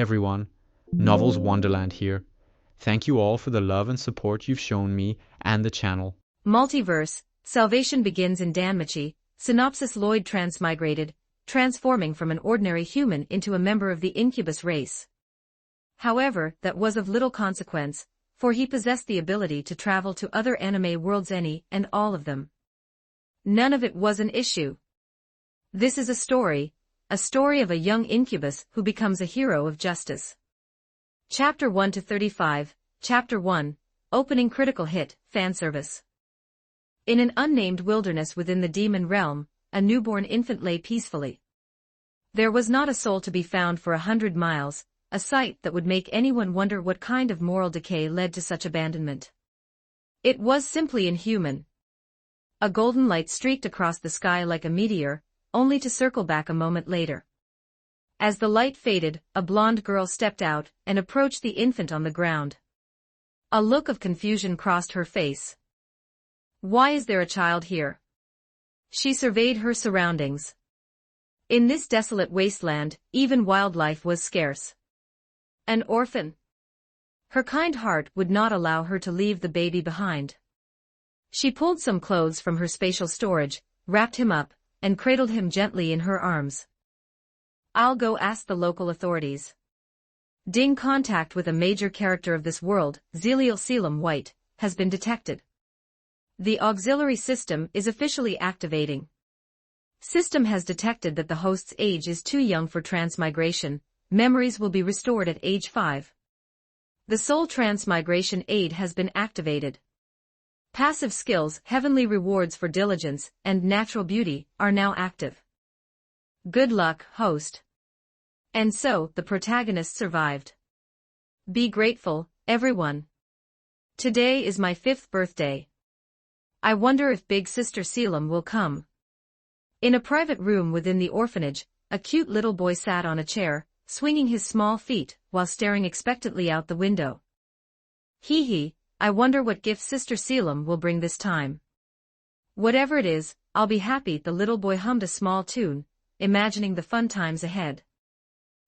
everyone, Novels Wonderland here. Thank you all for the love and support you've shown me and the channel. Multiverse, salvation begins in Danmachi. Synopsis: Lloyd transmigrated, transforming from an ordinary human into a member of the incubus race. However, that was of little consequence, for he possessed the ability to travel to other anime worlds, any and all of them. None of it was an issue. This is a story of a young incubus who becomes a hero of justice. Chapter 1 to 35, Chapter 1, Opening Critical Hit, Fanservice. In an unnamed wilderness within the demon realm, a newborn infant lay peacefully. There was not a soul to be found for 100 miles, a sight that would make anyone wonder what kind of moral decay led to such abandonment. It was simply inhuman. A golden light streaked across the sky like a meteor, only to circle back a moment later. As the light faded, a blonde girl stepped out and approached the infant on the ground. A look of confusion crossed her face. "Why is there a child here?" She surveyed her surroundings. In this desolate wasteland, even wildlife was scarce. An orphan? Her kind heart would not allow her to leave the baby behind. She pulled some clothes from her spatial storage, wrapped him up, and cradled him gently in her arms. "I'll go ask the local authorities." Ding. Contact with a major character of this world, Zeliel Selim White, has been detected. The auxiliary system is officially activating. System has detected that the host's age is too young for transmigration. Memories will be restored at age 5. The soul transmigration aid has been activated. Passive skills, heavenly rewards for diligence, and natural beauty, are now active. Good luck, host. And so, the protagonist survived. Be grateful, everyone. Today is my 5th birthday. I wonder if Big Sister Selim will come. In a private room within the orphanage, a cute little boy sat on a chair, swinging his small feet, while staring expectantly out the window. Hee hee, I wonder what gift Sister Selim will bring this time. Whatever it is, I'll be happy. The little boy hummed a small tune, imagining the fun times ahead.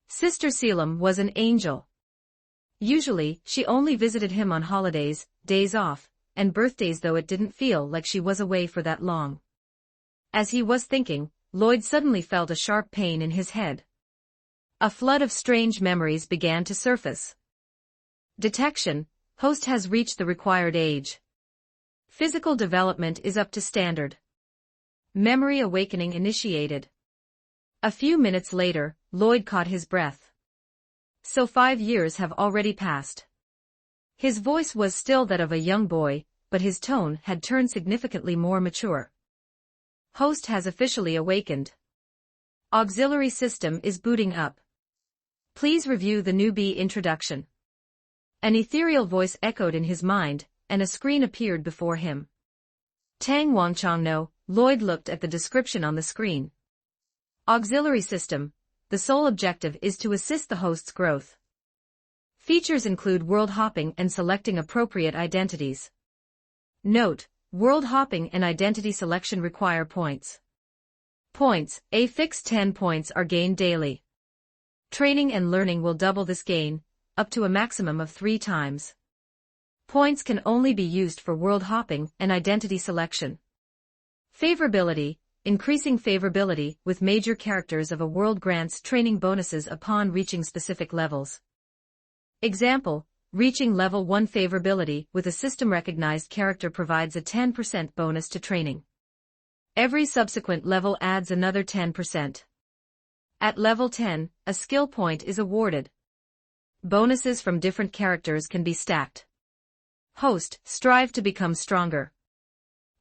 Sister Selim was an angel. Usually, she only visited him on holidays, days off, and birthdays, though it didn't feel like she was away for that long. As he was thinking, Lloyd suddenly felt a sharp pain in his head. A flood of strange memories began to surface. Detection: host has reached the required age. Physical development is up to standard. Memory awakening initiated. A few minutes later, Lloyd caught his breath. So 5 years have already passed. His voice was still that of a young boy, but his tone had turned significantly more mature. Host has officially awakened. Auxiliary system is booting up. Please review the newbie introduction. An ethereal voice echoed in his mind, and a screen appeared before him. Tang Wangchang no, Lloyd looked at the description on the screen. Auxiliary system. The sole objective is to assist the host's growth. Features include world hopping and selecting appropriate identities. Note: world hopping and identity selection require points. Points: a fixed 10 points are gained daily. Training and learning will double this gain, up to a maximum of 3 times. Points can only be used for world hopping and identity selection. Favorability: increasing favorability with major characters of a world grants training bonuses upon reaching specific levels. Example: reaching level 1 favorability with a system-recognized character provides a 10% bonus to training. Every subsequent level adds another 10%. At level 10, a skill point is awarded. Bonuses from different characters can be stacked. Host: strive to become stronger.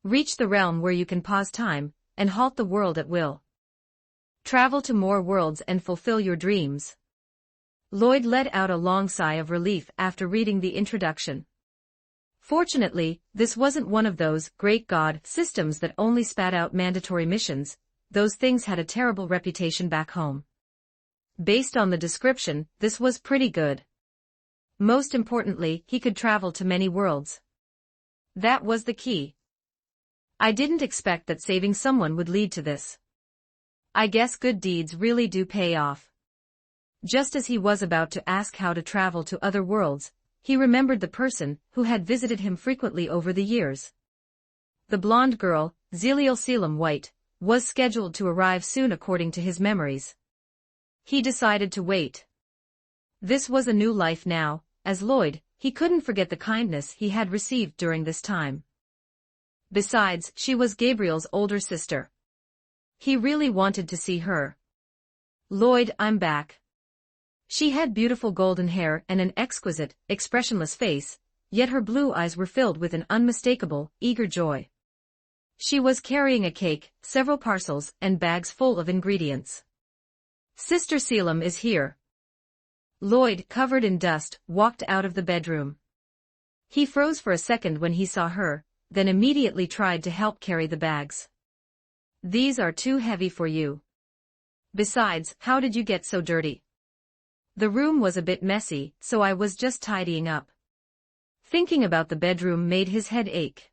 Reach the realm where you can pause time and halt the world at will. Travel to more worlds and fulfill your dreams. Lloyd let out a long sigh of relief after reading the introduction. Fortunately, this wasn't one of those great god systems that only spat out mandatory missions. Those things had a terrible reputation back home. Based on the description, this was pretty good. Most importantly, he could travel to many worlds. That was the key. I didn't expect that saving someone would lead to this. I guess good deeds really do pay off. Just as he was about to ask how to travel to other worlds, he remembered the person who had visited him frequently over the years. The blonde girl, Zeliel Selim White, was scheduled to arrive soon according to his memories. He decided to wait. This was a new life now. As Lloyd, he couldn't forget the kindness he had received during this time. Besides, she was Gabriel's older sister. He really wanted to see her. "Lloyd, I'm back." She had beautiful golden hair and an exquisite, expressionless face, yet her blue eyes were filled with an unmistakable, eager joy. She was carrying a cake, several parcels, and bags full of ingredients. "Sister Selim is here." Lloyd, covered in dust, walked out of the bedroom. He froze for a second when he saw her, then immediately tried to help carry the bags. "These are too heavy for you. Besides, how did you get so dirty?" "The room was a bit messy, so I was just tidying up." Thinking about the bedroom made his head ache.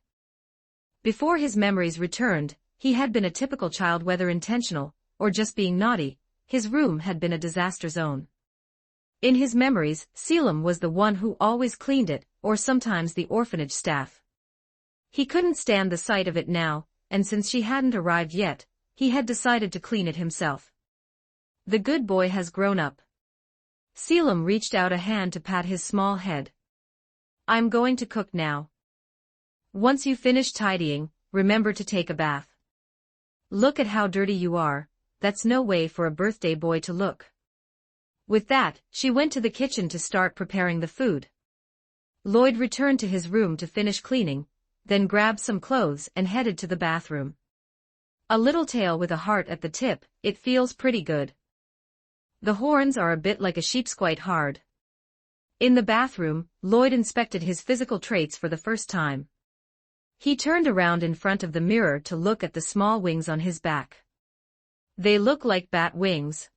Before his memories returned, he had been a typical child, whether intentional or just being naughty. His room had been a disaster zone. In his memories, Selim was the one who always cleaned it, or sometimes the orphanage staff. He couldn't stand the sight of it now, and since she hadn't arrived yet, he had decided to clean it himself. The good boy has grown up. Selim reached out a hand to pat his small head. "I'm going to cook now. Once you finish tidying, remember to take a bath. Look at how dirty you are. That's no way for a birthday boy to look." With that, she went to the kitchen to start preparing the food. Lloyd returned to his room to finish cleaning, then grabbed some clothes and headed to the bathroom. A little tail with a heart at the tip, it feels pretty good. The horns are a bit like a sheep's, quite hard. In the bathroom, Lloyd inspected his physical traits for the first time. He turned around in front of the mirror to look at the small wings on his back. They look like bat wings.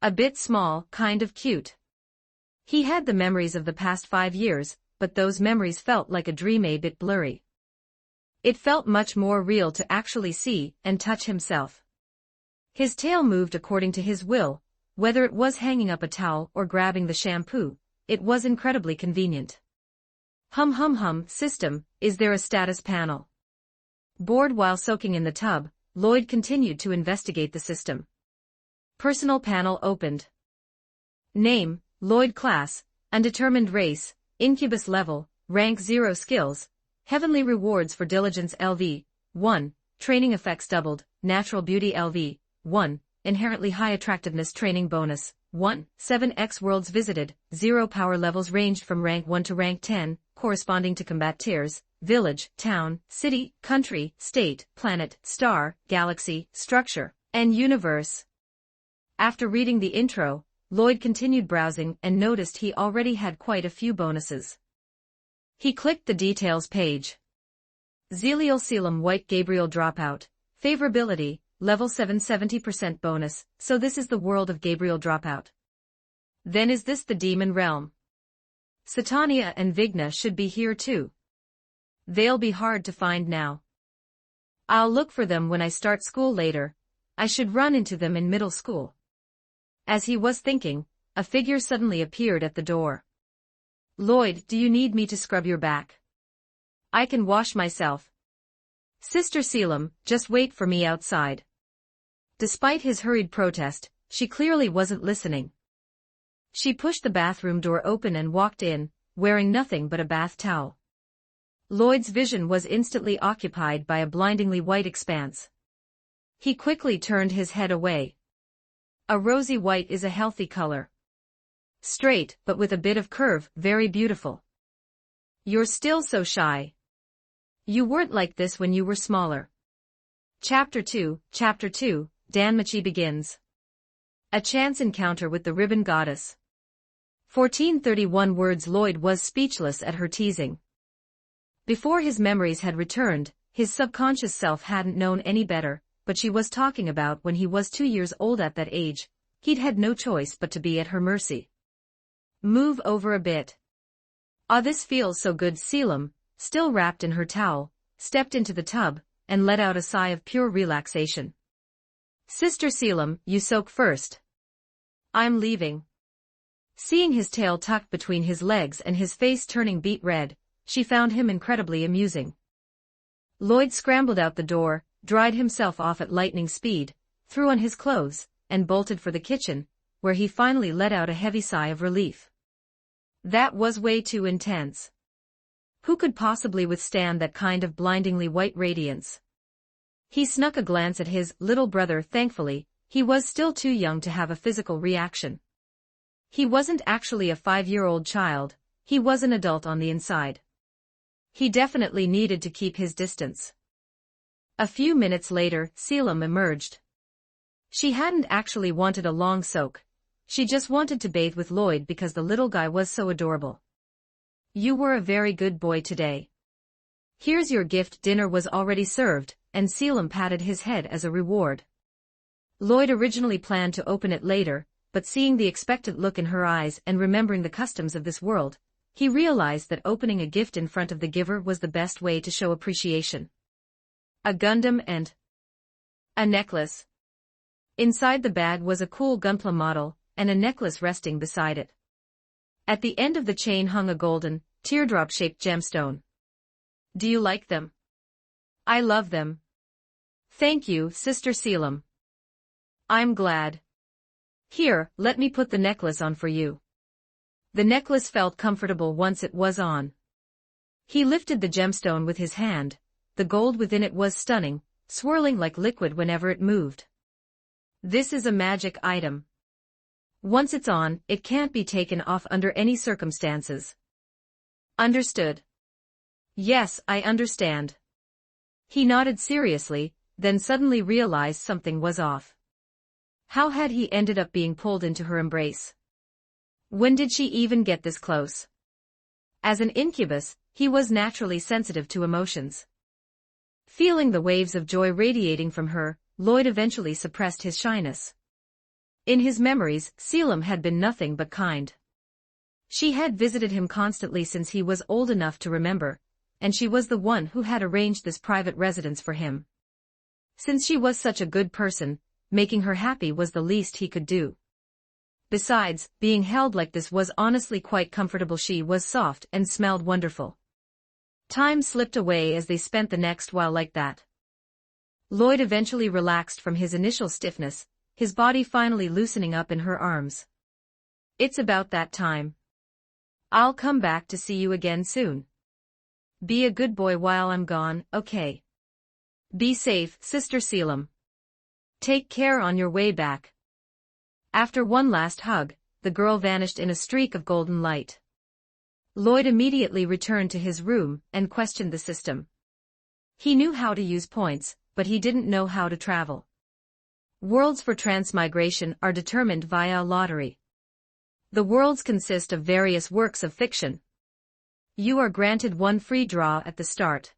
A bit small, kind of cute. He had the memories of the past 5 years, but those memories felt like a dream, a bit blurry. It felt much more real to actually see and touch himself. His tail moved according to his will, whether it was hanging up a towel or grabbing the shampoo. It was incredibly convenient. System, is there a status panel? Bored while soaking in the tub, Lloyd continued to investigate the system. Personal panel opened. Name, Lloyd. Class, undetermined. Race, incubus. Level, rank 0. Skills, heavenly rewards for diligence. LV, 1, training effects doubled, natural beauty. LV, 1, inherently high attractiveness. Training bonus, 1, 7x worlds visited, 0. Power levels ranged from rank 1 to rank 10, corresponding to combat tiers: village, town, city, country, state, planet, star, galaxy, structure, and universe. After reading the intro, Lloyd continued browsing and noticed he already had quite a few bonuses. He clicked the details page. Zeliel Selim White, Gabriel Dropout, favorability, level 7, 70% bonus, so this is the world of Gabriel Dropout. Then is this the demon realm? Satania and Vigna should be here too. They'll be hard to find now. I'll look for them when I start school later. I should run into them in middle school. As he was thinking, a figure suddenly appeared at the door. "Lloyd, do you need me to scrub your back? I can wash myself." "Sister Selim, just wait for me outside." Despite his hurried protest, she clearly wasn't listening. She pushed the bathroom door open and walked in, wearing nothing but a bath towel. Lloyd's vision was instantly occupied by a blindingly white expanse. He quickly turned his head away. A rosy white is a healthy color. Straight, but with a bit of curve, very beautiful. You're still so shy. You weren't like this when you were smaller. Chapter 2, Danmachi begins. A chance encounter with the ribbon goddess. 1431 words. Lloyd was speechless at her teasing. Before his memories had returned, his subconscious self hadn't known any better, but she was talking about when he was 2 years old. At that age, he'd had no choice but to be at her mercy. "Move over a bit." "Ah, this feels so good." Selim, still wrapped in her towel, stepped into the tub, and let out a sigh of pure relaxation. "Sister Selim, you soak first. I'm leaving." Seeing his tail tucked between his legs and his face turning beet red, she found him incredibly amusing. Lloyd scrambled out the door, dried himself off at lightning speed, threw on his clothes, and bolted for the kitchen, where he finally let out a heavy sigh of relief. That was way too intense. Who could possibly withstand that kind of blindingly white radiance? He snuck a glance at his little brother. Thankfully, he was still too young to have a physical reaction. He wasn't actually a 5-year-old child, he was an adult on the inside. He definitely needed to keep his distance. A few minutes later, Selim emerged. She hadn't actually wanted a long soak. She just wanted to bathe with Lloyd because the little guy was so adorable. You were a very good boy today. Here's your gift. Dinner was already served, and Selim patted his head as a reward. Lloyd originally planned to open it later, but seeing the expectant look in her eyes and remembering the customs of this world, he realized that opening a gift in front of the giver was the best way to show appreciation. A Gundam and a necklace. Inside the bag was a cool Gunpla model, and a necklace resting beside it. At the end of the chain hung a golden, teardrop-shaped gemstone. Do you like them? I love them. Thank you, Sister Selim. I'm glad. Here, let me put the necklace on for you. The necklace felt comfortable once it was on. He lifted the gemstone with his hand. The gold within it was stunning, swirling like liquid whenever it moved. This is a magic item. Once it's on, it can't be taken off under any circumstances. Understood. Yes, I understand. He nodded seriously, then suddenly realized something was off. How had he ended up being pulled into her embrace? When did she even get this close? As an incubus, he was naturally sensitive to emotions. Feeling the waves of joy radiating from her, Lloyd eventually suppressed his shyness. In his memories, Selim had been nothing but kind. She had visited him constantly since he was old enough to remember, and she was the one who had arranged this private residence for him. Since she was such a good person, making her happy was the least he could do. Besides, being held like this was honestly quite comfortable. She was soft and smelled wonderful. Time slipped away as they spent the next while like that. Lloyd eventually relaxed from his initial stiffness, his body finally loosening up in her arms. It's about that time. I'll come back to see you again soon. Be a good boy while I'm gone, okay? Be safe, Sister Selim. Take care on your way back. After one last hug, the girl vanished in a streak of golden light. Lloyd immediately returned to his room and questioned the system. He knew how to use points, but he didn't know how to travel. Worlds for transmigration are determined via a lottery. The worlds consist of various works of fiction. You are granted one free draw at the start.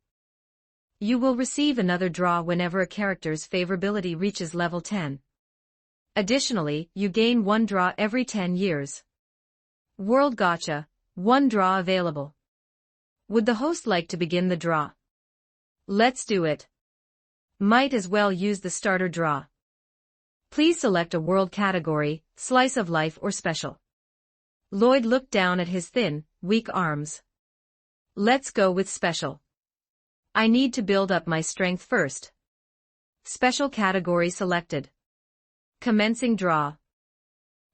You will receive another draw whenever a character's favorability reaches level 10. Additionally, you gain one draw every 10 years. World Gacha, one draw available. Would the host like to begin the draw? Let's do it. Might as well use the starter draw. Please select a world category, slice of life or special. Lloyd looked down at his thin, weak arms. Let's go with special. I need to build up my strength first. Special category selected. Commencing draw.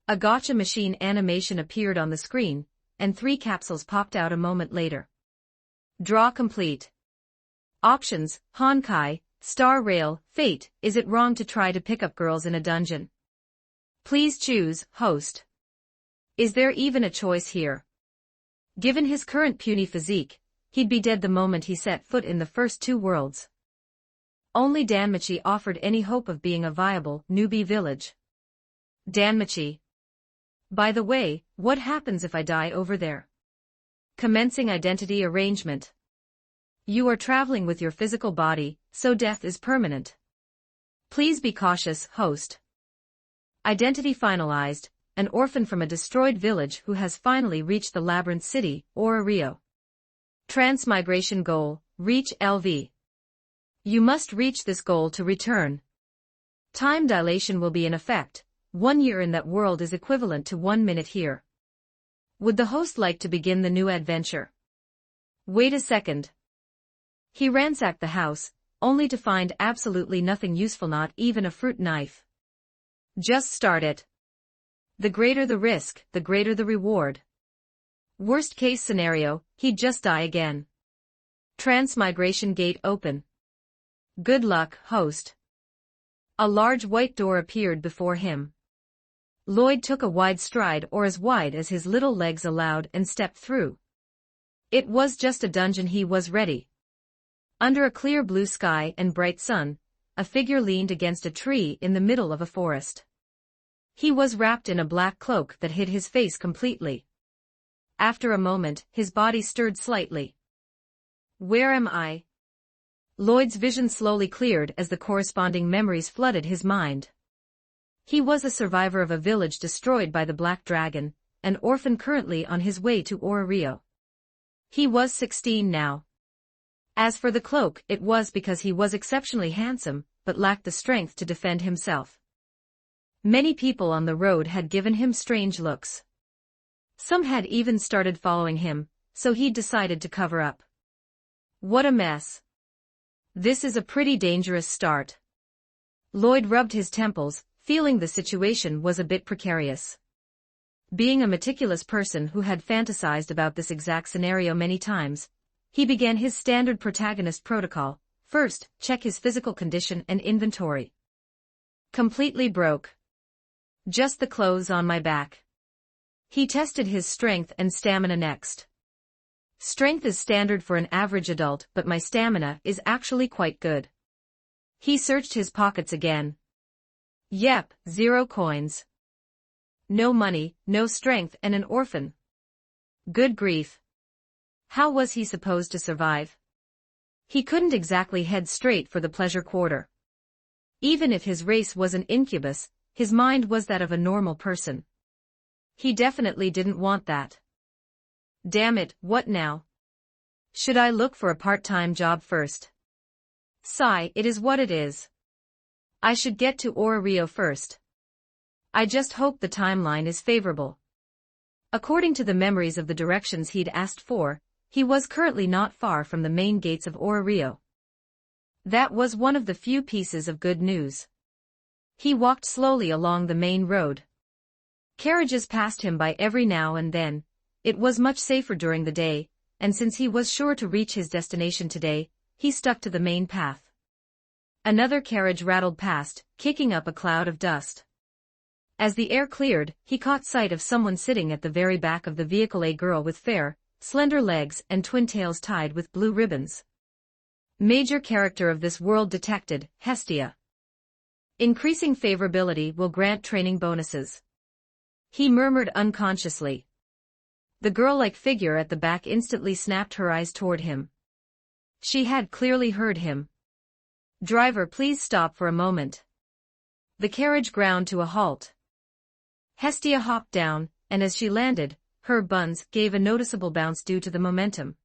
A gacha machine animation appeared on the screen, and 3 capsules popped out a moment later. Draw complete. Options, Honkai, Star Rail, Fate. Is it wrong to try to pick up girls in a dungeon? Please choose, host. Is there even a choice here? Given his current puny physique, he'd be dead the moment he set foot in the first 2 worlds. Only Danmachi offered any hope of being a viable newbie village. Danmachi. By the way, what happens if I die over there? Commencing identity arrangement. You are traveling with your physical body, so death is permanent. Please be cautious, host. Identity finalized, an orphan from a destroyed village who has finally reached the Labyrinth City, or Rio. Transmigration goal, reach LV. You must reach this goal to return. Time dilation will be in effect. 1 year in that world is equivalent to 1 minute here. Would the host like to begin the new adventure? Wait a second. He ransacked the house, only to find absolutely nothing useful, not even a fruit knife. Just start it. The greater the risk, the greater the reward. Worst case scenario, he'd just die again. Transmigration gate open. Good luck, host. A large white door appeared before him. Lloyd took a wide stride, or as wide as his little legs allowed, and stepped through. It was just a dungeon. He was ready. Under a clear blue sky and bright sun, a figure leaned against a tree in the middle of a forest. He was wrapped in a black cloak that hid his face completely. After a moment, his body stirred slightly. Where am I? Lloyd's vision slowly cleared as the corresponding memories flooded his mind. He was a survivor of a village destroyed by the Black Dragon, an orphan currently on his way to Rio. He was 16 now. As for the cloak, it was because he was exceptionally handsome, but lacked the strength to defend himself. Many people on the road had given him strange looks. Some had even started following him, so he decided to cover up. What a mess. This is a pretty dangerous start. Lloyd rubbed his temples, feeling the situation was a bit precarious. Being a meticulous person who had fantasized about this exact scenario many times, he began his standard protagonist protocol. First, check his physical condition and inventory. Completely broke. Just the clothes on my back. He tested his strength and stamina next. Strength is standard for an average adult, but my stamina is actually quite good. He searched his pockets again. Yep, 0 coins. No money, no strength, and an orphan. Good grief. How was he supposed to survive? He couldn't exactly head straight for the pleasure quarter. Even if his race was an incubus, his mind was that of a normal person. He definitely didn't want that. Damn it, what now? Should I look for a part-time job first? Sigh, it is what it is. I should get to Rio first. I just hope the timeline is favorable. According to the memories of the directions he'd asked for, he was currently not far from the main gates of Rio. That was one of the few pieces of good news. He walked slowly along the main road. Carriages passed him by every now and then. It was much safer during the day, and since he was sure to reach his destination today, he stuck to the main path. Another carriage rattled past, kicking up a cloud of dust. As the air cleared, he caught sight of someone sitting at the very back of the vehicle, a girl with fair, slender legs and twin tails tied with blue ribbons. Major character of this world detected, Hestia. Increasing favorability will grant training bonuses. He murmured unconsciously. The girl-like figure at the back instantly snapped her eyes toward him. She had clearly heard him. Driver, please stop for a moment. The carriage ground to a halt. Hestia hopped down, and as she landed, her buns gave a noticeable bounce due to the momentum.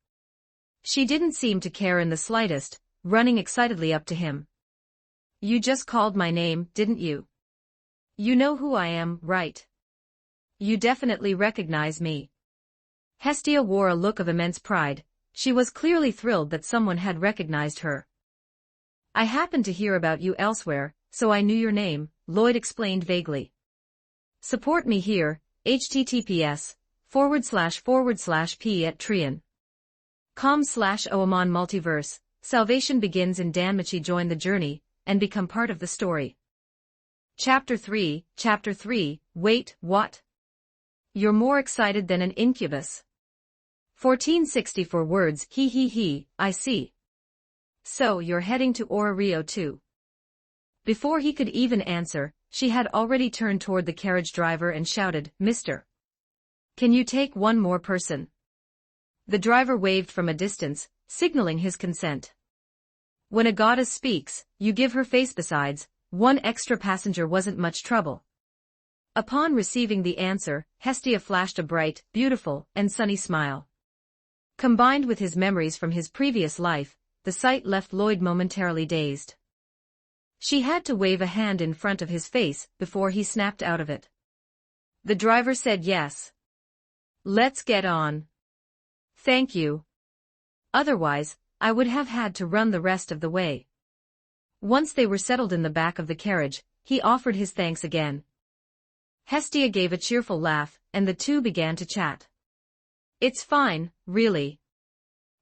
She didn't seem to care in the slightest, running excitedly up to him. You just called my name, didn't you? You know who I am, right? You definitely recognize me. Hestia wore a look of immense pride. She was clearly thrilled that someone had recognized her. I happened to hear about you elsewhere, so I knew your name, Lloyd explained vaguely. Support me here, https://p@trian.com/oamon Multiverse. Salvation begins in Danmachi. Join the journey, and become part of the story. Chapter 3, Wait, what? You're more excited than an incubus. 1464 words, I see. So you're heading to Rio too. Before he could even answer, she had already turned toward the carriage driver and shouted, Mister. Can you take one more person? The driver waved from a distance, signaling his consent. When a goddess speaks, you give her face. Besides, one extra passenger wasn't much trouble. Upon receiving the answer, Hestia flashed a bright, beautiful, and sunny smile. Combined with his memories from his previous life, the sight left Lloyd momentarily dazed. She had to wave a hand in front of his face before he snapped out of it. The driver said yes. Let's get on. Thank you. Otherwise, I would have had to run the rest of the way. Once they were settled in the back of the carriage, he offered his thanks again. Hestia gave a cheerful laugh, and the two began to chat. It's fine, really.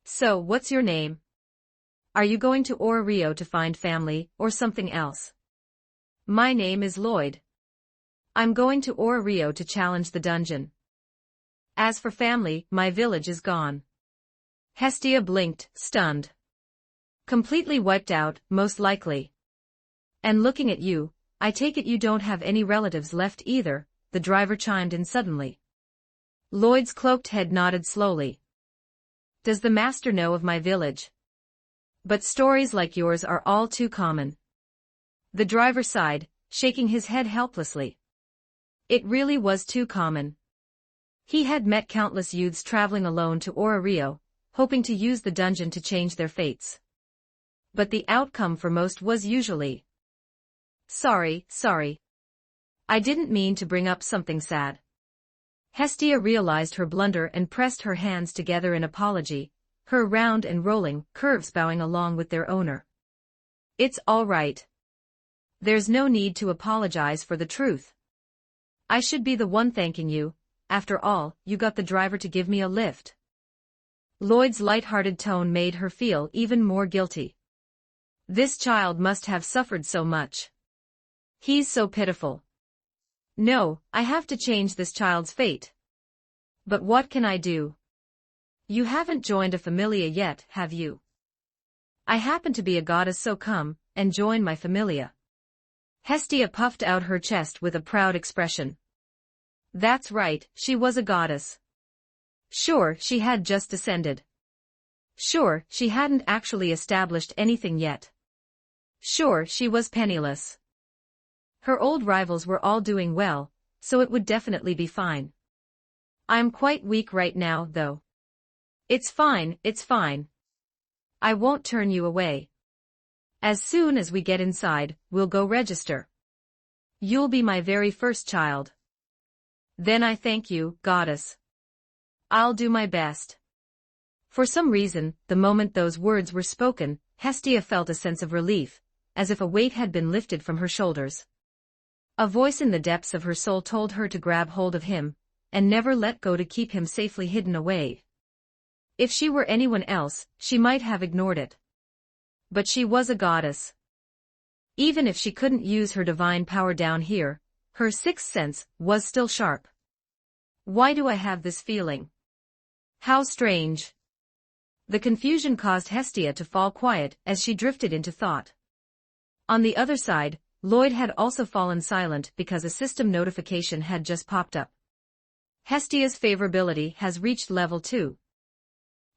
So, what's your name? Are you going to Rio to find family, or something else? My name is Lloyd. I'm going to Rio to challenge the dungeon. As for family, my village is gone. Hestia blinked, stunned. Completely wiped out, most likely. And looking at you, I take it you don't have any relatives left either, the driver chimed in suddenly. Lloyd's cloaked head nodded slowly. Does the master know of my village? But stories like yours are all too common. The driver sighed, shaking his head helplessly. It really was too common. He had met countless youths traveling alone to Rio, hoping to use the dungeon to change their fates. But the outcome for most was usually, Sorry. I didn't mean to bring up something sad. Hestia realized her blunder and pressed her hands together in apology, her round and rolling curves bowing along with their owner. It's all right. There's no need to apologize for the truth. I should be the one thanking you, after all, you got the driver to give me a lift. Lloyd's light-hearted tone made her feel even more guilty. This child must have suffered so much. He's so pitiful. No, I have to change this child's fate. But what can I do? You haven't joined a familia yet, have you? I happen to be a goddess, so come, and join my familia. Hestia puffed out her chest with a proud expression. That's right, she was a goddess. Sure, she had just ascended. Sure, she hadn't actually established anything yet. Sure, she was penniless. Her old rivals were all doing well, so it would definitely be fine. I'm quite weak right now, though. It's fine. I won't turn you away. As soon as we get inside, we'll go register. You'll be my very first child. Then I thank you, goddess. I'll do my best. For some reason, the moment those words were spoken, Hestia felt a sense of relief, as if a weight had been lifted from her shoulders. A voice in the depths of her soul told her to grab hold of him, and never let go, to keep him safely hidden away. If she were anyone else, she might have ignored it. But she was a goddess. Even if she couldn't use her divine power down here, her sixth sense was still sharp. Why do I have this feeling? How strange. The confusion caused Hestia to fall quiet as she drifted into thought. On the other side, Lloyd had also fallen silent because a system notification had just popped up. Hestia's favorability has reached level 2.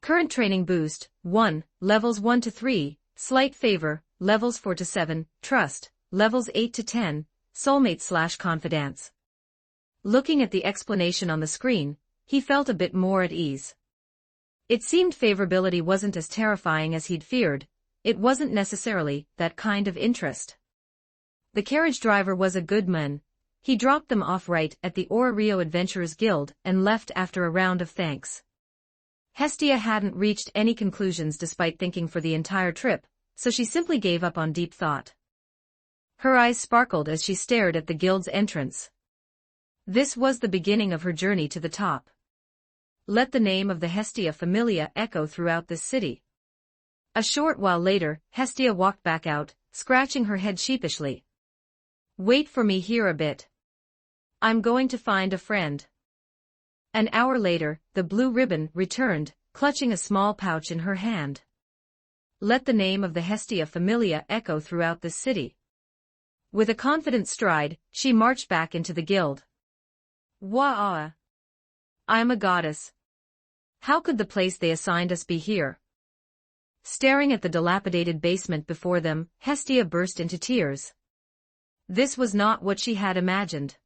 Current training boost, 1, levels 1 to 3, slight favor, levels 4 to 7, trust, levels 8 to 10, soulmate/confidence. Looking at the explanation on the screen, he felt a bit more at ease. It seemed favorability wasn't as terrifying as he'd feared. It wasn't necessarily that kind of interest. The carriage driver was a good man. He dropped them off right at the Rio Adventurers Guild and left after a round of thanks. Hestia hadn't reached any conclusions despite thinking for the entire trip, so she simply gave up on deep thought. Her eyes sparkled as she stared at the guild's entrance. This was the beginning of her journey to the top. Let the name of the Hestia Familia echo throughout this city. A short while later, Hestia walked back out, scratching her head sheepishly. Wait for me here a bit. I'm going to find a friend. An hour later, the blue ribbon returned, clutching a small pouch in her hand. Let the name of the Hestia Familia echo throughout this city. With a confident stride, she marched back into the guild. Wah! I'm a goddess. How could the place they assigned us be here? Staring at the dilapidated basement before them, Hestia burst into tears. This was not what she had imagined.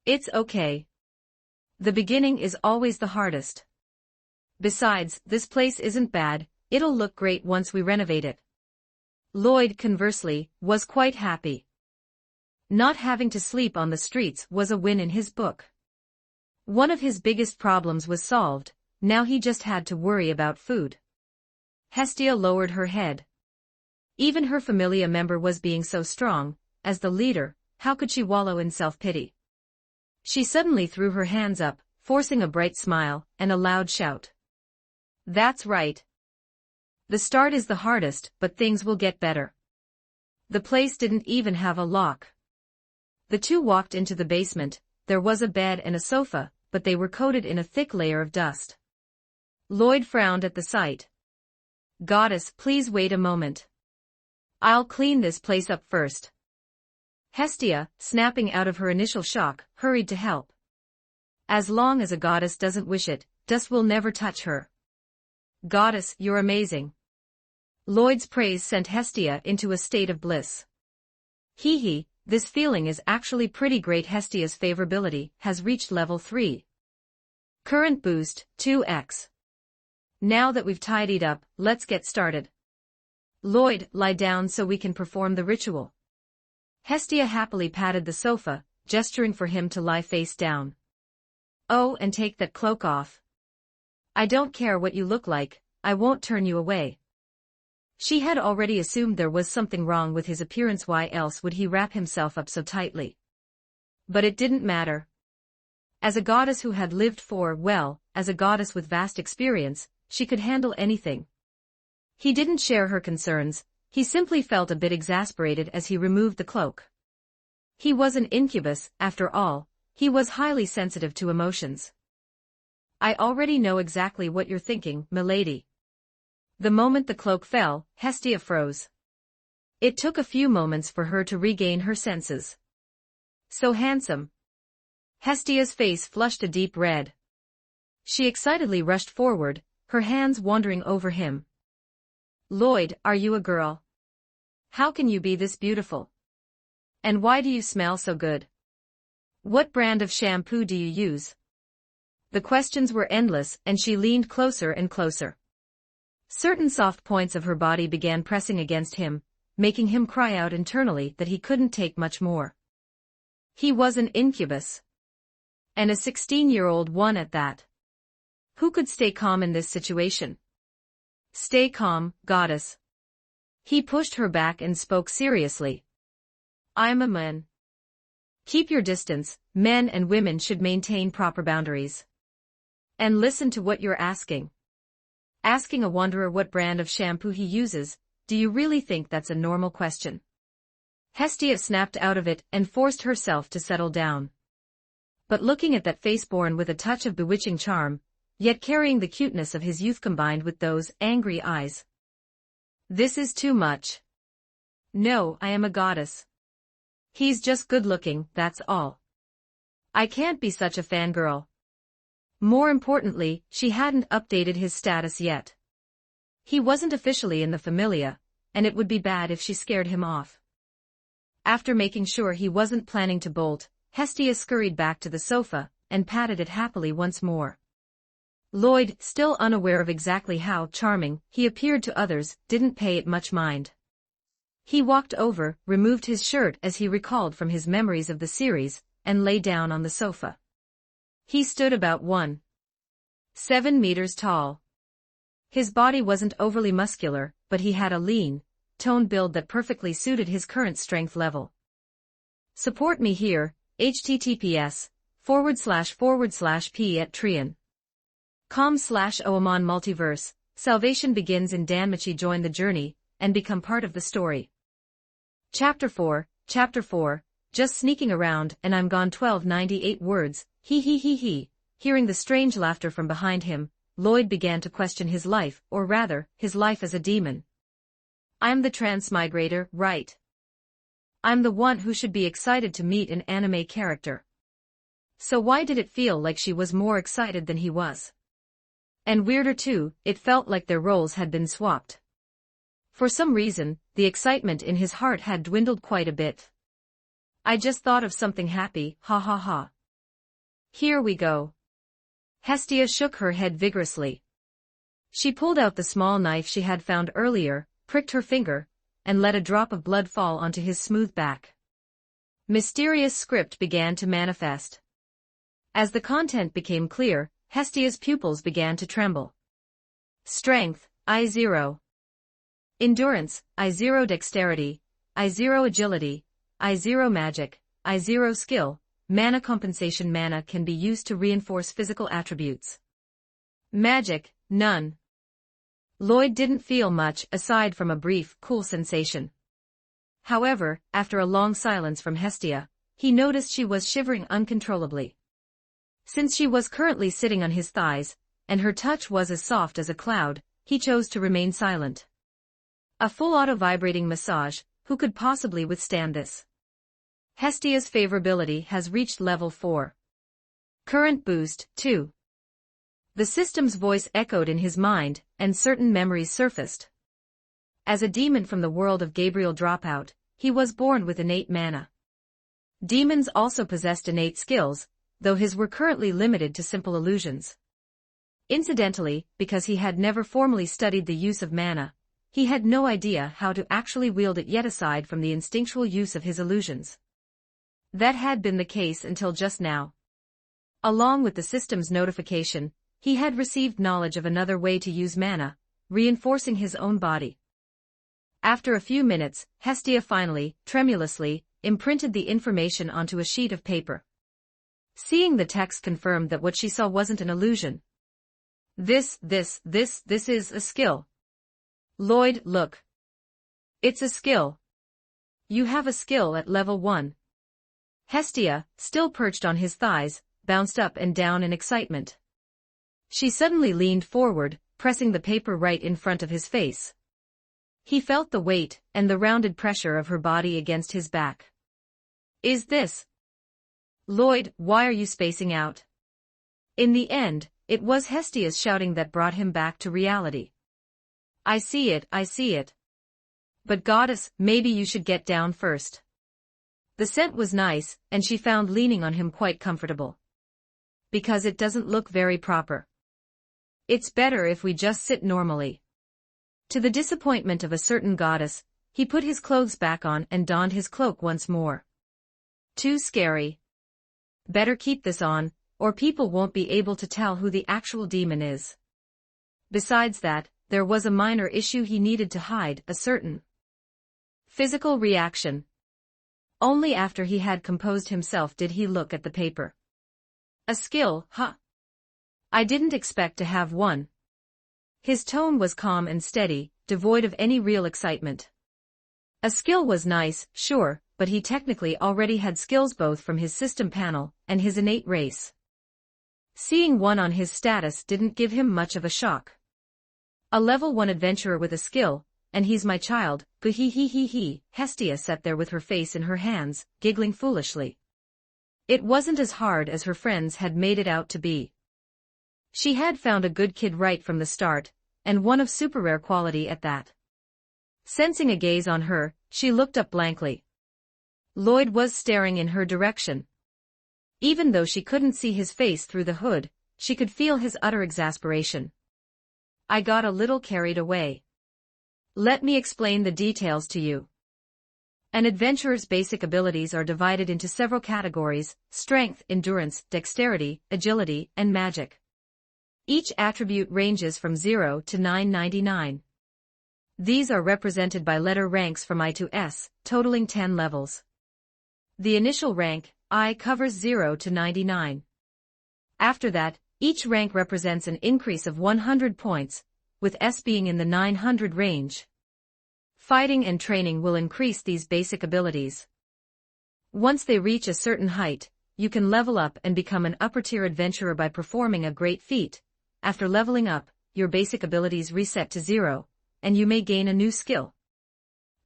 It's okay. The beginning is always the hardest. Besides, this place isn't bad, it'll look great once we renovate it. Lloyd, conversely, was quite happy. Not having to sleep on the streets was a win in his book. One of his biggest problems was solved, now he just had to worry about food. Hestia lowered her head. Even her familia member was being so strong, as the leader, how could she wallow in self-pity? She suddenly threw her hands up, forcing a bright smile, and a loud shout. That's right. The start is the hardest, but things will get better. The place didn't even have a lock. The two walked into the basement. There was a bed and a sofa, but they were coated in a thick layer of dust. Lloyd frowned at the sight. Goddess, please wait a moment. I'll clean this place up first. Hestia, snapping out of her initial shock, hurried to help. As long as a goddess doesn't wish it, dust will never touch her. Goddess, you're amazing. Lloyd's praise sent Hestia into a state of bliss. Hee, this feeling is actually pretty great. Hestia's favorability has reached level 3. Current boost, 2x. Now that we've tidied up, let's get started. Lloyd, lie down so we can perform the ritual. Hestia happily patted the sofa, gesturing for him to lie face down. Oh, and take that cloak off. I don't care what you look like, I won't turn you away. She had already assumed there was something wrong with his appearance. Why else would he wrap himself up so tightly? But it didn't matter. As a goddess who had lived as a goddess with vast experience, she could handle anything. He didn't share her concerns, he simply felt a bit exasperated as he removed the cloak. He was an incubus, after all, he was highly sensitive to emotions. I already know exactly what you're thinking, milady. The moment the cloak fell, Hestia froze. It took a few moments for her to regain her senses. So handsome. Hestia's face flushed a deep red. She excitedly rushed forward, her hands wandering over him. Lloyd, are you a girl? How can you be this beautiful? And why do you smell so good? What brand of shampoo do you use? The questions were endless, and she leaned closer and closer. Certain soft points of her body began pressing against him, making him cry out internally that he couldn't take much more. He was an incubus. And a 16-year-old one at that. Who could stay calm in this situation? Stay calm, goddess. He pushed her back and spoke seriously. I'm a man. Keep your distance, men and women should maintain proper boundaries. And listen to what you're asking. Asking a wanderer what brand of shampoo he uses, do you really think that's a normal question? Hestia snapped out of it and forced herself to settle down. But looking at that face born with a touch of bewitching charm, yet carrying the cuteness of his youth combined with those angry eyes. This is too much. No, I am a goddess. He's just good-looking, that's all. I can't be such a fangirl. More importantly, she hadn't updated his status yet. He wasn't officially in the familia, and it would be bad if she scared him off. After making sure he wasn't planning to bolt, Hestia scurried back to the sofa, and patted it happily once more. Lloyd, still unaware of exactly how charming he appeared to others, didn't pay it much mind. He walked over, removed his shirt as he recalled from his memories of the series, and lay down on the sofa. He stood about 1.7 meters tall. His body wasn't overly muscular, but he had a lean, toned build that perfectly suited his current strength level. Support me here, https://p@trian.com/oamon Multiverse, salvation begins in Danmachi. Join the journey, and become part of the story. Chapter 4, just sneaking around and I'm gone. 1298 words, he. Hearing the strange laughter from behind him, Lloyd began to question his life, or rather, his life as a demon. I'm the transmigrator, right? I'm the one who should be excited to meet an anime character. So why did it feel like she was more excited than he was? And weirder too, it felt like their roles had been swapped. For some reason, the excitement in his heart had dwindled quite a bit. I just thought of something happy, ha. Here we go. Hestia shook her head vigorously. She pulled out the small knife she had found earlier, pricked her finger, and let a drop of blood fall onto his smooth back. Mysterious script began to manifest. As the content became clear, Hestia's pupils began to tremble. Strength, I0. Endurance, I0. Dexterity, I0. Agility, I0. Magic, I0. Skill. Mana compensation. Mana can be used to reinforce physical attributes. Magic, none. Lloyd didn't feel much aside from a brief, cool sensation. However, after a long silence from Hestia, he noticed she was shivering uncontrollably. Since she was currently sitting on his thighs, and her touch was as soft as a cloud, he chose to remain silent. A full auto-vibrating massage, who could possibly withstand this? Hestia's favorability has reached level 4. Current boost, 2. The system's voice echoed in his mind, and certain memories surfaced. As a demon from the world of Gabriel Dropout, he was born with innate mana. Demons also possessed innate skills, though his were currently limited to simple illusions. Incidentally, because he had never formally studied the use of mana, he had no idea how to actually wield it yet aside from the instinctual use of his illusions. That had been the case until just now. Along with the system's notification, he had received knowledge of another way to use mana, reinforcing his own body. After a few minutes, Hestia finally, tremulously, imprinted the information onto a sheet of paper. Seeing the text confirmed that what she saw wasn't an illusion. This is a skill. Lloyd, look. It's a skill. You have a skill at level 1. Hestia, still perched on his thighs, bounced up and down in excitement. She suddenly leaned forward, pressing the paper right in front of his face. He felt the weight and the rounded pressure of her body against his back. Is this? Lloyd, why are you spacing out? In the end, it was Hestia's shouting that brought him back to reality. I see it. But goddess, maybe you should get down first. The scent was nice, and she found leaning on him quite comfortable. Because it doesn't look very proper. It's better if we just sit normally. To the disappointment of a certain goddess, he put his clothes back on and donned his cloak once more. Too scary. Better keep this on, or people won't be able to tell who the actual demon is. Besides that, there was a minor issue he needed to hide, a certain physical reaction. Only after he had composed himself did he look at the paper. A skill, huh? I didn't expect to have one. His tone was calm and steady, devoid of any real excitement. A skill was nice, sure, but he technically already had skills both from his system panel and his innate race. Seeing one on his status didn't give him much of a shock. A level 1 adventurer with a skill, and he's my child, he. Hestia sat there with her face in her hands, giggling foolishly. It wasn't as hard as her friends had made it out to be. She had found a good kid right from the start, and one of super rare quality at that. Sensing a gaze on her, she looked up blankly. Lloyd was staring in her direction. Even though she couldn't see his face through the hood, she could feel his utter exasperation. I got a little carried away. Let me explain the details to you. An adventurer's basic abilities are divided into several categories: strength, endurance, dexterity, agility, and magic. Each attribute ranges from 0 to 999. These are represented by letter ranks from I to S, totaling 10 levels. The initial rank, I, covers 0 to 99. After that, each rank represents an increase of 100 points, with S being in the 900 range. Fighting and training will increase these basic abilities. Once they reach a certain height, you can level up and become an upper-tier adventurer by performing a great feat. After leveling up, your basic abilities reset to 0, and you may gain a new skill.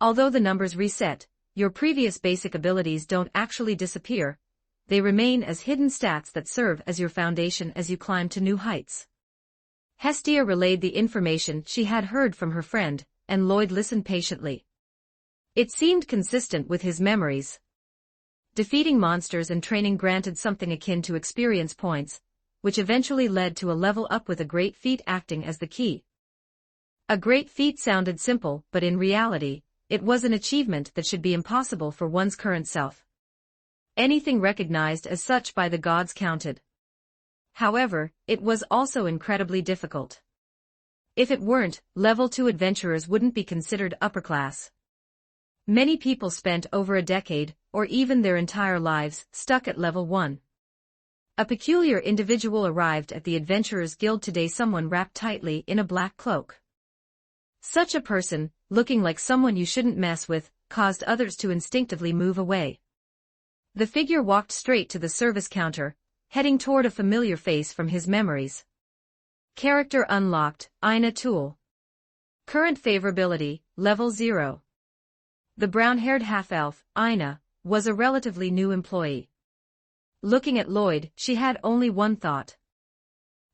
Although the numbers reset, your previous basic abilities don't actually disappear. They remain as hidden stats that serve as your foundation as you climb to new heights. Hestia relayed the information she had heard from her friend, and Lloyd listened patiently. It seemed consistent with his memories. Defeating monsters and training granted something akin to experience points, which eventually led to a level up with a great feat acting as the key. A great feat sounded simple, but in reality, it was an achievement that should be impossible for one's current self. Anything recognized as such by the gods counted. However, it was also incredibly difficult. If it weren't, level 2 adventurers wouldn't be considered upper class. Many people spent over a decade, or even their entire lives, stuck at level 1. A peculiar individual arrived at the Adventurers Guild today, someone wrapped tightly in a black cloak. Such a person, looking like someone you shouldn't mess with, caused others to instinctively move away. The figure walked straight to the service counter, heading toward a familiar face from his memories. Character unlocked, Ina Tool. Current favorability, level 0. The brown-haired half-elf, Ina, was a relatively new employee. Looking at Lloyd, she had only one thought.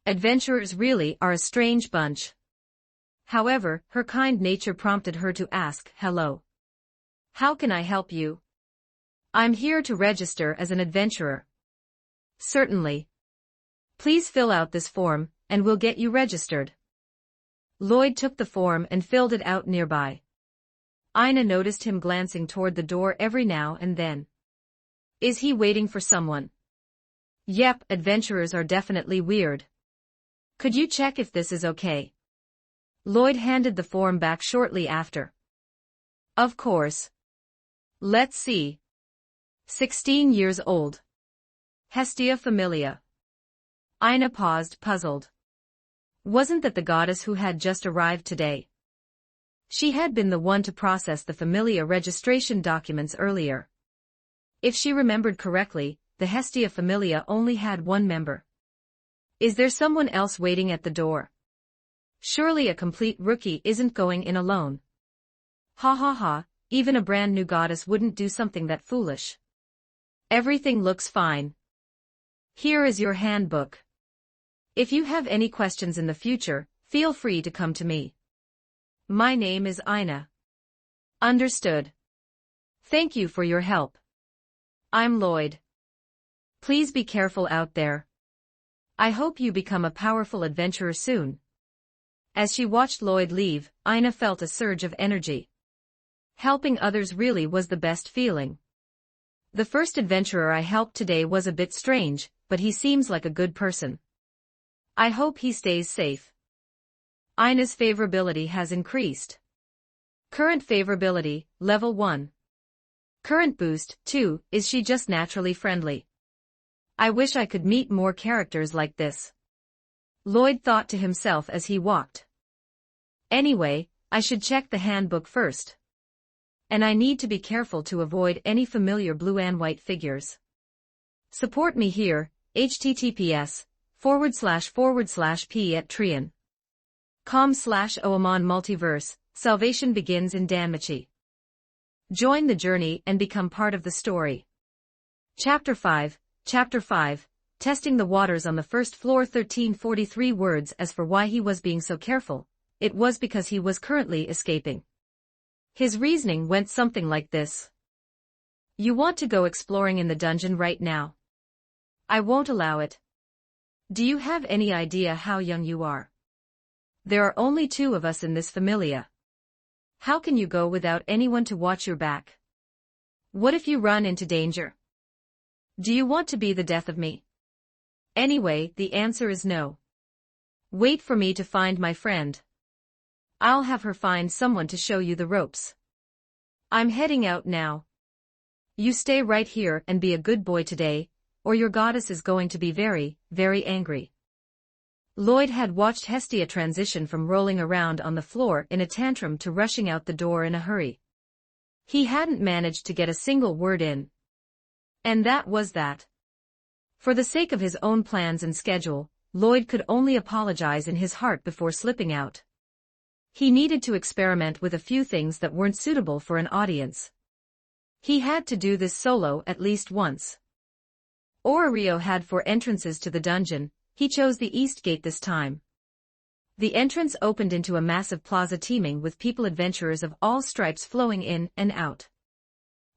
Adventurers really are a strange bunch. However, her kind nature prompted her to ask, "Hello. How can I help you?" "I'm here to register as an adventurer." "Certainly. Please fill out this form, and we'll get you registered." Lloyd took the form and filled it out nearby. Ina noticed him glancing toward the door every now and then. Is he waiting for someone? Yep, adventurers are definitely weird. Could you check if this is okay? Lloyd handed the form back shortly after. Of course. Let's see. 16 years old. Hestia Familia. Ina paused, puzzled. Wasn't that the goddess who had just arrived today? She had been the one to process the Familia registration documents earlier. If she remembered correctly, the Hestia Familia only had one member. Is there someone else waiting at the door? Surely a complete rookie isn't going in alone. Ha ha ha, even a brand new goddess wouldn't do something that foolish. Everything looks fine. Here is your handbook. If you have any questions in the future, feel free to come to me. My name is Ina. Understood. Thank you for your help. I'm Lloyd. Please be careful out there. I hope you become a powerful adventurer soon. As she watched Lloyd leave, Ina felt a surge of energy. Helping others really was the best feeling. The first adventurer I helped today was a bit strange, but he seems like a good person. I hope he stays safe. Ina's favorability has increased. Current favorability, level 1. Current boost, 2, is she just naturally friendly? I wish I could meet more characters like this. Lloyd thought to himself as he walked. Anyway, I should check the handbook first. And I need to be careful to avoid any familiar blue and white figures. Support me here, https://p@trian. com/oamon Multiverse, salvation begins in Danmachi. Join the journey and become part of the story. Chapter 5, testing the waters on the first floor. 1343 words. As for why he was being so careful, it was because he was currently escaping. His reasoning went something like this. You want to go exploring in the dungeon right now? I won't allow it. Do you have any idea how young you are? There are only 2 of us in this familia. How can you go without anyone to watch your back? What if you run into danger? Do you want to be the death of me? Anyway, the answer is no. Wait for me to find my friend. I'll have her find someone to show you the ropes. I'm heading out now. You stay right here and be a good boy today, or your goddess is going to be very, very angry. Lloyd had watched Hestia transition from rolling around on the floor in a tantrum to rushing out the door in a hurry. He hadn't managed to get a single word in. And that was that. For the sake of his own plans and schedule, Lloyd could only apologize in his heart before slipping out. He needed to experiment with a few things that weren't suitable for an audience. He had to do this solo at least once. Orario had 4 entrances to the dungeon. He chose the east gate this time. The entrance opened into a massive plaza teeming with people, adventurers of all stripes flowing in and out.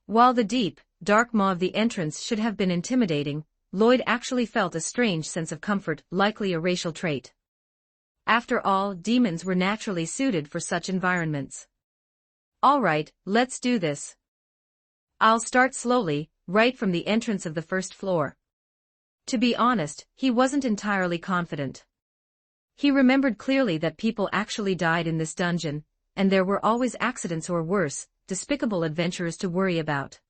While the deep, dark maw of the entrance should have been intimidating, Lloyd actually felt a strange sense of comfort, likely a racial trait. After all, demons were naturally suited for such environments. All right, let's do this. I'll start slowly, right from the entrance of the first floor. To be honest, he wasn't entirely confident. He remembered clearly that people actually died in this dungeon, and there were always accidents or worse, despicable adventurers to worry about.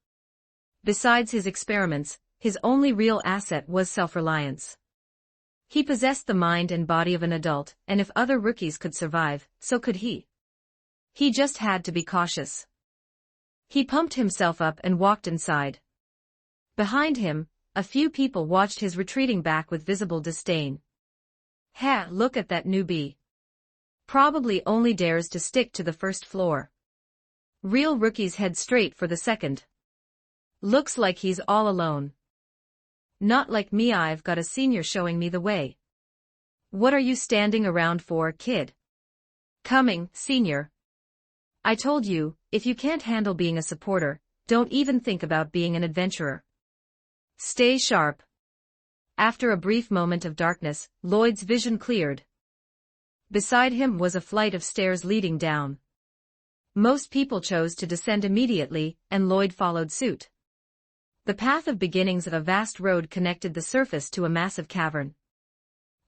Besides his experiments, his only real asset was self-reliance. He possessed the mind and body of an adult, and if other rookies could survive, so could he. He just had to be cautious. He pumped himself up and walked inside. Behind him, a few people watched his retreating back with visible disdain. "Ha, look at that newbie. Probably only dares to stick to the first floor. Real rookies head straight for the second. Looks like he's all alone. Not like me, I've got a senior showing me the way. What are you standing around for, kid? Coming, senior. I told you, if you can't handle being a supporter, don't even think about being an adventurer. Stay sharp." After a brief moment of darkness, Lloyd's vision cleared. Beside him was a flight of stairs leading down. Most people chose to descend immediately, and Lloyd followed suit. The path of beginnings of a vast road connected the surface to a massive cavern.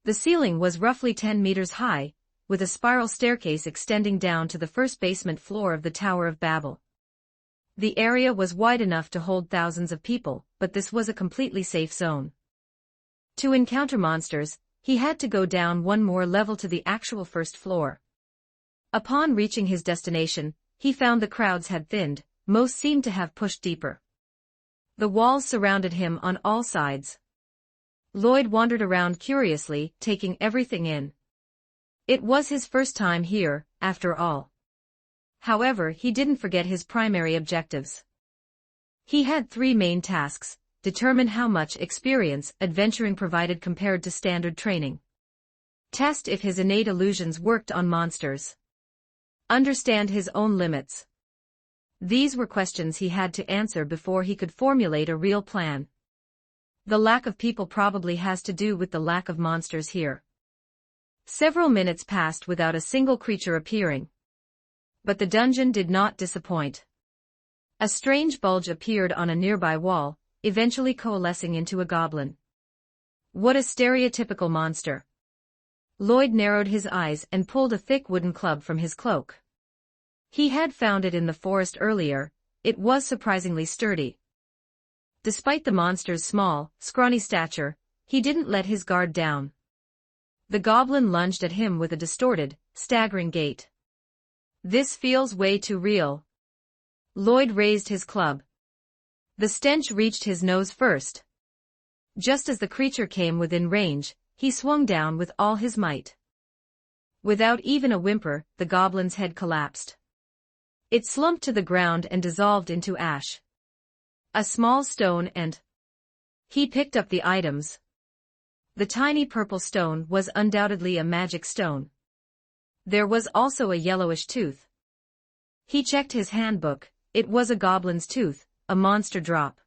The ceiling was roughly 10 meters high, with a spiral staircase extending down to the first basement floor of the Tower of Babel. The area was wide enough to hold thousands of people, but this was a completely safe zone. To encounter monsters, he had to go down one more level to the actual first floor. Upon reaching his destination, he found the crowds had thinned, most seemed to have pushed deeper. The walls surrounded him on all sides. Lloyd wandered around curiously, taking everything in. It was his first time here, after all. However, he didn't forget his primary objectives. He had 3 main tasks: determine how much experience adventuring provided compared to standard training. Test if his innate illusions worked on monsters. Understand his own limits. These were questions he had to answer before he could formulate a real plan. The lack of people probably has to do with the lack of monsters here. Several minutes passed without a single creature appearing. But the dungeon did not disappoint. A strange bulge appeared on a nearby wall, eventually coalescing into a goblin. What a stereotypical monster. Lloyd narrowed his eyes and pulled a thick wooden club from his cloak. He had found it in the forest earlier. It was surprisingly sturdy. Despite the monster's small, scrawny stature, he didn't let his guard down. The goblin lunged at him with a distorted, staggering gait. "This feels way too real." Lloyd raised his club. The stench reached his nose first. Just as the creature came within range, he swung down with all his might. Without even a whimper, the goblin's head collapsed. It slumped to the ground and dissolved into ash. A small stone and... He picked up the items. The tiny purple stone was undoubtedly a magic stone. There was also a yellowish tooth. He checked his handbook. It was a goblin's tooth, a monster drop.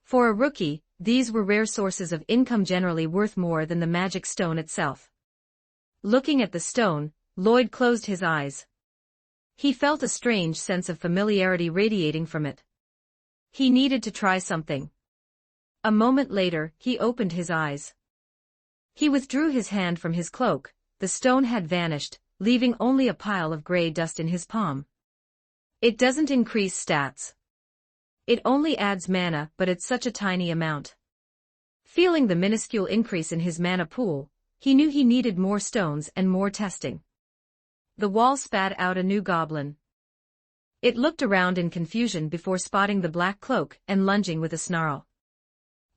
For a rookie, these were rare sources of income, generally worth more than the magic stone itself. Looking at the stone, Lloyd closed his eyes. He felt a strange sense of familiarity radiating from it. He needed to try something. A moment later, he opened his eyes. He withdrew his hand from his cloak. The stone had vanished, leaving only a pile of gray dust in his palm. It doesn't increase stats. It only adds mana, but it's such a tiny amount. Feeling the minuscule increase in his mana pool, he knew he needed more stones and more testing. The wall spat out a new goblin. It looked around in confusion before spotting the black cloak and lunging with a snarl.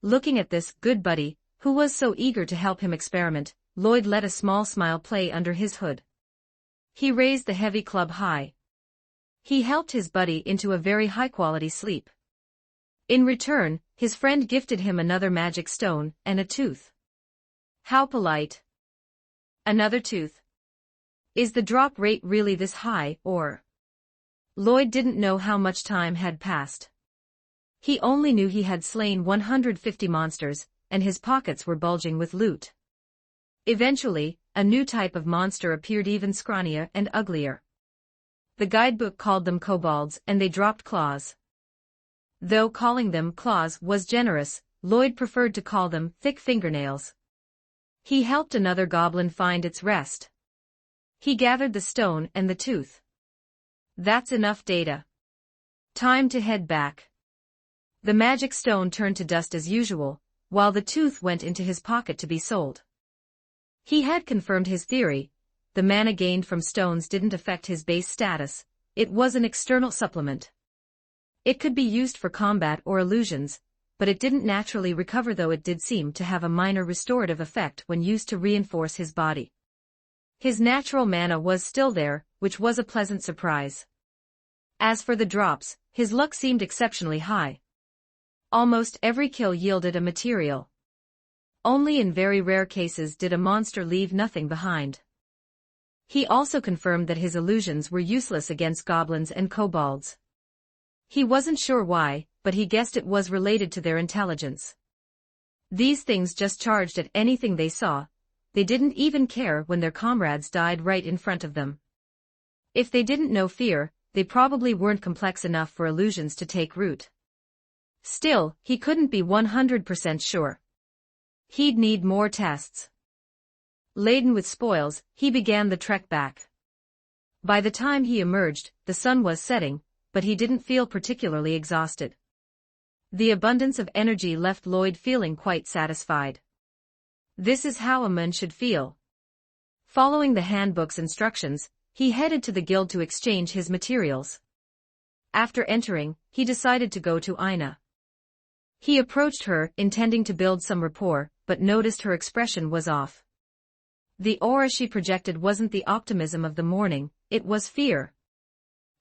Looking at this good buddy, who was so eager to help him experiment, Lloyd let a small smile play under his hood. He raised the heavy club high. He helped his buddy into a very high-quality sleep. In return, his friend gifted him another magic stone and a tooth. How polite. Another tooth. Is the drop rate really this high, or? Lloyd didn't know how much time had passed. He only knew he had slain 150 monsters, and his pockets were bulging with loot. Eventually, a new type of monster appeared, even scrawnier and uglier. The guidebook called them kobolds, and they dropped claws. Though calling them claws was generous, Lloyd preferred to call them thick fingernails. He helped another goblin find its rest. He gathered the stone and the tooth. That's enough data. Time to head back. The magic stone turned to dust as usual, while the tooth went into his pocket to be sold. He had confirmed his theory. The mana gained from stones didn't affect his base status, it was an external supplement. It could be used for combat or illusions, but it didn't naturally recover, though it did seem to have a minor restorative effect when used to reinforce his body. His natural mana was still there, which was a pleasant surprise. As for the drops, his luck seemed exceptionally high. Almost every kill yielded a material. Only in very rare cases did a monster leave nothing behind. He also confirmed that his illusions were useless against goblins and kobolds. He wasn't sure why, but he guessed it was related to their intelligence. These things just charged at anything they saw. They didn't even care when their comrades died right in front of them. If they didn't know fear, they probably weren't complex enough for illusions to take root. Still, he couldn't be 100% sure. He'd need more tests. Laden with spoils, he began the trek back. By the time he emerged, the sun was setting, but he didn't feel particularly exhausted. The abundance of energy left Lloyd feeling quite satisfied. This is how a man should feel. Following the handbook's instructions, he headed to the guild to exchange his materials. After entering, he decided to go to Ina. He approached her, intending to build some rapport, but noticed her expression was off. The aura she projected wasn't the optimism of the morning, it was fear.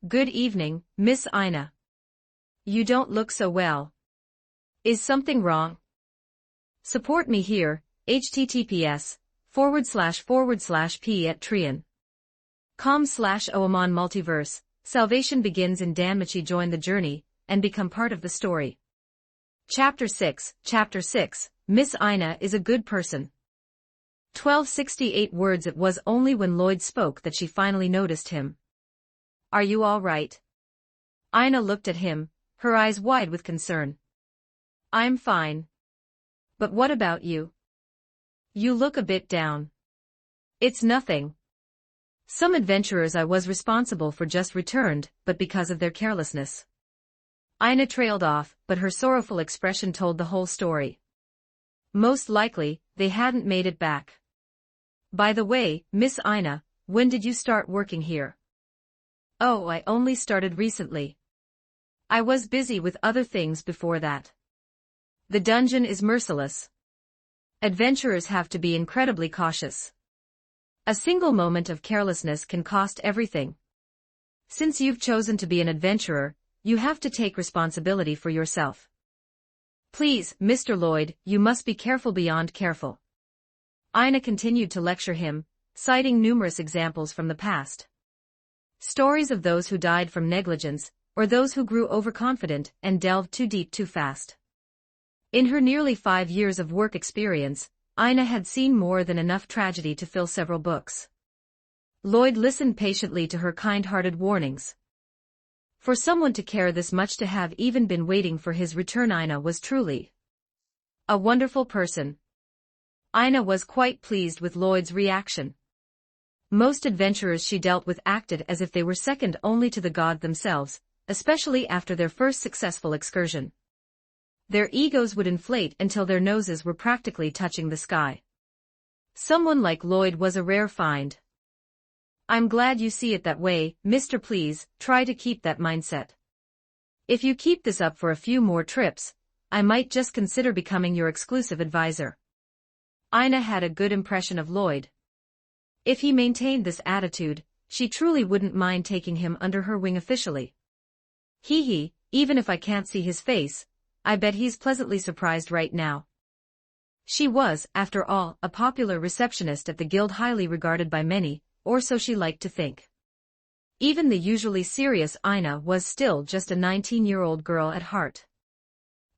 "Good evening, Miss Ina. You don't look so well. Is something wrong? Support me here, https://p@trian.com/oamon Multiverse. Salvation begins in Danmachi. Join the journey, and become part of the story. Chapter 6, Miss Ina is a good person. 1268 words. It was only when Lloyd spoke that she finally noticed him. "Are you all right?" Ina looked at him, her eyes wide with concern. "I'm fine. But what about you? You look a bit down." "It's nothing. Some adventurers I was responsible for just returned, but because of their carelessness." Ina trailed off, but her sorrowful expression told the whole story. Most likely, they hadn't made it back. "By the way, Miss Ina, when did you start working here?" "Oh, I only started recently. I was busy with other things before that. The dungeon is merciless. Adventurers have to be incredibly cautious. A single moment of carelessness can cost everything. Since you've chosen to be an adventurer, you have to take responsibility for yourself. Please, Mr. Lloyd, you must be careful beyond careful." Ina continued to lecture him, citing numerous examples from the past. Stories of those who died from negligence, or those who grew overconfident and delved too deep too fast. In her nearly 5 years of work experience, Ina had seen more than enough tragedy to fill several books. Lloyd listened patiently to her kind-hearted warnings. For someone to care this much, to have even been waiting for his return, Ina was truly a wonderful person. Ina was quite pleased with Lloyd's reaction. Most adventurers she dealt with acted as if they were second only to the god themselves, especially after their first successful excursion. Their egos would inflate until their noses were practically touching the sky. Someone like Lloyd was a rare find. "I'm glad you see it that way, Mr. Please, try to keep that mindset. If you keep this up for a few more trips, I might just consider becoming your exclusive advisor." Ina had a good impression of Lloyd. If he maintained this attitude, she truly wouldn't mind taking him under her wing officially. Hee, even if I can't see his face, I bet he's pleasantly surprised right now. She was, after all, a popular receptionist at the guild, highly regarded by many, or so she liked to think. Even the usually serious Ina was still just a 19-year-old girl at heart.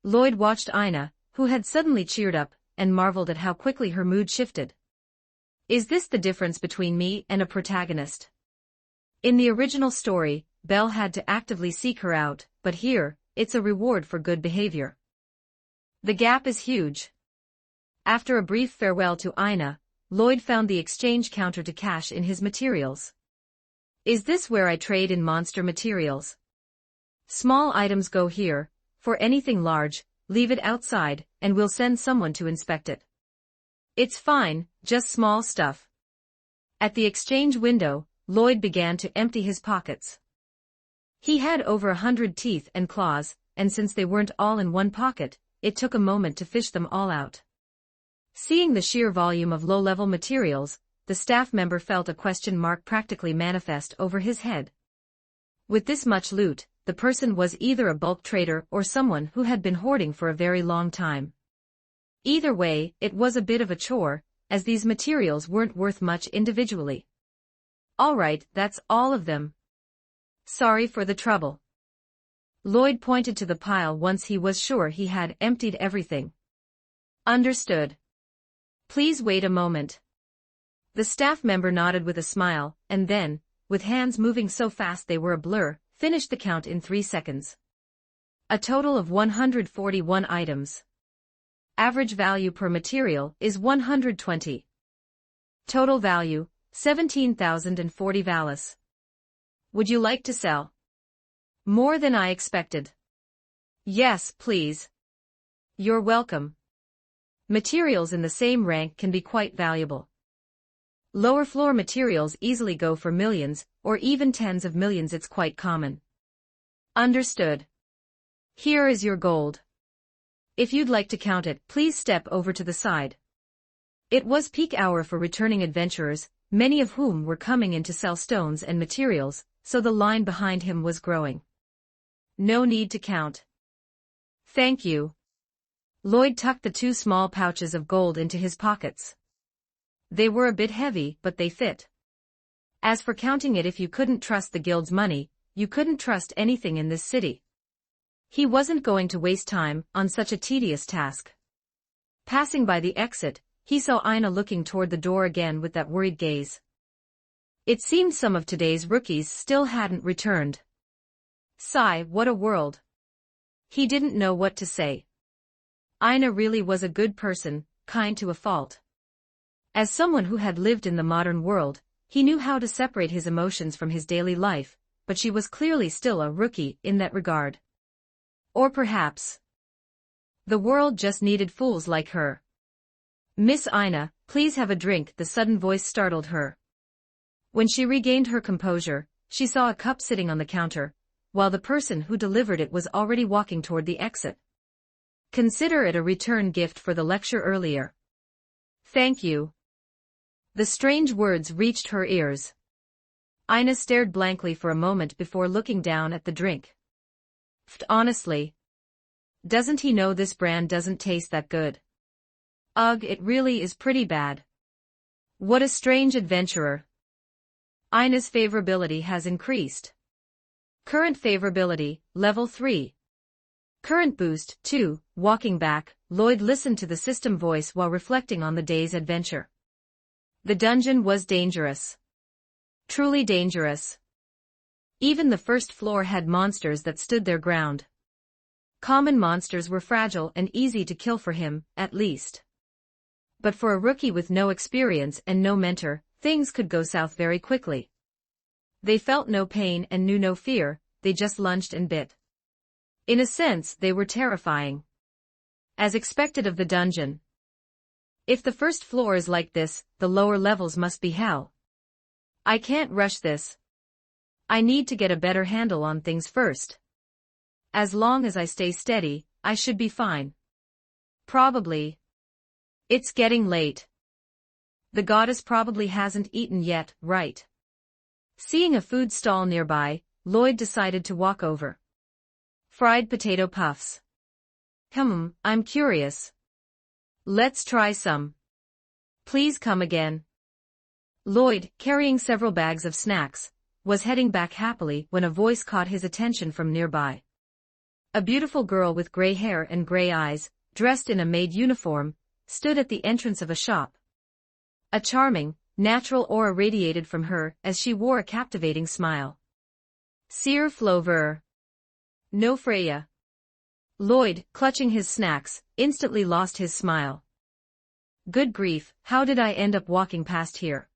Lloyd watched Ina, who had suddenly cheered up, and marveled at how quickly her mood shifted. Is this the difference between me and a protagonist? In the original story, Belle had to actively seek her out, but here, it's a reward for good behavior. The gap is huge. After a brief farewell to Ina, Lloyd found the exchange counter to cash in his materials. Is this where I trade in monster materials? Small items go here, for anything large, leave it outside, and we'll send someone to inspect it. It's fine, just small stuff. At the exchange window, Lloyd began to empty his pockets. He had over 100 teeth and claws, and since they weren't all in one pocket, it took a moment to fish them all out. Seeing the sheer volume of low-level materials, the staff member felt a question mark practically manifest over his head. With this much loot, the person was either a bulk trader or someone who had been hoarding for a very long time. Either way, it was a bit of a chore, as these materials weren't worth much individually. All right, that's all of them. Sorry for the trouble. Lloyd pointed to the pile once he was sure he had emptied everything. Understood. Please wait a moment. The staff member nodded with a smile, and then, with hands moving so fast they were a blur, finished the count in 3 seconds. A total of 141 items. Average value per material is 120. Total value, 17,040 valis. Would you like to sell? More than I expected. Yes, please. You're welcome. Materials in the same rank can be quite valuable. Lower floor materials easily go for millions, or even tens of millions. It's quite common. Understood. Here is your gold. If you'd like to count it, please step over to the side. It was peak hour for returning adventurers, many of whom were coming in to sell stones and materials, so the line behind him was growing. No need to count. Thank you. Lloyd tucked the 2 small pouches of gold into his pockets. They were a bit heavy, but they fit. As for counting it, if you couldn't trust the guild's money, you couldn't trust anything in this city. He wasn't going to waste time on such a tedious task. Passing by the exit, he saw Ina looking toward the door again with that worried gaze. It seemed some of today's rookies still hadn't returned. Sigh, what a world. He didn't know what to say. Ina really was a good person, kind to a fault. As someone who had lived in the modern world, he knew how to separate his emotions from his daily life, but she was clearly still a rookie in that regard. Or perhaps the world just needed fools like her. Miss Ina, please have a drink. The sudden voice startled her. When she regained her composure, she saw a cup sitting on the counter, while the person who delivered it was already walking toward the exit. Consider it a return gift for the lecture earlier. Thank you. The strange words reached her ears. Ina stared blankly for a moment before looking down at the drink. Honestly. Doesn't he know this brand doesn't taste that good? Ugh, it really is pretty bad. What a strange adventurer. Ina's favorability has increased. Current favorability, level 3. Current boost, 2. Walking back, Lloyd listened to the system voice while reflecting on the day's adventure. The dungeon was dangerous. Truly dangerous. Even the first floor had monsters that stood their ground. Common monsters were fragile and easy to kill for him, at least. But for a rookie with no experience and no mentor, things could go south very quickly. They felt no pain and knew no fear, they just lunged and bit. In a sense, they were terrifying. As expected of the dungeon. If the first floor is like this, the lower levels must be hell. I can't rush this. I need to get a better handle on things first. As long as I stay steady, I should be fine. Probably. It's getting late. The goddess probably hasn't eaten yet, right? Seeing a food stall nearby, Lloyd decided to walk over. Fried potato puffs. I'm curious. Let's try some. Please come again. Lloyd, carrying several bags of snacks, was heading back happily when a voice caught his attention from nearby. A beautiful girl with gray hair and gray eyes, dressed in a maid uniform, stood at the entrance of a shop. A charming, natural aura radiated from her as she wore a captivating smile. Sir Flover. No Freya. Lloyd, clutching his snacks, instantly lost his smile. Good grief, how did I end up walking past here?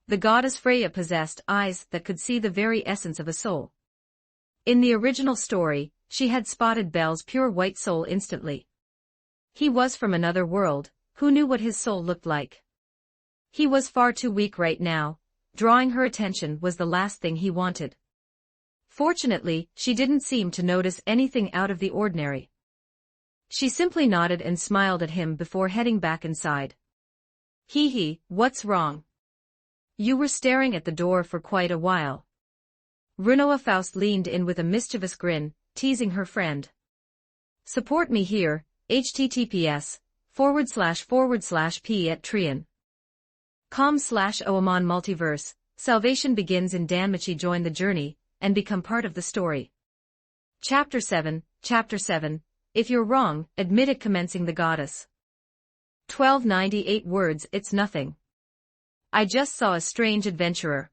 The goddess Freya possessed eyes that could see the very essence of a soul. In the original story, she had spotted Belle's pure white soul instantly. He was from another world, who knew what his soul looked like? He was far too weak right now, drawing her attention was the last thing he wanted. Fortunately, she didn't seem to notice anything out of the ordinary. She simply nodded and smiled at him before heading back inside. Hee hee, what's wrong? You were staring at the door for quite a while. Runoa Faust leaned in with a mischievous grin, teasing her friend. Support me here, https://p@trian.com/oamon Multiverse, Salvation begins in Danmachi. Join the journey, and become part of the story. Chapter 7, If you're wrong, admit it. Commencing the goddess. 1298 words. It's nothing. I just saw a strange adventurer.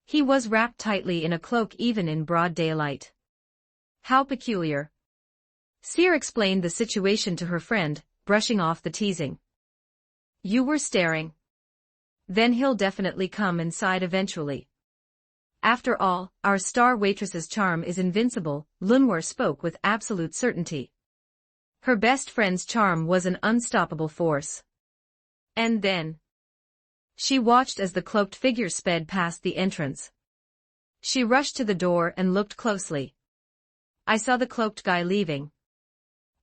He was wrapped tightly in a cloak even in broad daylight. How peculiar. Seer explained the situation to her friend, brushing off the teasing. You were staring. Then he'll definitely come inside eventually. After all, our star waitress's charm is invincible, Lunwar spoke with absolute certainty. Her best friend's charm was an unstoppable force. And then she watched as the cloaked figure sped past the entrance. She rushed to the door and looked closely. I saw the cloaked guy leaving.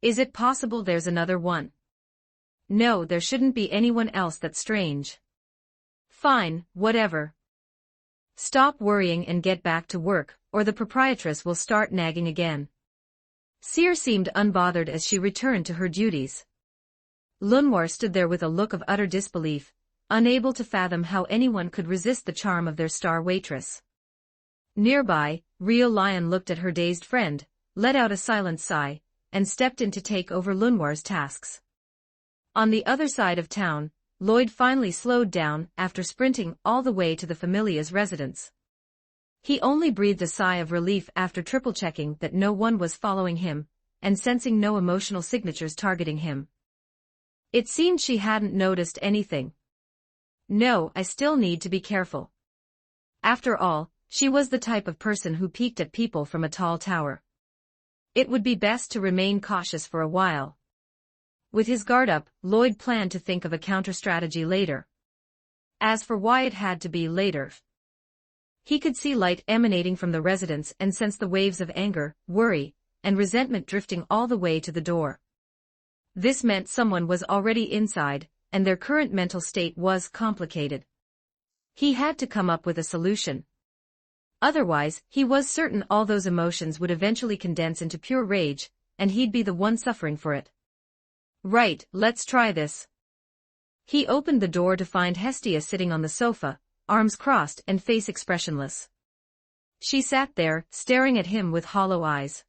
Is it possible there's another one? No, there shouldn't be anyone else. That's strange. Fine, whatever. Stop worrying and get back to work, or the proprietress will start nagging again. Seer seemed unbothered as she returned to her duties. Lunwar stood there with a look of utter disbelief, unable to fathom how anyone could resist the charm of their star waitress. Nearby, Rio Lion looked at her dazed friend, let out a silent sigh, and stepped in to take over Lunwar's tasks. On the other side of town, Lloyd finally slowed down after sprinting all the way to the familia's residence. He only breathed a sigh of relief after triple-checking that no one was following him, and sensing no emotional signatures targeting him. It seemed she hadn't noticed anything. No, I still need to be careful. After all, she was the type of person who peeked at people from a tall tower. It would be best to remain cautious for a while. With his guard up, Lloyd planned to think of a counter-strategy later. As for why it had to be later, he could see light emanating from the residence and sense the waves of anger, worry, and resentment drifting all the way to the door. This meant someone was already inside, and their current mental state was complicated. He had to come up with a solution. Otherwise, he was certain all those emotions would eventually condense into pure rage, and he'd be the one suffering for it. Right, let's try this. He opened the door to find Hestia sitting on the sofa, arms crossed and face expressionless. She sat there, staring at him with hollow eyes.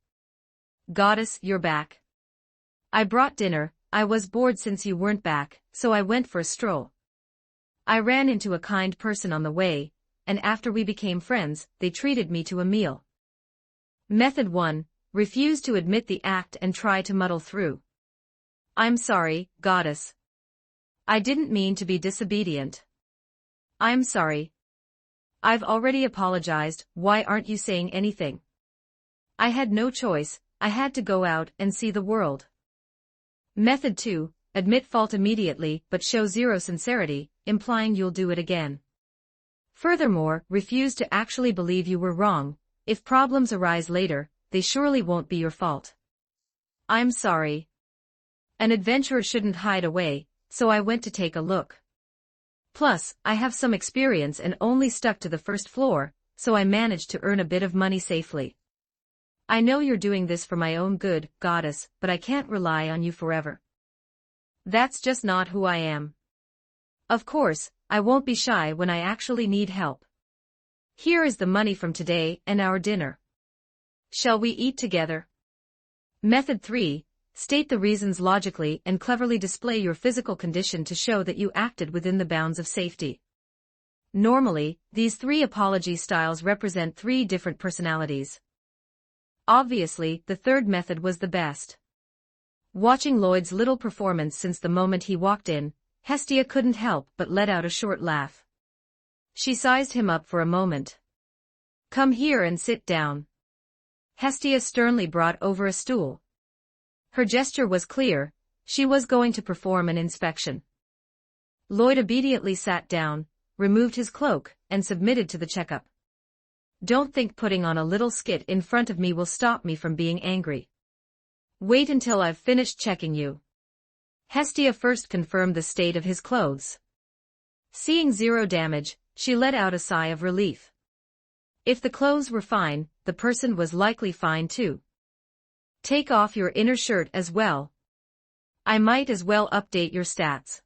Goddess, you're back. I brought dinner. I was bored since you weren't back, so I went for a stroll. I ran into a kind person on the way, and after we became friends, they treated me to a meal. Method 1. Refuse to admit the act and try to muddle through. I'm sorry, goddess. I didn't mean to be disobedient. I'm sorry. I've already apologized. Why aren't you saying anything? I had no choice, I had to go out and see the world. Method 2. Admit fault immediately but show zero sincerity, implying you'll do it again. Furthermore, refuse to actually believe you were wrong. If problems arise later, they surely won't be your fault. I'm sorry. An adventurer shouldn't hide away, so I went to take a look. Plus, I have some experience and only stuck to the first floor, so I managed to earn a bit of money safely. I know you're doing this for my own good, goddess, but I can't rely on you forever. That's just not who I am. Of course, I won't be shy when I actually need help. Here is the money from today and our dinner. Shall we eat together? Method 3. State the reasons logically and cleverly display your physical condition to show that you acted within the bounds of safety. Normally, these 3 apology styles represent 3 different personalities. Obviously, the third method was the best. Watching Lloyd's little performance since the moment he walked in, Hestia couldn't help but let out a short laugh. She sized him up for a moment. "Come here and sit down." Hestia sternly brought over a stool. Her gesture was clear, she was going to perform an inspection. Lloyd obediently sat down, removed his cloak, and submitted to the checkup. "Don't think putting on a little skit in front of me will stop me from being angry. Wait until I've finished checking you." Hestia first confirmed the state of his clothes. Seeing zero damage, she let out a sigh of relief. If the clothes were fine, the person was likely fine too. "Take off your inner shirt as well. I might as well update your stats.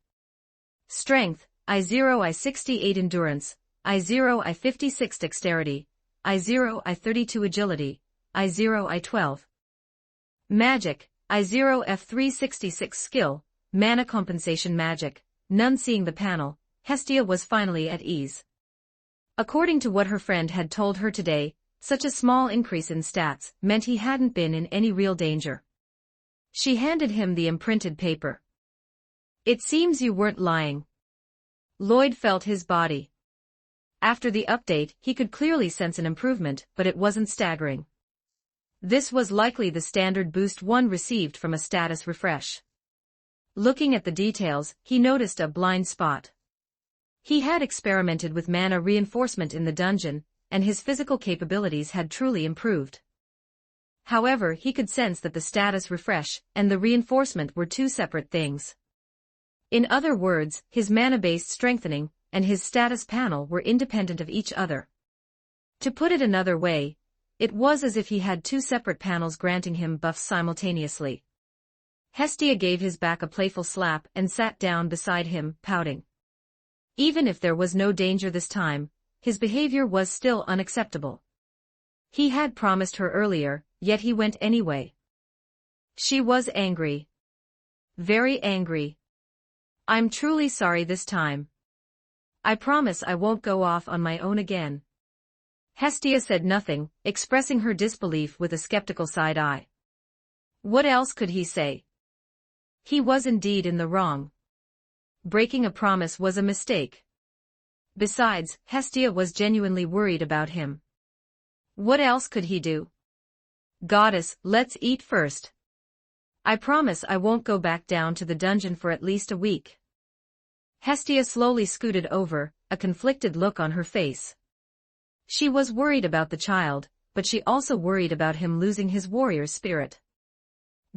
Strength, I0 I68 endurance, I0 I56 dexterity, I0 I32 agility, I0 I12. Magic, I0 F366 skill, mana compensation magic." None seeing the panel, Hestia was finally at ease. According to what her friend had told her today, such a small increase in stats meant he hadn't been in any real danger. She handed him the imprinted paper. "It seems you weren't lying." Lloyd felt his body. After the update, he could clearly sense an improvement, but it wasn't staggering. This was likely the standard boost one received from a status refresh. Looking at the details, he noticed a blind spot. He had experimented with mana reinforcement in the dungeon, and his physical capabilities had truly improved. However, he could sense that the status refresh and the reinforcement were two separate things. In other words, his mana-based strengthening and his status panel were independent of each other. To put it another way, it was as if he had two separate panels granting him buffs simultaneously. Hestia gave his back a playful slap and sat down beside him, pouting. Even if there was no danger this time, his behavior was still unacceptable. He had promised her earlier, yet he went anyway. She was angry. Very angry. "I'm truly sorry this time. I promise I won't go off on my own again." Hestia said nothing, expressing her disbelief with a skeptical side eye. What else could he say? He was indeed in the wrong. Breaking a promise was a mistake. Besides, Hestia was genuinely worried about him. What else could he do? "Goddess, let's eat first. I promise I won't go back down to the dungeon for at least a week." Hestia slowly scooted over, a conflicted look on her face. She was worried about the child, but she also worried about him losing his warrior spirit.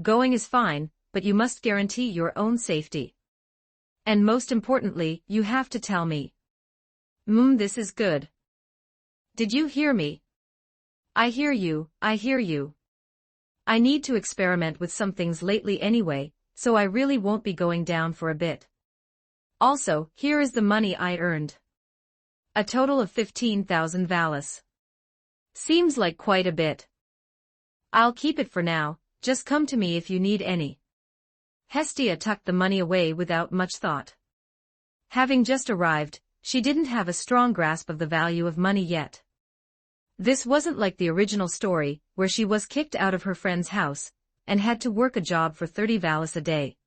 "Going is fine, but you must guarantee your own safety. And most importantly, you have to tell me." This is good. Did you hear me?" I hear you, I hear you. I need to experiment with some things lately anyway, so I really won't be going down for a bit. Also, here is the money I earned. A total of 15,000 valis. Seems like quite a bit. I'll keep it for now, just come to me if you need any." Hestia tucked the money away without much thought. Having just arrived, she didn't have a strong grasp of the value of money yet. This wasn't like the original story, where she was kicked out of her friend's house, and had to work a job for 30 valis a day.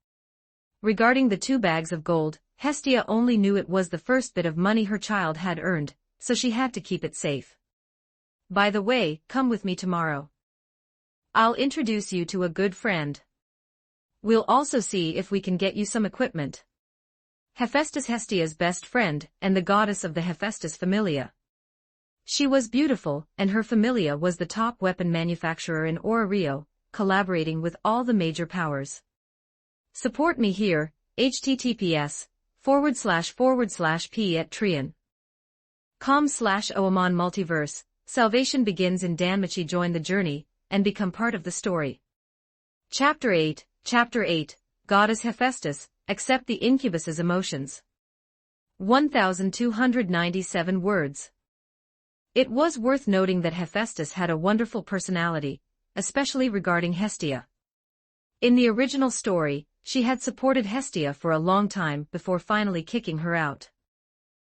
Regarding the 2 bags of gold, Hestia only knew it was the first bit of money her child had earned, so she had to keep it safe. "By the way, come with me tomorrow. I'll introduce you to a good friend. We'll also see if we can get you some equipment." Hephaestus, Hestia's best friend, and the goddess of the Hephaestus familia. She was beautiful, and her familia was the top weapon manufacturer in Rio, collaborating with all the major powers. Support me here, https://p@trian.com/oamon Multiverse. Salvation begins in Danmachi. Join the journey, and become part of the story. Chapter 8, Goddess Hephaestus, accept the incubus's emotions. 1297 words. It was worth noting that Hephaestus had a wonderful personality, especially regarding Hestia. In the original story, she had supported Hestia for a long time before finally kicking her out.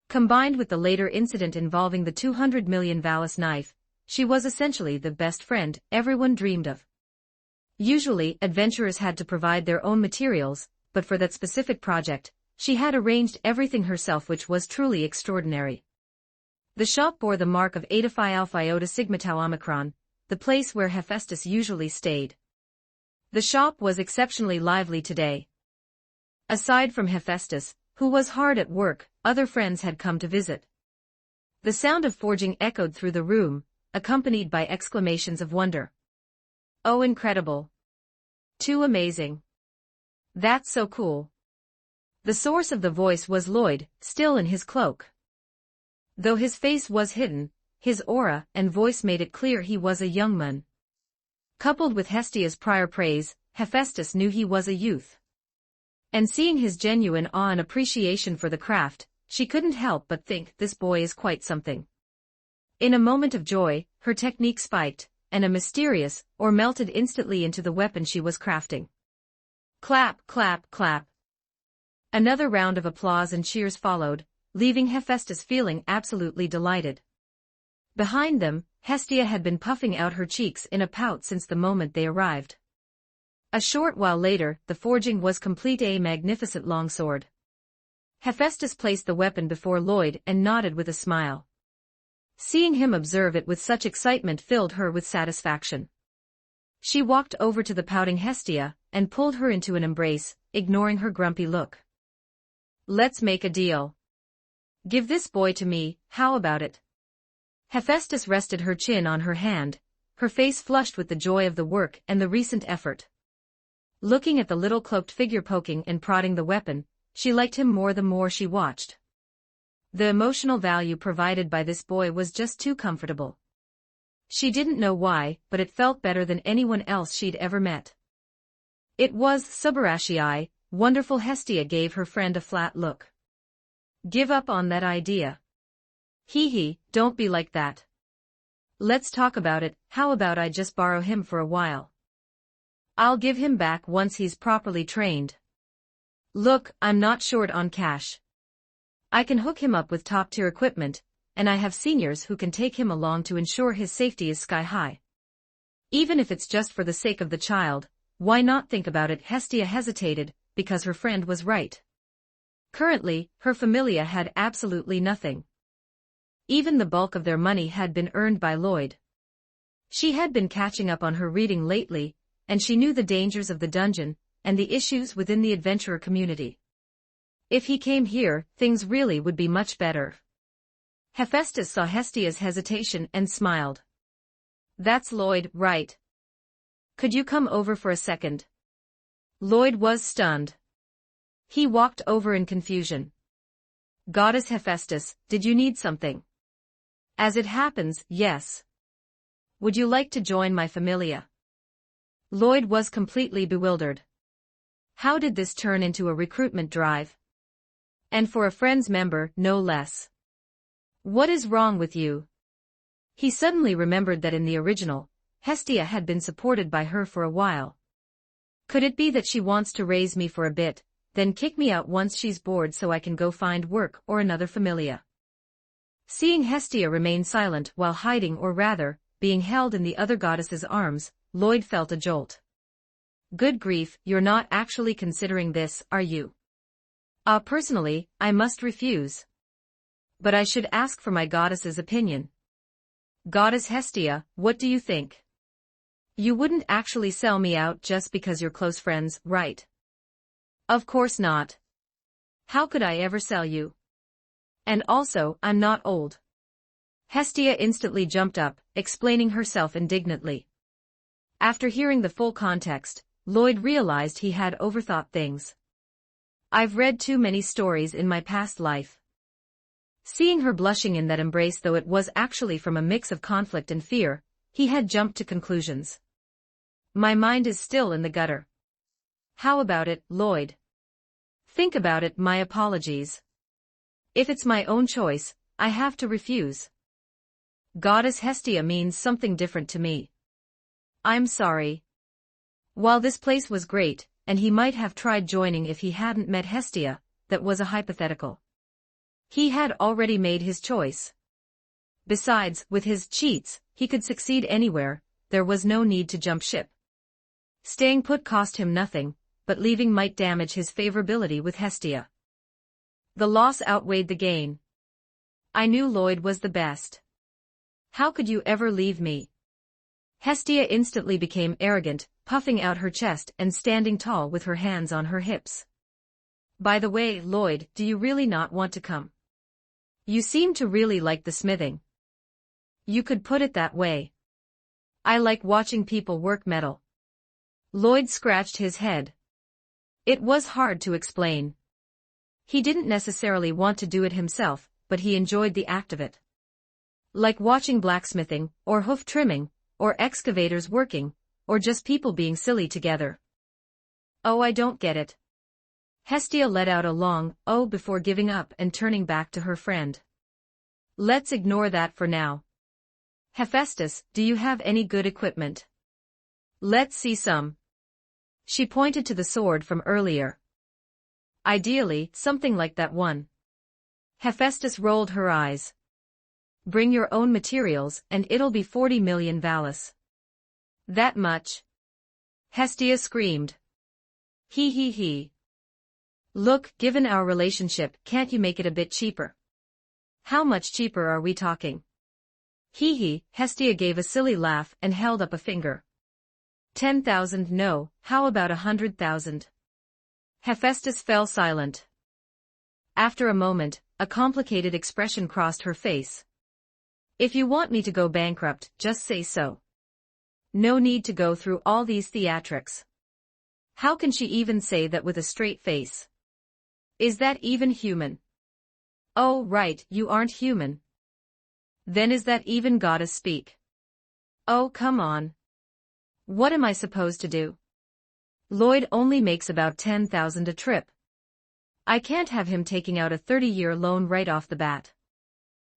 Combined with the later incident involving the 200 million valis knife, she was essentially the best friend everyone dreamed of. Usually, adventurers had to provide their own materials, but for that specific project, she had arranged everything herself, which was truly extraordinary. The shop bore the mark of Eta Phi Alpha Iota Sigma Tau Omicron, the place where Hephaestus usually stayed. The shop was exceptionally lively today. Aside from Hephaestus, who was hard at work, other friends had come to visit. The sound of forging echoed through the room, accompanied by exclamations of wonder. "Oh, incredible! Too amazing! That's so cool!" The source of the voice was Lloyd, still in his cloak. Though his face was hidden, his aura and voice made it clear he was a young man. Coupled with Hestia's prior praise, Hephaestus knew he was a youth. And seeing his genuine awe and appreciation for the craft, she couldn't help but think, this boy is quite something. In a moment of joy, her technique spiked, and a mysterious ore melted instantly into the weapon she was crafting. Clap, clap, clap. Another round of applause and cheers followed, leaving Hephaestus feeling absolutely delighted. Behind them, Hestia had been puffing out her cheeks in a pout since the moment they arrived. A short while later, the forging was complete, a magnificent longsword. Hephaestus placed the weapon before Lloyd and nodded with a smile. Seeing him observe it with such excitement filled her with satisfaction. She walked over to the pouting Hestia and pulled her into an embrace, ignoring her grumpy look. "Let's make a deal. Give this boy to me, how about it?" Hephaestus rested her chin on her hand, her face flushed with the joy of the work and the recent effort. Looking at the little cloaked figure poking and prodding the weapon, she liked him more the more she watched. The emotional value provided by this boy was just too comfortable. She didn't know why, but it felt better than anyone else she'd ever met. It was Subarashi. Wonderful. Hestia gave her friend a flat look. "Give up on that idea. Hee, don't be like that. Let's talk about it. How about I just borrow him for a while? I'll give him back once he's properly trained. Look, I'm not short on cash. I can hook him up with top-tier equipment, and I have seniors who can take him along to ensure his safety is sky-high. Even if it's just for the sake of the child, why not think about it?" Hestia hesitated, because her friend was right. Currently, her familia had absolutely nothing. Even the bulk of their money had been earned by Lloyd. She had been catching up on her reading lately, and she knew the dangers of the dungeon and the issues within the adventurer community. If he came here, things really would be much better. Hephaestus saw Hestia's hesitation and smiled. "That's Lloyd, right? Could you come over for a second?" Lloyd was stunned. He walked over in confusion. "Goddess Hephaestus, did you need something?" "As it happens, yes. Would you like to join my familia?" Lloyd was completely bewildered. How did this turn into a recruitment drive? And for a friend's member, no less. What is wrong with you? He suddenly remembered that in the original, Hestia had been supported by her for a while. Could it be that she wants to raise me for a bit, then kick me out once she's bored so I can go find work or another familia? Seeing Hestia remain silent while hiding, or rather, being held in the other goddess's arms, Lloyd felt a jolt. Good grief, you're not actually considering this, are you? Personally, I must refuse. But I should ask for my goddess's opinion. Goddess Hestia, what do you think? You wouldn't actually sell me out just because you're close friends, right? Of course not. How could I ever sell you? And also, I'm not old. Hestia instantly jumped up, explaining herself indignantly. After hearing the full context, Lloyd realized he had overthought things. I've read too many stories in my past life. Seeing her blushing in that embrace, though it was actually from a mix of conflict and fear, he had jumped to conclusions. My mind is still in the gutter. How about it, Lloyd? Think about it. My apologies. If it's my own choice, I have to refuse. Goddess Hestia means something different to me. I'm sorry. While this place was great, and he might have tried joining if he hadn't met Hestia, that was a hypothetical. He had already made his choice. Besides, with his cheats, he could succeed anywhere, there was no need to jump ship. Staying put cost him nothing, but leaving might damage his favorability with Hestia. The loss outweighed the gain. I knew Lloyd was the best. How could you ever leave me? Hestia instantly became arrogant, puffing out her chest and standing tall with her hands on her hips. By the way, Lloyd, do you really not want to come? You seem to really like the smithing. You could put it that way. I like watching people work metal. Lloyd scratched his head. It was hard to explain. He didn't necessarily want to do it himself, but he enjoyed the act of it. Like watching blacksmithing, or hoof trimming, or excavators working, or just people being silly together. Oh, I don't get it. Hestia let out a long "oh" before giving up and turning back to her friend. Let's ignore that for now. Hephaestus, do you have any good equipment? Let's see some. She pointed to the sword from earlier. Ideally, something like that one. Hephaestus rolled her eyes. Bring your own materials and it'll be 40 million valis. That much? Hestia screamed. He. Look, given our relationship, can't you make it a bit cheaper? How much cheaper are we talking? Hestia gave a silly laugh and held up a finger. 10,000 no, how about 100,000? Hephaestus fell silent. After a moment, a complicated expression crossed her face. If you want me to go bankrupt, just say so. No need to go through all these theatrics. How can she even say that with a straight face? Is that even human? Oh, right, you aren't human. Then is that even goddess speak? Oh, come on. What am I supposed to do? Lloyd only makes about 10,000 a trip. I can't have him taking out a 30-year loan right off the bat.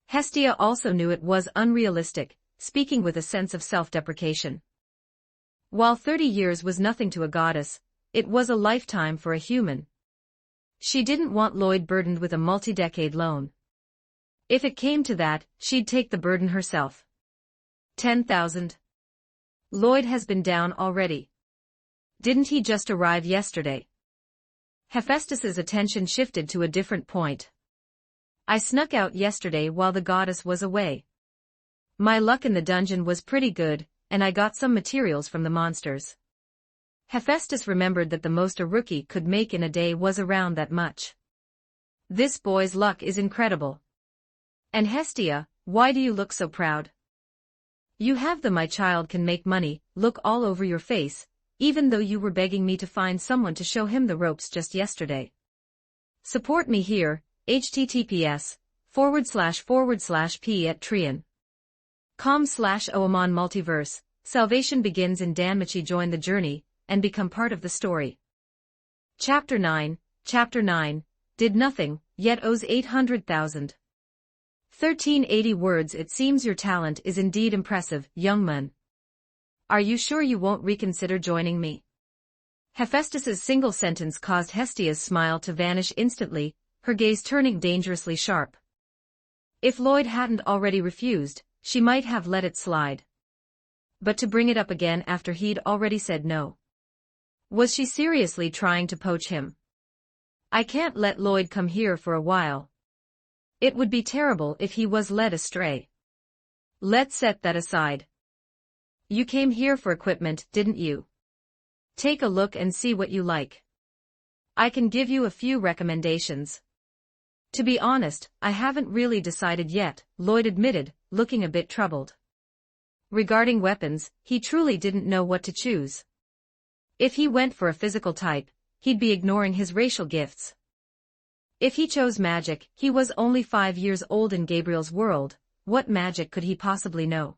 Hestia also knew it was unrealistic, speaking with a sense of self-deprecation. While 30 years was nothing to a goddess, it was a lifetime for a human. She didn't want Lloyd burdened with a multi-decade loan. If it came to that, she'd take the burden herself. 10,000. Lloyd has been down already. Didn't he just arrive yesterday? Hephaestus's attention shifted to a different point. I snuck out yesterday while the goddess was away. My luck in the dungeon was pretty good, and I got some materials from the monsters. Hephaestus remembered that the most a rookie could make in a day was around that much. This boy's luck is incredible. And Hestia, why do you look so proud? You have the "my child can make money" look all over your face, even though you were begging me to find someone to show him the ropes just yesterday. Support me here, https://p@trian.com/oamon Multiverse. Salvation begins in Danmachi. Join the journey and become part of the story. Chapter 9. Did nothing, yet owes 800,000. 1380 words. It seems your talent is indeed impressive, young man. Are you sure you won't reconsider joining me? Hephaestus's single sentence caused Hestia's smile to vanish instantly, her gaze turning dangerously sharp. If Lloyd hadn't already refused, she might have let it slide. But to bring it up again after he'd already said no. Was she seriously trying to poach him? I can't let Lloyd come here for a while. It would be terrible if he was led astray. Let's set that aside. You came here for equipment, didn't you? Take a look and see what you like. I can give you a few recommendations. To be honest, I haven't really decided yet, Lloyd admitted, looking a bit troubled. Regarding weapons, he truly didn't know what to choose. If he went for a physical type, he'd be ignoring his racial gifts. If he chose magic, he was only 5 years old in Gabriel's world. What magic could he possibly know?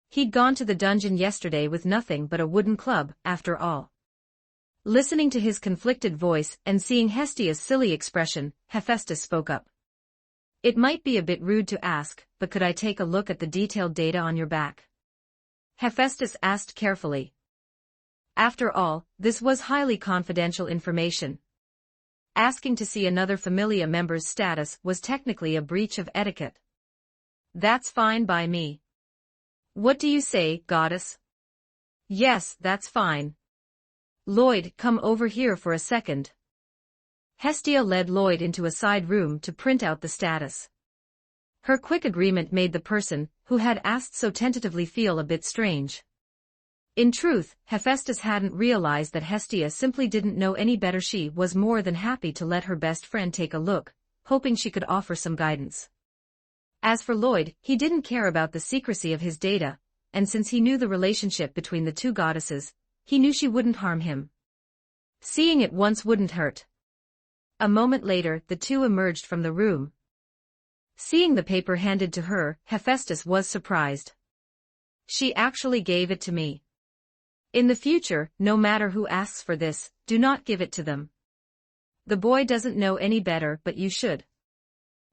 He'd gone to the dungeon yesterday with nothing but a wooden club, after all. Listening to his conflicted voice and seeing Hestia's silly expression, Hephaestus spoke up. It might be a bit rude to ask, but could I take a look at the detailed data on your back? Hephaestus asked carefully. After all, this was highly confidential information. Asking to see another familia member's status was technically a breach of etiquette. That's fine by me. What do you say, goddess? Yes, that's fine. Lloyd, come over here for a second. Hestia led Lloyd into a side room to print out the status. Her quick agreement made the person, who had asked so tentatively, feel a bit strange. In truth, Hephaestus hadn't realized that Hestia simply didn't know any better. She was more than happy to let her best friend take a look, hoping she could offer some guidance. As for Lloyd, he didn't care about the secrecy of his data, and since he knew the relationship between the two goddesses, he knew she wouldn't harm him. Seeing it once wouldn't hurt. A moment later, the two emerged from the room. Seeing the paper handed to her, Hephaestus was surprised. She actually gave it to me. In the future, no matter who asks for this, do not give it to them. The boy doesn't know any better, but you should.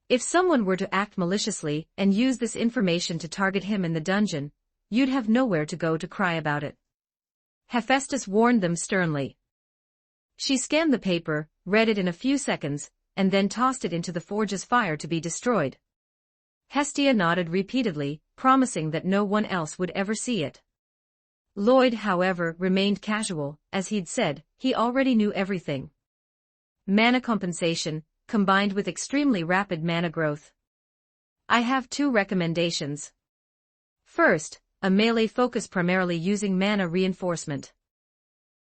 If someone were to act maliciously and use this information to target him in the dungeon, you'd have nowhere to go to cry about it. Hephaestus warned them sternly. She scanned the paper, read it in a few seconds, and then tossed it into the forge's fire to be destroyed. Hestia nodded repeatedly, promising that no one else would ever see it. Lloyd, however, remained casual. As he'd said, he already knew everything. Mana compensation, combined with extremely rapid mana growth. I have 2 recommendations. First, a melee focus primarily using mana reinforcement.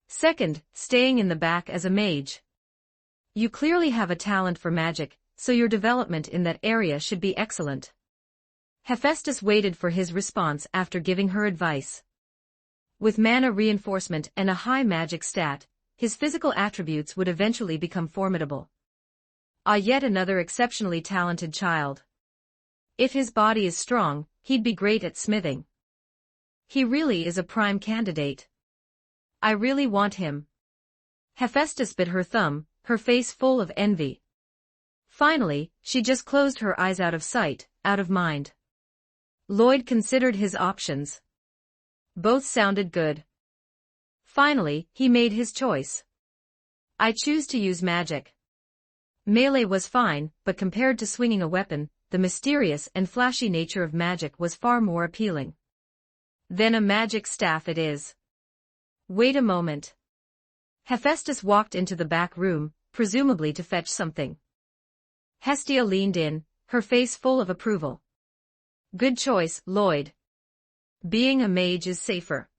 Second, staying in the back as a mage. You clearly have a talent for magic, so your development in that area should be excellent. Hephaestus waited for his response after giving her advice. With mana reinforcement and a high magic stat, his physical attributes would eventually become formidable. Yet another exceptionally talented child. If his body is strong, he'd be great at smithing. He really is a prime candidate. I really want him. Hephaestus bit her thumb, her face full of envy. Finally, she just closed her eyes, out of sight, out of mind. Lloyd considered his options. Both sounded good. Finally, he made his choice. I choose to use magic. Melee was fine, but compared to swinging a weapon, the mysterious and flashy nature of magic was far more appealing. Then a magic staff it is. Wait a moment. Hephaestus walked into the back room, presumably to fetch something. Hestia leaned in, her face full of approval. Good choice, Lloyd. Being a mage is safer.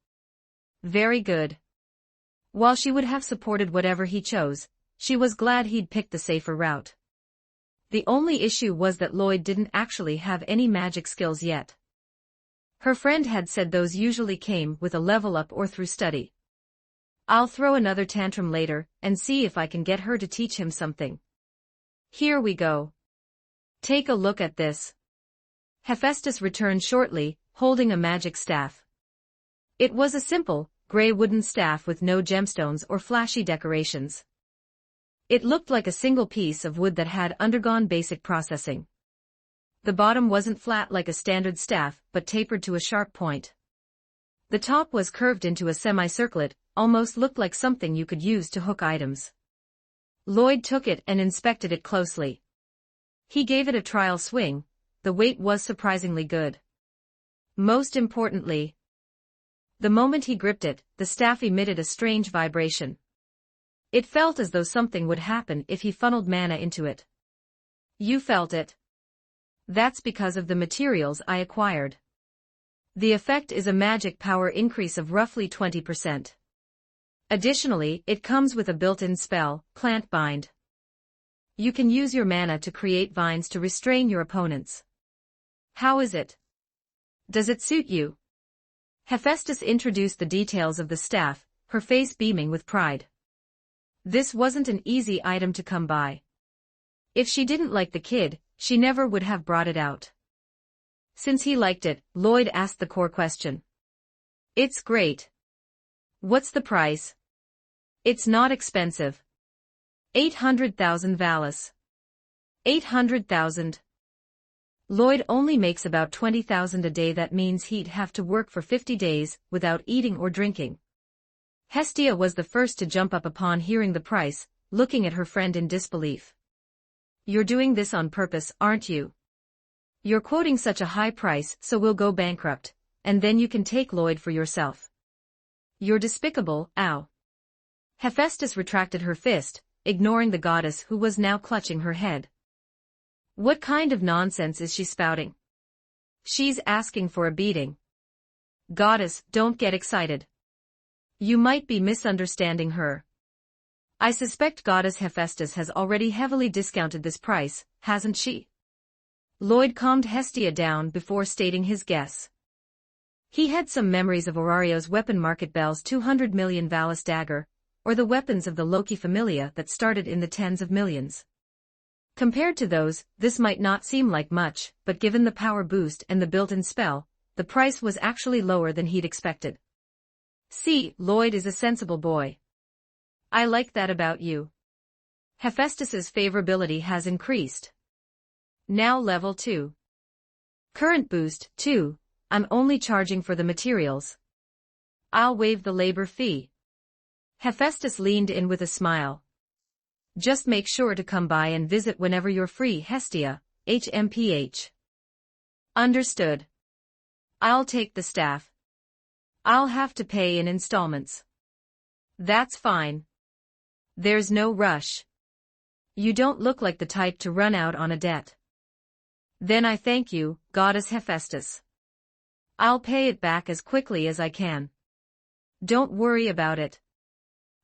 Very good. While she would have supported whatever he chose, she was glad he'd picked the safer route. The only issue was that Lloyd didn't actually have any magic skills yet. Her friend had said those usually came with a level up or through study. I'll throw another tantrum later and see if I can get her to teach him something. Here we go. Take a look at this. Hephaestus returned shortly, holding a magic staff. It was a simple, gray wooden staff with no gemstones or flashy decorations. It looked like a single piece of wood that had undergone basic processing. The bottom wasn't flat like a standard staff, but tapered to a sharp point. The top was curved into a semicirclet, almost looked like something you could use to hook items. Lloyd took it and inspected it closely. He gave it a trial swing. The weight was surprisingly good. Most importantly, the moment he gripped it, the staff emitted a strange vibration. It felt as though something would happen if he funneled mana into it. You felt it. That's because of the materials I acquired. The effect is a magic power increase of roughly 20%. Additionally, it comes with a built-in spell, Plant Bind. You can use your mana to create vines to restrain your opponents. How is it? Does it suit you? Hephaestus introduced the details of the staff, her face beaming with pride. This wasn't an easy item to come by. If she didn't like the kid, she never would have brought it out. Since he liked it, Lloyd asked the core question. It's great. What's the price? It's not expensive. 800,000 Valis. 800,000. Lloyd only makes about 20,000 a day. That means he'd have to work for 50 days, without eating or drinking. Hestia was the first to jump up upon hearing the price, looking at her friend in disbelief. You're doing this on purpose, aren't you? You're quoting such a high price so we'll go bankrupt, and then you can take Lloyd for yourself. You're despicable, ow. Hephaestus retracted her fist, ignoring the goddess who was now clutching her head. What kind of nonsense is she spouting? She's asking for a beating. Goddess, don't get excited. You might be misunderstanding her. I suspect Goddess Hephaestus has already heavily discounted this price, hasn't she? Lloyd calmed Hestia down before stating his guess. He had some memories of Aurario's weapon market Bell's 200 million Valis dagger, or the weapons of the Loki familia that started in the tens of millions. Compared to those, this might not seem like much, but given the power boost and the built-in spell, the price was actually lower than he'd expected. See, Lloyd is a sensible boy. I like that about you. Hephaestus's favorability has increased. Now level 2. Current boost, 2. I'm only charging for the materials. I'll waive the labor fee. Hephaestus leaned in with a smile. Just make sure to come by and visit whenever you're free, Hestia, HMPH. Understood. I'll take the staff. I'll have to pay in installments. That's fine. There's no rush. You don't look like the type to run out on a debt. Then I thank you, Goddess Hephaestus. I'll pay it back as quickly as I can. Don't worry about it.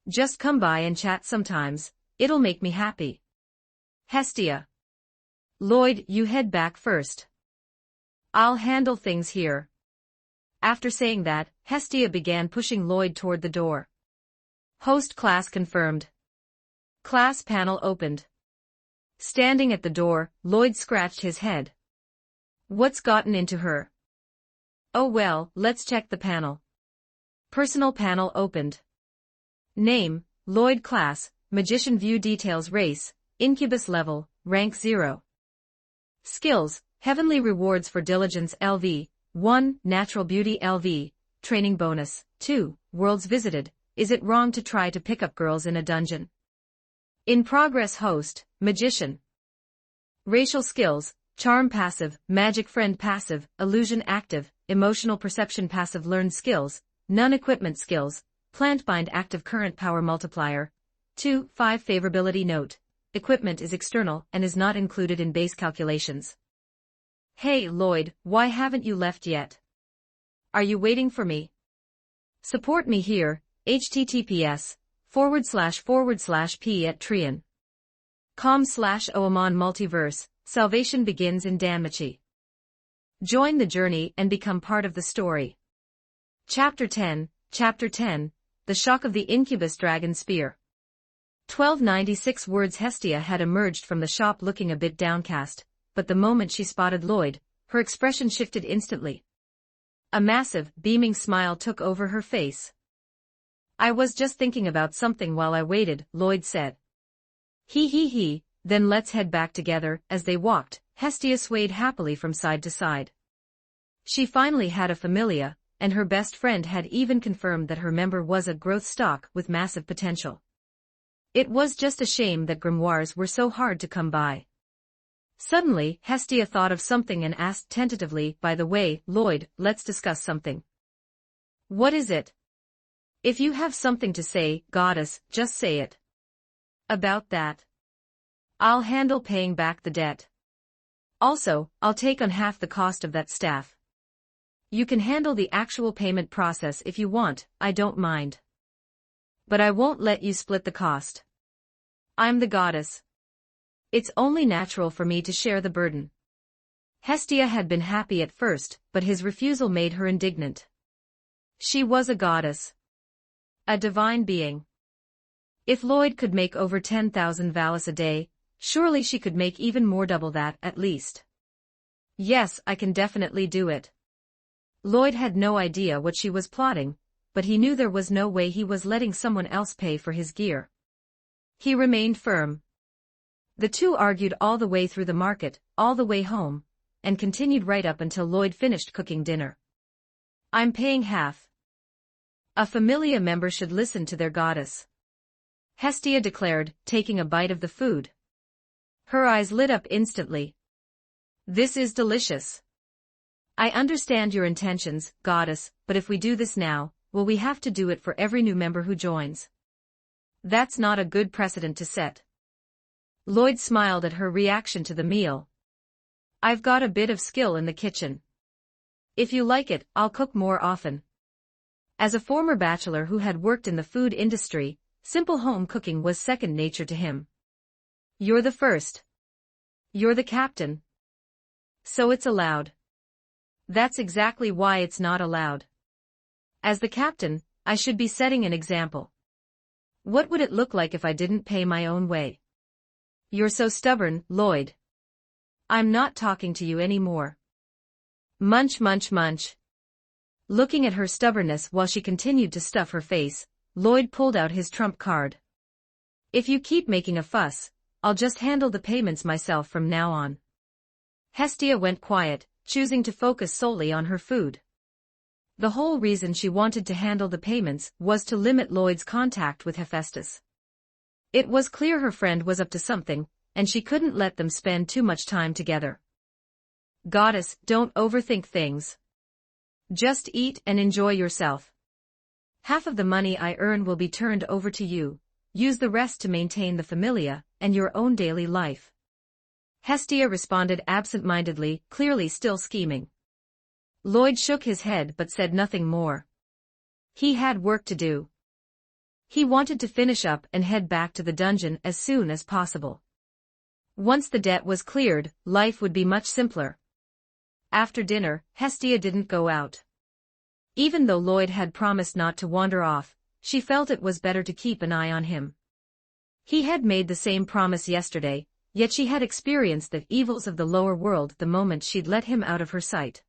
Just come by and chat sometimes, it'll make me happy. Hestia. Lloyd, you head back first. I'll handle things here. After saying that, Hestia began pushing Lloyd toward the door. Host class confirmed. Class panel opened. Standing at the door, Lloyd scratched his head. What's gotten into her? Oh well, let's check the panel. Personal panel opened. Name, Lloyd class, Magician view details race, Incubus level, rank 0. Skills, Heavenly rewards for diligence LV, 1. Natural beauty LV, training bonus, 2. Worlds visited, is it wrong to try to pick up girls in a dungeon? In progress host, Magician. Racial skills, Charm passive, Magic friend passive, Illusion active, Emotional perception passive learned skills, None equipment skills, Plant bind active current power multiplier. 2. 5 favorability note, equipment is external and is not included in base calculations. Hey Lloyd, why haven't you left yet? Are you waiting for me? Support me here, https://p@trian.com/oamon multiverse, salvation begins in Danmachi. Join the journey and become part of the story. Chapter 10, The Shock of the Incubus Dragon Spear. 1296 words. Hestia had emerged from the shop looking a bit downcast, but the moment she spotted Lloyd, her expression shifted instantly. A massive, beaming smile took over her face. I was just thinking about something while I waited, Lloyd said. He, then let's head back together. As they walked, Hestia swayed happily from side to side. She finally had a familia, and her best friend had even confirmed that her member was a growth stock with massive potential. It was just a shame that grimoires were so hard to come by. Suddenly, Hestia thought of something and asked tentatively, by the way, Lloyd, let's discuss something. What is it? If you have something to say, goddess, just say it. About that. I'll handle paying back the debt. Also, I'll take on half the cost of that staff. You can handle the actual payment process if you want, I don't mind. But I won't let you split the cost. I'm the goddess. It's only natural for me to share the burden. Hestia had been happy at first, but his refusal made her indignant. She was a goddess. A divine being. If Lloyd could make over 10,000 Valis a day, surely she could make even more, double that at least. Yes, I can definitely do it. Lloyd had no idea what she was plotting, but he knew there was no way he was letting someone else pay for his gear. He remained firm. The two argued all the way through the market, all the way home, and continued right up until Lloyd finished cooking dinner. I'm paying half. A familia member should listen to their goddess. Hestia declared, taking a bite of the food. Her eyes lit up instantly. This is delicious. I understand your intentions, goddess, but if we do this now, will we have to do it for every new member who joins? That's not a good precedent to set. Lloyd smiled at her reaction to the meal. I've got a bit of skill in the kitchen. If you like it, I'll cook more often. As a former bachelor who had worked in the food industry, simple home cooking was second nature to him. You're the first. You're the captain. So it's allowed. That's exactly why it's not allowed. As the captain, I should be setting an example. What would it look like if I didn't pay my own way? You're so stubborn, Lloyd. I'm not talking to you anymore. Munch, munch, munch. Looking at her stubbornness while she continued to stuff her face, Lloyd pulled out his trump card. If you keep making a fuss, I'll just handle the payments myself from now on. Hestia went quiet, choosing to focus solely on her food. The whole reason she wanted to handle the payments was to limit Lloyd's contact with Hephaestus. It was clear her friend was up to something, and she couldn't let them spend too much time together. Goddess, don't overthink things. Just eat and enjoy yourself. Half of the money I earn will be turned over to you. Use the rest to maintain the familia and your own daily life. Hestia responded absent-mindedly, clearly still scheming. Lloyd shook his head but said nothing more. He had work to do. He wanted to finish up and head back to the dungeon as soon as possible. Once the debt was cleared, life would be much simpler. After dinner, Hestia didn't go out. Even though Lloyd had promised not to wander off, she felt it was better to keep an eye on him. He had made the same promise yesterday, yet she had experienced the evils of the lower world the moment she'd let him out of her sight.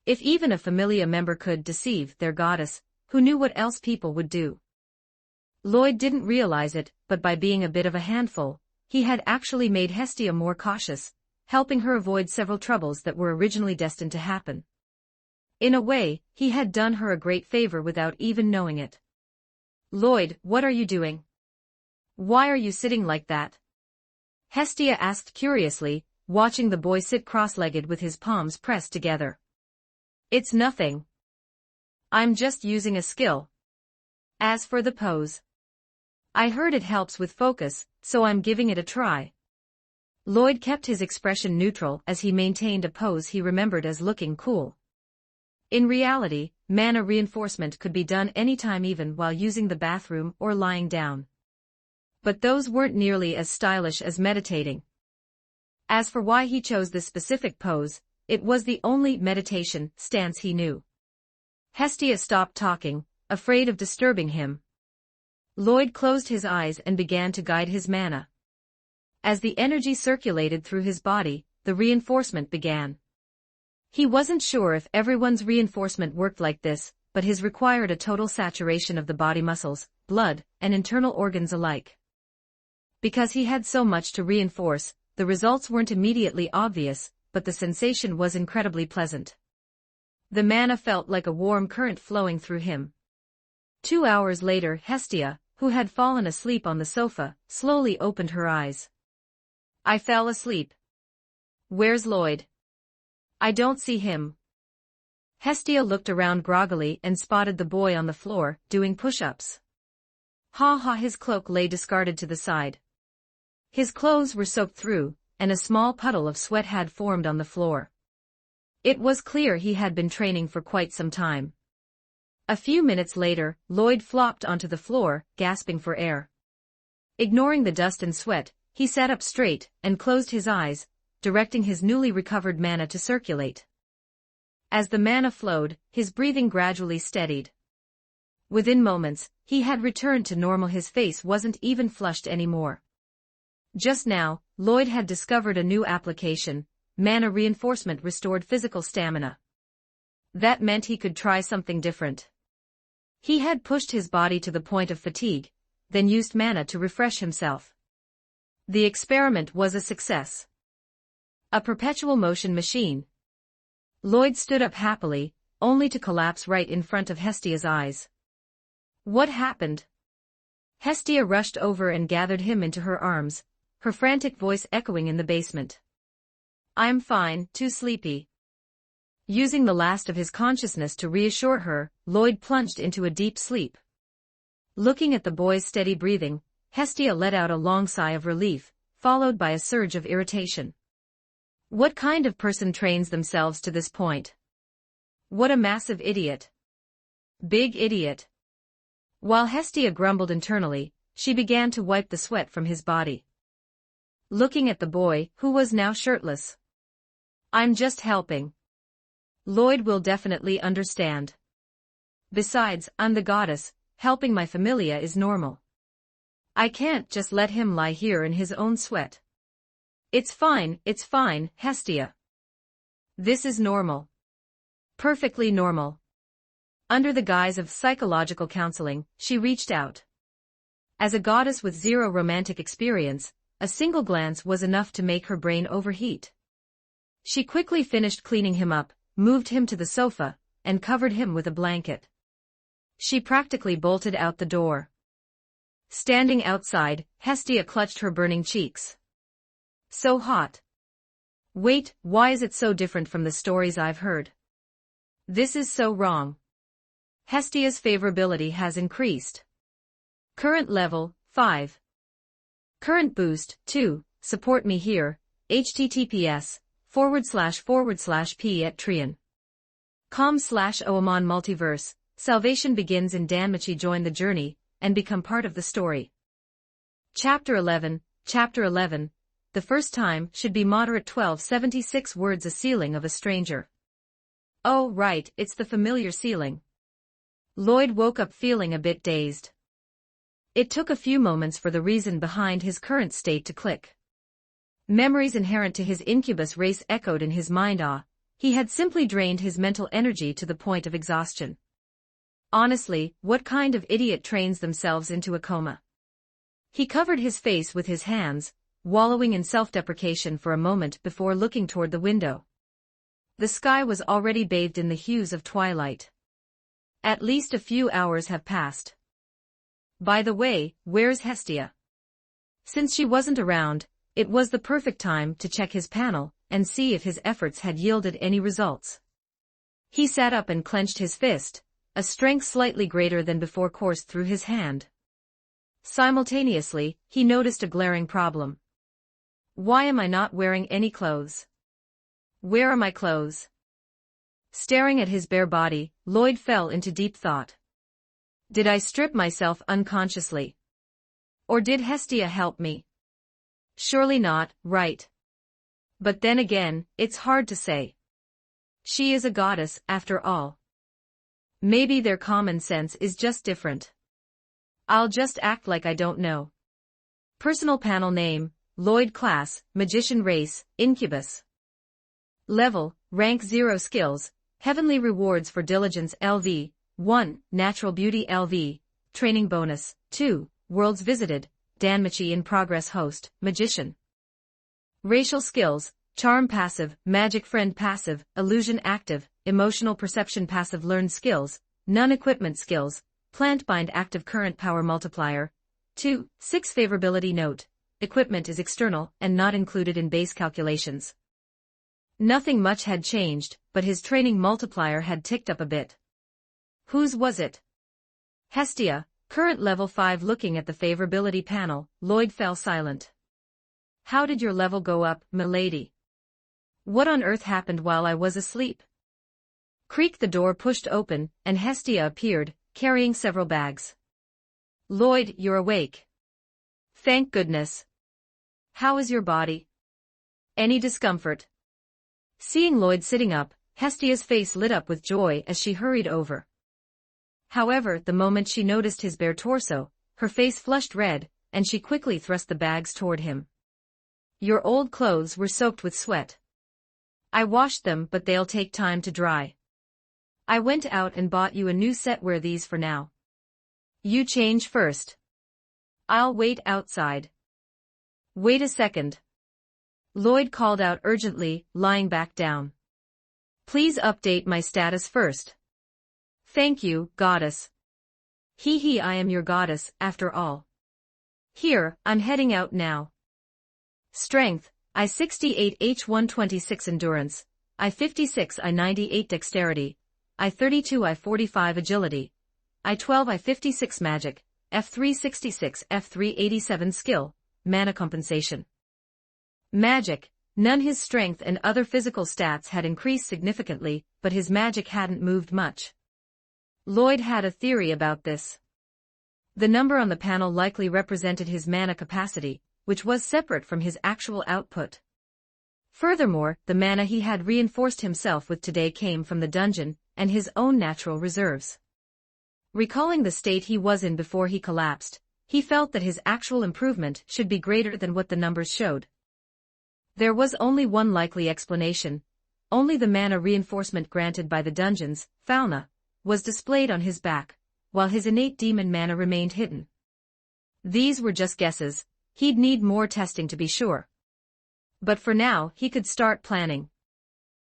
If even a familia member could deceive their goddess, who knew what else people would do? Lloyd didn't realize it, but by being a bit of a handful, he had actually made Hestia more cautious, helping her avoid several troubles that were originally destined to happen. In a way, he had done her a great favor without even knowing it. Lloyd, what are you doing? Why are you sitting like that? Hestia asked curiously, watching the boy sit cross-legged with his palms pressed together. It's nothing. I'm just using a skill. As for the pose, I heard it helps with focus, so I'm giving it a try. Lloyd kept his expression neutral as he maintained a pose he remembered as looking cool. In reality, mana reinforcement could be done anytime, even while using the bathroom or lying down. But those weren't nearly as stylish as meditating. As for why he chose this specific pose, it was the only meditation stance he knew. Hestia stopped talking, afraid of disturbing him. Lloyd closed his eyes and began to guide his mana. As the energy circulated through his body, the reinforcement began. He wasn't sure if everyone's reinforcement worked like this, but his required a total saturation of the body muscles, blood, and internal organs alike. Because he had so much to reinforce, the results weren't immediately obvious, but the sensation was incredibly pleasant. The mana felt like a warm current flowing through him. 2 hours later, Hestia, who had fallen asleep on the sofa, slowly opened her eyes. I fell asleep. Where's Lloyd? I don't see him. Hestia looked around groggily and spotted the boy on the floor, doing push-ups. Ha ha, his cloak lay discarded to the side. His clothes were soaked through, and a small puddle of sweat had formed on the floor. It was clear he had been training for quite some time. A few minutes later, Lloyd flopped onto the floor, gasping for air. Ignoring the dust and sweat, he sat up straight and closed his eyes, directing his newly recovered mana to circulate. As the mana flowed, his breathing gradually steadied. Within moments, he had returned to normal. His face wasn't even flushed anymore. Just now, Lloyd had discovered a new application: mana reinforcement restored physical stamina. That meant he could try something different. He had pushed his body to the point of fatigue, then used mana to refresh himself. The experiment was a success. A perpetual motion machine. Lloyd stood up happily, only to collapse right in front of Hestia's eyes. What happened? Hestia rushed over and gathered him into her arms, her frantic voice echoing in the basement. I'm fine, too sleepy. Using the last of his consciousness to reassure her, Lloyd plunged into a deep sleep. Looking at the boy's steady breathing, Hestia let out a long sigh of relief, followed by a surge of irritation. What kind of person trains themselves to this point? What a massive idiot. Big idiot. While Hestia grumbled internally, she began to wipe the sweat from his body. Looking at the boy, who was now shirtless. I'm just helping. Lloyd will definitely understand. Besides, I'm the goddess, helping my familia is normal. I can't just let him lie here in his own sweat. It's fine, Hestia. This is normal. Perfectly normal. Under the guise of psychological counseling, she reached out. As a goddess with zero romantic experience, a single glance was enough to make her brain overheat. She quickly finished cleaning him up, moved him to the sofa, and covered him with a blanket. She practically bolted out the door. Standing outside, Hestia clutched her burning cheeks. So hot. Wait, why is it so different from the stories I've heard? This is so wrong. Hestia's favorability has increased. Current level, 5. Current boost, 2, support me here, https://p@trian.com/oamon Multiverse, salvation begins in Danmachi. Join the journey, and become part of the story. Chapter 11, the first time should be moderate. 1276 words. A ceiling of a stranger. Oh right, it's the familiar ceiling. Lloyd woke up feeling a bit dazed. It took a few moments for the reason behind his current state to click. Memories inherent to his incubus race echoed in his mind. He had simply drained his mental energy to the point of exhaustion. Honestly, what kind of idiot trains themselves into a coma? He covered his face with his hands, wallowing in self-deprecation for a moment before looking toward the window. The sky was already bathed in the hues of twilight. At least a few hours have passed. By the way, where's Hestia? Since she wasn't around, it was the perfect time to check his panel and see if his efforts had yielded any results. He sat up and clenched his fist, a strength slightly greater than before coursed through his hand. Simultaneously, he noticed a glaring problem. Why am I not wearing any clothes? Where are my clothes? Staring at his bare body, Lloyd fell into deep thought. Did I strip myself unconsciously? Or did Hestia help me? Surely not, right? But then again, it's hard to say. She is a goddess, after all. Maybe their common sense is just different. I'll just act like I don't know. Personal panel name, Lloyd. Class, Magician. Race, Incubus. Level, Rank 0. Skills, Heavenly Rewards for Diligence LV, 1, Natural Beauty LV, Training Bonus, 2, Worlds Visited, Danmachi in Progress. Host, Magician. Racial Skills, Charm Passive, Magic Friend Passive, Illusion Active, Emotional Perception Passive. Learned Skills, None. Equipment Skills, Plant Bind Active. Current Power Multiplier, 2, 6. Favorability Note, Equipment is external and not included in base calculations. Nothing much had changed, but his training multiplier had ticked up a bit. Whose was it? Hestia, current level 5. Looking at the favorability panel, Lloyd fell silent. How did your level go up, milady? What on earth happened while I was asleep? Creak. The door pushed open, and Hestia appeared, carrying several bags. Lloyd, you're awake. Thank goodness. How is your body? Any discomfort? Seeing Lloyd sitting up, Hestia's face lit up with joy as she hurried over. However, the moment she noticed his bare torso, her face flushed red, and she quickly thrust the bags toward him. Your old clothes were soaked with sweat. I washed them, but they'll take time to dry. I went out and bought you a new set. Wear these for now. You change first. I'll wait outside. Wait a second. Lloyd called out urgently, lying back down. Please update my status first. Thank you, goddess. Hee, I am your goddess, after all. Here, I'm heading out now. Strength, I 68 H126. Endurance, I-56 I-98 Dexterity, I-32 I-45 Agility, I-12 I-56 Magic, F366 F387 Skill, Mana Compensation. Magic, none. His strength and other physical stats had increased significantly, but his magic hadn't moved much. Lloyd had a theory about this. The number on the panel likely represented his mana capacity, which was separate from his actual output. Furthermore, the mana he had reinforced himself with today came from the dungeon and his own natural reserves. Recalling the state he was in before he collapsed, he felt that his actual improvement should be greater than what the numbers showed. There was only one likely explanation. Only the mana reinforcement granted by the dungeon's fauna was displayed on his back, while his innate demon mana remained hidden. These were just guesses. He'd need more testing to be sure. But for now, he could start planning.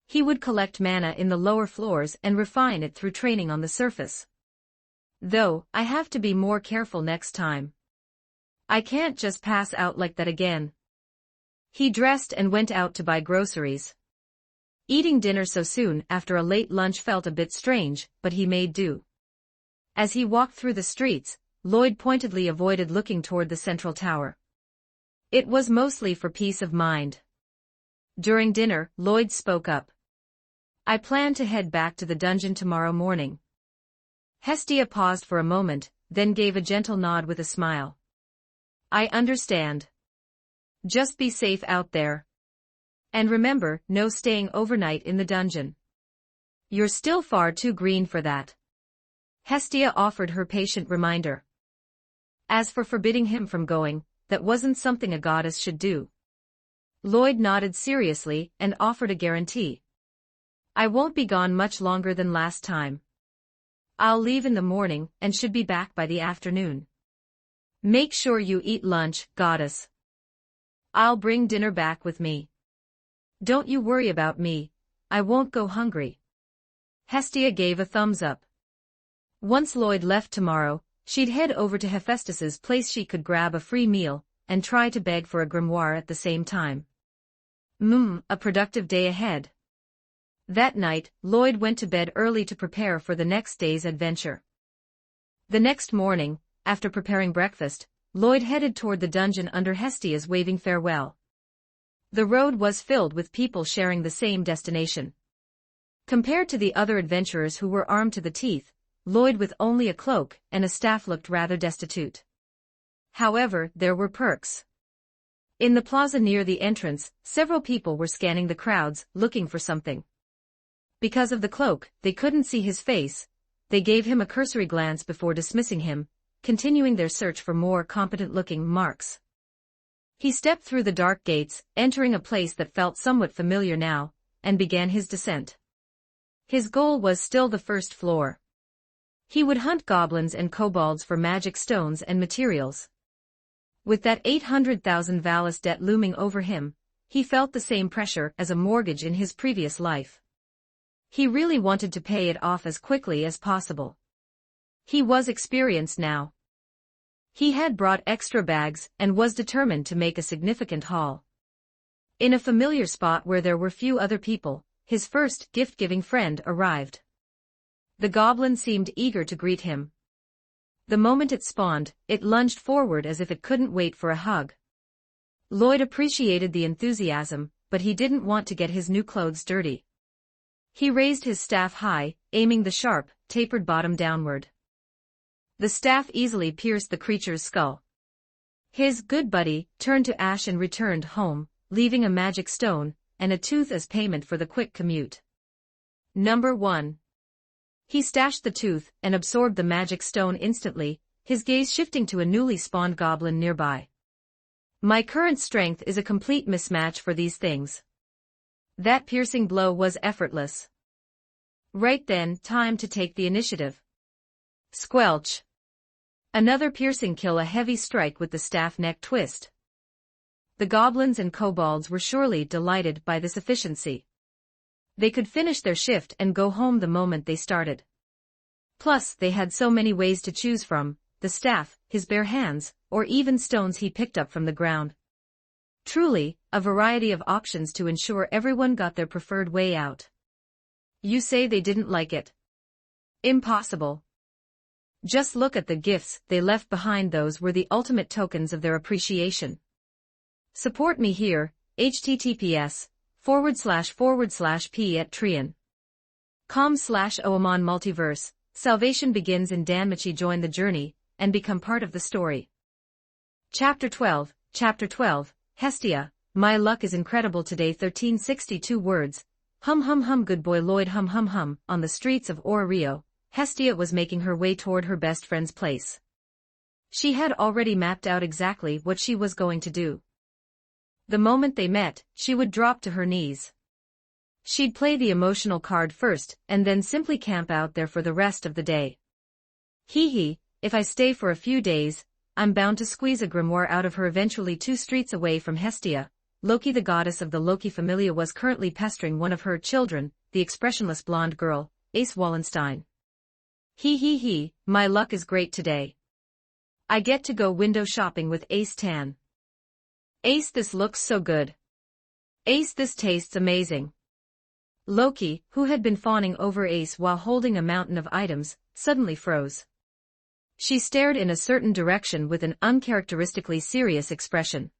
He would collect mana in the lower floors and refine it through training on the surface. Though, I have to be more careful next time. I can't just pass out like that again. He dressed and went out to buy groceries. Eating dinner so soon after a late lunch felt a bit strange, but he made do. As he walked through the streets, Lloyd pointedly avoided looking toward the central tower. It was mostly for peace of mind. During dinner, Lloyd spoke up. I plan to head back to the dungeon tomorrow morning. Hestia paused for a moment, then gave a gentle nod with a smile. I understand. Just be safe out there. And remember, no staying overnight in the dungeon. You're still far too green for that. Hestia offered her patient reminder. As for forbidding him from going, that wasn't something a goddess should do. Lloyd nodded seriously and offered a guarantee. I won't be gone much longer than last time. I'll leave in the morning and should be back by the afternoon. Make sure you eat lunch, goddess. I'll bring dinner back with me. Don't you worry about me, I won't go hungry. Hestia gave a thumbs up. Once Lloyd left tomorrow, she'd head over to Hephaestus's place. She could grab a free meal and try to beg for a grimoire at the same time. A productive day ahead. That night, Lloyd went to bed early to prepare for the next day's adventure. The next morning, after preparing breakfast, Lloyd headed toward the dungeon under Hestia's waving farewell. The road was filled with people sharing the same destination. Compared to the other adventurers who were armed to the teeth, Lloyd with only a cloak and a staff looked rather destitute. However, there were perks. In the plaza near the entrance, several people were scanning the crowds, looking for something. Because of the cloak, they couldn't see his face. They gave him a cursory glance before dismissing him, continuing their search for more competent-looking marks. He stepped through the dark gates, entering a place that felt somewhat familiar now, and began his descent. His goal was still the first floor. He would hunt goblins and kobolds for magic stones and materials. With that 800,000 Valis debt looming over him, he felt the same pressure as a mortgage in his previous life. He really wanted to pay it off as quickly as possible. He was experienced now. He had brought extra bags and was determined to make a significant haul. In a familiar spot where there were few other people, his first gift-giving friend arrived. The goblin seemed eager to greet him. The moment it spawned, it lunged forward as if it couldn't wait for a hug. Lloyd appreciated the enthusiasm, but he didn't want to get his new clothes dirty. He raised his staff high, aiming the sharp, tapered bottom downward. The staff easily pierced the creature's skull. His good buddy turned to ash and returned home, leaving a magic stone and a tooth as payment for the quick commute. Number 1. He stashed the tooth and absorbed the magic stone instantly, his gaze shifting to a newly spawned goblin nearby. My current strength is a complete mismatch for these things. That piercing blow was effortless. Right then, time to take the initiative. Squelch. Another piercing kill, a heavy strike with the staff neck twist. The goblins and kobolds were surely delighted by this efficiency. They could finish their shift and go home the moment they started. Plus, they had so many ways to choose from, the staff, his bare hands, or even stones he picked up from the ground. Truly, a variety of options to ensure everyone got their preferred way out. You say they didn't like it? Impossible. Just look at the gifts they left behind. Those were the ultimate tokens of their appreciation. Support me here, https://p@trian.com/oamon Multiverse. Salvation begins in Danmachi. Join the journey, and become part of the story. Chapter 12, Hestia, my luck is incredible today. 1362 words. Hum hum hum, good boy Lloyd, hum hum hum. On the streets of Rio, Hestia was making her way toward her best friend's place. She had already mapped out exactly what she was going to do. The moment they met, she would drop to her knees. She'd play the emotional card first, and then simply camp out there for the rest of the day. Hee, if I stay for a few days, I'm bound to squeeze a grimoire out of her. Eventually, 2 streets away from Hestia, Loki, the goddess of the Loki familia, was currently pestering one of her children, the expressionless blonde girl, Ace Wallenstein. Hee, my luck is great today. I get to go window shopping with Ace Tan. Ace, this looks so good. Ace, this tastes amazing. Loki, who had been fawning over Ace while holding a mountain of items, suddenly froze. She stared in a certain direction with an uncharacteristically serious expression.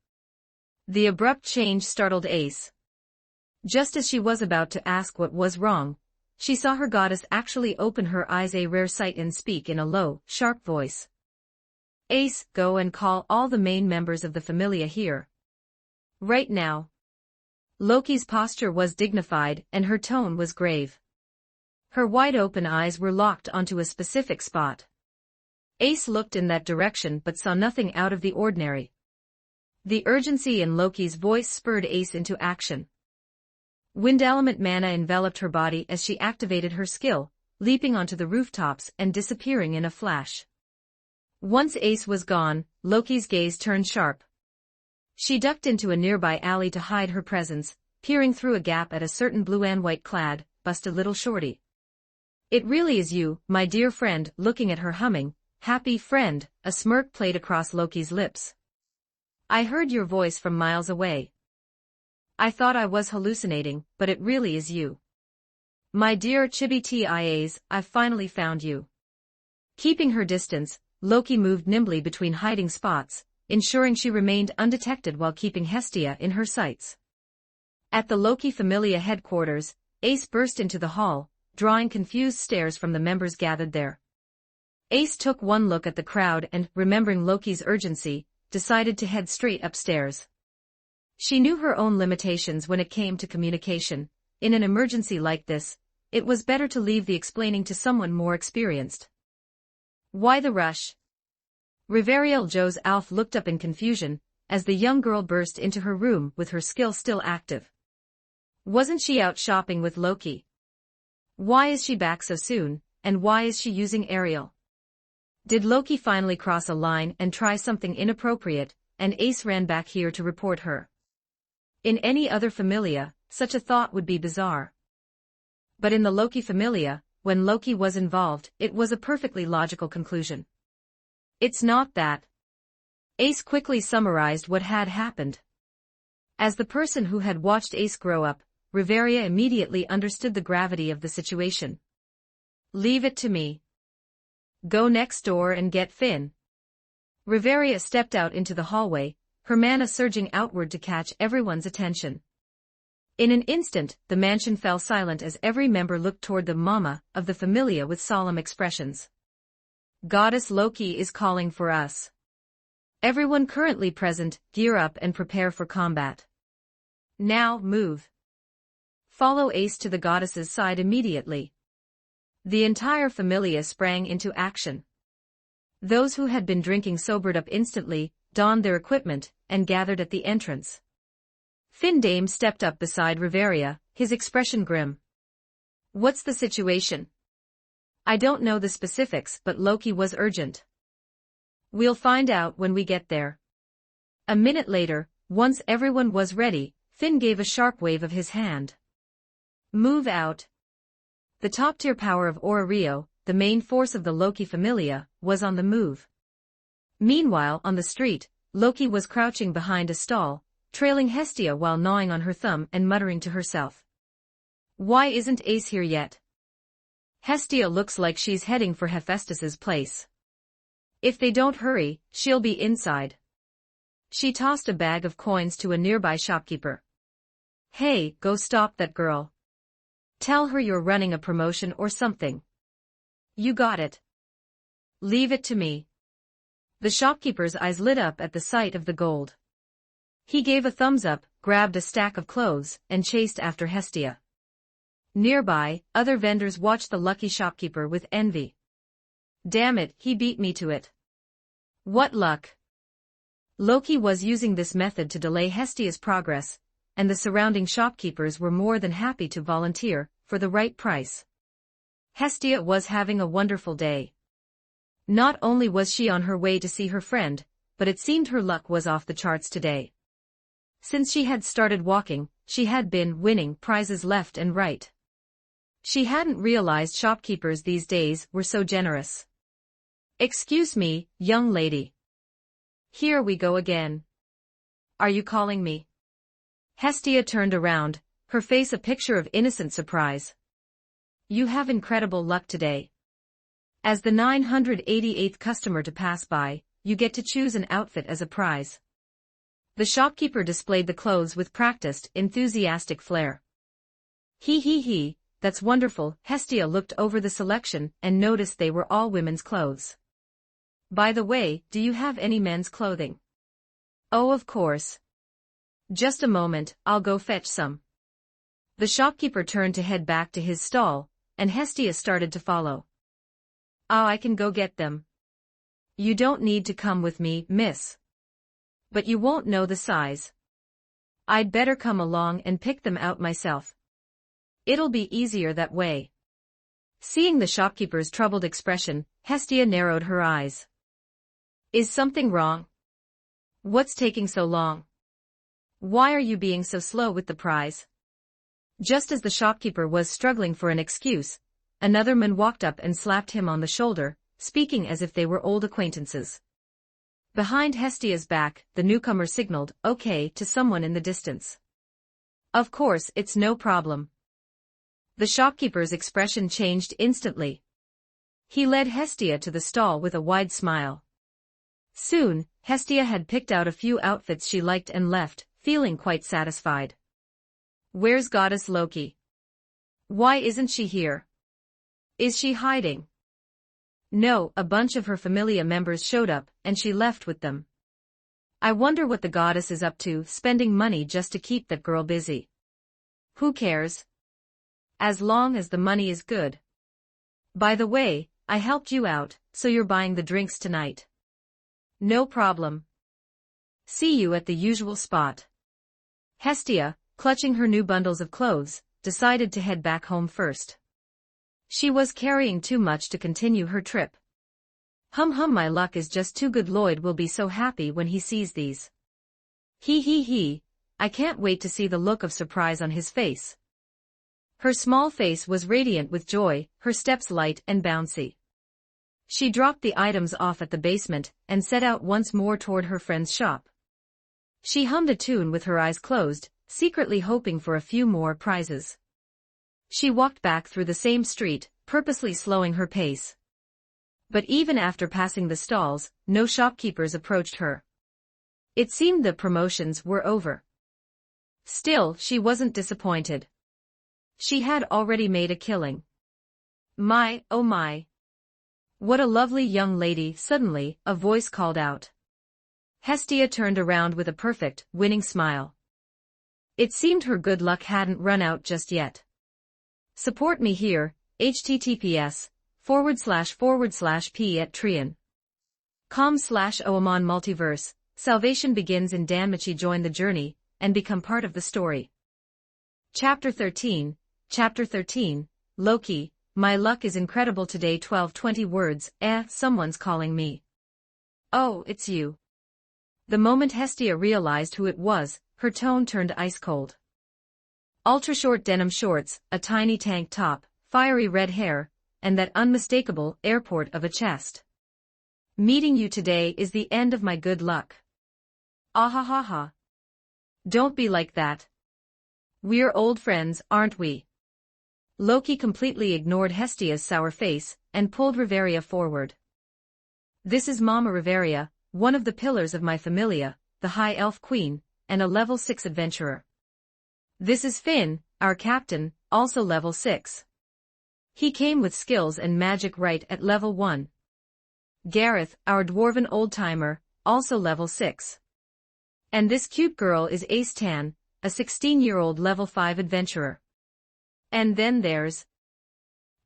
The abrupt change startled Ace. Just as she was about to ask what was wrong, she saw her goddess actually open her eyes, a rare sight, and speak in a low, sharp voice. Ace, go and call all the main members of the familia here. Right now. Loki's posture was dignified, and her tone was grave. Her wide-open eyes were locked onto a specific spot. Ace looked in that direction but saw nothing out of the ordinary. The urgency in Loki's voice spurred Ace into action. Wind element mana enveloped her body as she activated her skill, leaping onto the rooftops and disappearing in a flash. Once Ace was gone, Loki's gaze turned sharp. She ducked into a nearby alley to hide her presence, peering through a gap at a certain blue and white clad, busted little shorty. It really is you, my dear friend. Looking at her humming, happy friend, a smirk played across Loki's lips. I heard your voice from miles away. I thought I was hallucinating, but it really is you. My dear Chibi Tias, I've finally found you. Keeping her distance, Loki moved nimbly between hiding spots, ensuring she remained undetected while keeping Hestia in her sights. At the Loki Familia headquarters, Ace burst into the hall, drawing confused stares from the members gathered there. Ace took one look at the crowd and, remembering Loki's urgency, decided to head straight upstairs. She knew her own limitations when it came to communication. In an emergency like this, it was better to leave the explaining to someone more experienced. Why the rush? Riveriel Joe's Alf looked up in confusion, as the young girl burst into her room with her skill still active. Wasn't she out shopping with Loki? Why is she back so soon, and why is she using Ariel? Did Loki finally cross a line and try something inappropriate, and Ace ran back here to report her? In any other familia, such a thought would be bizarre. But in the Loki familia, when Loki was involved, it was a perfectly logical conclusion. It's not that. Ace quickly summarized what had happened. As the person who had watched Ace grow up, Riveria immediately understood the gravity of the situation. Leave it to me. Go next door and get Finn. Riveria stepped out into the hallway, her mana surging outward to catch everyone's attention. In an instant, the mansion fell silent as every member looked toward the mama of the familia with solemn expressions. Goddess Loki is calling for us. Everyone currently present, gear up and prepare for combat. Now, move. Follow Ace to the goddess's side immediately. The entire familia sprang into action. Those who had been drinking sobered up instantly, donned their equipment, and gathered at the entrance. Finn Dame stepped up beside Riveria, his expression grim. What's the situation? I don't know the specifics, but Loki was urgent. We'll find out when we get there. A minute later, once everyone was ready, Finn gave a sharp wave of his hand. Move out. The top-tier power of Rio, the main force of the Loki familia, was on the move. Meanwhile, on the street, Loki was crouching behind a stall, trailing Hestia while gnawing on her thumb and muttering to herself. Why isn't Ace here yet? Hestia looks like she's heading for Hephaestus's place. If they don't hurry, she'll be inside. She tossed a bag of coins to a nearby shopkeeper. Hey, go stop that girl. Tell her you're running a promotion or something. You got it. Leave it to me. The shopkeeper's eyes lit up at the sight of the gold. He gave a thumbs up, grabbed a stack of clothes, and chased after Hestia. Nearby, other vendors watched the lucky shopkeeper with envy. Damn it, he beat me to it. What luck. Loki was using this method to delay Hestia's progress, and the surrounding shopkeepers were more than happy to volunteer, for the right price. Hestia was having a wonderful day. Not only was she on her way to see her friend, but it seemed her luck was off the charts today. Since she had started walking, she had been winning prizes left and right. She hadn't realized shopkeepers these days were so generous. Excuse me, young lady. Here we go again. Are you calling me? Hestia turned around, her face a picture of innocent surprise. You have incredible luck today. As the 988th customer to pass by, you get to choose an outfit as a prize. The shopkeeper displayed the clothes with practiced, enthusiastic flair. He, that's wonderful. Hestia looked over the selection and noticed they were all women's clothes. By the way, do you have any men's clothing? Oh, of course. Just a moment, I'll go fetch some. The shopkeeper turned to head back to his stall, and Hestia started to follow. Oh, I can go get them. You don't need to come with me, miss. But you won't know the size. I'd better come along and pick them out myself. It'll be easier that way. Seeing the shopkeeper's troubled expression, Hestia narrowed her eyes. Is something wrong? What's taking so long? Why are you being so slow with the prize? Just as the shopkeeper was struggling for an excuse, another man walked up and slapped him on the shoulder, speaking as if they were old acquaintances. Behind Hestia's back, the newcomer signaled, "Okay," to someone in the distance. Of course, it's no problem. The shopkeeper's expression changed instantly. He led Hestia to the stall with a wide smile. Soon, Hestia had picked out a few outfits she liked and left, feeling quite satisfied. Where's Goddess Loki? Why isn't she here? Is she hiding? No, a bunch of her familia members showed up, and she left with them. I wonder what the goddess is up to, spending money just to keep that girl busy. Who cares? As long as the money is good. By the way, I helped you out, so you're buying the drinks tonight. No problem. See you at the usual spot. Hestia, clutching her new bundles of clothes, decided to head back home first. She was carrying too much to continue her trip. My luck is just too good. Lloyd will be so happy when he sees these. He, I can't wait to see the look of surprise on his face. Her small face was radiant with joy, her steps light and bouncy. She dropped the items off at the basement and set out once more toward her friend's shop. She hummed a tune with her eyes closed, secretly hoping for a few more prizes. She walked back through the same street, purposely slowing her pace. But even after passing the stalls, no shopkeepers approached her. It seemed the promotions were over. Still, she wasn't disappointed. She had already made a killing. My, oh my. What a lovely young lady. Suddenly, a voice called out. Hestia turned around with a perfect, winning smile. It seemed her good luck hadn't run out just yet. Support me here, https://p@trian.com/oamon Multiverse. Salvation begins in Danmachi. Join the journey, and become part of the story. Chapter 13, Loki, my luck is incredible today. 12-20 words, someone's calling me. Oh, it's you. The moment Hestia realized who it was, her tone turned ice cold. Ultra-short denim shorts, a tiny tank top, fiery red hair, and that unmistakable airport of a chest. Meeting you today is the end of my good luck. Ah ha ha ha. Don't be like that. We're old friends, aren't we? Loki completely ignored Hestia's sour face, and pulled Reveria forward. This is Mama Reveria, one of the pillars of my familia, the High Elf Queen, and a level 6 adventurer. This is Finn, our captain, also level 6. He came with skills and magic right at level 1. Gareth, our dwarven old-timer, also level 6. And this cute girl is Ace Tan, a 16-year-old level 5 adventurer. And then there's...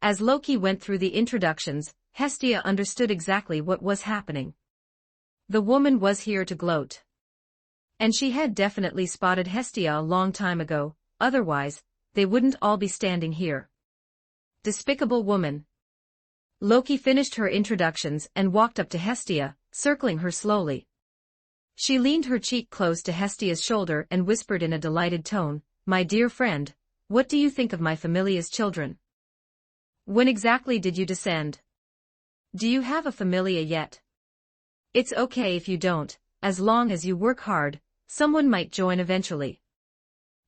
As Loki went through the introductions, Hestia understood exactly what was happening. The woman was here to gloat. And she had definitely spotted Hestia a long time ago, otherwise, they wouldn't all be standing here. Despicable woman. Loki finished her introductions and walked up to Hestia, circling her slowly. She leaned her cheek close to Hestia's shoulder and whispered in a delighted tone, "My dear friend, what do you think of my familia's children? When exactly did you descend? Do you have a familia yet? It's okay if you don't, as long as you work hard, someone might join eventually.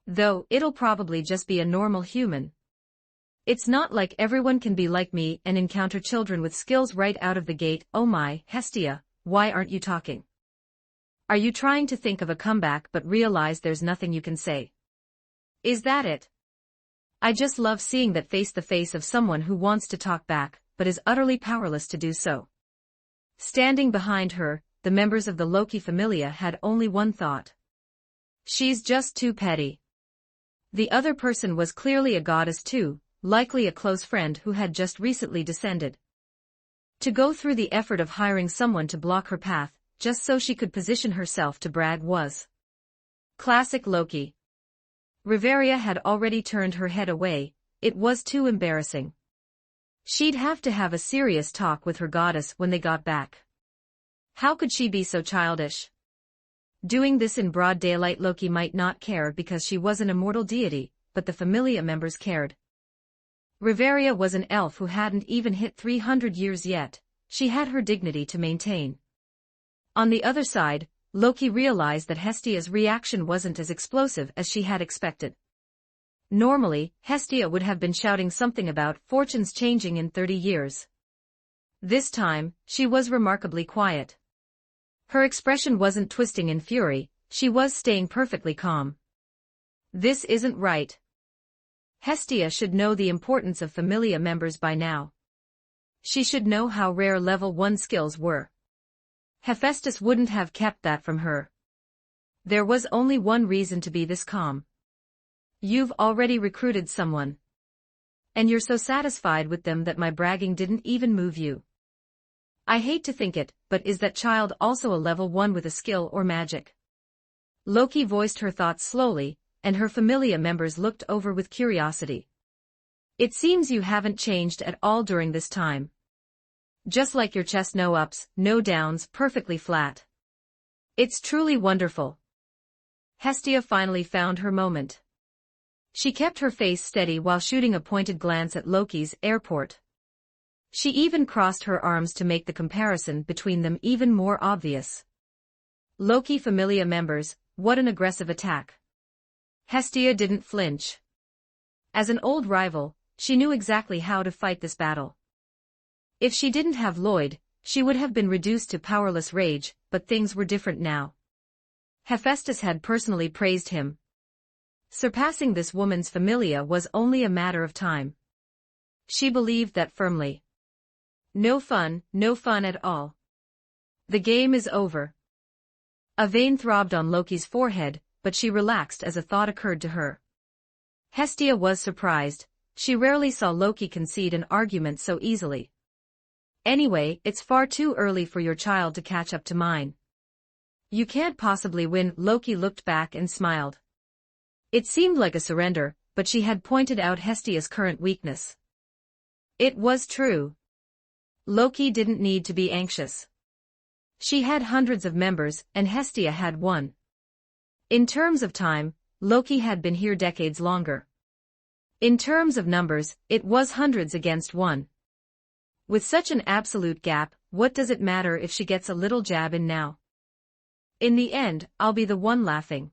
Though, it'll probably just be a normal human. It's not like everyone can be like me and encounter children with skills right out of the gate." "Oh my, Hestia, why aren't you talking? Are you trying to think of a comeback but realize there's nothing you can say? Is that it? I just love seeing that the face of someone who wants to talk back, but is utterly powerless to do so." Standing behind her, the members of the Loki familia had only one thought. She's just too petty. The other person was clearly a goddess too, likely a close friend who had just recently descended. To go through the effort of hiring someone to block her path, just so she could position herself to brag was classic Loki. Reveria had already turned her head away, it was too embarrassing. She'd have to have a serious talk with her goddess when they got back. How could she be so childish? Doing this in broad daylight. Loki might not care because she was an immortal deity, but the familia members cared. Reveria was an elf who hadn't even hit 300 years yet, she had her dignity to maintain. On the other side, Loki realized that Hestia's reaction wasn't as explosive as she had expected. Normally, Hestia would have been shouting something about fortunes changing in 30 years. This time, she was remarkably quiet. Her expression wasn't twisting in fury, she was staying perfectly calm. This isn't right. Hestia should know the importance of familia members by now. She should know how rare level 1 skills were. Hephaestus wouldn't have kept that from her. There was only one reason to be this calm. You've already recruited someone. And you're so satisfied with them that my bragging didn't even move you. I hate to think it, but is that child also a level 1 with a skill or magic? Loki voiced her thoughts slowly, and her familia members looked over with curiosity. It seems you haven't changed at all during this time. Just like your chest, no ups, no downs, perfectly flat. It's truly wonderful. Hestia finally found her moment. She kept her face steady while shooting a pointed glance at Loki's airport. She even crossed her arms to make the comparison between them even more obvious. Loki familia members, what an aggressive attack. Hestia didn't flinch. As an old rival, she knew exactly how to fight this battle. If she didn't have Lloyd, she would have been reduced to powerless rage, but things were different now. Hephaestus had personally praised him. Surpassing this woman's familia was only a matter of time. She believed that firmly. No fun at all. The game is over. A vein throbbed on Loki's forehead, but she relaxed as a thought occurred to her. Hestia was surprised, she rarely saw Loki concede an argument so easily. Anyway, it's far too early for your child to catch up to mine. You can't possibly win. Loki looked back and smiled. It seemed like a surrender, but she had pointed out Hestia's current weakness. It was true. Loki didn't need to be anxious. She had hundreds of members, and Hestia had one. In terms of time, Loki had been here decades longer. In terms of numbers, it was hundreds against one. With such an absolute gap, what does it matter if she gets a little jab in now? In the end, I'll be the one laughing.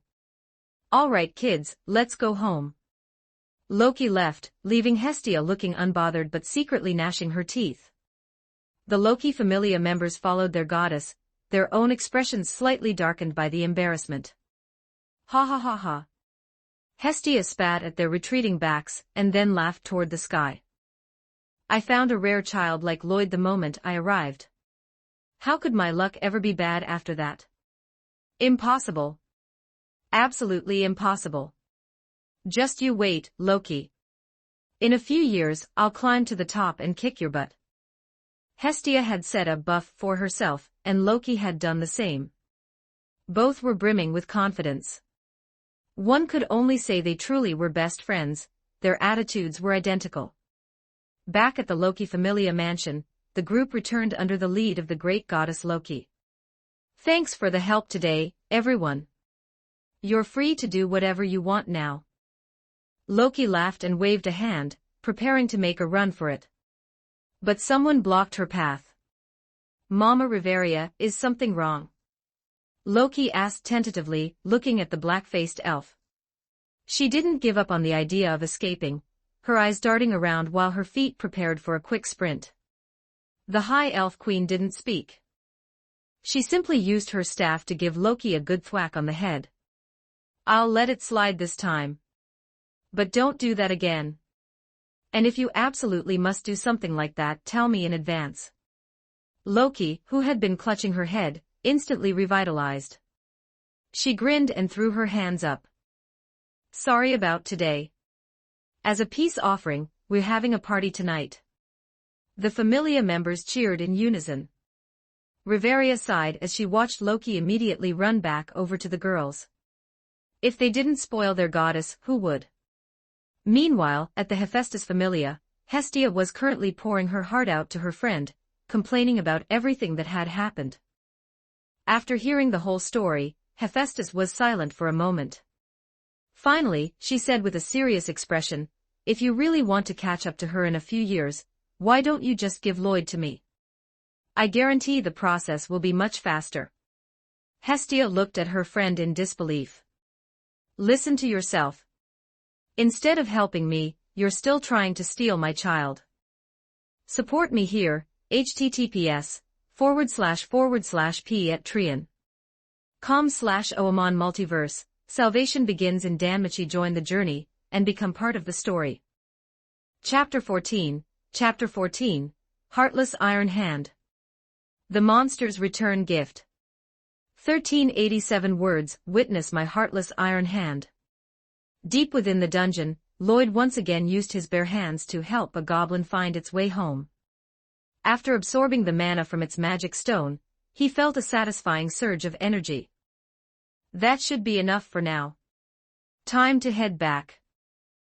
All right kids, let's go home. Loki left, leaving Hestia looking unbothered but secretly gnashing her teeth. The Loki Familia members followed their goddess, their own expressions slightly darkened by the embarrassment. Ha ha ha ha. Hestia spat at their retreating backs and then laughed toward the sky. I found a rare child like Lloyd the moment I arrived. How could my luck ever be bad after that? Impossible. Absolutely impossible. Just you wait, Loki. In a few years, I'll climb to the top and kick your butt. Hestia had set a buff for herself, and Loki had done the same. Both were brimming with confidence. One could only say they truly were best friends, their attitudes were identical. Back at the Loki Familia mansion, the group returned under the lead of the great goddess Loki. Thanks for the help today, everyone. You're free to do whatever you want now. Loki laughed and waved a hand, preparing to make a run for it. But someone blocked her path. Mama Riveria, is something wrong? Loki asked tentatively, looking at the black-faced elf. She didn't give up on the idea of escaping, her eyes darting around while her feet prepared for a quick sprint. The High Elf Queen didn't speak. She simply used her staff to give Loki a good thwack on the head. I'll let it slide this time. But don't do that again. And if you absolutely must do something like that, tell me in advance. Loki, who had been clutching her head, instantly revitalized. She grinned and threw her hands up. Sorry about today. As a peace offering, we're having a party tonight. The Familia members cheered in unison. Riveria sighed as she watched Loki immediately run back over to the girls. If they didn't spoil their goddess, who would? Meanwhile, at the Hephaestus Familia, Hestia was currently pouring her heart out to her friend, complaining about everything that had happened. After hearing the whole story, Hephaestus was silent for a moment. Finally, she said with a serious expression, if you really want to catch up to her in a few years, why don't you just give Lloyd to me? I guarantee the process will be much faster. Hestia looked at her friend in disbelief. Listen to yourself. Instead of helping me, you're still trying to steal my child. Support me here, https://p@trian.com/oamon Multiverse. Salvation begins in Danmachi. Join the journey, and become part of the story. Chapter 14, Heartless Iron Hand. The Monster's Return Gift. 1387 words, witness my heartless iron hand. Deep within the dungeon, Lloyd once again used his bare hands to help a goblin find its way home. After absorbing the mana from its magic stone, he felt a satisfying surge of energy. That should be enough for now. Time to head back.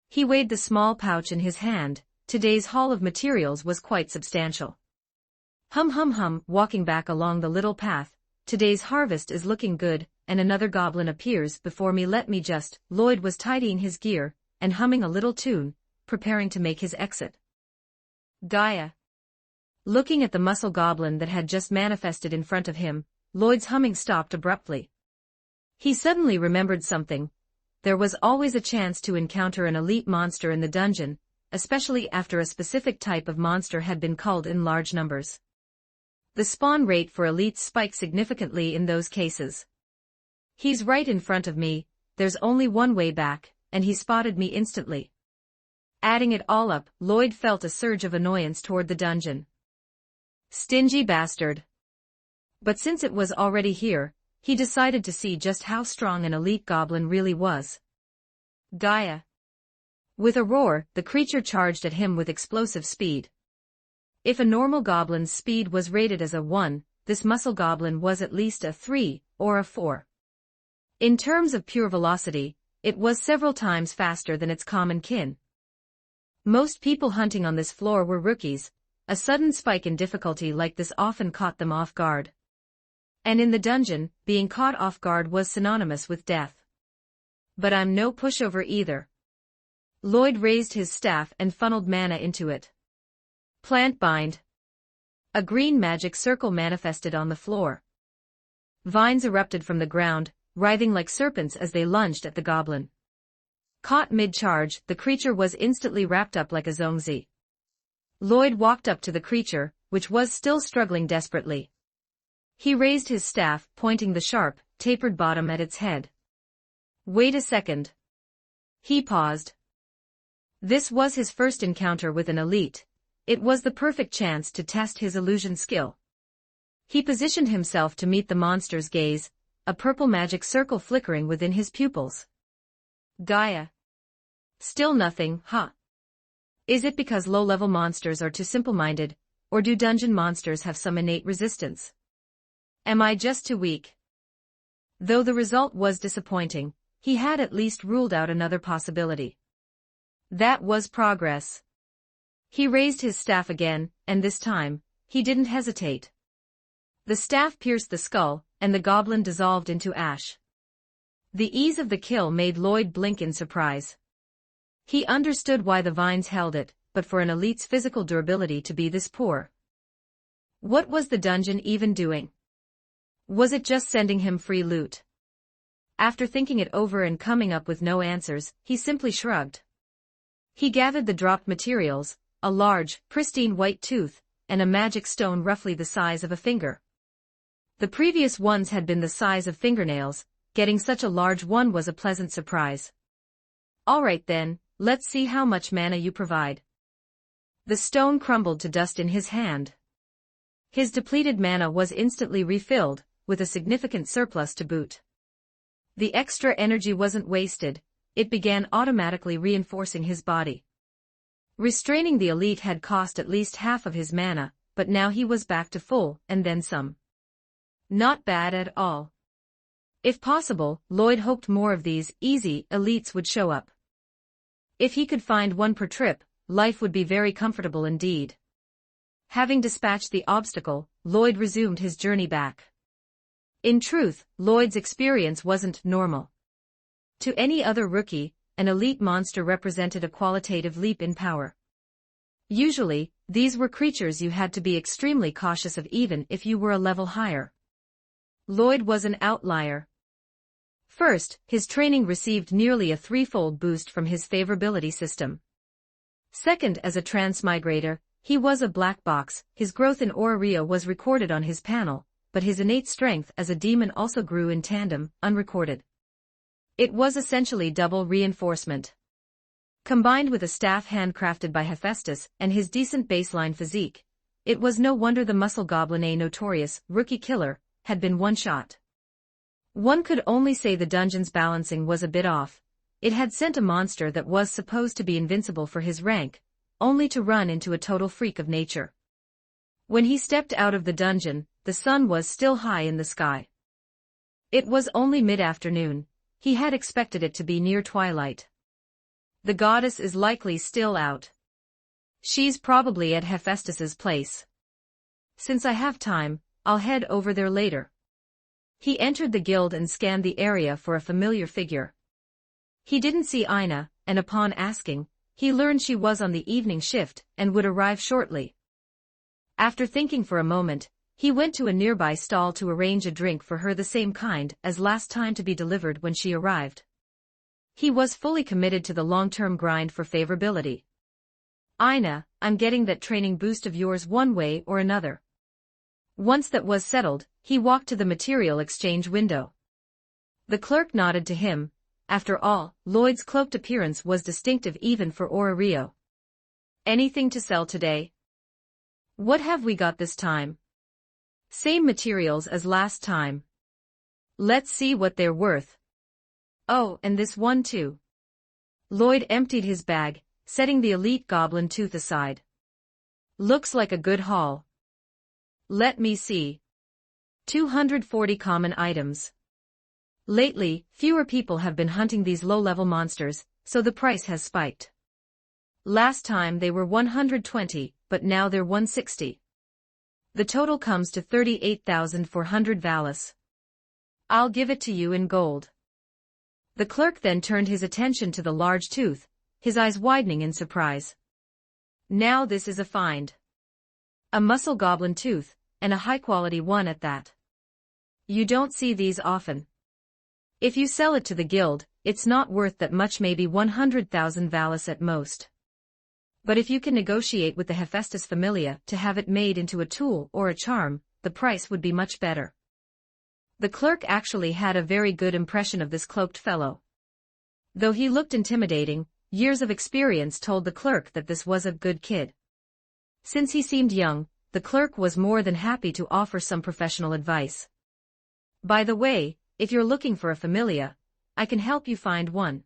He weighed the small pouch in his hand. Today's haul of materials was quite substantial. Hum, walking back along the little path. Today's harvest is looking good, and another goblin appears before me. Let me just. Lloyd was tidying his gear, and humming a little tune, preparing to make his exit. Gaia. Looking at the muscle goblin that had just manifested in front of him, Lloyd's humming stopped abruptly. He suddenly remembered something. There was always a chance to encounter an elite monster in the dungeon, especially after a specific type of monster had been culled in large numbers. The spawn rate for elites spiked significantly in those cases. He's right in front of me, there's only one way back, and he spotted me instantly. Adding it all up, Lloyd felt a surge of annoyance toward the dungeon. Stingy bastard. But since it was already here, he decided to see just how strong an elite goblin really was. Gaia. With a roar, the creature charged at him with explosive speed. If a normal goblin's speed was rated as a 1, this muscle goblin was at least a 3, or a 4. In terms of pure velocity, it was several times faster than its common kin. Most people hunting on this floor were rookies. A sudden spike in difficulty like this often caught them off guard. And in the dungeon, being caught off guard was synonymous with death. But I'm no pushover either. Lloyd raised his staff and funneled mana into it. Plant bind. A green magic circle manifested on the floor. Vines erupted from the ground, writhing like serpents as they lunged at the goblin. Caught mid-charge, the creature was instantly wrapped up like a zongzi. Lloyd walked up to the creature, which was still struggling desperately. He raised his staff, pointing the sharp, tapered bottom at its head. Wait a second. He paused. This was his first encounter with an elite. It was the perfect chance to test his illusion skill. He positioned himself to meet the monster's gaze, a purple magic circle flickering within his pupils. Gaia. Still nothing, huh? Is it because low-level monsters are too simple-minded, or do dungeon monsters have some innate resistance? Am I just too weak? Though the result was disappointing, he had at least ruled out another possibility. That was progress. He raised his staff again, and this time, he didn't hesitate. The staff pierced the skull, and the goblin dissolved into ash. The ease of the kill made Lloyd blink in surprise. He understood why the vines held it, but for an elite's physical durability to be this poor. What was the dungeon even doing? Was it just sending him free loot? After thinking it over and coming up with no answers, he simply shrugged. He gathered the dropped materials, a large, pristine white tooth, and a magic stone roughly the size of a finger. The previous ones had been the size of fingernails. Getting such a large one was a pleasant surprise. All right then, let's see how much mana you provide. The stone crumbled to dust in his hand. His depleted mana was instantly refilled, with a significant surplus to boot. The extra energy wasn't wasted, it began automatically reinforcing his body. Restraining the elite had cost at least half of his mana, but now he was back to full, and then some. Not bad at all. If possible, Lloyd hoped more of these easy elites would show up. If he could find one per trip, life would be very comfortable indeed. Having dispatched the obstacle, Lloyd resumed his journey back. In truth, Lloyd's experience wasn't normal. To any other rookie, an elite monster represented a qualitative leap in power. Usually, these were creatures you had to be extremely cautious of even if you were a level higher. Lloyd was an outlier. First, his training received nearly a threefold boost from his favorability system. Second, as a transmigrator, he was a black box, his growth in Auraria was recorded on his panel, but his innate strength as a demon also grew in tandem, unrecorded. It was essentially double reinforcement. Combined with a staff handcrafted by Hephaestus and his decent baseline physique, it was no wonder the muscle goblin, a notorious rookie killer, had been one shot. One could only say the dungeon's balancing was a bit off. It had sent a monster that was supposed to be invincible for his rank, only to run into a total freak of nature. When he stepped out of the dungeon, the sun was still high in the sky. It was only mid-afternoon. He had expected it to be near twilight. The goddess is likely still out. She's probably at Hephaestus's place. Since I have time, I'll head over there later. He entered the guild and scanned the area for a familiar figure. He didn't see Ina, and upon asking, he learned she was on the evening shift and would arrive shortly. After thinking for a moment, he went to a nearby stall to arrange a drink for her, the same kind as last time, to be delivered when she arrived. He was fully committed to the long-term grind for favorability. Ina, I'm getting that training boost of yours one way or another. Once that was settled, he walked to the material exchange window. The clerk nodded to him. After all, Lloyd's cloaked appearance was distinctive even for Aurario. Anything to sell today? What have we got this time? Same materials as last time. Let's see what they're worth. Oh, and this one too. Lloyd emptied his bag, setting the elite goblin tooth aside. Looks like a good haul. Let me see. 240 common items. Lately, fewer people have been hunting these low-level monsters, so the price has spiked. Last time they were 120, but now they're 160. The total comes to 38,400 valis. I'll give it to you in gold. The clerk then turned his attention to the large tooth, his eyes widening in surprise. Now this is a find. A muscle goblin tooth, and a high-quality one at that. You don't see these often. If you sell it to the guild, it's not worth that much, maybe 100,000 valis at most. But if you can negotiate with the Hephaestus Familia to have it made into a tool or a charm, the price would be much better. The clerk actually had a very good impression of this cloaked fellow. Though he looked intimidating, years of experience told the clerk that this was a good kid. Since he seemed young, the clerk was more than happy to offer some professional advice. By the way, if you're looking for a familia, I can help you find one.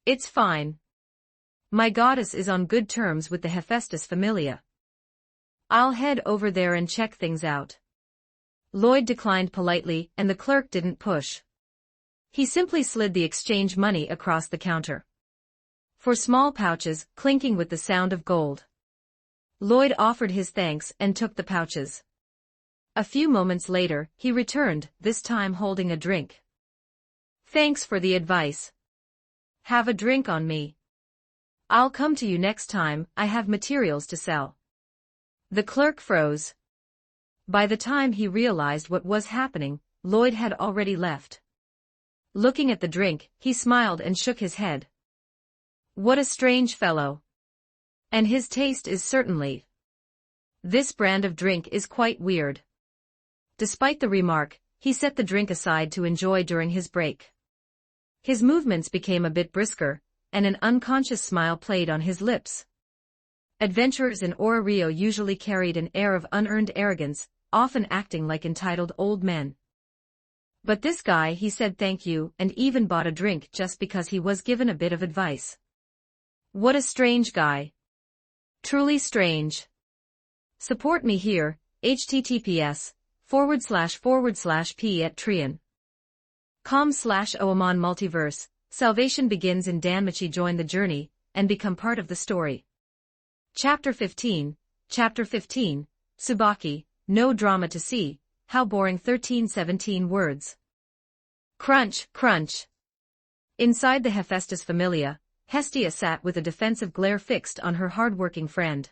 It's fine. My goddess is on good terms with the Hephaestus Familia. I'll head over there and check things out. Lloyd declined politely, and the clerk didn't push. He simply slid the exchange money across the counter. For small pouches, clinking with the sound of gold. Lloyd offered his thanks and took the pouches. A few moments later, he returned, this time holding a drink. Thanks for the advice. Have a drink on me. I'll come to you next time I have materials to sell. The clerk froze. By the time he realized what was happening, Lloyd had already left. Looking at the drink, he smiled and shook his head. What a strange fellow. And his taste is certainly. This brand of drink is quite weird. Despite the remark, he set the drink aside to enjoy during his break. His movements became a bit brisker, and an unconscious smile played on his lips. Adventurers in Ora Rio usually carried an air of unearned arrogance, often acting like entitled old men. But this guy, he said thank you and even bought a drink just because he was given a bit of advice. What a strange guy. Truly strange. Support me here, https://p@trian.com/oamon Multiverse. Salvation begins in Danmachi. Join the journey and become part of the story. Chapter 15. Tsubaki, no drama to see, how boring. 13-17 words. Crunch, crunch. Inside the Hephaestus Familia, Hestia sat with a defensive glare fixed on her hard-working friend.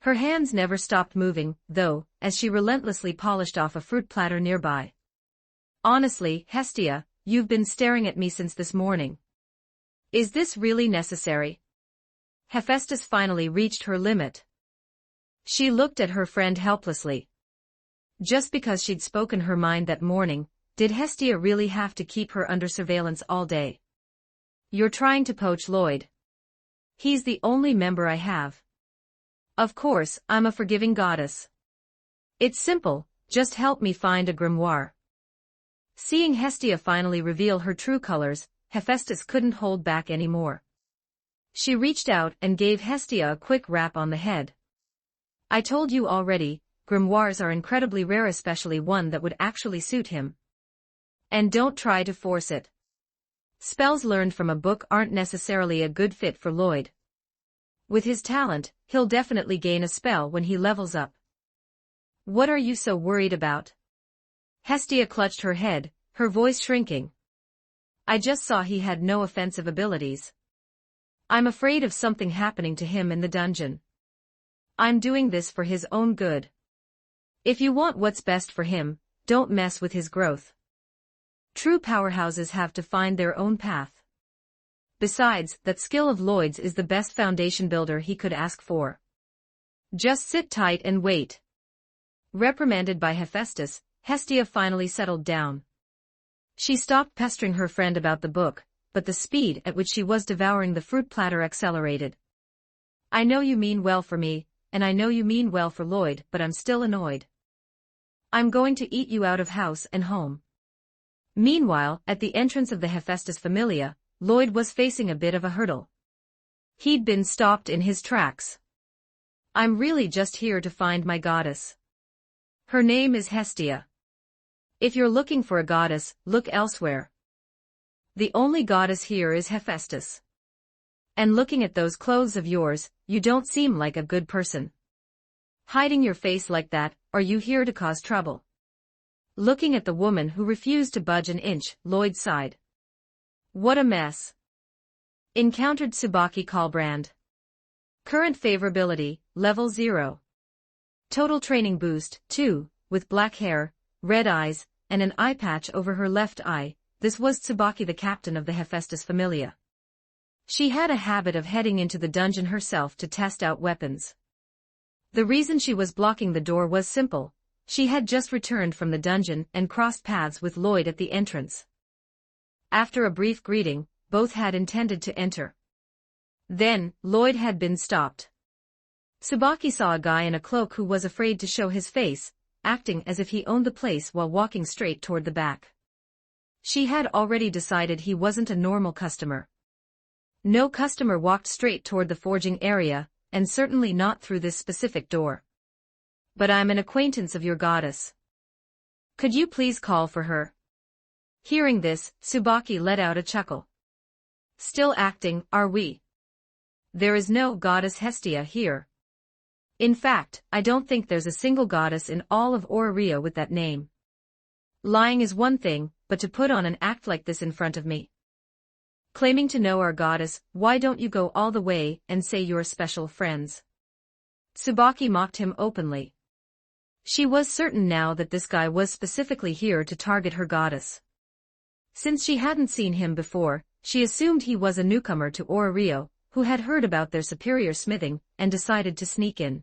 Her hands never stopped moving, though, as she relentlessly polished off a fruit platter nearby. Honestly, Hestia, you've been staring at me since this morning. Is this really necessary? Hephaestus finally reached her limit. She looked at her friend helplessly. Just because she'd spoken her mind that morning, did Hestia really have to keep her under surveillance all day? You're trying to poach Lloyd. He's the only member I have. Of course, I'm a forgiving goddess. It's simple, just help me find a grimoire. Seeing Hestia finally reveal her true colors, Hephaestus couldn't hold back anymore. She reached out and gave Hestia a quick rap on the head. I told you already, grimoires are incredibly rare, especially one that would actually suit him. And don't try to force it. Spells learned from a book aren't necessarily a good fit for Lloyd. With his talent, he'll definitely gain a spell when he levels up. What are you so worried about? Hestia clutched her head, her voice shrinking. I just saw he had no offensive abilities. I'm afraid of something happening to him in the dungeon. I'm doing this for his own good. If you want what's best for him, don't mess with his growth. True powerhouses have to find their own path. Besides, that skill of Lloyd's is the best foundation builder he could ask for. Just sit tight and wait. Reprimanded by Hephaestus, Hestia finally settled down. She stopped pestering her friend about the book, but the speed at which she was devouring the fruit platter accelerated. I know you mean well for me, and I know you mean well for Lloyd, but I'm still annoyed. I'm going to eat you out of house and home. Meanwhile, at the entrance of the Hephaestus Familia, Lloyd was facing a bit of a hurdle. He'd been stopped in his tracks. I'm really just here to find my goddess. Her name is Hestia. If you're looking for a goddess, look elsewhere. The only goddess here is Hephaestus. And looking at those clothes of yours, you don't seem like a good person. Hiding your face like that, are you here to cause trouble? Looking at the woman who refused to budge an inch, Lloyd sighed. What a mess. Encountered Tsubaki Kalbrand. Current favorability, level 0. Total training boost, 2, with black hair, red eyes, and an eye patch over her left eye, this was Tsubaki, the captain of the Hephaestus Familia. She had a habit of heading into the dungeon herself to test out weapons. The reason she was blocking the door was simple. She had just returned from the dungeon and crossed paths with Lloyd at the entrance. After a brief greeting, both had intended to enter. Then, Lloyd had been stopped. Tsubaki saw a guy in a cloak who was afraid to show his face, acting as if he owned the place while walking straight toward the back. She had already decided he wasn't a normal customer. No customer walked straight toward the forging area, and certainly not through this specific door. But I'm an acquaintance of your goddess. Could you please call for her? Hearing this, Tsubaki let out a chuckle. Still acting, are we? There is no goddess Hestia here. In fact, I don't think there's a single goddess in all of Oraria with that name. Lying is one thing, but to put on an act like this in front of me. Claiming to know our goddess, why don't you go all the way and say you're special friends? Tsubaki mocked him openly. She was certain now that this guy was specifically here to target her goddess. Since she hadn't seen him before, she assumed he was a newcomer to Orario, who had heard about their superior smithing, and decided to sneak in.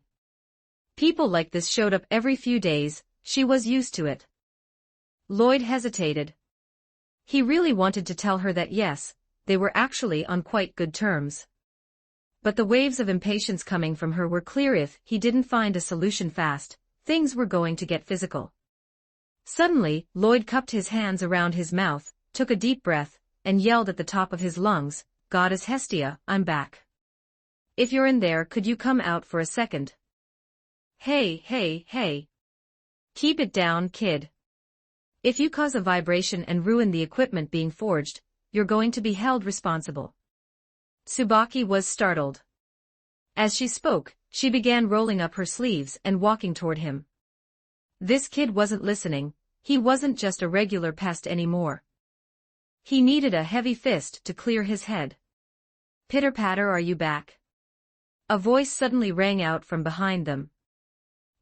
People like this showed up every few days, she was used to it. Lloyd hesitated. He really wanted to tell her that yes, they were actually on quite good terms. But the waves of impatience coming from her were clear. If he didn't find a solution fast, things were going to get physical. Suddenly, Lloyd cupped his hands around his mouth, took a deep breath, and yelled at the top of his lungs, "Goddess Hestia, I'm back. If you're in there, could you come out for a second? Hey, hey, hey. Keep it down, kid. If you cause a vibration and ruin the equipment being forged, you're going to be held responsible." Tsubaki was startled. As she spoke, she began rolling up her sleeves and walking toward him. This kid wasn't listening. He wasn't just a regular pest anymore. He needed a heavy fist to clear his head. "Pitter-patter, are you back?" A voice suddenly rang out from behind them.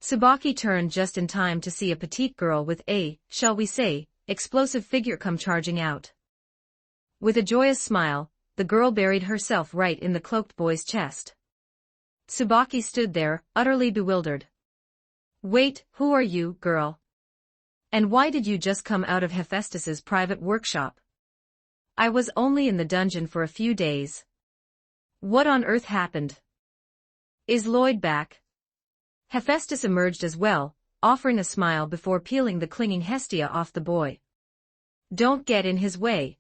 Tsubaki turned just in time to see a petite girl with a, shall we say, explosive figure come charging out. With a joyous smile, the girl buried herself right in the cloaked boy's chest. Tsubaki stood there, utterly bewildered. "Wait, who are you, girl? And why did you just come out of Hephaestus's private workshop?" "I was only in the dungeon for a few days." "What on earth happened? Is Lloyd back?" Hephaestus emerged as well, offering a smile before peeling the clinging Hestia off the boy. "Don't get in his way."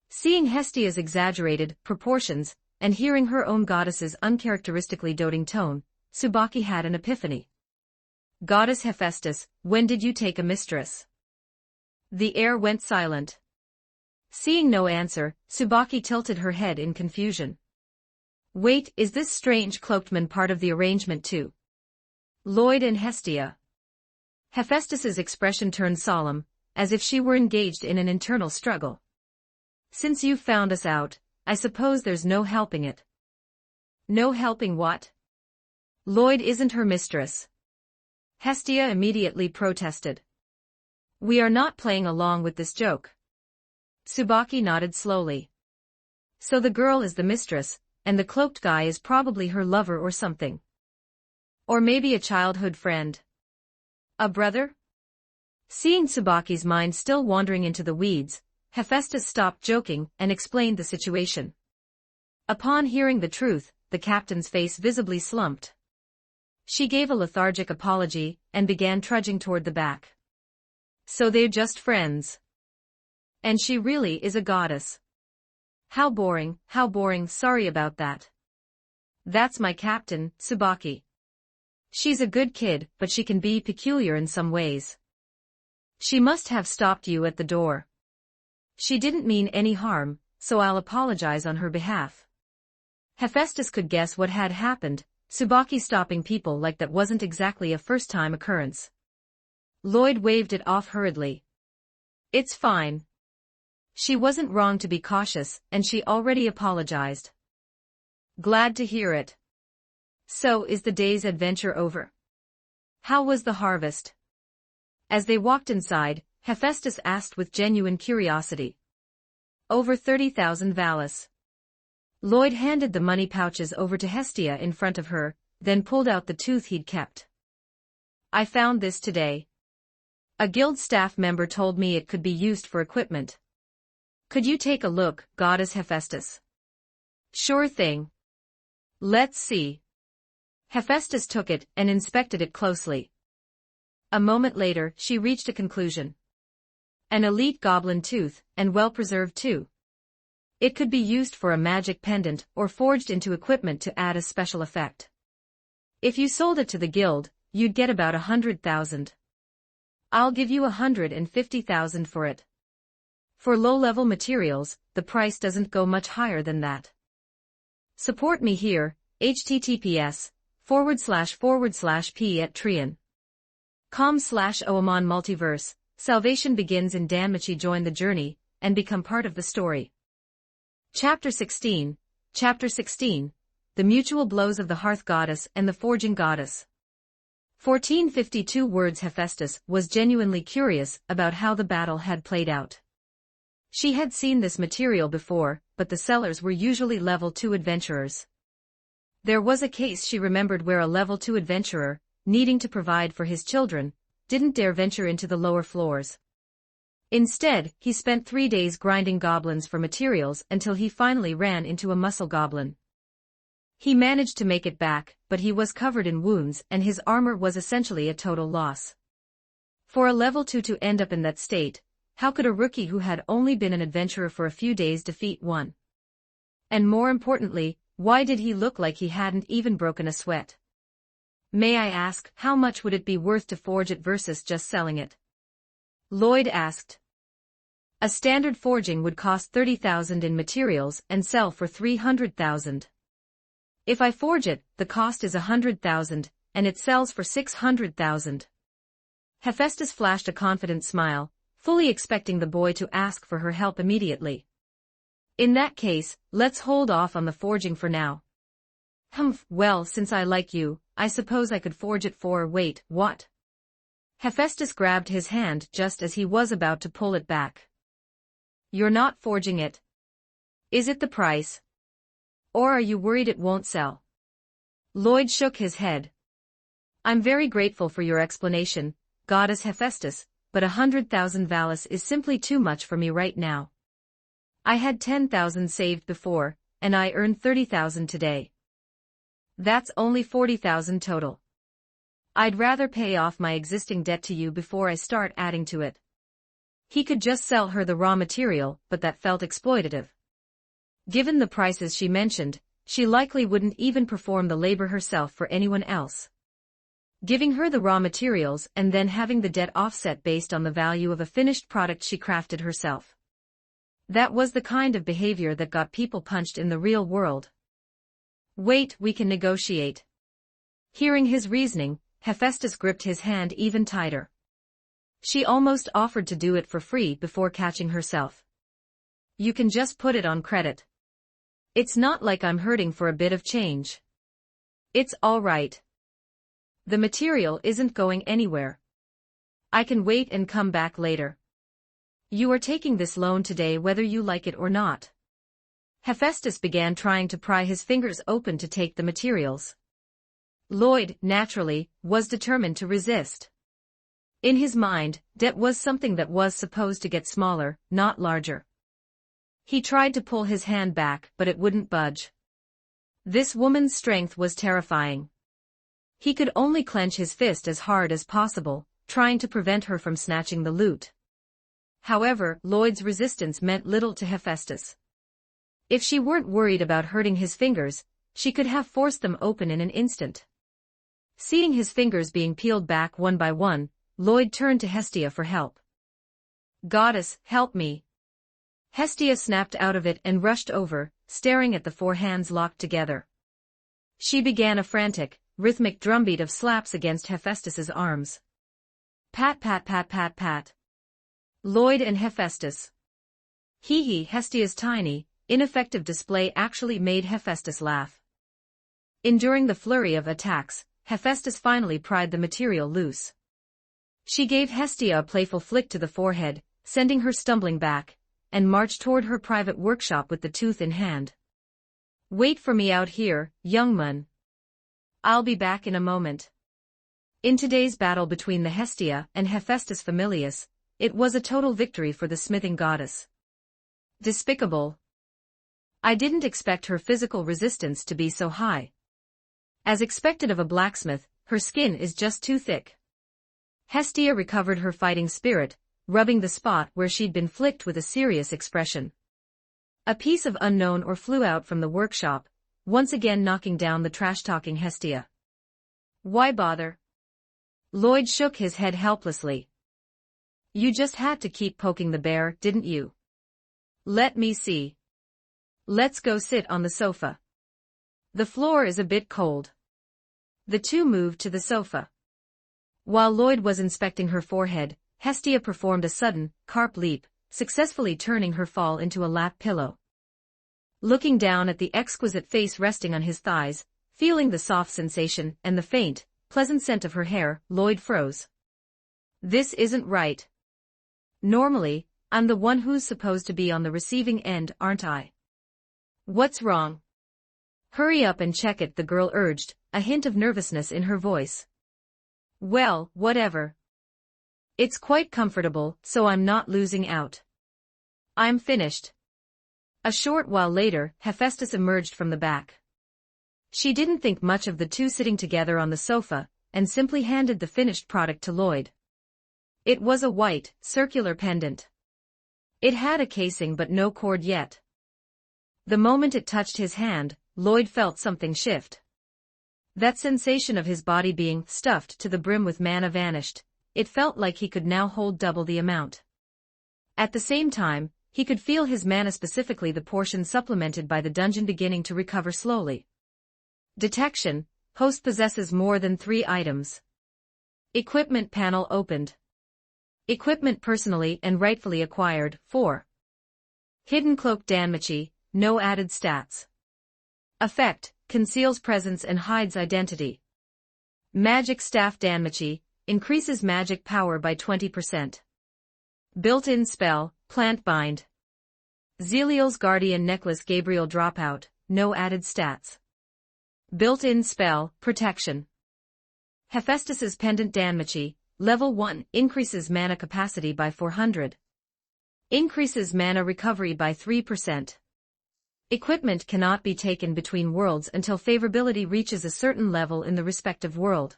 Seeing Hestia's exaggerated proportions, and hearing her own goddess's uncharacteristically doting tone, Tsubaki had an epiphany. "Goddess Hephaestus, when did you take a mistress?" The air went silent. Seeing no answer, Tsubaki tilted her head in confusion. "Wait, is this strange cloaked man part of the arrangement too? Lloyd and Hestia?" Hephaestus's expression turned solemn, as if she were engaged in an internal struggle. "Since you've found us out, I suppose there's no helping it." "No helping what?" "Lloyd isn't her mistress." Hestia immediately protested. "We are not playing along with this joke." Tsubaki nodded slowly. "So the girl is the mistress, and the cloaked guy is probably her lover or something. Or maybe a childhood friend. A brother?" Seeing Tsubaki's mind still wandering into the weeds, Hephaestus stopped joking and explained the situation. Upon hearing the truth, the captain's face visibly slumped. She gave a lethargic apology and began trudging toward the back. "So they're just friends. And she really is a goddess. How boring, sorry about that. That's my captain, Tsubaki. She's a good kid, but she can be peculiar in some ways. She must have stopped you at the door. She didn't mean any harm, so I'll apologize on her behalf." Hephaestus could guess what had happened. Tsubaki stopping people like that wasn't exactly a first-time occurrence. Lloyd waved it off hurriedly. "It's fine. She wasn't wrong to be cautious, and she already apologized." "Glad to hear it. So is the day's adventure over? How was the harvest?" As they walked inside, Hephaestus asked with genuine curiosity. Over 30,000 Valis. Lloyd handed the money pouches over to Hestia in front of her, then pulled out the tooth he'd kept. I found this today. A guild staff member told me it could be used for equipment. Could you take a look, Goddess Hephaestus? Sure thing. Let's see. Hephaestus took it and inspected it closely. A moment later, she reached a conclusion. An elite goblin tooth, and well-preserved too. It could be used for a magic pendant or forged into equipment to add a special effect. If you sold it to the guild, you'd get about 100,000. I'll give you 150,000 for it. For low-level materials, the price doesn't go much higher than that. Support me here, https://p@trian.com/oamon Multiverse. Salvation begins in Danmachi. Join the journey, and become part of the story. Chapter 16. Chapter 16. The Mutual Blows of the Hearth Goddess and the Forging Goddess. 1452 words. Hephaestus was genuinely curious about how the battle had played out. She had seen this material before, but the sellers were usually level 2 adventurers. There was a case she remembered where a level 2 adventurer, needing to provide for his children, didn't dare venture into the lower floors. Instead, he spent 3 days grinding goblins for materials until he finally ran into a muscle goblin. He managed to make it back, but he was covered in wounds and his armor was essentially a total loss. For a level 2 to end up in that state, how could a rookie who had only been an adventurer for a few days defeat one? And more importantly, why did he look like he hadn't even broken a sweat? May I ask, how much would it be worth to forge it versus just selling it? Lloyd asked. A standard forging would cost 30,000 in materials and sell for 300,000. If I forge it, the cost is 100,000, and it sells for 600,000. Hephaestus flashed a confident smile, fully expecting the boy to ask for her help immediately. In that case, let's hold off on the forging for now. Humph, well, since I like you, I suppose I could forge it for— wait, what? Hephaestus grabbed his hand just as he was about to pull it back. You're not forging it. Is it the price? Or are you worried it won't sell? Lloyd shook his head. I'm very grateful for your explanation, Goddess Hephaestus, but 100,000 Valis is simply too much for me right now. I had 10,000 saved before, and I earned 30,000 today. That's only 40,000 total. I'd rather pay off my existing debt to you before I start adding to it. He could just sell her the raw material, but that felt exploitative. Given the prices she mentioned, she likely wouldn't even perform the labor herself for anyone else. Giving her the raw materials and then having the debt offset based on the value of a finished product she crafted herself. That was the kind of behavior that got people punched in the real world. Wait, we can negotiate. Hearing his reasoning, Hephaestus gripped his hand even tighter. She almost offered to do it for free before catching herself. You can just put it on credit. It's not like I'm hurting for a bit of change. It's all right. The material isn't going anywhere. I can wait and come back later. You are taking this loan today whether you like it or not. Hephaestus began trying to pry his fingers open to take the materials. Lloyd, naturally, was determined to resist. In his mind, debt was something that was supposed to get smaller, not larger. He tried to pull his hand back, but it wouldn't budge. This woman's strength was terrifying. He could only clench his fist as hard as possible, trying to prevent her from snatching the loot. However, Lloyd's resistance meant little to Hephaestus. If she weren't worried about hurting his fingers, she could have forced them open in an instant. Seeing his fingers being peeled back one by one, Lloyd turned to Hestia for help. Goddess, help me. Hestia snapped out of it and rushed over, staring at the 4 hands locked together. She began a frantic, rhythmic drumbeat of slaps against Hephaestus's arms. Pat pat pat pat pat. Lloyd and Hephaestus. Hee, Hestia's tiny, ineffective display actually made Hephaestus laugh. Enduring the flurry of attacks, Hephaestus finally pried the material loose. She gave Hestia a playful flick to the forehead, sending her stumbling back, and marched toward her private workshop with the tooth in hand. Wait for me out here, young man. I'll be back in a moment. In today's battle between the Hestia and Hephaestus Familius, it was a total victory for the smithing goddess. Despicable. I didn't expect her physical resistance to be so high. As expected of a blacksmith, her skin is just too thick. Hestia recovered her fighting spirit, rubbing the spot where she'd been flicked with a serious expression. A piece of unknown ore flew out from the workshop, once again knocking down the trash-talking Hestia. Why bother? Lloyd shook his head helplessly. You just had to keep poking the bear, didn't you? Let me see. Let's go sit on the sofa. The floor is a bit cold. The two moved to the sofa. While Lloyd was inspecting her forehead, Hestia performed a sudden, carp leap, successfully turning her fall into a lap pillow. Looking down at the exquisite face resting on his thighs, feeling the soft sensation and the faint, pleasant scent of her hair, Lloyd froze. This isn't right. Normally, I'm the one who's supposed to be on the receiving end, aren't I? What's wrong? Hurry up and check it, the girl urged, a hint of nervousness in her voice. Well, whatever. It's quite comfortable, so I'm not losing out. I'm finished. A short while later, Hephaestus emerged from the back. She didn't think much of the two sitting together on the sofa, and simply handed the finished product to Lloyd. It was a white, circular pendant. It had a casing but no cord yet. The moment it touched his hand, Lloyd felt something shift. That sensation of his body being stuffed to the brim with mana vanished. It felt like he could now hold double the amount. At the same time, he could feel his mana, specifically the portion supplemented by the dungeon, beginning to recover slowly. Detection: host possesses more than 3 items. Equipment panel opened. Equipment personally and rightfully acquired, 4. Hidden cloak Danmachi, no added stats. Effect: conceals presence and hides identity. Magic staff Danmachi, increases magic power by 20%. Built-in spell, Plant Bind. Zeliel's Guardian Necklace Gabriel Dropout, no added stats. Built-in spell, Protection. Hephaestus's Pendant Danmachi, Level 1, increases mana capacity by 400. Increases mana recovery by 3%. Equipment cannot be taken between worlds until favorability reaches a certain level in the respective world.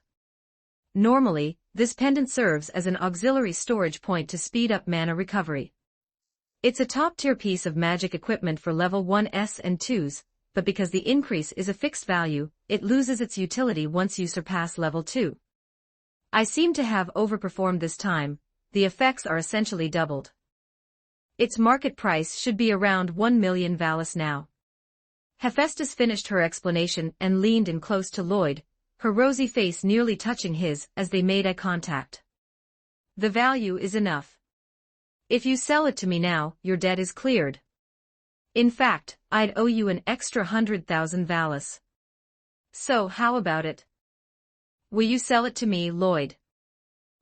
Normally, this pendant serves as an auxiliary storage point to speed up mana recovery. It's a top-tier piece of magic equipment for level 1s and 2s, but because the increase is a fixed value, it loses its utility once you surpass level 2. I seem to have overperformed this time. The effects are essentially doubled. Its market price should be around 1 million Valis now. Hephaestus finished her explanation and leaned in close to Lloyd, her rosy face nearly touching his as they made eye contact. The value is enough. If you sell it to me now, your debt is cleared. In fact, I'd owe you an extra 100,000 Valis. So how about it? Will you sell it to me, Lloyd?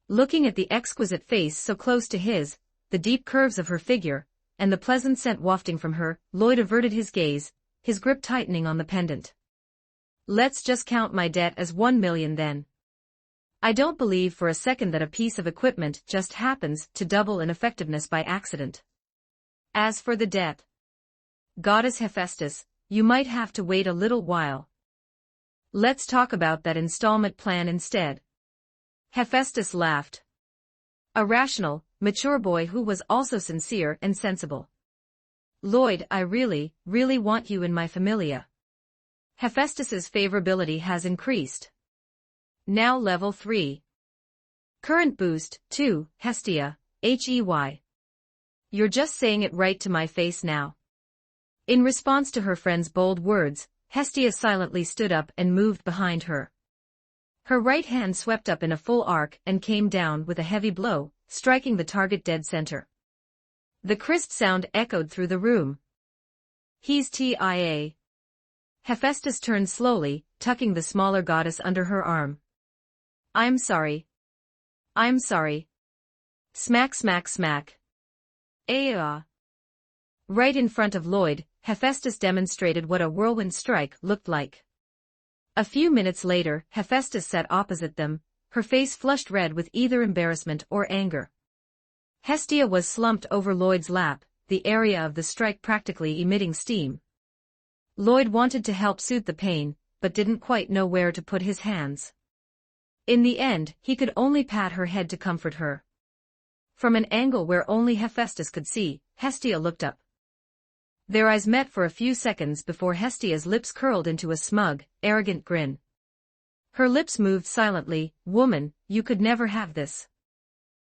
Looking at the exquisite face so close to his, the deep curves of her figure, and the pleasant scent wafting from her, Lloyd averted his gaze, his grip tightening on the pendant. Let's just count my debt as 1 million then. I don't believe for a second that a piece of equipment just happens to double in effectiveness by accident. As for the debt, Goddess Hephaestus, you might have to wait a little while. Let's talk about that installment plan instead. Hephaestus laughed. A rational, mature boy who was also sincere and sensible. Lloyd, I really, really want you in my familia. Hephaestus's favorability has increased. Now level 3. Current boost, 2, Hestia, HEY. You're just saying it right to my face now. In response to her friend's bold words, Hestia silently stood up and moved behind her. Her right hand swept up in a full arc and came down with a heavy blow, striking the target dead center. The crisp sound echoed through the room. He's TIA. Hephaestus turned slowly, tucking the smaller goddess under her arm. I'm sorry. I'm sorry. Smack smack smack. Ah. Right in front of Lloyd, Hephaestus demonstrated what a whirlwind strike looked like. A few minutes later, Hephaestus sat opposite them, her face flushed red with either embarrassment or anger. Hestia was slumped over Lloyd's lap, the area of the strike practically emitting steam. Lloyd wanted to help soothe the pain, but didn't quite know where to put his hands. In the end, he could only pat her head to comfort her. From an angle where only Hephaestus could see, Hestia looked up. Their eyes met for a few seconds before Hestia's lips curled into a smug, arrogant grin. Her lips moved silently. Woman, you could never have this.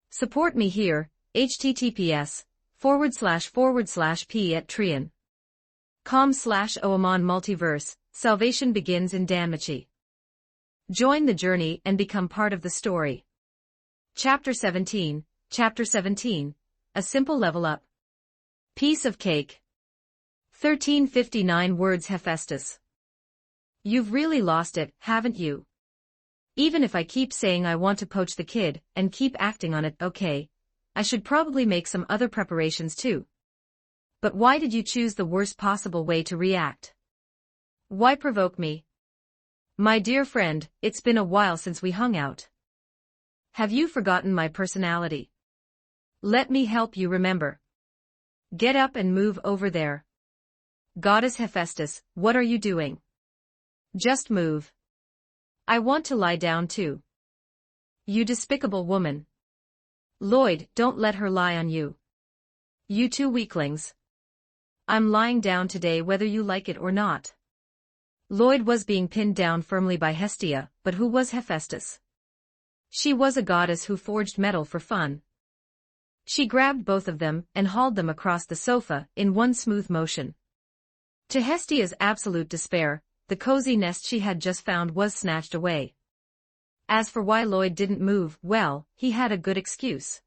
Support me here, https://p@trian.com/oamon Multiverse, salvation begins in Danmachi. Join the journey and become part of the story. Chapter 17, a simple level up. Piece of cake. 1359 words Hephaestus. You've really lost it, haven't you? Even if I keep saying I want to poach the kid, and keep acting on it, okay. I should probably make some other preparations too. But why did you choose the worst possible way to react? Why provoke me? My dear friend, it's been a while since we hung out. Have you forgotten my personality? Let me help you remember. Get up and move over there. Goddess Hephaestus, what are you doing? Just move. I want to lie down too. You despicable woman. Lloyd, don't let her lie on you. You two weaklings. I'm lying down today whether you like it or not. Lloyd was being pinned down firmly by Hestia, but who was Hephaestus? She was a goddess who forged metal for fun. She grabbed both of them and hauled them across the sofa in one smooth motion. To Hestia's absolute despair, the cozy nest she had just found was snatched away. As for why Lloyd didn't move, well, he had a good excuse.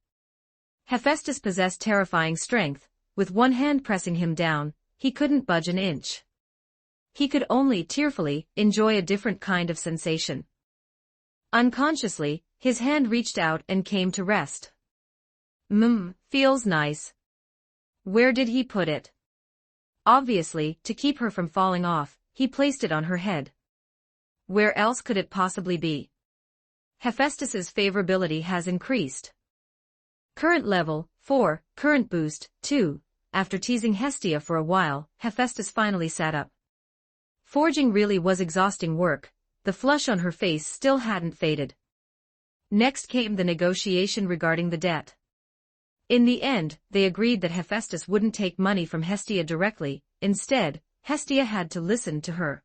Hephaestus possessed terrifying strength. With one hand pressing him down, he couldn't budge an inch. He could only tearfully enjoy a different kind of sensation. Unconsciously, his hand reached out and came to rest. Feels nice. Where did he put it? Obviously, to keep her from falling off, he placed it on her head. Where else could it possibly be? Hephaestus's favorability has increased. Current level, 4, current boost, 2. After teasing Hestia for a while, Hephaestus finally sat up. Forging really was exhausting work. The flush on her face still hadn't faded. Next came the negotiation regarding the debt. In the end, they agreed that Hephaestus wouldn't take money from Hestia directly. Instead, Hestia had to listen to her.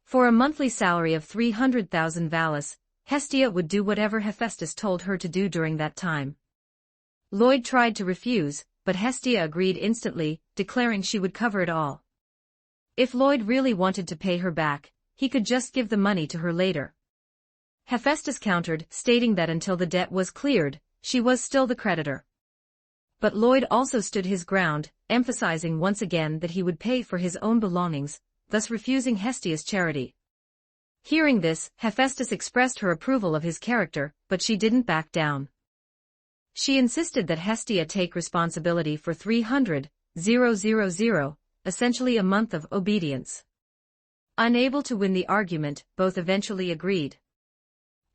For a monthly salary of 300,000 valis, Hestia would do whatever Hephaestus told her to do during that time. Lloyd tried to refuse, but Hestia agreed instantly, declaring she would cover it all. If Lloyd really wanted to pay her back, he could just give the money to her later. Hephaestus countered, stating that until the debt was cleared, she was still the creditor. But Lloyd also stood his ground, emphasizing once again that he would pay for his own belongings, thus refusing Hestia's charity. Hearing this, Hephaestus expressed her approval of his character, but she didn't back down. She insisted that Hestia take responsibility for 300,000, essentially a month of obedience. Unable to win the argument, both eventually agreed.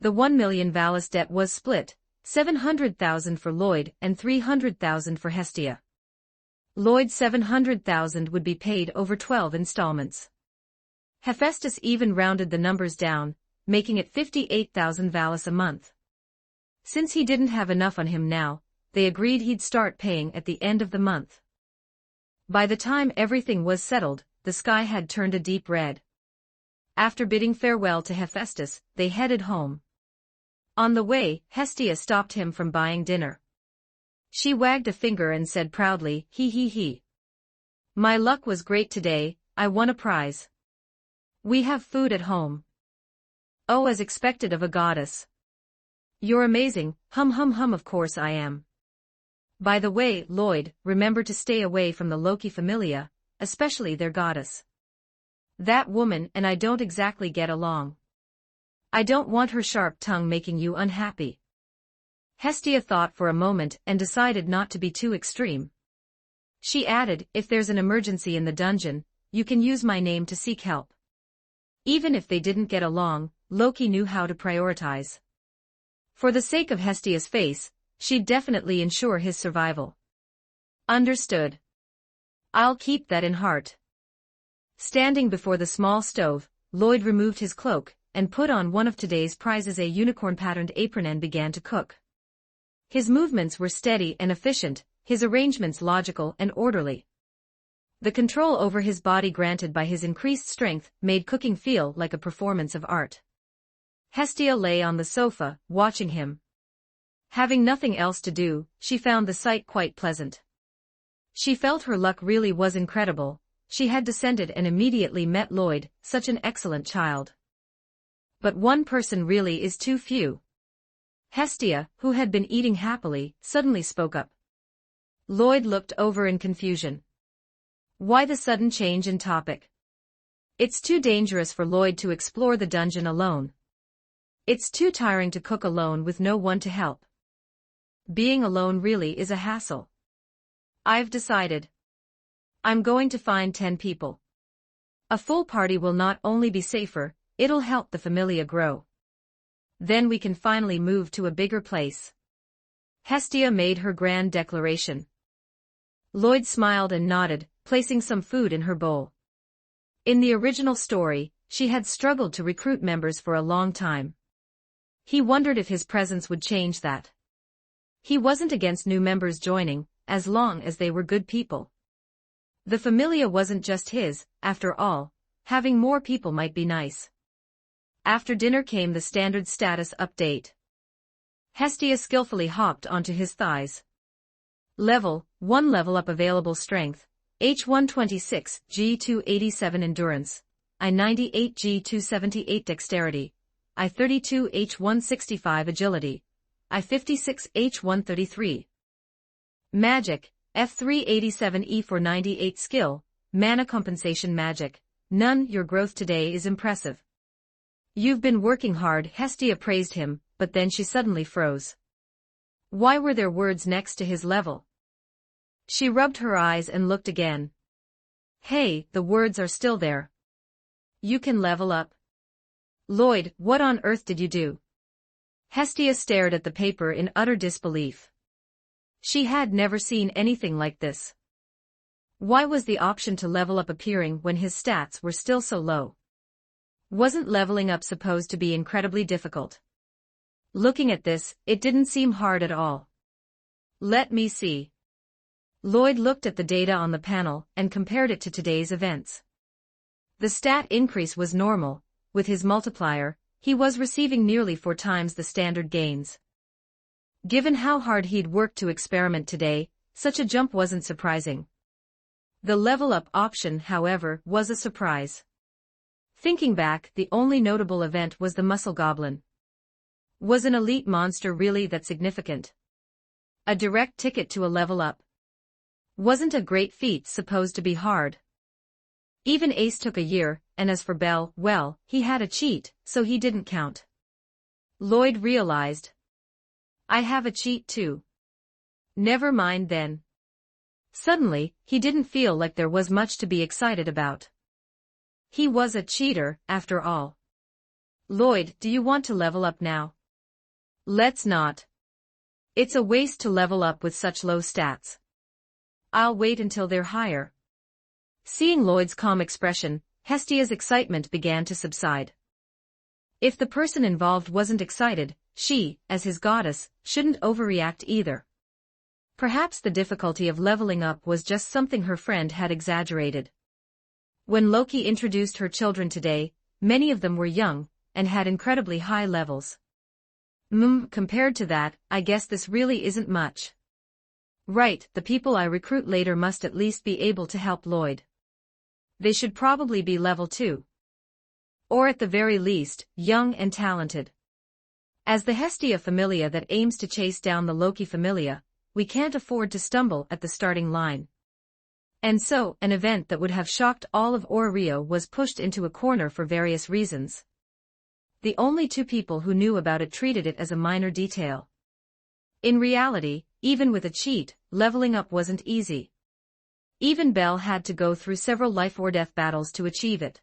The 1 million valis debt was split, 700,000 for Lloyd and 300,000 for Hestia. Lloyd's 700,000 would be paid over 12 installments. Hephaestus even rounded the numbers down, making it 58,000 valis a month. Since he didn't have enough on him now, they agreed he'd start paying at the end of the month. By the time everything was settled, the sky had turned a deep red. After bidding farewell to Hephaestus, they headed home. On the way, Hestia stopped him from buying dinner. She wagged a finger and said proudly, "He. My luck was great today, I won a prize. We have food at home." Oh, as expected of a goddess. You're amazing, hum, of course I am. By the way, Lloyd, remember to stay away from the Loki familia, especially their goddess. That woman and I don't exactly get along. I don't want her sharp tongue making you unhappy. Hestia thought for a moment and decided not to be too extreme. She added, if there's an emergency in the dungeon, you can use my name to seek help. Even if they didn't get along, Loki knew how to prioritize. For the sake of Hestia's face, she'd definitely ensure his survival. Understood. I'll keep that in heart. Standing before the small stove, Lloyd removed his cloak and put on one of today's prizes, a unicorn-patterned apron, and began to cook. His movements were steady and efficient, his arrangements logical and orderly. The control over his body granted by his increased strength made cooking feel like a performance of art. Hestia lay on the sofa, watching him. Having nothing else to do, she found the sight quite pleasant. She felt her luck really was incredible. She had descended and immediately met Lloyd, such an excellent child. But one person really is too few. Hestia, who had been eating happily, suddenly spoke up. Lloyd looked over in confusion. Why the sudden change in topic? It's too dangerous for Lloyd to explore the dungeon alone. It's too tiring to cook alone with no one to help. Being alone really is a hassle. I've decided. I'm going to find 10 people. A full party will not only be safer, it'll help the familia grow. Then we can finally move to a bigger place. Hestia made her grand declaration. Lloyd smiled and nodded, placing some food in her bowl. In the original story, she had struggled to recruit members for a long time. He wondered if his presence would change that. He wasn't against new members joining, as long as they were good people. The familia wasn't just his, after all, having more people might be nice. After dinner came the standard status update. Hestia skillfully hopped onto his thighs. Level 1 level up, available strength, H126, G287 endurance, I98, G278 dexterity, I32, H165 agility, I56, H133. Magic, F387, E498 skill, mana compensation magic, none. Your growth today is impressive. You've been working hard, Hestia praised him, but then she suddenly froze. Why were there words next to his level? She rubbed her eyes and looked again. Hey, the words are still there. You can level up. Lloyd, what on earth did you do? Hestia stared at the paper in utter disbelief. She had never seen anything like this. Why was the option to level up appearing when his stats were still so low? Wasn't leveling up supposed to be incredibly difficult? Looking at this, it didn't seem hard at all. Let me see. Lloyd looked at the data on the panel and compared it to today's events. The stat increase was normal. With his multiplier, he was receiving nearly 4 times the standard gains. Given how hard he'd worked to experiment today, such a jump wasn't surprising. The level up option, however, was a surprise. Thinking back, the only notable event was the Muscle Goblin. Was an elite monster really that significant? A direct ticket to a level up. Wasn't a great feat supposed to be hard? Even Ace took a year, and as for Bell, well, he had a cheat, so he didn't count. Lloyd realized. I have a cheat too. Never mind then. Suddenly, he didn't feel like there was much to be excited about. He was a cheater, after all. Lloyd, do you want to level up now? Let's not. It's a waste to level up with such low stats. I'll wait until they're higher. Seeing Lloyd's calm expression, Hestia's excitement began to subside. If the person involved wasn't excited, she, as his goddess, shouldn't overreact either. Perhaps the difficulty of leveling up was just something her friend had exaggerated. When Loki introduced her children today, many of them were young, and had incredibly high levels. Compared to that, I guess this really isn't much. Right, the people I recruit later must at least be able to help Lloyd. They should probably be level 2. Or at the very least, young and talented. As the Hestia familia that aims to chase down the Loki familia, we can't afford to stumble at the starting line. And so, an event that would have shocked all of Rio was pushed into a corner for various reasons. The only 2 people who knew about it treated it as a minor detail. In reality, even with a cheat, leveling up wasn't easy. Even Bell had to go through several life-or-death battles to achieve it.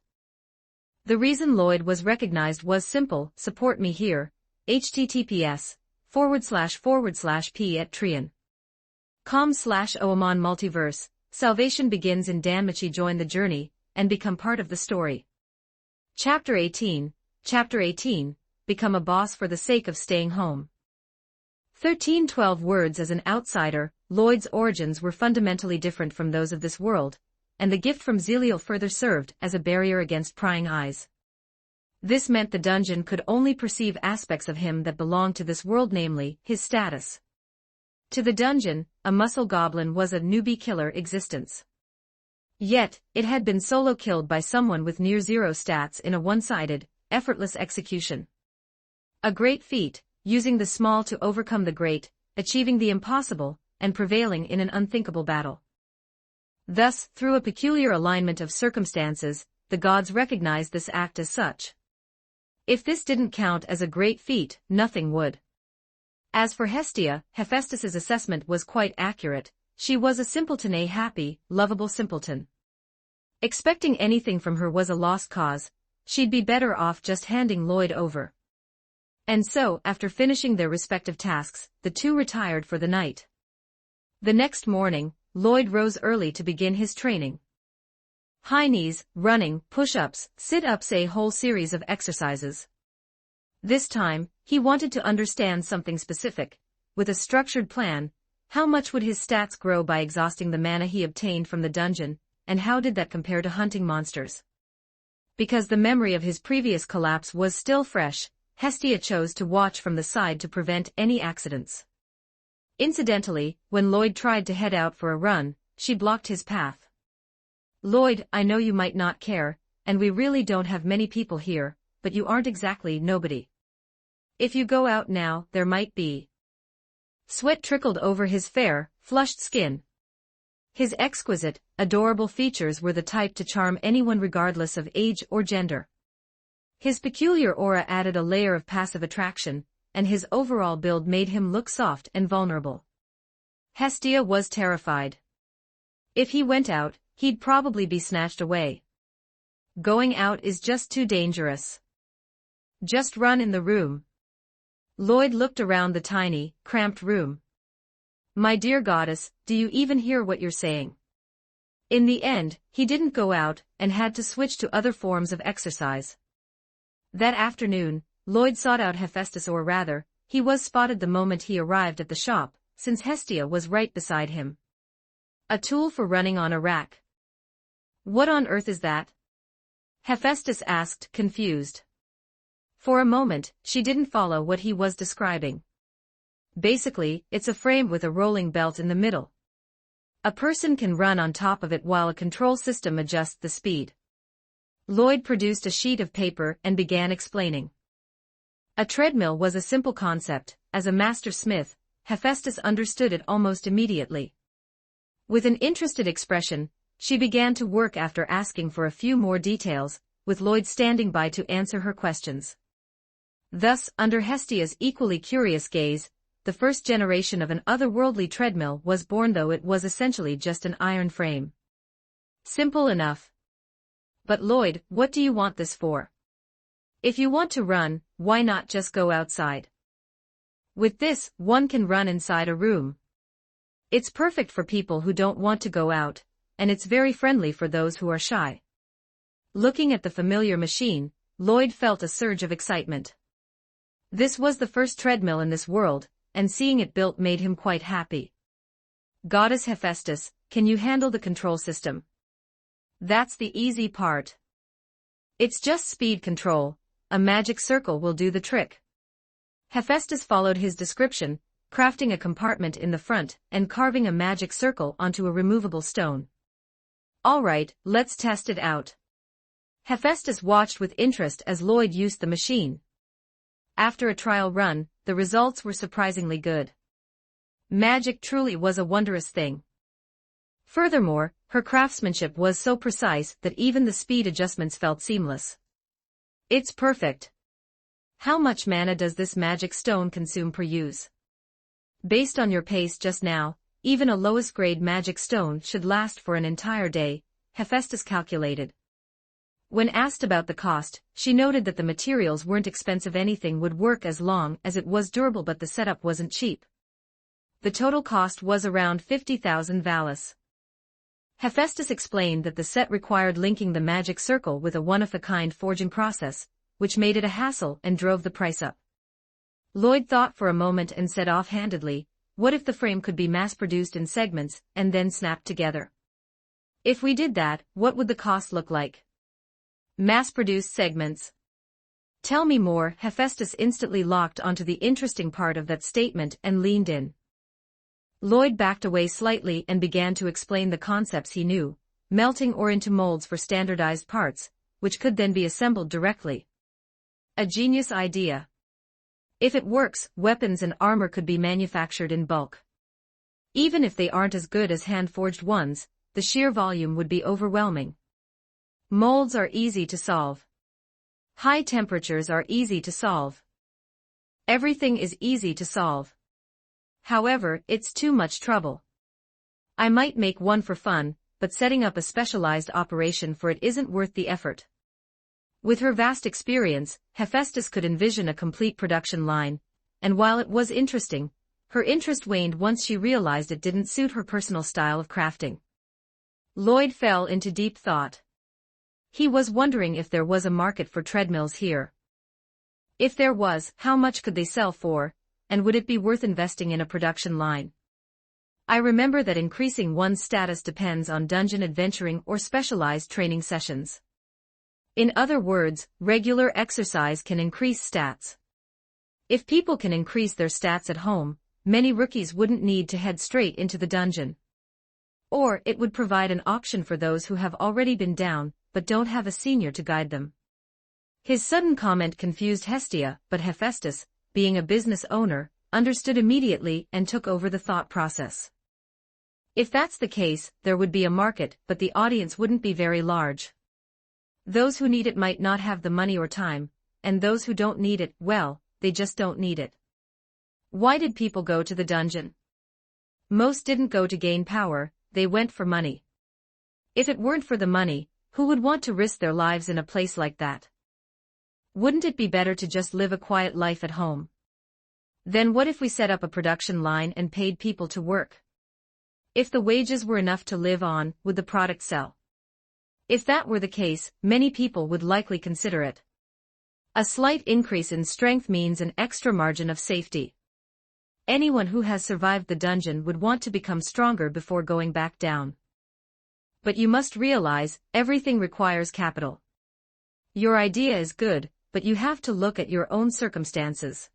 The reason Lloyd was recognized was simple: support me here, https://p@trian.com/oamon Multiverse. Salvation begins in Danmachi. Join the journey, and become part of the story. Chapter 18. Chapter 18, Become a Boss for the Sake of Staying Home. 1312 words. As an outsider, Lloyd's origins were fundamentally different from those of this world, and the gift from Zeliel further served as a barrier against prying eyes. This meant the dungeon could only perceive aspects of him that belonged to this world, namely, his status. To the dungeon, a muscle goblin was a newbie killer existence. Yet, it had been solo killed by someone with near zero stats in a one-sided, effortless execution. A great feat, using the small to overcome the great, achieving the impossible, and prevailing in an unthinkable battle. Thus, through a peculiar alignment of circumstances, the gods recognized this act as such. If this didn't count as a great feat, nothing would. As for Hestia, Hephaestus's assessment was quite accurate. She was a simpleton, a happy, lovable simpleton. Expecting anything from her was a lost cause. She'd be better off just handing Lloyd over. And so, after finishing their respective tasks, the two retired for the night. The next morning, Lloyd rose early to begin his training. High knees, running, push-ups, sit-ups, a whole series of exercises. This time, he wanted to understand something specific. With a structured plan, how much would his stats grow by exhausting the mana he obtained from the dungeon, and how did that compare to hunting monsters? Because the memory of his previous collapse was still fresh, Hestia chose to watch from the side to prevent any accidents. Incidentally, when Lloyd tried to head out for a run, she blocked his path. "Lloyd, I know you might not care, and we really don't have many people here, but you aren't exactly nobody. If you go out now, there might be." Sweat trickled over his fair, flushed skin. His exquisite, adorable features were the type to charm anyone regardless of age or gender. His peculiar aura added a layer of passive attraction, and his overall build made him look soft and vulnerable. Hestia was terrified. If he went out, he'd probably be snatched away. Going out is just too dangerous. Just run in the room. Lloyd looked around the tiny, cramped room. "My dear goddess, do you even hear what you're saying?" In the end, he didn't go out, and had to switch to other forms of exercise. That afternoon, Lloyd sought out Hephaestus, or rather, he was spotted the moment he arrived at the shop, since Hestia was right beside him. A tool for running on a rack. "What on earth is that?" Hephaestus asked, confused. For a moment, she didn't follow what he was describing. "Basically, it's a frame with a rolling belt in the middle. A person can run on top of it while a control system adjusts the speed." Lloyd produced a sheet of paper and began explaining. A treadmill was a simple concept. As a master smith, Hephaestus understood it almost immediately. With an interested expression, she began to work after asking for a few more details, with Lloyd standing by to answer her questions. Thus, under Hestia's equally curious gaze, the first generation of an otherworldly treadmill was born, though it was essentially just an iron frame. Simple enough. "But Lloyd, what do you want this for? If you want to run, why not just go outside? With this, one can run inside a room. It's perfect for people who don't want to go out, and it's very friendly for those who are shy." Looking at the familiar machine, Lloyd felt a surge of excitement. This was the first treadmill in this world, and seeing it built made him quite happy. "Goddess Hephaestus, can you handle the control system?" "That's the easy part. It's just speed control. A magic circle will do the trick." Hephaestus followed his description, crafting a compartment in the front and carving a magic circle onto a removable stone. "All right, let's test it out." Hephaestus watched with interest as Lloyd used the machine. After a trial run, the results were surprisingly good. Magic truly was a wondrous thing. Furthermore, her craftsmanship was so precise that even the speed adjustments felt seamless. "It's perfect. How much mana does this magic stone consume per use?" Based on your pace just now, even a lowest-grade magic stone should last for an entire day, Hephaestus calculated. When asked about the cost, she noted that the materials weren't expensive. Anything would work as long as it was durable, but the setup wasn't cheap. The total cost was around 50,000 valis. Hephaestus explained that the set required linking the magic circle with a one-of-a-kind forging process, which made it a hassle and drove the price up. Lloyd thought for a moment and said offhandedly, "What if the frame could be mass-produced in segments and then snapped together? If we did that, what would the cost look like?" Mass-produced segments. Tell me more. Hephaestus instantly locked onto the interesting part of that statement and leaned in. Lloyd backed away slightly and began to explain the concepts he knew, melting ore into molds for standardized parts, which could then be assembled directly. A genius idea. If it works, weapons and armor could be manufactured in bulk. Even if they aren't as good as hand-forged ones, the sheer volume would be overwhelming. Molds are easy to solve. High temperatures are easy to solve. Everything is easy to solve. However, it's too much trouble. I might make one for fun, but setting up a specialized operation for it isn't worth the effort. With her vast experience, Hephaestus could envision a complete production line, and while it was interesting, her interest waned once she realized it didn't suit her personal style of crafting. Lloyd fell into deep thought. He was wondering if there was a market for treadmills here. If there was, how much could they sell for, and would it be worth investing in a production line? I remember that increasing one's status depends on dungeon adventuring or specialized training sessions. In other words, regular exercise can increase stats. If people can increase their stats at home, many rookies wouldn't need to head straight into the dungeon. Or it would provide an option for those who have already been down, but don't have a senior to guide them. His sudden comment confused Hestia, but Hephaestus, being a business owner, understood immediately and took over the thought process. If that's the case, there would be a market, but the audience wouldn't be very large. Those who need it might not have the money or time, and those who don't need it, well, they just don't need it. Why did people go to the dungeon? Most didn't go to gain power, they went for money. If it weren't for the money, who would want to risk their lives in a place like that? Wouldn't it be better to just live a quiet life at home? Then what if we set up a production line and paid people to work? If the wages were enough to live on, would the product sell? If that were the case, many people would likely consider it. A slight increase in strength means an extra margin of safety. Anyone who has survived the dungeon would want to become stronger before going back down. But you must realize, everything requires capital. Your idea is good, but you have to look at your own circumstances.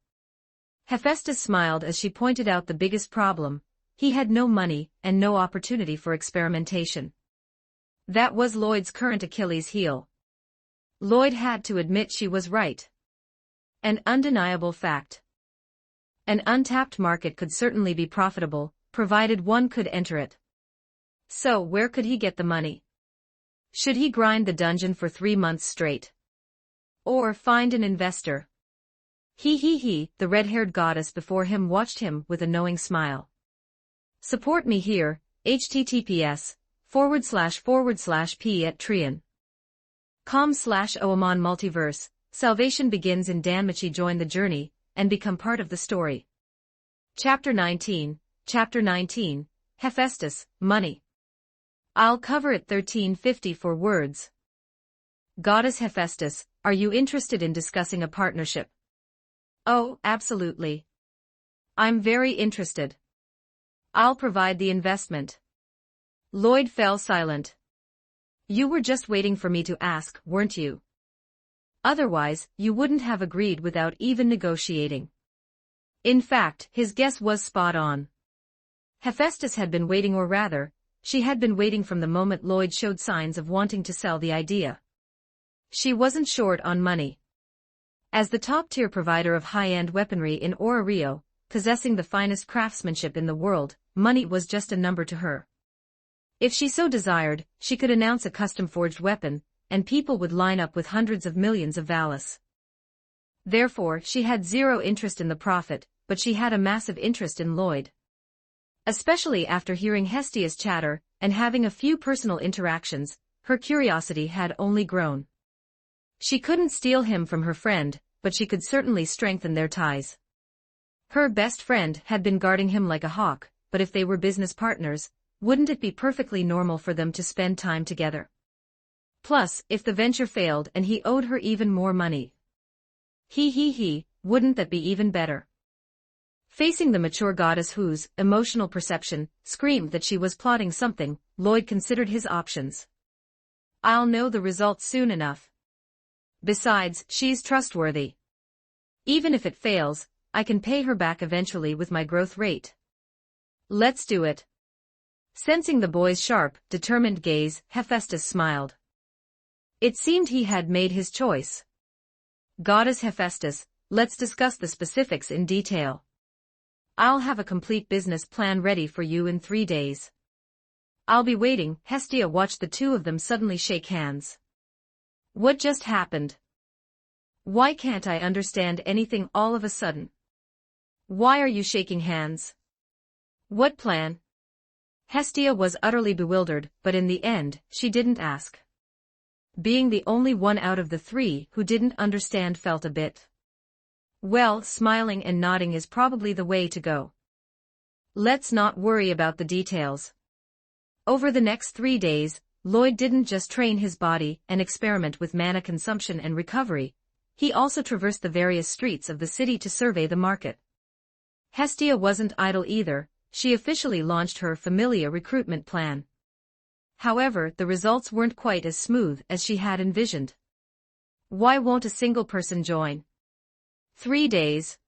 Hephaestus smiled as she pointed out the biggest problem: he had no money and no opportunity for experimentation. That was Lloyd's current Achilles heel. Lloyd had to admit she was right. An undeniable fact. An untapped market could certainly be profitable, provided one could enter it. So where could he get the money? Should he grind the dungeon for 3 months straight? Or find an investor? The red-haired goddess before him watched him with a knowing smile. Support me here, https://p@trian.com/oamon Multiverse. Salvation begins in Danmachi. Join the journey and become part of the story. Chapter 19. Hephaestus, money. I'll cover it 1350 for words. Goddess Hephaestus, are you interested in discussing a partnership? Oh, absolutely. I'm very interested. I'll provide the investment. Lloyd fell silent. You were just waiting for me to ask, weren't you? Otherwise, you wouldn't have agreed without even negotiating. In fact, his guess was spot on. Hephaestus had been waiting, or rather, she had been waiting from the moment Lloyd showed signs of wanting to sell the idea. She wasn't short on money. As the top-tier provider of high-end weaponry in Ora Rio, possessing the finest craftsmanship in the world, money was just a number to her. If she so desired, she could announce a custom-forged weapon, and people would line up with hundreds of millions of valis. Therefore, she had zero interest in the prophet, but she had a massive interest in Lloyd. Especially after hearing Hestia's chatter and having a few personal interactions, her curiosity had only grown. She couldn't steal him from her friend, but she could certainly strengthen their ties. Her best friend had been guarding him like a hawk, but if they were business partners, wouldn't it be perfectly normal for them to spend time together? Plus, if the venture failed and he owed her even more money. Wouldn't that be even better? Facing the mature goddess whose emotional perception screamed that she was plotting something, Lloyd considered his options. I'll know the results soon enough. Besides, she's trustworthy. Even if it fails, I can pay her back eventually with my growth rate. Let's do it. Sensing the boy's sharp, determined gaze, Hephaestus smiled. It seemed he had made his choice. Goddess Hephaestus, let's discuss the specifics in detail. I'll have a complete business plan ready for you in 3 days. I'll be waiting. Hestia watched the two of them suddenly shake hands. What just happened? Why can't I understand anything all of a sudden? Why are you shaking hands? What plan? Hestia was utterly bewildered, but in the end, she didn't ask. Being the only one out of the three who didn't understand felt a bit. Well, smiling and nodding is probably the way to go. Let's not worry about the details. Over the next 3 days, Lloyd didn't just train his body and experiment with mana consumption and recovery, he also traversed the various streets of the city to survey the market. Hestia wasn't idle either, she officially launched her Familia recruitment plan. However, the results weren't quite as smooth as she had envisioned. Why won't a single person join? 3 days.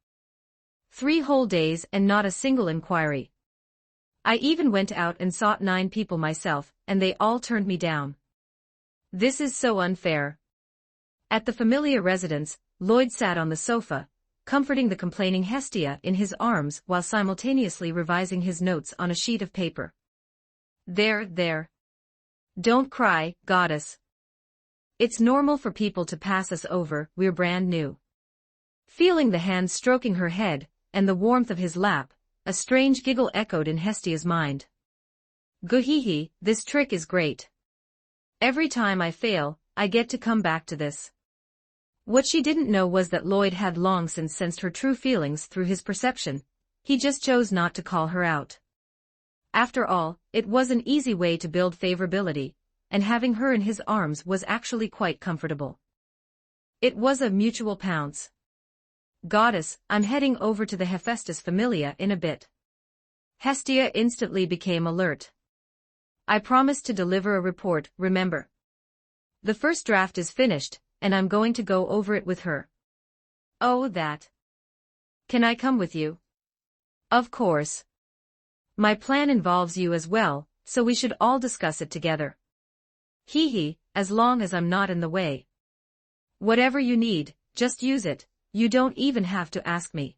3 whole days and not a single inquiry. I even went out and sought 9 people myself, and they all turned me down. This is so unfair. At the Familia residence, Lloyd sat on the sofa, comforting the complaining Hestia in his arms while simultaneously revising his notes on a sheet of paper. There. Don't cry, goddess. It's normal for people to pass us over, we're brand new. Feeling the hand stroking her head, and the warmth of his lap, a strange giggle echoed in Hestia's mind. Guhihi, this trick is great. Every time I fail, I get to come back to this. What she didn't know was that Lloyd had long since sensed her true feelings through his perception, he just chose not to call her out. After all, it was an easy way to build favorability, and having her in his arms was actually quite comfortable. It was a mutual pounce. Goddess, I'm heading over to the Hephaestus Familia in a bit. Hestia instantly became alert. I promised to deliver a report, remember? The first draft is finished, and I'm going to go over it with her. Oh, that. Can I come with you? Of course. My plan involves you as well, so we should all discuss it together. As long as I'm not in the way. Whatever you need, just use it. You don't even have to ask me.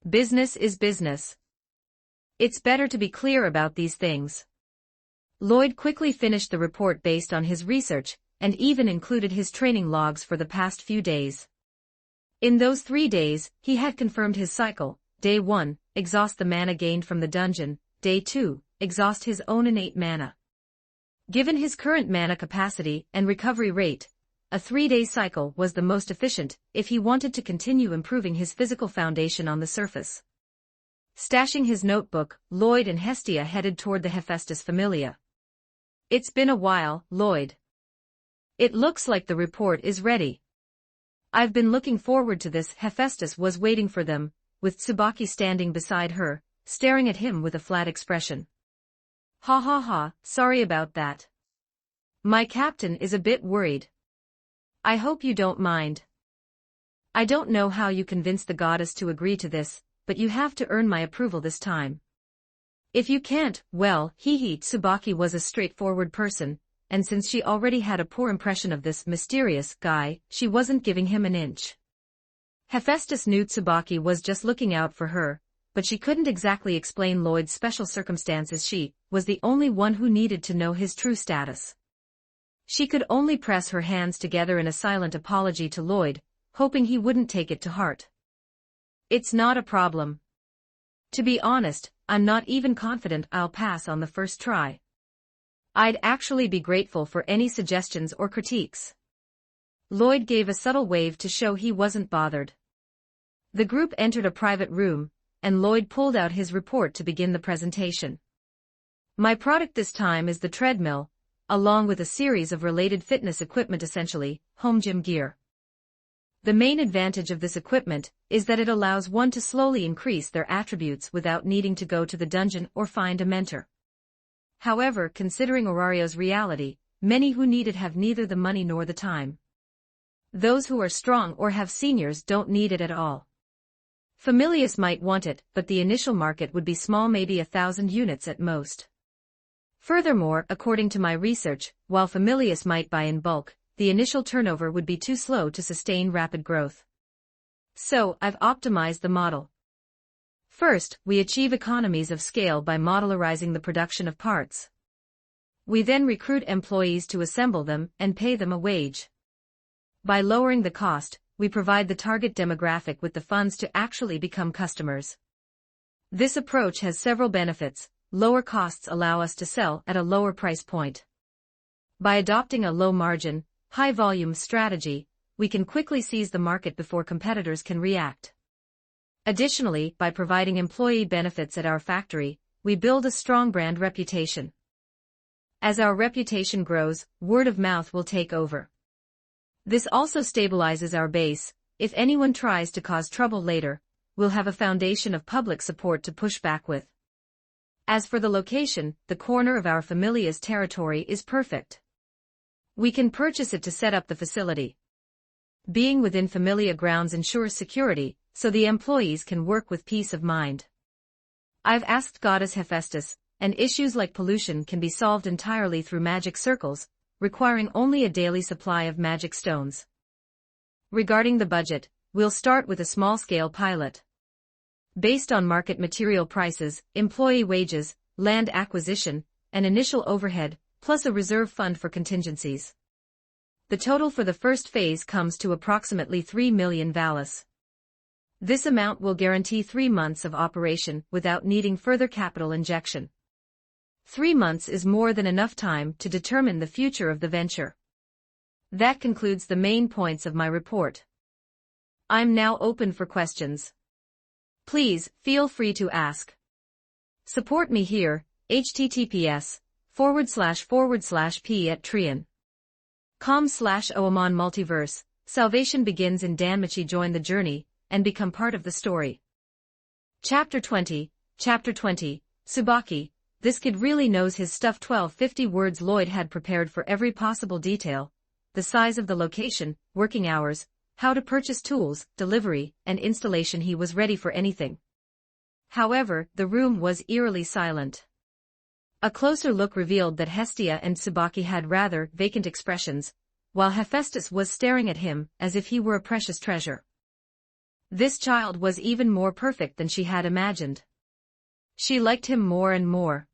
Business is business. It's better to be clear about these things. Lloyd quickly finished the report based on his research, and even included his training logs for the past few days. In those 3 days, he had confirmed his cycle. Day 1, exhaust the mana gained from the dungeon. Day 2, exhaust his own innate mana. Given his current mana capacity and recovery rate, a 3-day cycle was the most efficient if he wanted to continue improving his physical foundation on the surface. Stashing his notebook, Lloyd and Hestia headed toward the Hephaestus Familia. It's been a while, Lloyd. It looks like the report is ready. I've been looking forward to this. Hephaestus was waiting for them, with Tsubaki standing beside her, staring at him with a flat expression. Sorry about that. My captain is a bit worried. I hope you don't mind. I don't know how you convinced the goddess to agree to this, but you have to earn my approval this time. If you can't, well, Tsubaki was a straightforward person, and since she already had a poor impression of this mysterious guy, she wasn't giving him an inch. Hephaestus knew Tsubaki was just looking out for her, but she couldn't exactly explain Lloyd's special circumstances. She was the only one who needed to know his true status. She could only press her hands together in a silent apology to Lloyd, hoping he wouldn't take it to heart. It's not a problem. To be honest, I'm not even confident I'll pass on the first try. I'd actually be grateful for any suggestions or critiques. Lloyd gave a subtle wave to show he wasn't bothered. The group entered a private room, and Lloyd pulled out his report to begin the presentation. My product this time is the treadmill, along with a series of related fitness equipment, essentially, home gym gear. The main advantage of this equipment is that it allows one to slowly increase their attributes without needing to go to the dungeon or find a mentor. However, considering Aurario's reality, many who need it have neither the money nor the time. Those who are strong or have seniors don't need it at all. Familius might want it, but the initial market would be small, maybe 1,000 units at most. Furthermore, according to my research, while Familius might buy in bulk, the initial turnover would be too slow to sustain rapid growth. So, I've optimized the model. First, we achieve economies of scale by modularizing the production of parts. We then recruit employees to assemble them and pay them a wage. By lowering the cost, we provide the target demographic with the funds to actually become customers. This approach has several benefits. Lower costs allow us to sell at a lower price point. By adopting a low-margin, high-volume strategy, we can quickly seize the market before competitors can react. Additionally, by providing employee benefits at our factory, we build a strong brand reputation. As our reputation grows, word of mouth will take over. This also stabilizes our base. If anyone tries to cause trouble later, we'll have a foundation of public support to push back with. As for the location, the corner of our Familia's territory is perfect. We can purchase it to set up the facility. Being within Familia grounds ensures security, so the employees can work with peace of mind. I've asked Goddess Hephaestus, and issues like pollution can be solved entirely through magic circles, requiring only a daily supply of magic stones. Regarding the budget, we'll start with a small-scale pilot. Based on market material prices, employee wages, land acquisition, and initial overhead, plus a reserve fund for contingencies. The total for the first phase comes to approximately 3 million valis. This amount will guarantee 3 months of operation without needing further capital injection. 3 months is more than enough time to determine the future of the venture. That concludes the main points of my report. I'm now open for questions. Please, feel free to ask. Support me here, https://p@trian.com/oamon Multiverse. Salvation begins in Danmachi. Join the journey, and become part of the story. Chapter 20, Tsubaki. This kid really knows his stuff. 1250 words. Lloyd had prepared for every possible detail. The size of the location, working hours, how to purchase tools, delivery, and installation. He was ready for anything. However, the room was eerily silent. A closer look revealed that Hestia and Tsubaki had rather vacant expressions, while Hephaestus was staring at him as if he were a precious treasure. This child was even more perfect than she had imagined. She liked him more and more.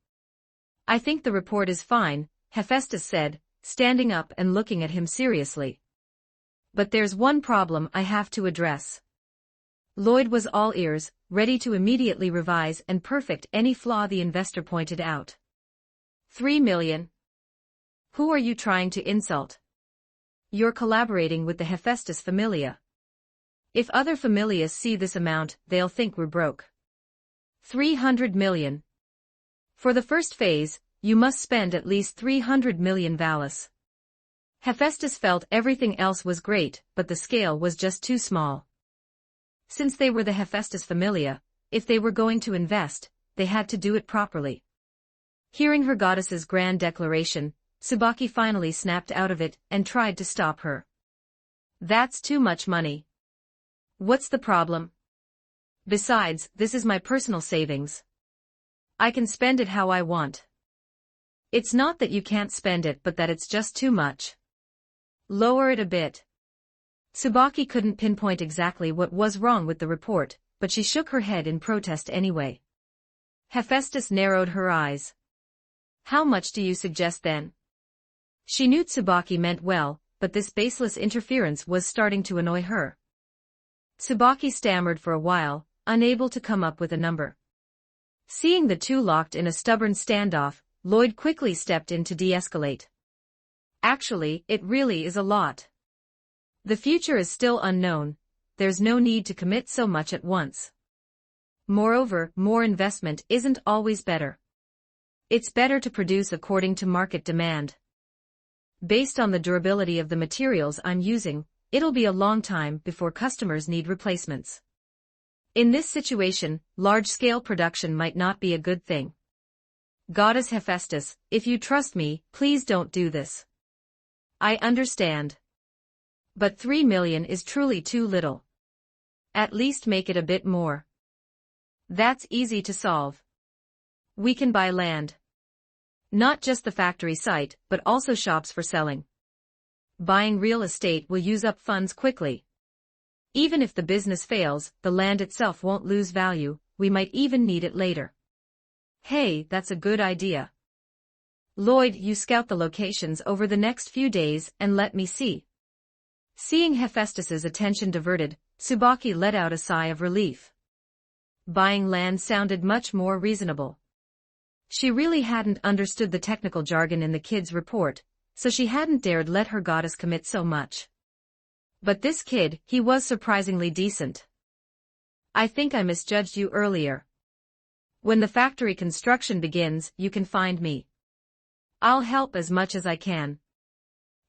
I think the report is fine, Hephaestus said, standing up and looking at him seriously. But there's one problem I have to address. Lloyd was all ears, ready to immediately revise and perfect any flaw the investor pointed out. 3 million. Who are you trying to insult? You're collaborating with the Hephaestus Familia. If other Familias see this amount, they'll think we're broke. 300 million. For the first phase, you must spend at least 300 million valis. Hephaestus felt everything else was great, but the scale was just too small. Since they were the Hephaestus Familia, if they were going to invest, they had to do it properly. Hearing her goddess's grand declaration, Tsubaki finally snapped out of it and tried to stop her. That's too much money. What's the problem? Besides, this is my personal savings. I can spend it how I want. It's not that you can't spend it, but that it's just too much. Lower it a bit. Tsubaki couldn't pinpoint exactly what was wrong with the report, but she shook her head in protest anyway. Hephaestus narrowed her eyes. How much do you suggest then? She knew Tsubaki meant well, but this baseless interference was starting to annoy her. Tsubaki stammered for a while, unable to come up with a number. Seeing the two locked in a stubborn standoff, Lloyd quickly stepped in to de-escalate. Actually, it really is a lot. The future is still unknown, there's no need to commit so much at once. Moreover, more investment isn't always better. It's better to produce according to market demand. Based on the durability of the materials I'm using, it'll be a long time before customers need replacements. In this situation, large-scale production might not be a good thing. Goddess Hephaestus, if you trust me, please don't do this. I understand. But 3 million is truly too little. At least make it a bit more. That's easy to solve. We can buy land. Not just the factory site, but also shops for selling. Buying real estate will use up funds quickly. Even if the business fails, the land itself won't lose value, we might even need it later. Hey, that's a good idea. Lloyd, you scout the locations over the next few days and let me see. Seeing Hephaestus's attention diverted, Tsubaki let out a sigh of relief. Buying land sounded much more reasonable. She really hadn't understood the technical jargon in the kid's report, so she hadn't dared let her goddess commit so much. But this kid, he was surprisingly decent. I think I misjudged you earlier. When the factory construction begins, you can find me. I'll help as much as I can.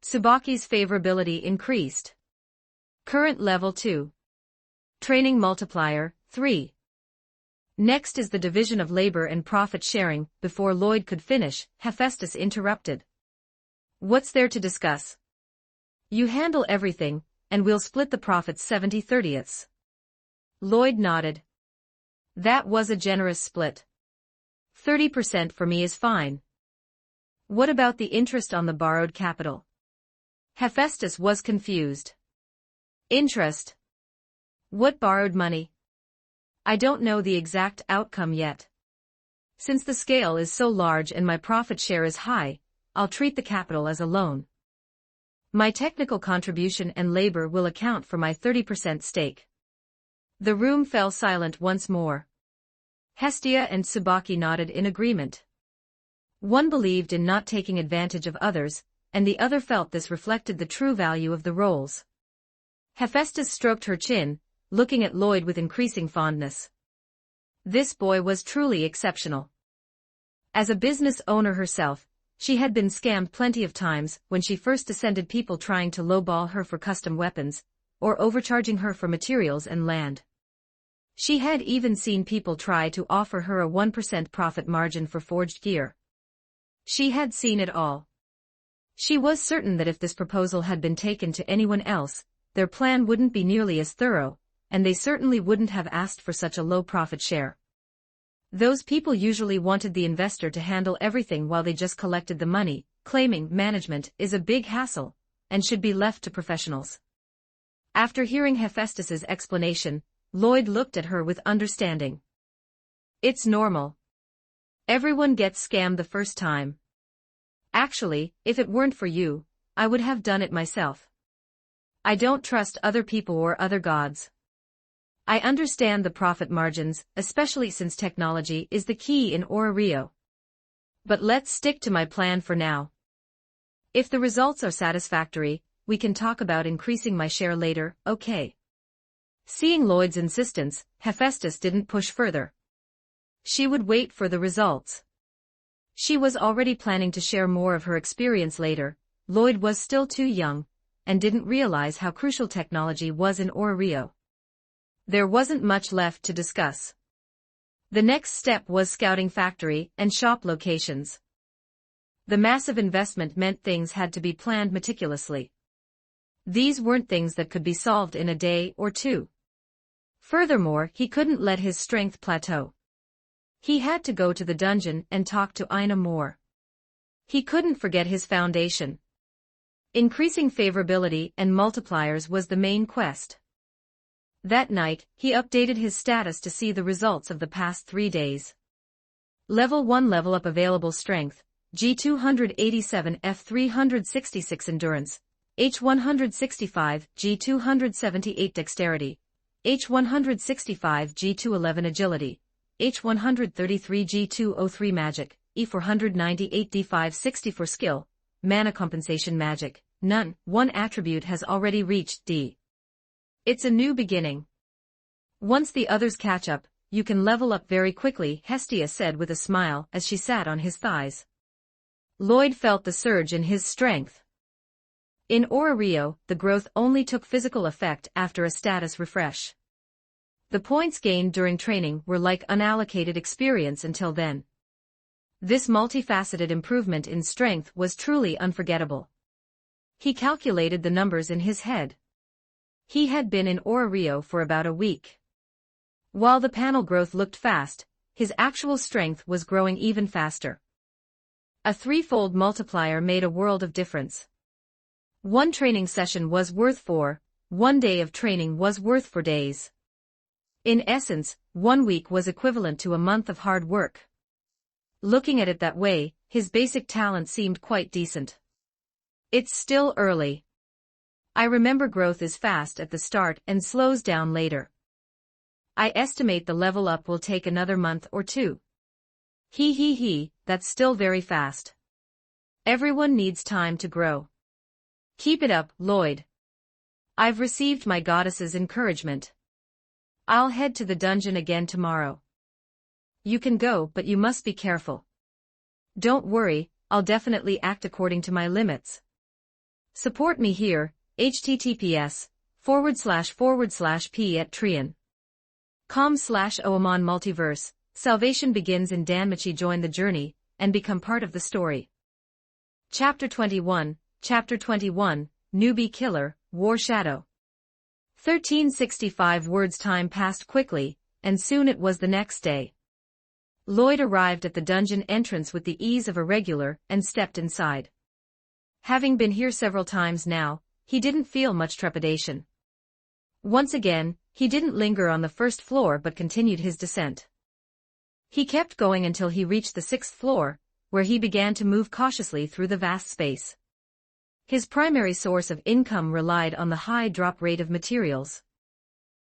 Tsubaki's favorability increased. Current level 2. Training multiplier, 3. Next is the division of labor and profit sharing. Before Lloyd could finish, Hephaestus interrupted. What's there to discuss? You handle everything, and we'll split the profits 70/30ths. Lloyd nodded. That was a generous split. 30% for me is fine. What about the interest on the borrowed capital? Hephaestus was confused. Interest? What borrowed money? I don't know the exact outcome yet. Since the scale is so large and my profit share is high, I'll treat the capital as a loan. My technical contribution and labor will account for my 30% stake. The room fell silent once more. Hestia and Tsubaki nodded in agreement. One believed in not taking advantage of others, and the other felt this reflected the true value of the roles. Hephaestus stroked her chin, looking at Lloyd with increasing fondness. This boy was truly exceptional. As a business owner herself, she had been scammed plenty of times when she first ascended, people trying to lowball her for custom weapons, or overcharging her for materials and land. She had even seen people try to offer her a 1% profit margin for forged gear. She had seen it all. She was certain that if this proposal had been taken to anyone else, their plan wouldn't be nearly as thorough, and they certainly wouldn't have asked for such a low profit share. Those people usually wanted the investor to handle everything while they just collected the money, claiming management is a big hassle, and should be left to professionals. After hearing Hephaestus's explanation, Lloyd looked at her with understanding. It's normal. Everyone gets scammed the first time. Actually, if it weren't for you, I would have done it myself. I don't trust other people or other gods. I understand the profit margins, especially since technology is the key in Rio. But let's stick to my plan for now. If the results are satisfactory, we can talk about increasing my share later, okay? Seeing Lloyd's insistence, Hephaestus didn't push further. She would wait for the results. She was already planning to share more of her experience later. Lloyd was still too young, and didn't realize how crucial technology was in Rio. There wasn't much left to discuss. The next step was scouting factory and shop locations. The massive investment meant things had to be planned meticulously. These weren't things that could be solved in a day or two. Furthermore, he couldn't let his strength plateau. He had to go to the dungeon and talk to Ina more. He couldn't forget his foundation. Increasing favorability and multipliers was the main quest. That night, he updated his status to see the results of the past 3 days. Level 1 level up available strength, G287 F366 endurance, H165 G278 dexterity, H165 G211 Agility, H133 G203 Magic, E498 D564 Skill, Mana Compensation Magic, none, one attribute has already reached D. It's a new beginning. Once the others catch up, you can level up very quickly, Hestia said with a smile as she sat on his thighs. Lloyd felt the surge in his strength. In Aura Rio, the growth only took physical effect after a status refresh. The points gained during training were like unallocated experience until then. This multifaceted improvement in strength was truly unforgettable. He calculated the numbers in his head. He had been in Aura Rio for about a week. While the panel growth looked fast, his actual strength was growing even faster. A threefold multiplier made a world of difference. One training session was worth 4, 1 day of training was worth 4 days. In essence, 1 week was equivalent to a month of hard work. Looking at it that way, his basic talent seemed quite decent. It's still early. I remember growth is fast at the start and slows down later. I estimate the level up will take another month or 2. That's still very fast. Everyone needs time to grow. Keep it up, Lloyd. I've received my goddess's encouragement. I'll head to the dungeon again tomorrow. You can go, but you must be careful. Don't worry, I'll definitely act according to my limits. Support me here, https://p@trian.com/Oamon Multiverse. Salvation begins in Danmachi. Join the journey and become part of the story. Chapter 21, Newbie Killer, War Shadow. 1365 words. Time passed quickly, and soon it was the next day. Lloyd arrived at the dungeon entrance with the ease of a regular and stepped inside. Having been here several times now, he didn't feel much trepidation. Once again, he didn't linger on the first floor but continued his descent. He kept going until he reached the 6th floor, where he began to move cautiously through the vast space. His primary source of income relied on the high drop rate of materials.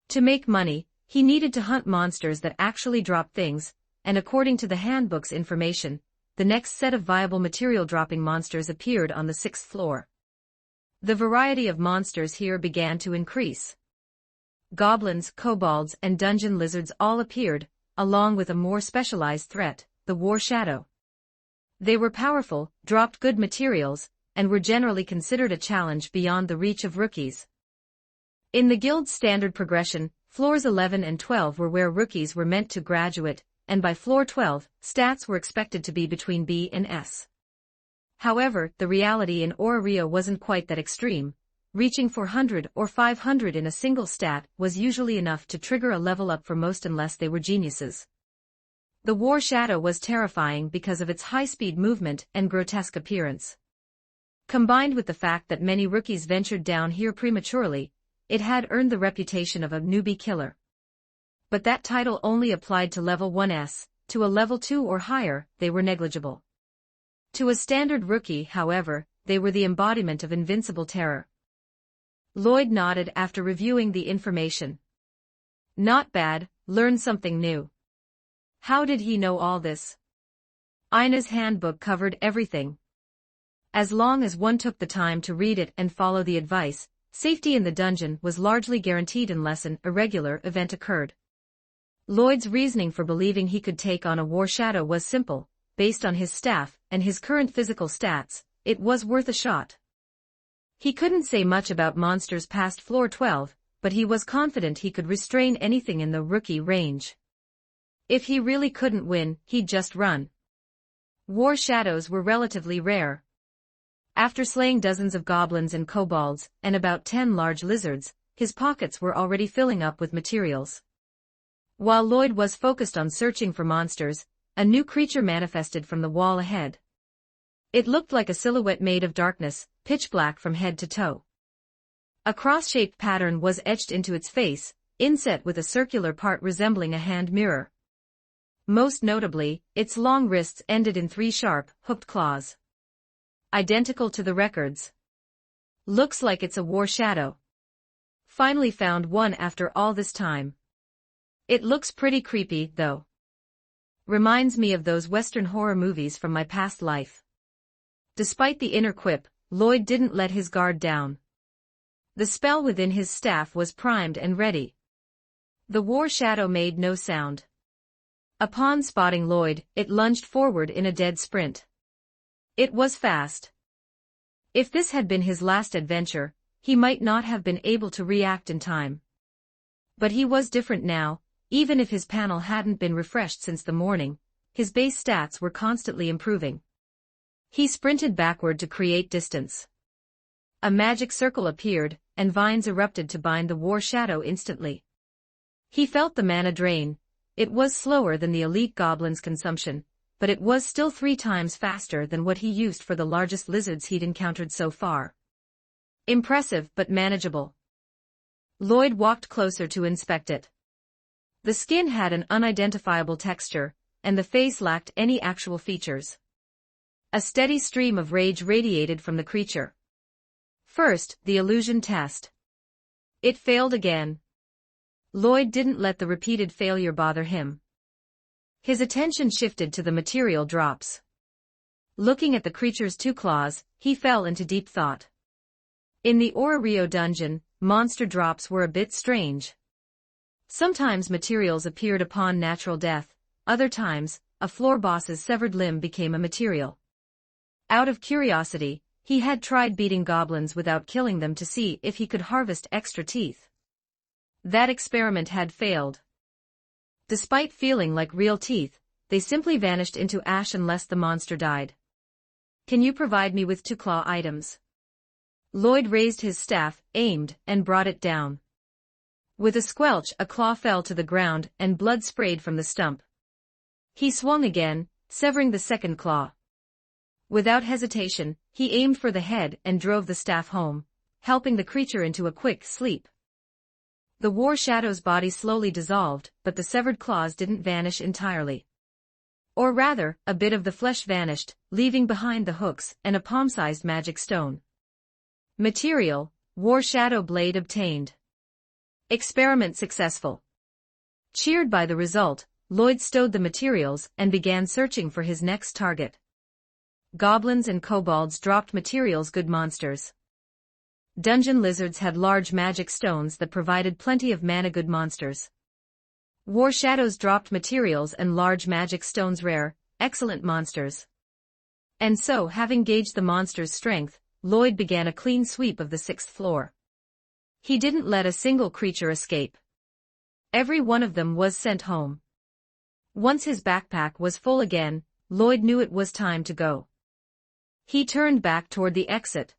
To make money, he needed to hunt monsters that actually drop things, and according to the handbook's information, the next set of viable material-dropping monsters appeared on the 6th floor. The variety of monsters here began to increase. Goblins, kobolds, and dungeon lizards all appeared, along with a more specialized threat, the War Shadow. They were powerful, dropped good materials, and were generally considered a challenge beyond the reach of rookies. In the guild's standard progression, floors 11 and 12 were where rookies were meant to graduate, and by floor 12, stats were expected to be between B and S. However, the reality in Aura Rio wasn't quite that extreme. Reaching 400 or 500 in a single stat was usually enough to trigger a level up for most unless they were geniuses. The War Shadow was terrifying because of its high-speed movement and grotesque appearance. Combined with the fact that many rookies ventured down here prematurely, it had earned the reputation of a newbie killer. But that title only applied to level 1s, to a level 2 or higher, they were negligible. To a standard rookie, however, they were the embodiment of invincible terror. Lloyd nodded after reviewing the information. Not bad, learned something new. How did he know all this? Ina's handbook covered everything. As long as one took the time to read it and follow the advice, safety in the dungeon was largely guaranteed unless an irregular event occurred. Lloyd's reasoning for believing he could take on a War Shadow was simple. Based on his staff and his current physical stats, it was worth a shot. He couldn't say much about monsters past floor 12, but he was confident he could restrain anything in the rookie range. If he really couldn't win, he'd just run. War Shadows were relatively rare. After slaying dozens of goblins and kobolds, and about 10 large lizards, his pockets were already filling up with materials. While Lloyd was focused on searching for monsters, a new creature manifested from the wall ahead. It looked like a silhouette made of darkness, pitch black from head to toe. A cross-shaped pattern was etched into its face, inset with a circular part resembling a hand mirror. Most notably, its long wrists ended in 3 sharp, hooked claws. Identical to the records. Looks like it's a War Shadow. Finally found one after all this time. It looks pretty creepy, though. Reminds me of those Western horror movies from my past life. Despite the inner quip, Lloyd didn't let his guard down. The spell within his staff was primed and ready. The war shadow made no sound. Upon spotting Lloyd, it lunged forward in a dead sprint. It was fast. If this had been his last adventure, he might not have been able to react in time. But he was different now. Even if his panel hadn't been refreshed since the morning, his base stats were constantly improving. He sprinted backward to create distance. A magic circle appeared, and vines erupted to bind the war shadow instantly. He felt the mana drain. It was slower than the elite goblin's consumption, but it was still 3 times faster than what he used for the largest lizards he'd encountered so far. Impressive but manageable. Lloyd walked closer to inspect it. The skin had an unidentifiable texture, and the face lacked any actual features. A steady stream of rage radiated from the creature. First, the illusion test. It failed again. Lloyd didn't let the repeated failure bother him. His attention shifted to the material drops. Looking at the creature's 2 claws, he fell into deep thought. In the Rio dungeon, monster drops were a bit strange. Sometimes materials appeared upon natural death, other times, a floor boss's severed limb became a material. Out of curiosity, he had tried beating goblins without killing them to see if he could harvest extra teeth. That experiment had failed. Despite feeling like real teeth, they simply vanished into ash unless the monster died. Can you provide me with 2 claw items? Lloyd raised his staff, aimed, and brought it down. With a squelch, a claw fell to the ground and blood sprayed from the stump. He swung again, severing the second claw. Without hesitation, he aimed for the head and drove the staff home, helping the creature into a quick sleep. The war shadow's body slowly dissolved, but the severed claws didn't vanish entirely. Or rather, a bit of the flesh vanished, leaving behind the hooks and a palm-sized magic stone. Material, war shadow blade obtained. Experiment successful. Cheered by the result, Lloyd stowed the materials and began searching for his next target. Goblins and kobolds dropped materials, good monsters. Dungeon lizards had large magic stones that provided plenty of mana, good monsters. War shadows dropped materials and large magic stones, rare, excellent monsters. And so, having gauged the monster's strength, Lloyd began a clean sweep of the 6th floor. He didn't let a single creature escape. Every one of them was sent home. Once his backpack was full again, Lloyd knew it was time to go. He turned back toward the exit.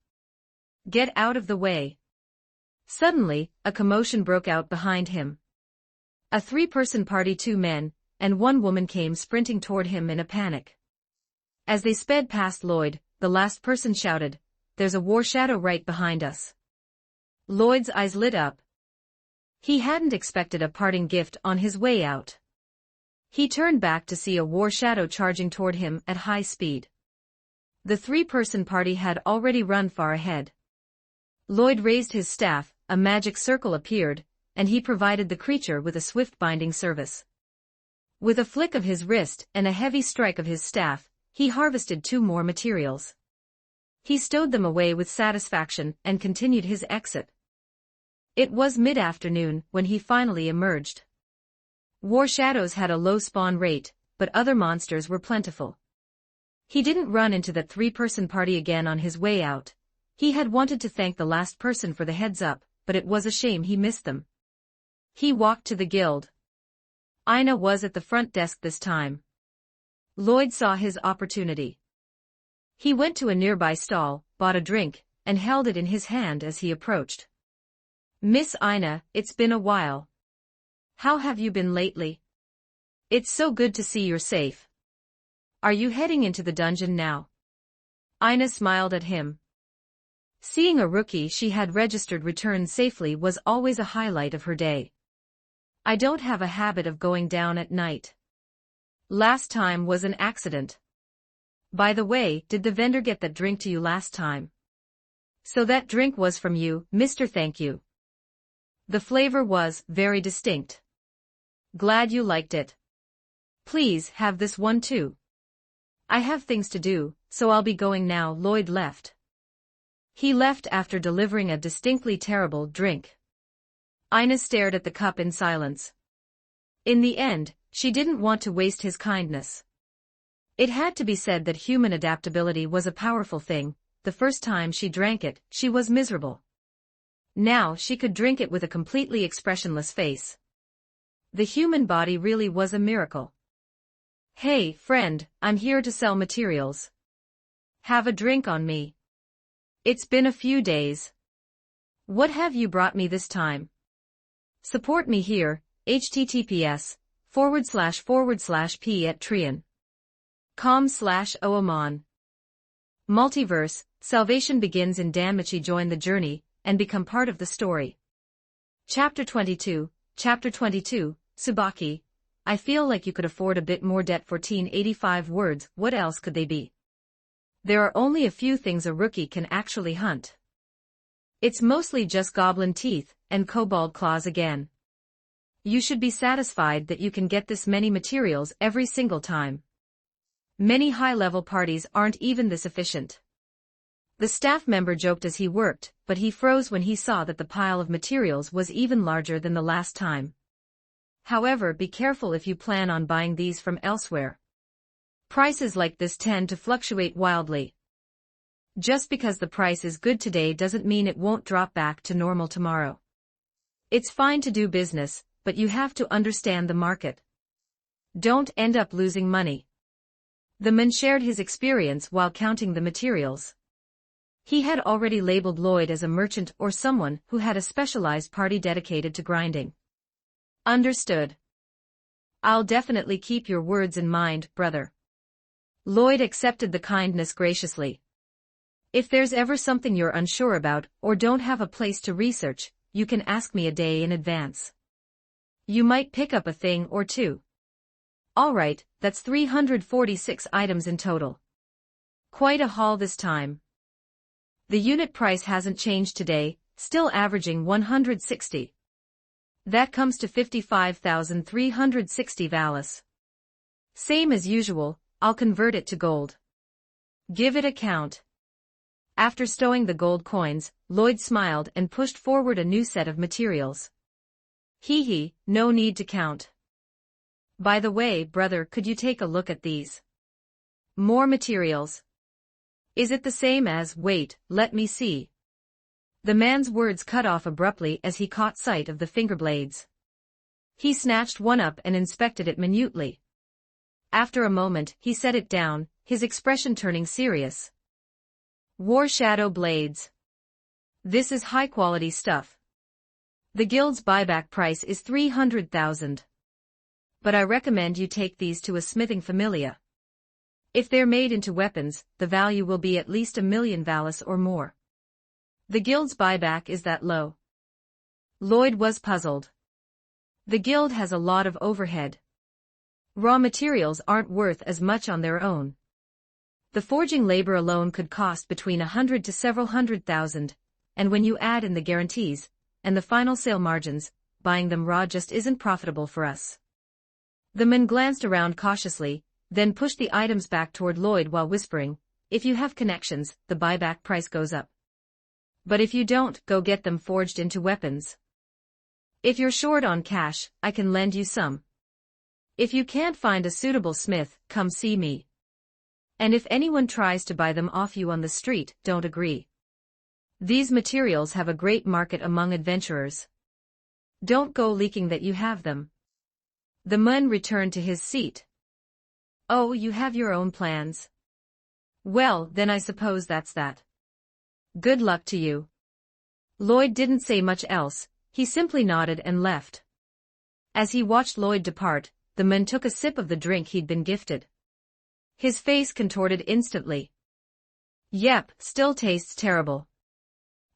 Get out of the way. Suddenly, a commotion broke out behind him. A 3-person party, 2 men, and 1 woman came sprinting toward him in a panic. As they sped past Lloyd, the last person shouted, "There's a war shadow right behind us." Lloyd's eyes lit up. He hadn't expected a parting gift on his way out. He turned back to see a war shadow charging toward him at high speed. The 3-person party had already run far ahead. Lloyd raised his staff, a magic circle appeared, and he provided the creature with a swift binding service. With a flick of his wrist and a heavy strike of his staff, he harvested 2 more materials. He stowed them away with satisfaction and continued his exit. It was mid-afternoon when he finally emerged. War shadows had a low spawn rate, but other monsters were plentiful. He didn't run into that 3-person party again on his way out. He had wanted to thank the last person for the heads up, but it was a shame he missed them. He walked to the guild. Ina was at the front desk this time. Lloyd saw his opportunity. He went to a nearby stall, bought a drink, and held it in his hand as he approached. "Miss Ina, it's been a while. How have you been lately? It's so good to see you're safe. Are you heading into the dungeon now?" Ina smiled at him. Seeing a rookie she had registered return safely was always a highlight of her day. "I don't have a habit of going down at night. Last time was an accident. By the way, did the vendor get that drink to you last time?" "So that drink was from you, Mr. Thank you." The flavor was very distinct. Glad you liked it. Please have this one too. I have things to do, so I'll be going now. Lloyd left. He left after delivering a distinctly terrible drink. Ina stared at the cup in silence. In the end, she didn't want to waste his kindness. It had to be said that human adaptability was a powerful thing. The first time she drank it, she was miserable. Now she could drink it with a completely expressionless face. The human body really was a miracle. Hey, friend, I'm here to sell materials. Have a drink on me. It's been a few days. What have you brought me this time? Support me here, https://p@trian.com/oamon. Multiverse, salvation begins in Danmachi. Join the journey, and become part of the story. Chapter 22, Tsubaki. I feel like you could afford a bit more debt. 1485 words, what else could they be? There are only a few things a rookie can actually hunt. It's mostly just goblin teeth, and kobold claws again. You should be satisfied that you can get this many materials every single time. Many high-level parties aren't even this efficient. The staff member joked as he worked, but he froze when he saw that the pile of materials was even larger than the last time. However, be careful if you plan on buying these from elsewhere. Prices like this tend to fluctuate wildly. Just because the price is good today doesn't mean it won't drop back to normal tomorrow. It's fine to do business, but you have to understand the market. Don't end up losing money. The man shared his experience while counting the materials. He had already labeled Lloyd as a merchant or someone who had a specialized party dedicated to grinding. Understood. I'll definitely keep your words in mind, brother. Lloyd accepted the kindness graciously. If there's ever something you're unsure about or don't have a place to research, you can ask me a day in advance. You might pick up a thing or two. Alright, that's 346 items in total. Quite a haul this time. The unit price hasn't changed today, still averaging 160. That comes to 55,360 valis. Same as usual, I'll convert it to gold. Give it a count. After stowing the gold coins, Lloyd smiled and pushed forward a new set of materials. Hee, no need to count. By the way, brother, could you take a look at these? More materials. Is it the same as, wait, let me see. The man's words cut off abruptly as he caught sight of the finger blades. He snatched one up and inspected it minutely. After a moment, he set it down, his expression turning serious. War Shadow blades. This is high-quality stuff. The guild's buyback price is 300,000. But I recommend you take these to a smithing familia. If they're made into weapons, the value will be at least 1,000,000 valis or more. The guild's buyback is that low. Lloyd was puzzled. The guild has a lot of overhead. Raw materials aren't worth as much on their own. The forging labor alone could cost between 100 to several 100,000, and when you add in the guarantees, and the final sale margins, buying them raw just isn't profitable for us. The man glanced around cautiously, then pushed the items back toward Lloyd while whispering, if you have connections, the buyback price goes up. But if you don't, go get them forged into weapons. If you're short on cash, I can lend you some. If you can't find a suitable smith, come see me. And if anyone tries to buy them off you on the street, don't agree. These materials have a great market among adventurers. Don't go leaking that you have them. The man returned to his seat. Oh, you have your own plans. Well, then I suppose that's that. Good luck to you. Lloyd didn't say much else, he simply nodded and left. As he watched Lloyd depart, the man took a sip of the drink he'd been gifted. His face contorted instantly. Yep, still tastes terrible.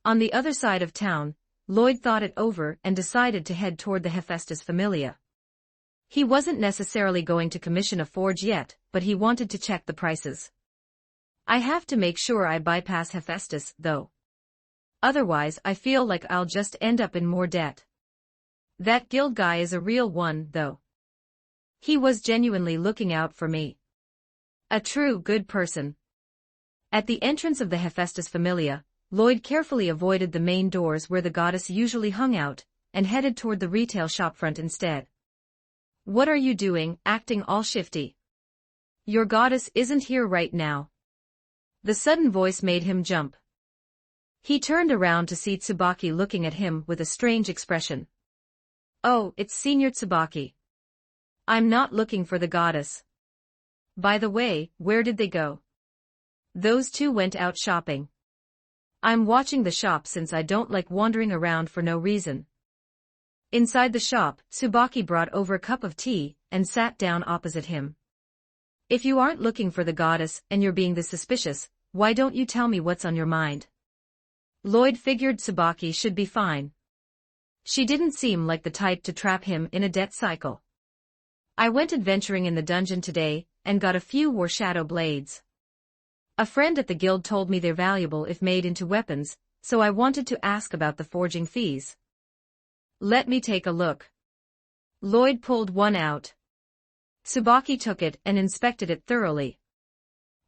On the other side of town, Lloyd thought it over and decided to head toward the Hephaestus Familia. He wasn't necessarily going to commission a forge yet, but he wanted to check the prices. I have to make sure I bypass Hephaestus, though. Otherwise, I feel like I'll just end up in more debt. That guild guy is a real one, though. He was genuinely looking out for me. A true good person. At the entrance of the Hephaestus Familia, Lloyd carefully avoided the main doors where the goddess usually hung out, and headed toward the retail shopfront instead. What are you doing, acting all shifty? Your goddess isn't here right now. The sudden voice made him jump. He turned around to see Tsubaki looking at him with a strange expression. Oh, it's Senior Tsubaki. I'm not looking for the goddess. By the way, where did they go? Those two went out shopping. I'm watching the shop since I don't like wandering around for no reason. Inside the shop, Tsubaki brought over a cup of tea and sat down opposite him. If you aren't looking for the goddess and you're being this suspicious, why don't you tell me what's on your mind? Lloyd figured Tsubaki should be fine. She didn't seem like the type to trap him in a debt cycle. I went adventuring in the dungeon today and got a few war shadow blades. A friend at the guild told me they're valuable if made into weapons, so I wanted to ask about the forging fees. Let me take a look. Lloyd pulled one out. Tsubaki took it and inspected it thoroughly.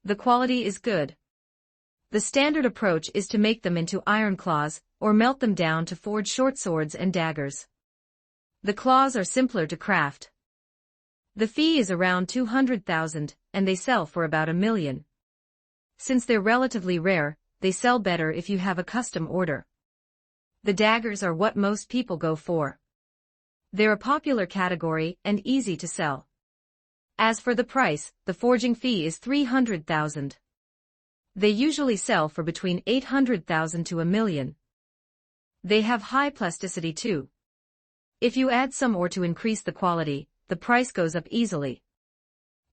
The quality is good. The standard approach is to make them into iron claws, or melt them down to forge short swords and daggers. The claws are simpler to craft. The fee is around 200,000, and they sell for about 1 million. Since they're relatively rare, they sell better if you have a custom order. The daggers are what most people go for. They're a popular category and easy to sell. As for the price, the forging fee is 300,000. They usually sell for between 800,000 to 1 million. They have high plasticity too. If you add some ore to increase the quality, the price goes up easily.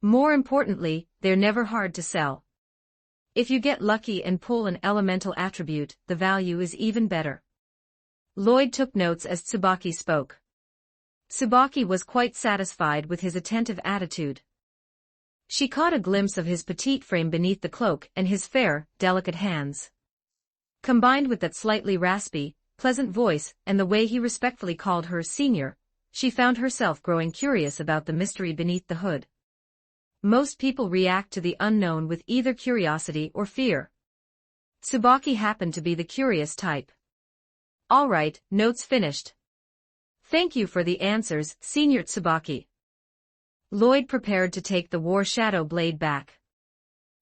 More importantly, they're never hard to sell. If you get lucky and pull an elemental attribute, the value is even better. Lloyd took notes as Tsubaki spoke. Tsubaki was quite satisfied with his attentive attitude. She caught a glimpse of his petite frame beneath the cloak and his fair, delicate hands. Combined with that slightly raspy, pleasant voice and the way he respectfully called her senior, she found herself growing curious about the mystery beneath the hood. Most people react to the unknown with either curiosity or fear. Tsubaki happened to be the curious type. All right, notes finished. Thank you for the answers, Senior Tsubaki. Lloyd prepared to take the war shadow blade back.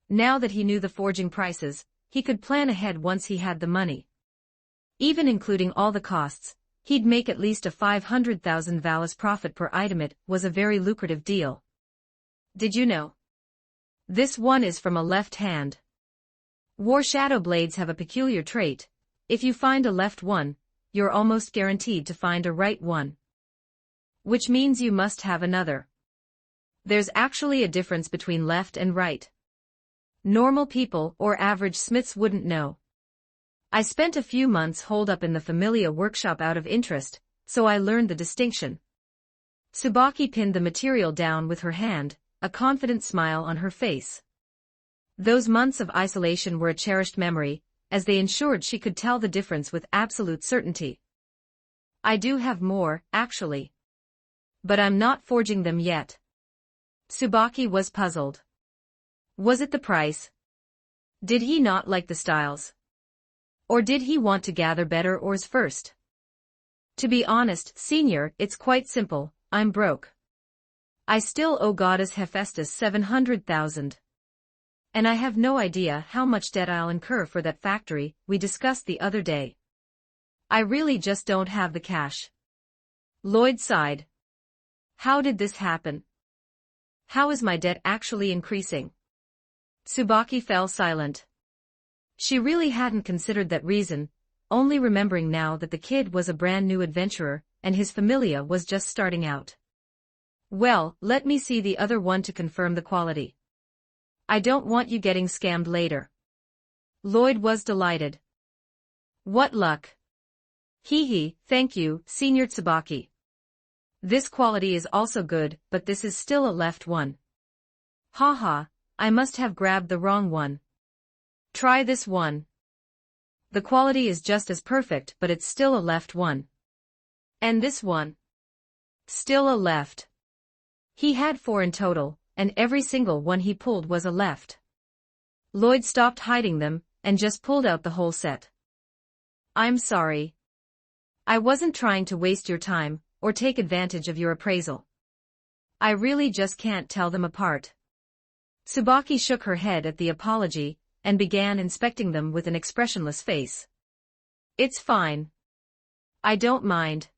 Now that he knew the forging prices, he could plan ahead once he had the money. Even including all the costs, he'd make at least a 500,000 valis profit per item. It was a very lucrative deal. Did you know? This one is from a left hand. War shadow blades have a peculiar trait. If you find a left one, you're almost guaranteed to find a right one. Which means you must have another. There's actually a difference between left and right. Normal people or average smiths wouldn't know. I spent a few months holed up in the Familia workshop out of interest, so I learned the distinction. Tsubaki pinned the material down with her hand, a confident smile on her face. Those months of isolation were a cherished memory, as they ensured she could tell the difference with absolute certainty. I do have more, actually. But I'm not forging them yet. Tsubaki was puzzled. Was it the price? Did he not like the styles? Or did he want to gather better ores first? To be honest, Senior, it's quite simple, I'm broke. I still owe Goddess Hephaestus 700,000. And I have no idea how much debt I'll incur for that factory we discussed the other day. I really just don't have the cash. Lloyd sighed. How did this happen? How is my debt actually increasing? Tsubaki fell silent. She really hadn't considered that reason, only remembering now that the kid was a brand new adventurer, and his familia was just starting out. Well, let me see the other one to confirm the quality. I don't want you getting scammed later. Lloyd was delighted. What luck. Hee, thank you, Senior Tsubaki. This quality is also good, but this is still a left one. Haha, I must have grabbed the wrong one. Try this one. The quality is just as perfect, but it's still a left one. And this one. Still a left. He had 4 in total, and every single one he pulled was a left. Lloyd stopped hiding them, and just pulled out the whole set. I'm sorry. I wasn't trying to waste your time, or take advantage of your appraisal. I really just can't tell them apart. Tsubaki shook her head at the apology, and began inspecting them with an expressionless face. It's fine. I don't mind.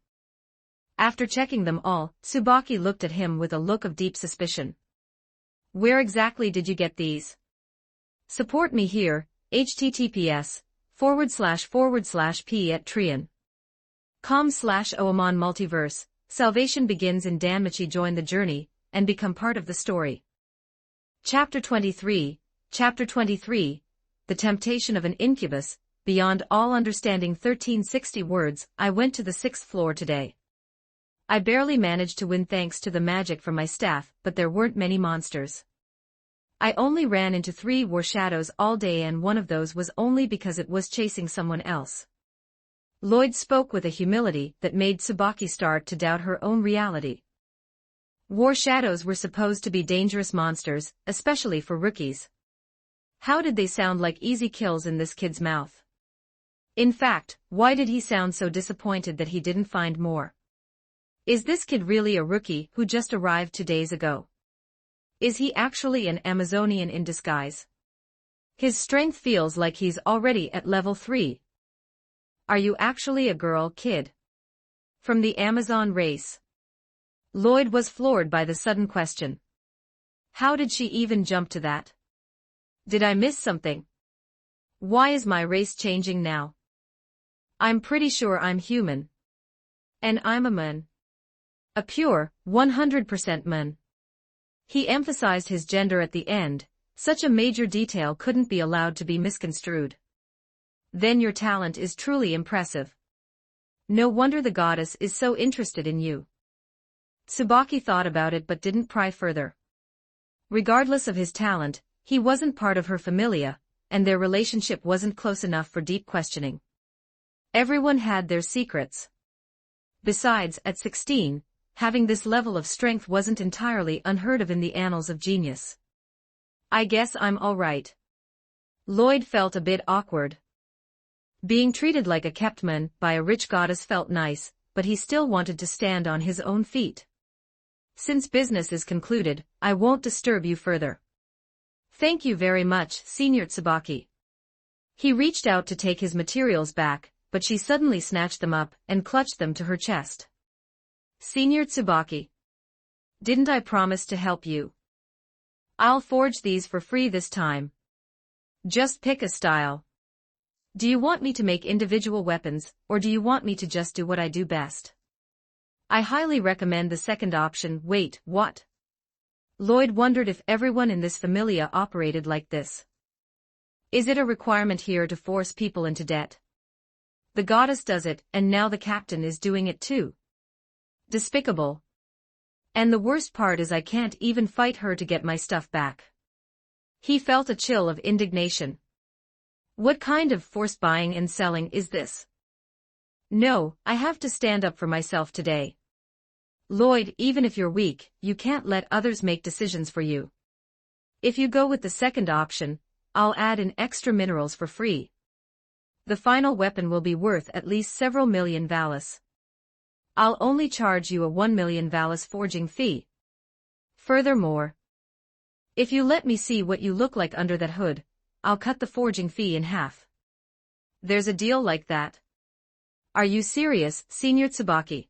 After checking them all, Tsubaki looked at him with a look of deep suspicion. Where exactly did you get these? Support me here, https://p@trian.com/oamon Multiverse. Salvation begins in Danmachi. Join the journey, and become part of the story. Chapter 23, The Temptation of an Incubus, Beyond All Understanding. 1360 words. I went to the 6th floor today. I barely managed to win thanks to the magic from my staff, but there weren't many monsters. I only ran into 3 war shadows all day, and one of those was only because it was chasing someone else. Lloyd spoke with a humility that made Tsubaki start to doubt her own reality. War shadows were supposed to be dangerous monsters, especially for rookies. How did they sound like easy kills in this kid's mouth? In fact, why did he sound so disappointed that he didn't find more? Is this kid really a rookie who just arrived 2 days ago? Is he actually an Amazonian in disguise? His strength feels like he's already at level 3. Are you actually a girl, kid? From the Amazon race? Lloyd was floored by the sudden question. How did she even jump to that? Did I miss something? Why is my race changing now? I'm pretty sure I'm human. And I'm a man. A pure, 100% man. He emphasized his gender at the end. Such a major detail couldn't be allowed to be misconstrued. Then your talent is truly impressive. No wonder the goddess is so interested in you. Tsubaki thought about it but didn't pry further. Regardless of his talent, he wasn't part of her familia, and their relationship wasn't close enough for deep questioning. Everyone had their secrets. Besides, at 16, having this level of strength wasn't entirely unheard of in the annals of genius. I guess I'm all right. Lloyd felt a bit awkward. Being treated like a kept man by a rich goddess felt nice, but he still wanted to stand on his own feet. Since business is concluded, I won't disturb you further. Thank you very much, Senior Tsubaki. He reached out to take his materials back, but she suddenly snatched them up and clutched them to her chest. Senior Tsubaki. Didn't I promise to help you? I'll forge these for free this time. Just pick a style. Do you want me to make individual weapons, or do you want me to just do what I do best? I highly recommend the second option. Wait, what? Lloyd wondered if everyone in this familia operated like this. Is it a requirement here to force people into debt? The goddess does it, and now the captain is doing it too. Despicable. And the worst part is I can't even fight her to get my stuff back. He felt a chill of indignation. What kind of forced buying and selling is this? No, I have to stand up for myself today. Lloyd, even if you're weak, you can't let others make decisions for you. If you go with the second option, I'll add in extra minerals for free. The final weapon will be worth at least several million valis. I'll only charge you a 1 million valis forging fee. Furthermore, if you let me see what you look like under that hood, I'll cut the forging fee in half. There's a deal like that? Are you serious, Senior Tsubaki?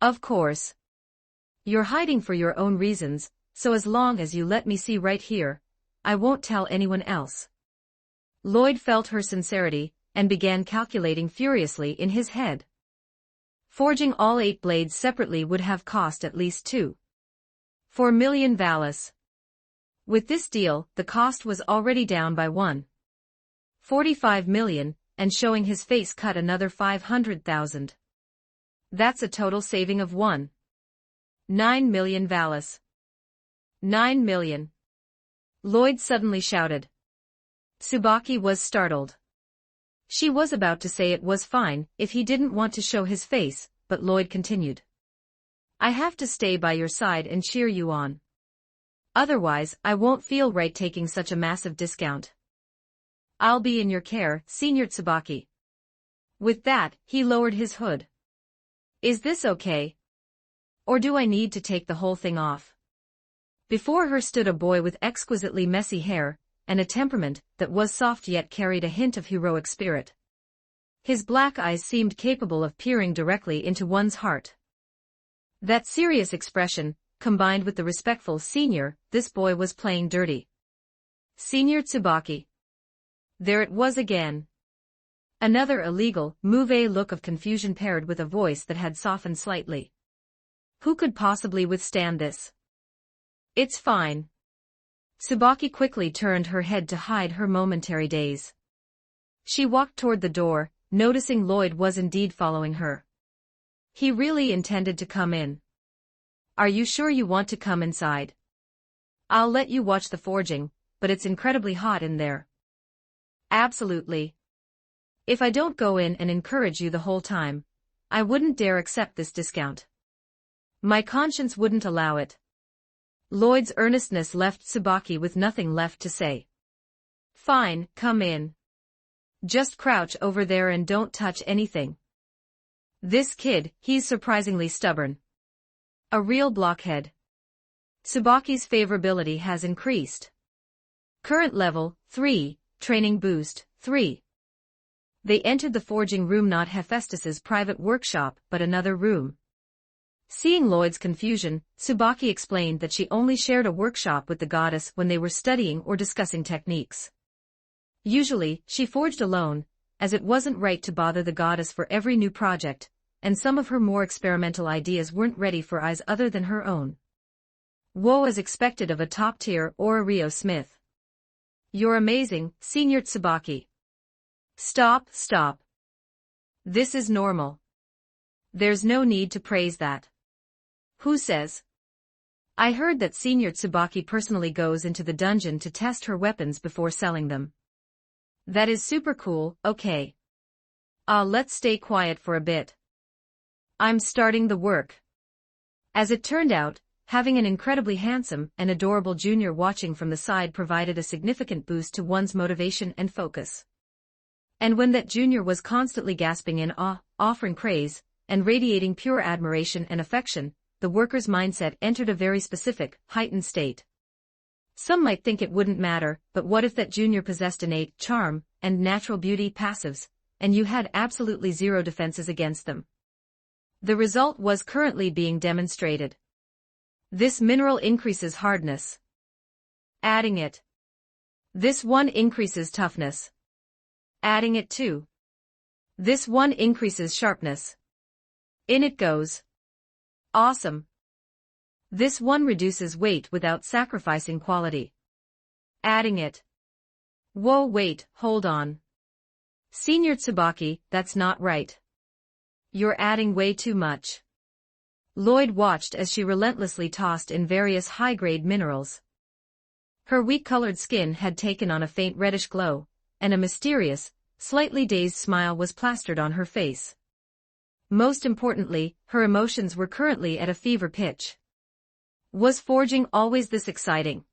Of course. You're hiding for your own reasons, so as long as you let me see right here, I won't tell anyone else. Lloyd felt her sincerity, and began calculating furiously in his head. Forging all 8 blades separately would have cost at least 2.4 million valis. With this deal, the cost was already down by 1.45 million, and showing his face cut another 500,000. That's a total saving of 1.9 million valis. 9 million. Lloyd suddenly shouted. Tsubaki was startled. She was about to say it was fine if he didn't want to show his face, but Lloyd continued. I have to stay by your side and cheer you on. Otherwise, I won't feel right taking such a massive discount. I'll be in your care, Senior Tsubaki. With that, he lowered his hood. Is this okay? Or do I need to take the whole thing off? Before her stood a boy with exquisitely messy hair, and a temperament that was soft yet carried a hint of heroic spirit. His black eyes seemed capable of peering directly into one's heart. That serious expression, combined with the respectful senior, this boy was playing dirty. Senior Tsubaki. There it was again. Another illegal, mauvais look of confusion paired with a voice that had softened slightly. Who could possibly withstand this? It's fine. Tsubaki quickly turned her head to hide her momentary daze. She walked toward the door, noticing Lloyd was indeed following her. He really intended to come in. Are you sure you want to come inside? I'll let you watch the forging, but it's incredibly hot in there. Absolutely. If I don't go in and encourage you the whole time, I wouldn't dare accept this discount. My conscience wouldn't allow it. Lloyd's earnestness left Tsubaki with nothing left to say. Fine, come in. Just crouch over there and don't touch anything. This kid, he's surprisingly stubborn. A real blockhead. Tsubaki's favorability has increased. Current level, 3, training boost, 3. They entered the forging room, not Hephaestus's private workshop, but another room. Seeing Lloyd's confusion, Tsubaki explained that she only shared a workshop with the goddess when they were studying or discussing techniques. Usually, she forged alone, as it wasn't right to bother the goddess for every new project, and some of her more experimental ideas weren't ready for eyes other than her own. Woe as expected of a top-tier or a Rio Smith. You're amazing, Senior Tsubaki. Stop. This is normal. There's no need to praise that. Who says? I heard that Senior Tsubaki personally goes into the dungeon to test her weapons before selling them. That is super cool, okay. Let's stay quiet for a bit. I'm starting the work. As it turned out, having an incredibly handsome and adorable junior watching from the side provided a significant boost to one's motivation and focus. And when that junior was constantly gasping in awe, offering praise, and radiating pure admiration and affection, the worker's mindset entered a very specific, heightened state. Some might think it wouldn't matter, but what if that junior possessed innate charm and natural beauty passives, and you had absolutely zero defenses against them? The result was currently being demonstrated. This mineral increases hardness. Adding it. This one increases toughness. Adding it too. This one increases sharpness. In it goes. Awesome. This one reduces weight without sacrificing quality. Adding it. Whoa, wait, hold on. Senior Tsubaki, that's not right. You're adding way too much. Lloyd watched as she relentlessly tossed in various high-grade minerals. Her weak-colored skin had taken on a faint reddish glow, and a mysterious, slightly dazed smile was plastered on her face. Most importantly, her emotions were currently at a fever pitch. Was forging always this exciting?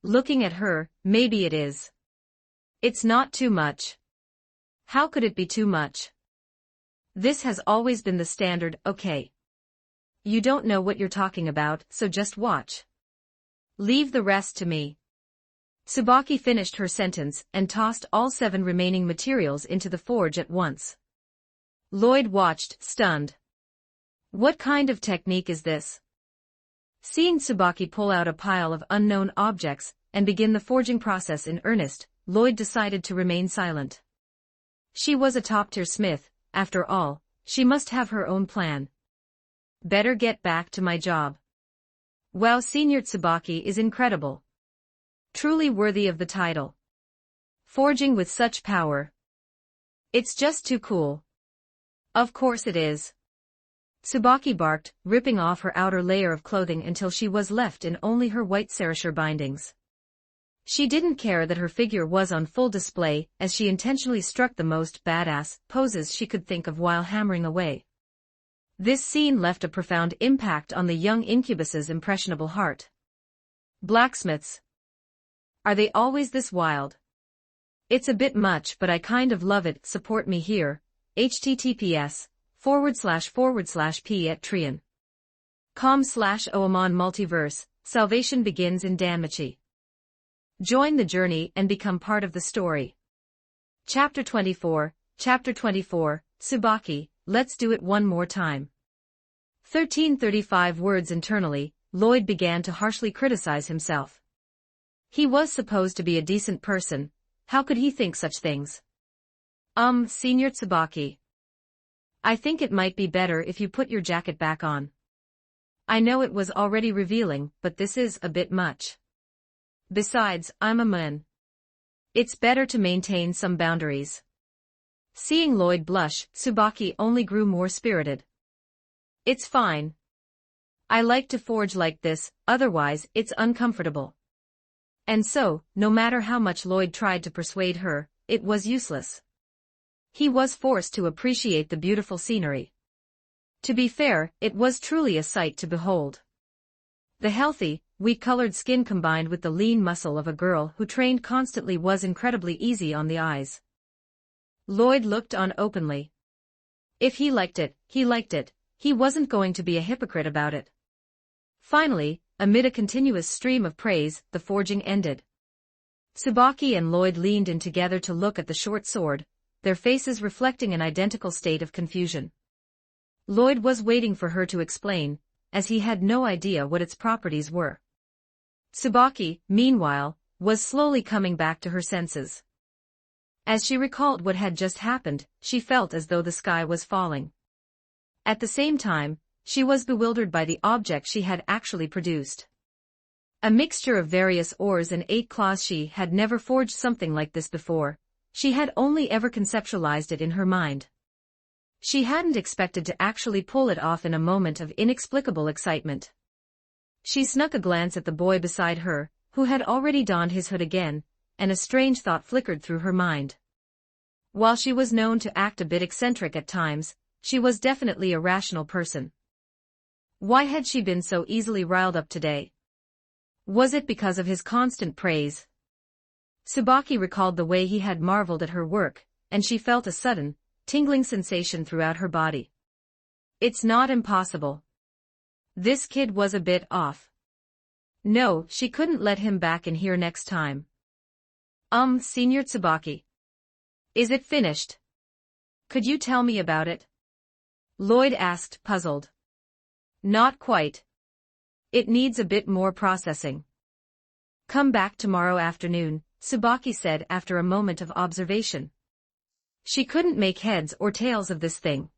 Looking at her, maybe it is. It's not too much. How could it be too much? This has always been the standard, okay. You don't know what you're talking about, so just watch. Leave the rest to me. Tsubaki finished her sentence and tossed all 7 remaining materials into the forge at once. Lloyd watched, stunned. What kind of technique is this? Seeing Tsubaki pull out a pile of unknown objects and begin the forging process in earnest, Lloyd decided to remain silent. She was a top-tier smith, after all, she must have her own plan. Better get back to my job. Wow, Senior Tsubaki is incredible. Truly worthy of the title. Forging with such power. It's just too cool. Of course it is. Tsubaki barked, ripping off her outer layer of clothing until she was left in only her white serrature bindings. She didn't care that her figure was on full display as she intentionally struck the most badass poses she could think of while hammering away. This scene left a profound impact on the young incubus's impressionable heart. Blacksmiths. Are they always this wild? It's a bit much, but I kind of love it. Support me here. https://p@trian.com/oamon Multiverse. Salvation begins in Danmachi. Join the journey and become part of the story. Chapter 24, Tsubaki, let's do it one more time. 1335 words internally, Lloyd began to harshly criticize himself. He was supposed to be a decent person. How could he think such things? Senior Tsubaki. I think it might be better if you put your jacket back on. I know it was already revealing, but this is a bit much. Besides, I'm a man. It's better to maintain some boundaries. Seeing Lloyd blush, Tsubaki only grew more spirited. It's fine. I like to forge like this, otherwise it's uncomfortable. And so, no matter how much Lloyd tried to persuade her, it was useless. He was forced to appreciate the beautiful scenery. To be fair, it was truly a sight to behold. The healthy, wheat-colored skin combined with the lean muscle of a girl who trained constantly was incredibly easy on the eyes. Lloyd looked on openly. If he liked it, he liked it. He wasn't going to be a hypocrite about it. Finally, amid a continuous stream of praise, the forging ended. Tsubaki and Lloyd leaned in together to look at the short sword, their faces reflecting an identical state of confusion. Lloyd was waiting for her to explain, as he had no idea what its properties were. Tsubaki, meanwhile, was slowly coming back to her senses. As she recalled what had just happened, she felt as though the sky was falling. At the same time, she was bewildered by the object she had actually produced. A mixture of various ores and 8 claws. She had never forged something like this before. She had only ever conceptualized it in her mind. She hadn't expected to actually pull it off in a moment of inexplicable excitement. She snuck a glance at the boy beside her, who had already donned his hood again, and a strange thought flickered through her mind. While she was known to act a bit eccentric at times, she was definitely a rational person. Why had she been so easily riled up today? Was it because of his constant praise? Tsubaki recalled the way he had marveled at her work, and she felt a sudden, tingling sensation throughout her body. It's not impossible. This kid was a bit off. No, she couldn't let him back in here next time. Senior Tsubaki. Is it finished? Could you tell me about it? Lloyd asked, puzzled. Not quite. It needs a bit more processing. Come back tomorrow afternoon, Tsubaki said after a moment of observation. She couldn't make heads or tails of this thing.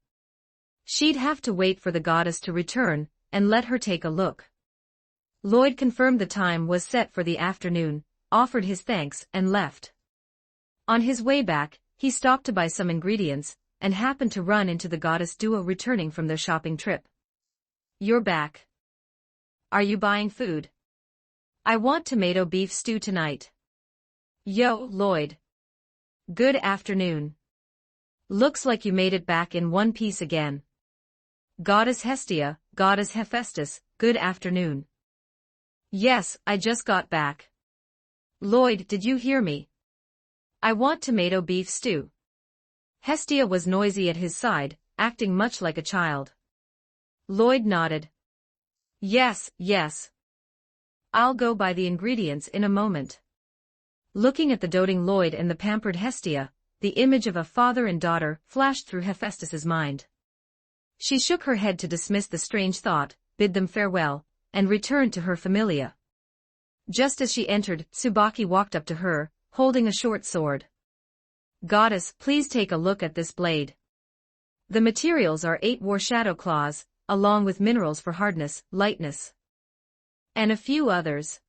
She'd have to wait for the goddess to return, and let her take a look. Lloyd confirmed the time was set for the afternoon, offered his thanks, and left. On his way back, he stopped to buy some ingredients, and happened to run into the goddess duo returning from their shopping trip. You're back. Are you buying food? I want tomato beef stew tonight. Yo, Lloyd. Good afternoon. Looks like you made it back in one piece again. Goddess Hestia, Goddess Hephaestus, good afternoon. Yes, I just got back. Lloyd, did you hear me? I want tomato beef stew. Hestia was noisy at his side, acting much like a child. Lloyd nodded. Yes, yes. I'll go buy the ingredients in a moment. Looking at the doting Lloyd and the pampered Hestia, the image of a father and daughter flashed through Hephaestus's mind. She shook her head to dismiss the strange thought, bid them farewell, and returned to her familia. Just as she entered, Tsubaki walked up to her, holding a short sword. Goddess, please take a look at this blade. The materials are 8 war shadow claws, along with minerals for hardness, lightness, and a few others.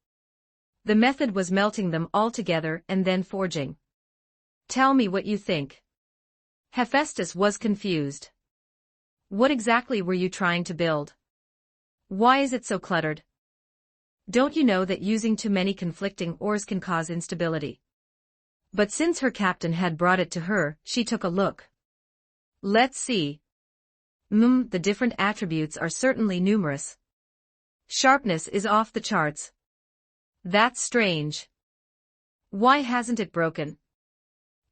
The method was melting them all together and then forging. Tell me what you think. Hephaestus was confused. What exactly were you trying to build? Why is it so cluttered? Don't you know that using too many conflicting ores can cause instability? But since her captain had brought it to her, she took a look. Let's see. The different attributes are certainly numerous. Sharpness is off the charts. That's strange. Why hasn't it broken?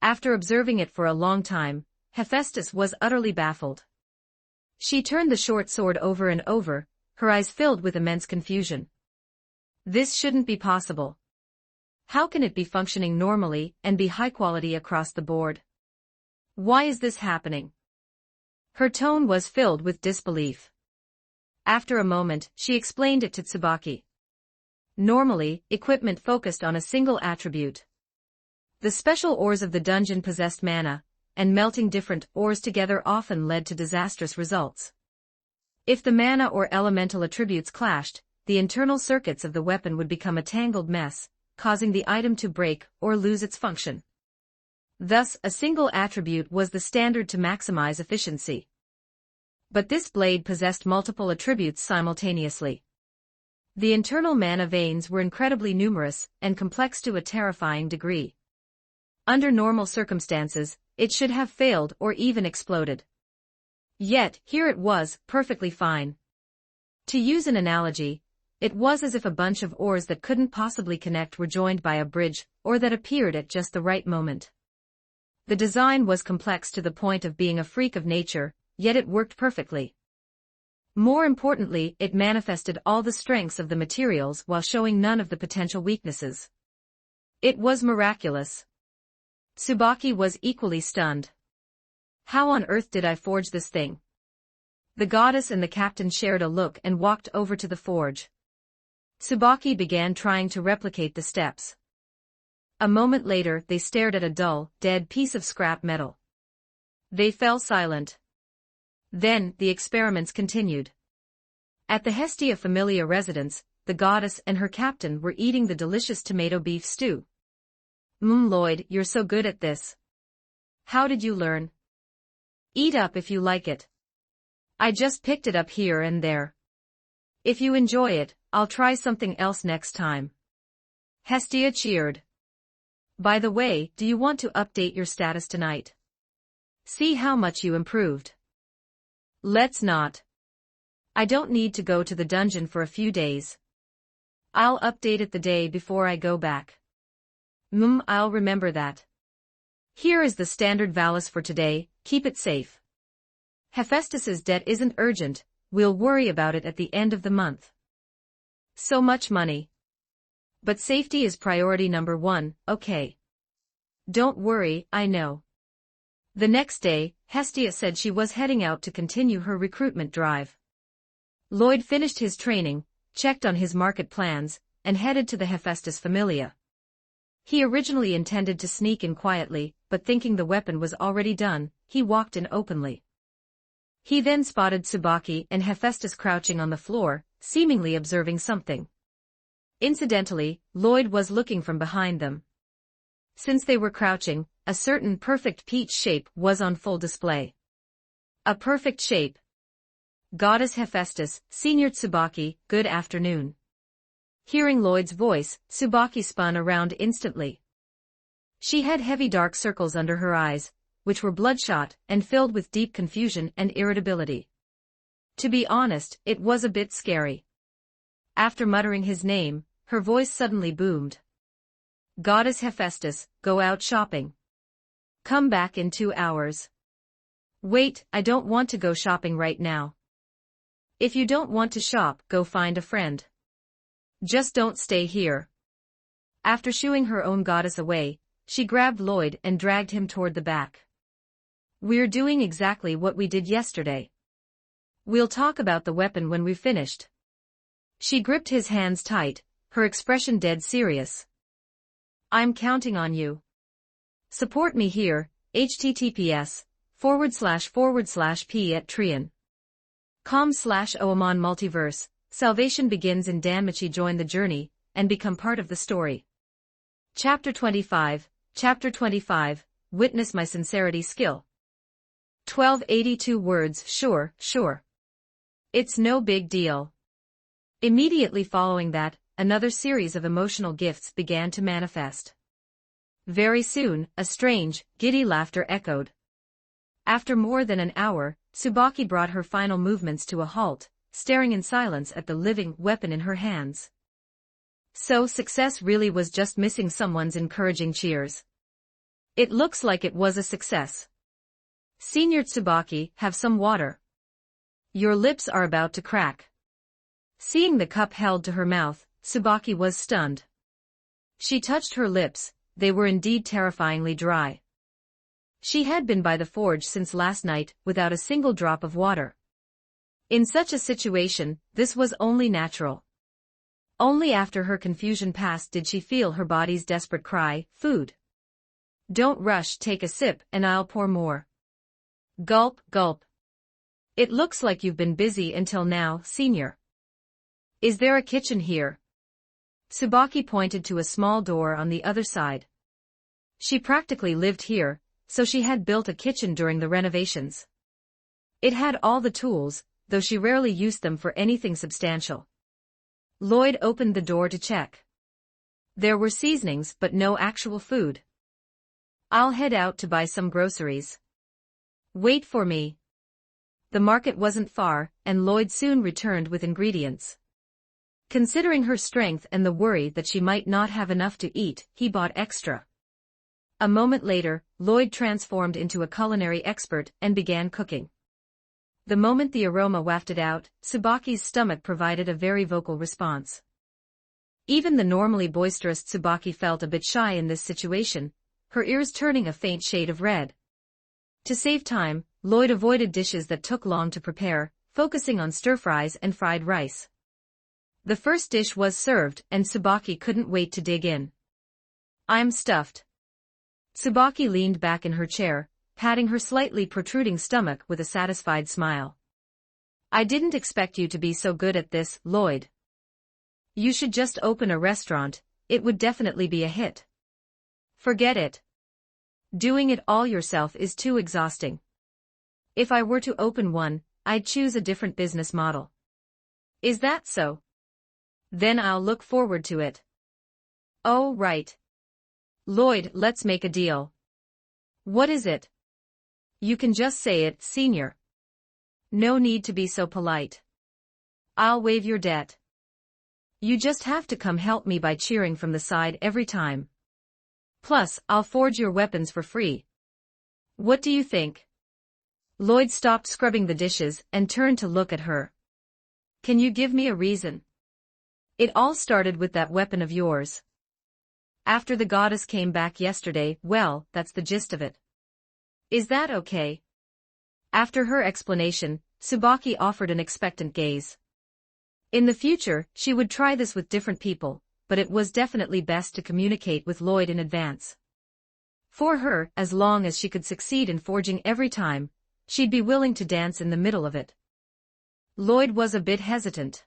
After observing it for a long time, Hephaestus was utterly baffled. She turned the short sword over and over, her eyes filled with immense confusion. This shouldn't be possible. How can it be functioning normally and be high quality across the board? Why is this happening? Her tone was filled with disbelief. After a moment, she explained it to Tsubaki. Normally, equipment focused on a single attribute. The special ores of the dungeon possessed mana, and melting different ores together often led to disastrous results. If the mana or elemental attributes clashed, the internal circuits of the weapon would become a tangled mess, causing the item to break or lose its function. Thus, a single attribute was the standard to maximize efficiency. But this blade possessed multiple attributes simultaneously. The internal mana veins were incredibly numerous and complex to a terrifying degree. Under normal circumstances, it should have failed or even exploded. Yet, here it was, perfectly fine. To use an analogy, it was as if a bunch of ores that couldn't possibly connect were joined by a bridge, or that appeared at just the right moment. The design was complex to the point of being a freak of nature, yet it worked perfectly. More importantly, it manifested all the strengths of the materials while showing none of the potential weaknesses. It was miraculous. Tsubaki was equally stunned. How on earth did I forge this thing? The goddess and the captain shared a look and walked over to the forge. Tsubaki began trying to replicate the steps. A moment later, they stared at a dull, dead piece of scrap metal. They fell silent. Then, the experiments continued. At the Hestia Familia residence, the goddess and her captain were eating the delicious tomato beef stew. Lloyd, you're so good at this. How did you learn? Eat up if you like it. I just picked it up here and there. If you enjoy it, I'll try something else next time. Hestia cheered. By the way, do you want to update your status tonight? See how much you improved. Let's not. I don't need to go to the dungeon for a few days. I'll update it the day before I go back. I'll remember that. Here is the standard Valis for today, keep it safe. Hephaestus's debt isn't urgent, we'll worry about it at the end of the month. So much money. But safety is priority number one, okay. Don't worry, I know. The next day, Hestia said she was heading out to continue her recruitment drive. Lloyd finished his training, checked on his market plans, and headed to the Hephaestus Familia. He originally intended to sneak in quietly, but thinking the weapon was already done, he walked in openly. He then spotted Tsubaki and Hephaestus crouching on the floor, seemingly observing something. Incidentally, Lloyd was looking from behind them. Since they were crouching, a certain perfect peach shape was on full display. A perfect shape. Goddess Hephaestus, Senior Tsubaki, good afternoon. Hearing Lloyd's voice, Tsubaki spun around instantly. She had heavy dark circles under her eyes, which were bloodshot and filled with deep confusion and irritability. To be honest, it was a bit scary. After muttering his name, her voice suddenly boomed. Goddess Hephaestus, go out shopping. Come back in 2 hours. Wait, I don't want to go shopping right now. If you don't want to shop, go find a friend. Just don't stay here. After shooing her own goddess away, she grabbed Lloyd and dragged him toward the back. We're doing exactly what we did yesterday. We'll talk about the weapon when we've finished. She gripped his hands tight, her expression dead serious. I'm counting on you. Support me here, https://p@trian.com/oamon Multiverse. Salvation begins in Danmachi. Join the journey, and become part of the story. Chapter 25, Witness my sincerity skill. 1282 words. Sure. It's no big deal. Immediately following that, another series of emotional gifts began to manifest. Very soon, a strange, giddy laughter echoed. After more than an hour, Tsubaki brought her final movements to a halt, staring in silence at the living weapon in her hands. So success really was just missing someone's encouraging cheers. It looks like it was a success. Senior Tsubaki, have some water. Your lips are about to crack. Seeing the cup held to her mouth, Tsubaki was stunned. She touched her lips, they were indeed terrifyingly dry. She had been by the forge since last night, without a single drop of water. In such a situation, this was only natural. Only after her confusion passed did she feel her body's desperate cry, food. Don't rush, take a sip and I'll pour more. Gulp, gulp. It looks like you've been busy until now, senior. Is there a kitchen here? Tsubaki pointed to a small door on the other side. She practically lived here, so she had built a kitchen during the renovations. It had all the tools, though she rarely used them for anything substantial. Lloyd opened the door to check. There were seasonings but no actual food. I'll head out to buy some groceries. Wait for me. The market wasn't far, and Lloyd soon returned with ingredients. Considering her strength and the worry that she might not have enough to eat, he bought extra. A moment later, Lloyd transformed into a culinary expert and began cooking. The moment the aroma wafted out, Tsubaki's stomach provided a very vocal response. Even the normally boisterous Tsubaki felt a bit shy in this situation, her ears turning a faint shade of red. To save time, Lloyd avoided dishes that took long to prepare, focusing on stir-fries and fried rice. The first dish was served, and Tsubaki couldn't wait to dig in. I'm stuffed. Tsubaki leaned back in her chair, patting her slightly protruding stomach with a satisfied smile. I didn't expect you to be so good at this, Lloyd. You should just open a restaurant, it would definitely be a hit. Forget it. Doing it all yourself is too exhausting. If I were to open one, I'd choose a different business model. Is that so? Then I'll look forward to it. Oh, right. Lloyd, let's make a deal. What is it? You can just say it, senior. No need to be so polite. I'll waive your debt. You just have to come help me by cheering from the side every time. Plus, I'll forge your weapons for free. What do you think? Lloyd stopped scrubbing the dishes and turned to look at her. Can you give me a reason? It all started with that weapon of yours. After the goddess came back yesterday, well, that's the gist of it. Is that okay? After her explanation, Tsubaki offered an expectant gaze. In the future, she would try this with different people, but it was definitely best to communicate with Lloyd in advance. For her, as long as she could succeed in forging every time, she'd be willing to dance in the middle of it. Lloyd was a bit hesitant.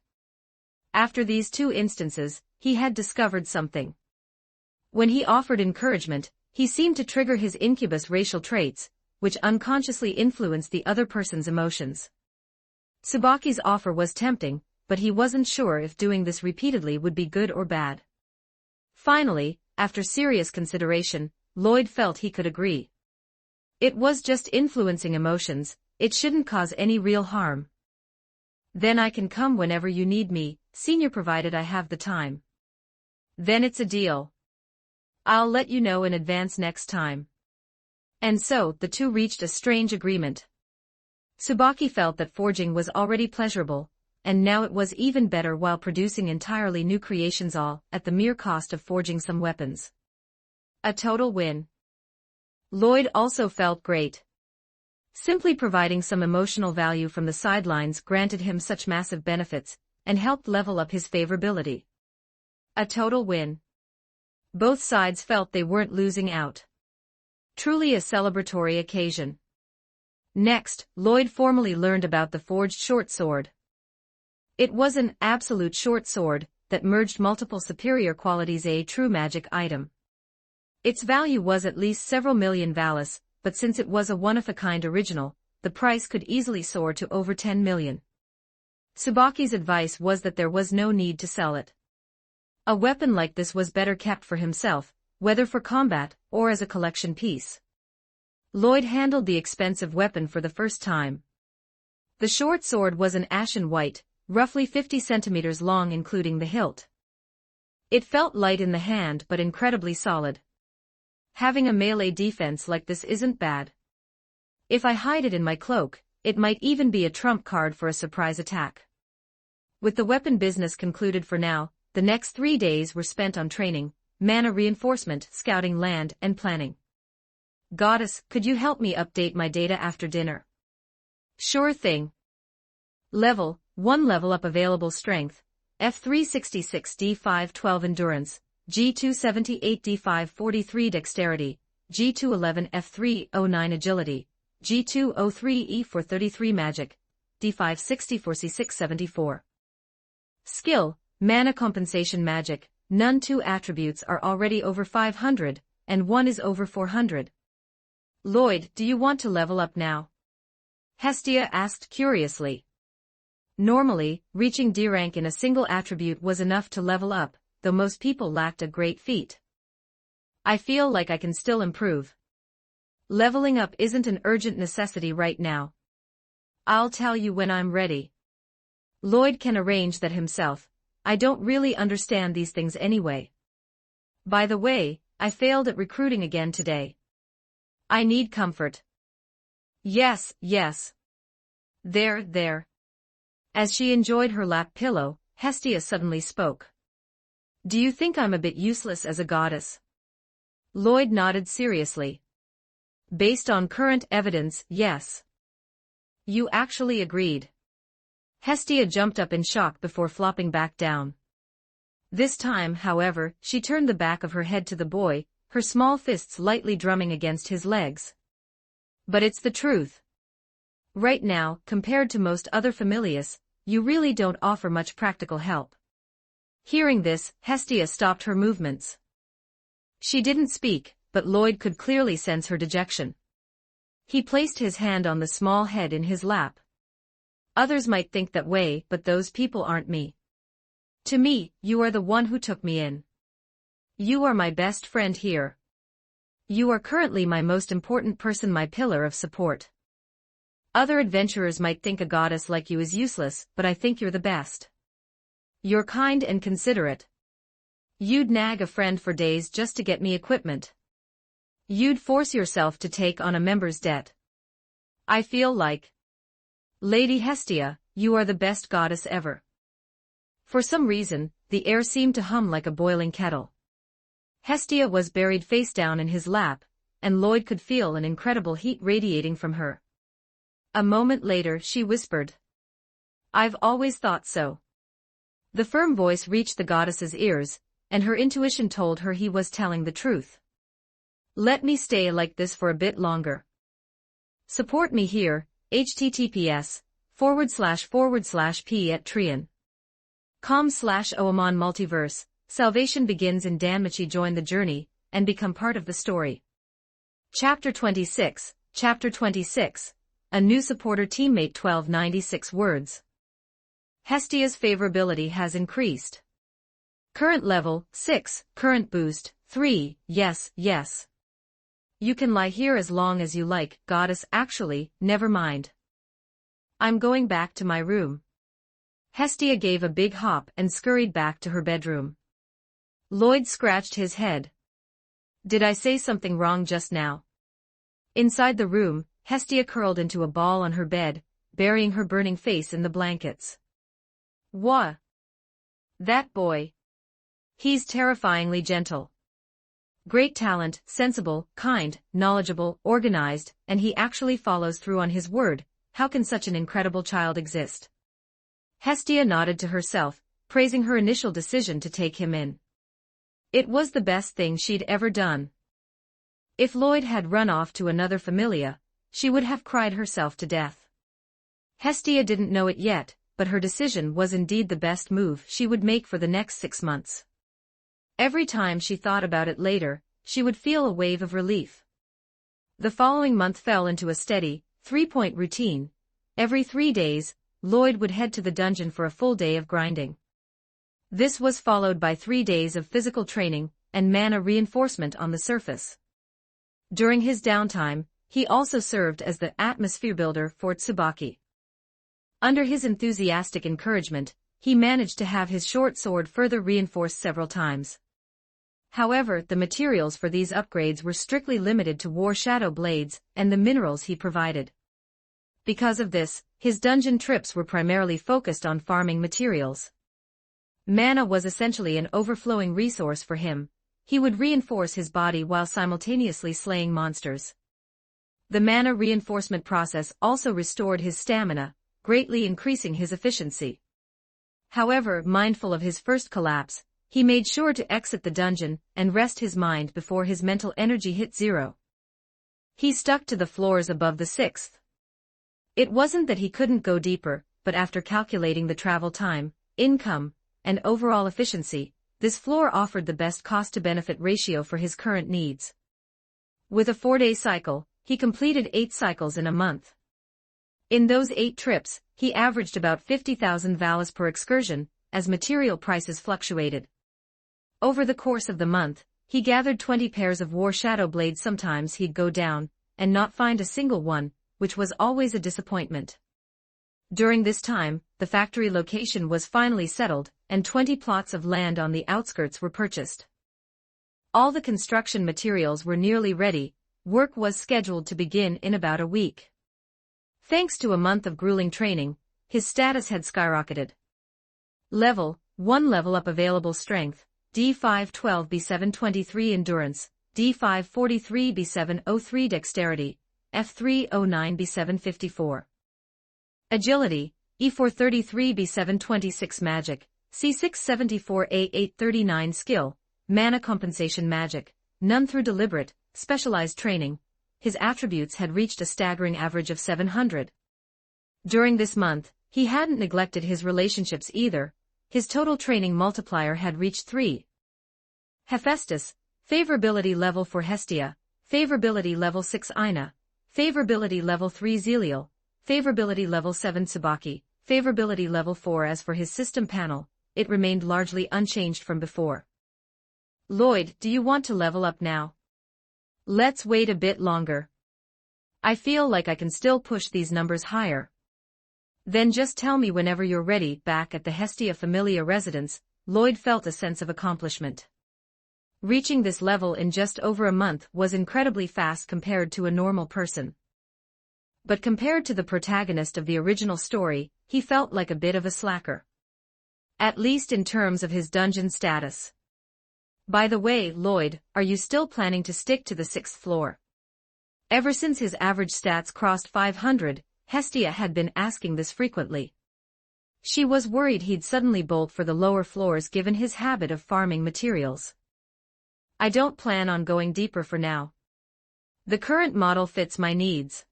After these two instances, he had discovered something. When he offered encouragement, he seemed to trigger his incubus racial traits, which unconsciously influenced the other person's emotions. Tsubaki's offer was tempting, but he wasn't sure if doing this repeatedly would be good or bad. Finally, after serious consideration, Lloyd felt he could agree. It was just influencing emotions, it shouldn't cause any real harm. Then I can come whenever you need me, senior, provided I have the time. Then it's a deal. I'll let you know in advance next time. And so, the two reached a strange agreement. Tsubaki felt that forging was already pleasurable, and now it was even better while producing entirely new creations, all at the mere cost of forging some weapons. A total win. Lloyd also felt great. Simply providing some emotional value from the sidelines granted him such massive benefits, and helped level up his favorability. A total win. Both sides felt they weren't losing out. Truly a celebratory occasion. Next, Lloyd formally learned about the forged short sword. It was an absolute short sword that merged multiple superior qualities, a true magic item. Its value was at least several million valis, but since it was a one-of-a-kind original, the price could easily soar to over 10 million. Tsubaki's advice was that there was no need to sell it. A weapon like this was better kept for himself, whether for combat or as a collection piece. Lloyd handled the expensive weapon for the first time. The short sword was an ashen white, roughly 50 centimeters long including the hilt. It felt light in the hand but incredibly solid. Having a melee defense like this isn't bad. If I hide it in my cloak, it might even be a trump card for a surprise attack. With the weapon business concluded for now, the next 3 days were spent on training, mana reinforcement, scouting land, and planning. Goddess, could you help me update my data after dinner? Sure thing. Level, 1 level up available strength, F366 D512 endurance, G278 D543 dexterity, G211 F309 agility, G203 E433 magic, D564 C674. Skill, mana compensation magic, none 2 attributes are already over 500, and 1 is over 400. Lloyd, do you want to level up now? Hestia asked curiously. Normally, reaching D rank in a single attribute was enough to level up, though most people lacked a great feat. I feel like I can still improve. Leveling up isn't an urgent necessity right now. I'll tell you when I'm ready. Lloyd can arrange that himself. I don't really understand these things anyway. By the way, I failed at recruiting again today. I need comfort. Yes, yes. There. As she enjoyed her lap pillow, Hestia suddenly spoke. Do you think I'm a bit useless as a goddess? Lloyd nodded seriously. Based on current evidence, yes. You actually agreed. Hestia jumped up in shock before flopping back down. This time, however, she turned the back of her head to the boy, her small fists lightly drumming against his legs. But it's the truth. Right now, compared to most other familiars, you really don't offer much practical help. Hearing this, Hestia stopped her movements. She didn't speak, but Lloyd could clearly sense her dejection. He placed his hand on the small head in his lap. Others might think that way, but those people aren't me. To me, you are the one who took me in. You are my best friend here. You are currently my most important person, my pillar of support. Other adventurers might think a goddess like you is useless, but I think you're the best. You're kind and considerate. You'd nag a friend for days just to get me equipment. You'd force yourself to take on a member's debt. I feel like... Lady Hestia, you are the best goddess ever. For some reason, the air seemed to hum like a boiling kettle. Hestia was buried face down in his lap, and Lloyd could feel an incredible heat radiating from her. A moment later she whispered. I've always thought so. The firm voice reached the goddess's ears, and her intuition told her he was telling the truth. Let me stay like this for a bit longer. Support me here, https://p@Trian.com/Oamon Multiverse. Salvation begins in Danmachi. Join the journey, and become part of the story. Chapter 26, A new supporter teammate. 1296 words. Hestia's favorability has increased. Current level, 6, current boost, 3, yes. You can lie here as long as you like, goddess. Actually, never mind. I'm going back to my room. Hestia gave a big hop and scurried back to her bedroom. Lloyd scratched his head. Did I say something wrong just now? Inside the room, Hestia curled into a ball on her bed, burying her burning face in the blankets. What? That boy. He's terrifyingly gentle. Great talent, sensible, kind, knowledgeable, organized, and he actually follows through on his word. How can such an incredible child exist? Hestia nodded to herself, praising her initial decision to take him in. It was the best thing she'd ever done. If Lloyd had run off to another familia, she would have cried herself to death. Hestia didn't know it yet, but her decision was indeed the best move she would make for the next 6 months. Every time she thought about it later, she would feel a wave of relief. The following month fell into a steady, 3-point routine. Every 3 days, Lloyd would head to the dungeon for a full day of grinding. This was followed by 3 days of physical training and mana reinforcement on the surface. During his downtime, he also served as the atmosphere builder for Tsubaki. Under his enthusiastic encouragement, he managed to have his short sword further reinforced several times. However, the materials for these upgrades were strictly limited to war shadow blades and the minerals he provided. Because of this, his dungeon trips were primarily focused on farming materials. Mana was essentially an overflowing resource for him. He would reinforce his body while simultaneously slaying monsters. The mana reinforcement process also restored his stamina, greatly increasing his efficiency. However, mindful of his first collapse, he made sure to exit the dungeon and rest his mind before his mental energy hit zero. He stuck to the floors above the sixth. It wasn't that he couldn't go deeper, but after calculating the travel time, income, and overall efficiency, this floor offered the best cost-to-benefit ratio for his current needs. With a 4-day cycle, he completed 8 cycles in a month. In those 8 trips, he averaged about 50,000 valas per excursion, as material prices fluctuated. Over the course of the month, he gathered 20 pairs of war shadow blades. Sometimes he'd go down and not find a single one, which was always a disappointment. During this time, the factory location was finally settled, and 20 plots of land on the outskirts were purchased. All the construction materials were nearly ready. Work was scheduled to begin in about a week. Thanks to a month of grueling training, his status had skyrocketed. Level 1 level up available strength, D512 B723 endurance, D543 B703 dexterity, F309 B754. Agility, E433 B726 magic, C674 A839 skill, mana compensation magic, none through deliberate, specialized training. His attributes had reached a staggering average of 700. During this month, he hadn't neglected his relationships either. His total training multiplier had reached 3. Hephaestus, favorability level 4 Hestia, favorability level 6 Ina, favorability level 3 Zelial, favorability level 7 Tsubaki, favorability level 4. As for his system panel, it remained largely unchanged from before. Lloyd, do you want to level up now? Let's wait a bit longer. I feel like I can still push these numbers higher. Then just tell me whenever you're ready. Back at the Hestia Familia residence, Lloyd felt a sense of accomplishment. Reaching this level in just over a month was incredibly fast compared to a normal person. But compared to the protagonist of the original story, he felt like a bit of a slacker. At least in terms of his dungeon status. By the way, Lloyd, are you still planning to stick to the 6th floor? Ever since his average stats crossed 500, Hestia had been asking this frequently. She was worried he'd suddenly bolt for the lower floors given his habit of farming materials. I don't plan on going deeper for now. The current model fits my needs.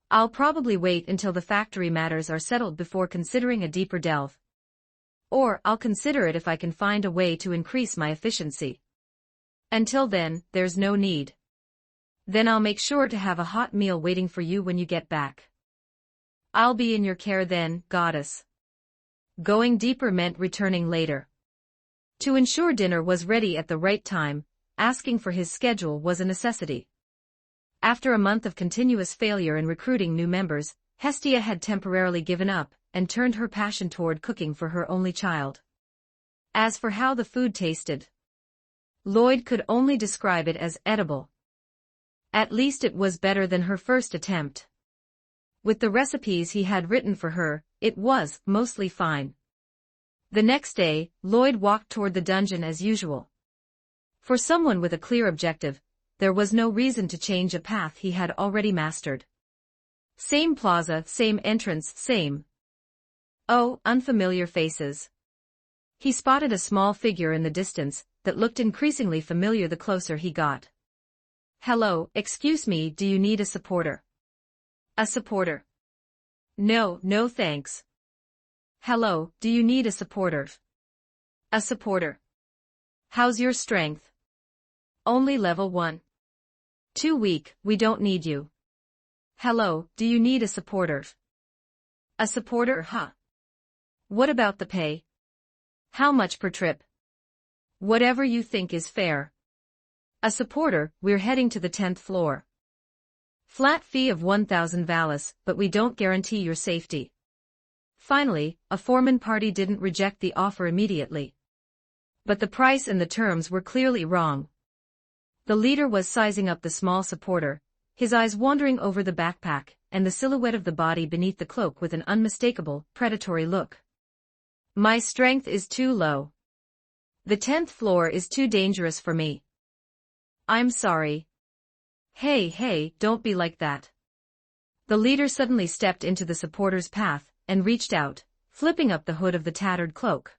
I'll probably wait until the factory matters are settled before considering a deeper delve. Or I'll consider it if I can find a way to increase my efficiency. Until then, there's no need. Then I'll make sure to have a hot meal waiting for you when you get back. I'll be in your care then, goddess. Going deeper meant returning later. To ensure dinner was ready at the right time, asking for his schedule was a necessity. After a month of continuous failure in recruiting new members, Hestia had temporarily given up and turned her passion toward cooking for her only child. As for how the food tasted, Lloyd could only describe it as edible. At least it was better than her first attempt. With the recipes he had written for her, it was mostly fine. The next day, Lloyd walked toward the dungeon as usual. For someone with a clear objective, there was no reason to change a path he had already mastered. Same plaza, same entrance, same. Oh, unfamiliar faces. He spotted a small figure in the distance that looked increasingly familiar the closer he got. Hello, excuse me, do you need a supporter? A supporter? No, no thanks. Hello, do you need a supporter? A supporter. How's your strength? Only level 1. Too weak, we don't need you. Hello, do you need a supporter? A supporter, huh? What about the pay? How much per trip? Whatever you think is fair. A supporter, we're heading to the 10th floor. Flat fee of 1,000 valas, but we don't guarantee your safety. Finally, a foreman party didn't reject the offer immediately. But the price and the terms were clearly wrong. The leader was sizing up the small supporter, his eyes wandering over the backpack and the silhouette of the body beneath the cloak with an unmistakable, predatory look. My strength is too low. The 10th floor is too dangerous for me. I'm sorry. Hey, don't be like that. The leader suddenly stepped into the supporter's path and reached out, flipping up the hood of the tattered cloak.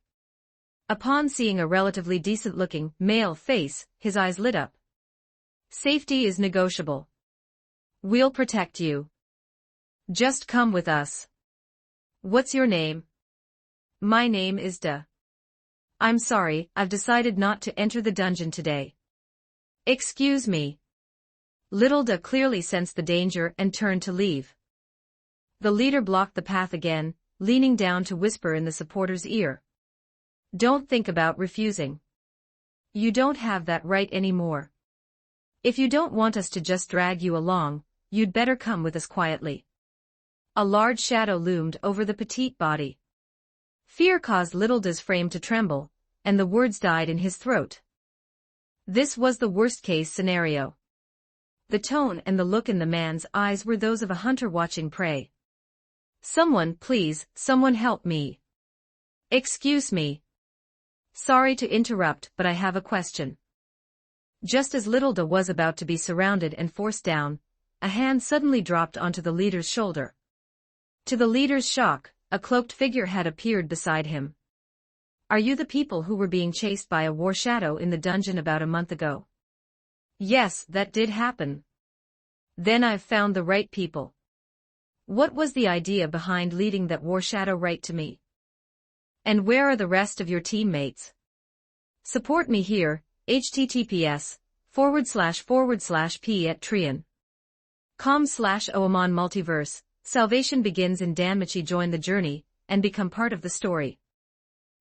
Upon seeing a relatively decent-looking, male face, his eyes lit up. Safety is negotiable. We'll protect you. Just come with us. What's your name? My name is Da. I'm sorry, I've decided not to enter the dungeon today. Excuse me. Little Da clearly sensed the danger and turned to leave. The leader blocked the path again, leaning down to whisper in the supporter's ear. Don't think about refusing. You don't have that right anymore. If you don't want us to just drag you along, you'd better come with us quietly. A large shadow loomed over the petite body. Fear caused Little Da's frame to tremble, and the words died in his throat. This was the worst-case scenario. The tone and the look in the man's eyes were those of a hunter watching prey. Someone, please, someone help me. Excuse me. Sorry to interrupt, but I have a question. Just as Little Da was about to be surrounded and forced down, a hand suddenly dropped onto the leader's shoulder. To the leader's shock, a cloaked figure had appeared beside him. Are you the people who were being chased by a war shadow in the dungeon about a month ago? Yes, that did happen. Then I've found the right people. What was the idea behind leading that war shadow right to me? And where are the rest of your teammates? Support me here, https://p@trian.com/oamon Multiverse. Salvation begins in Danmachi. Join the journey and become part of the story.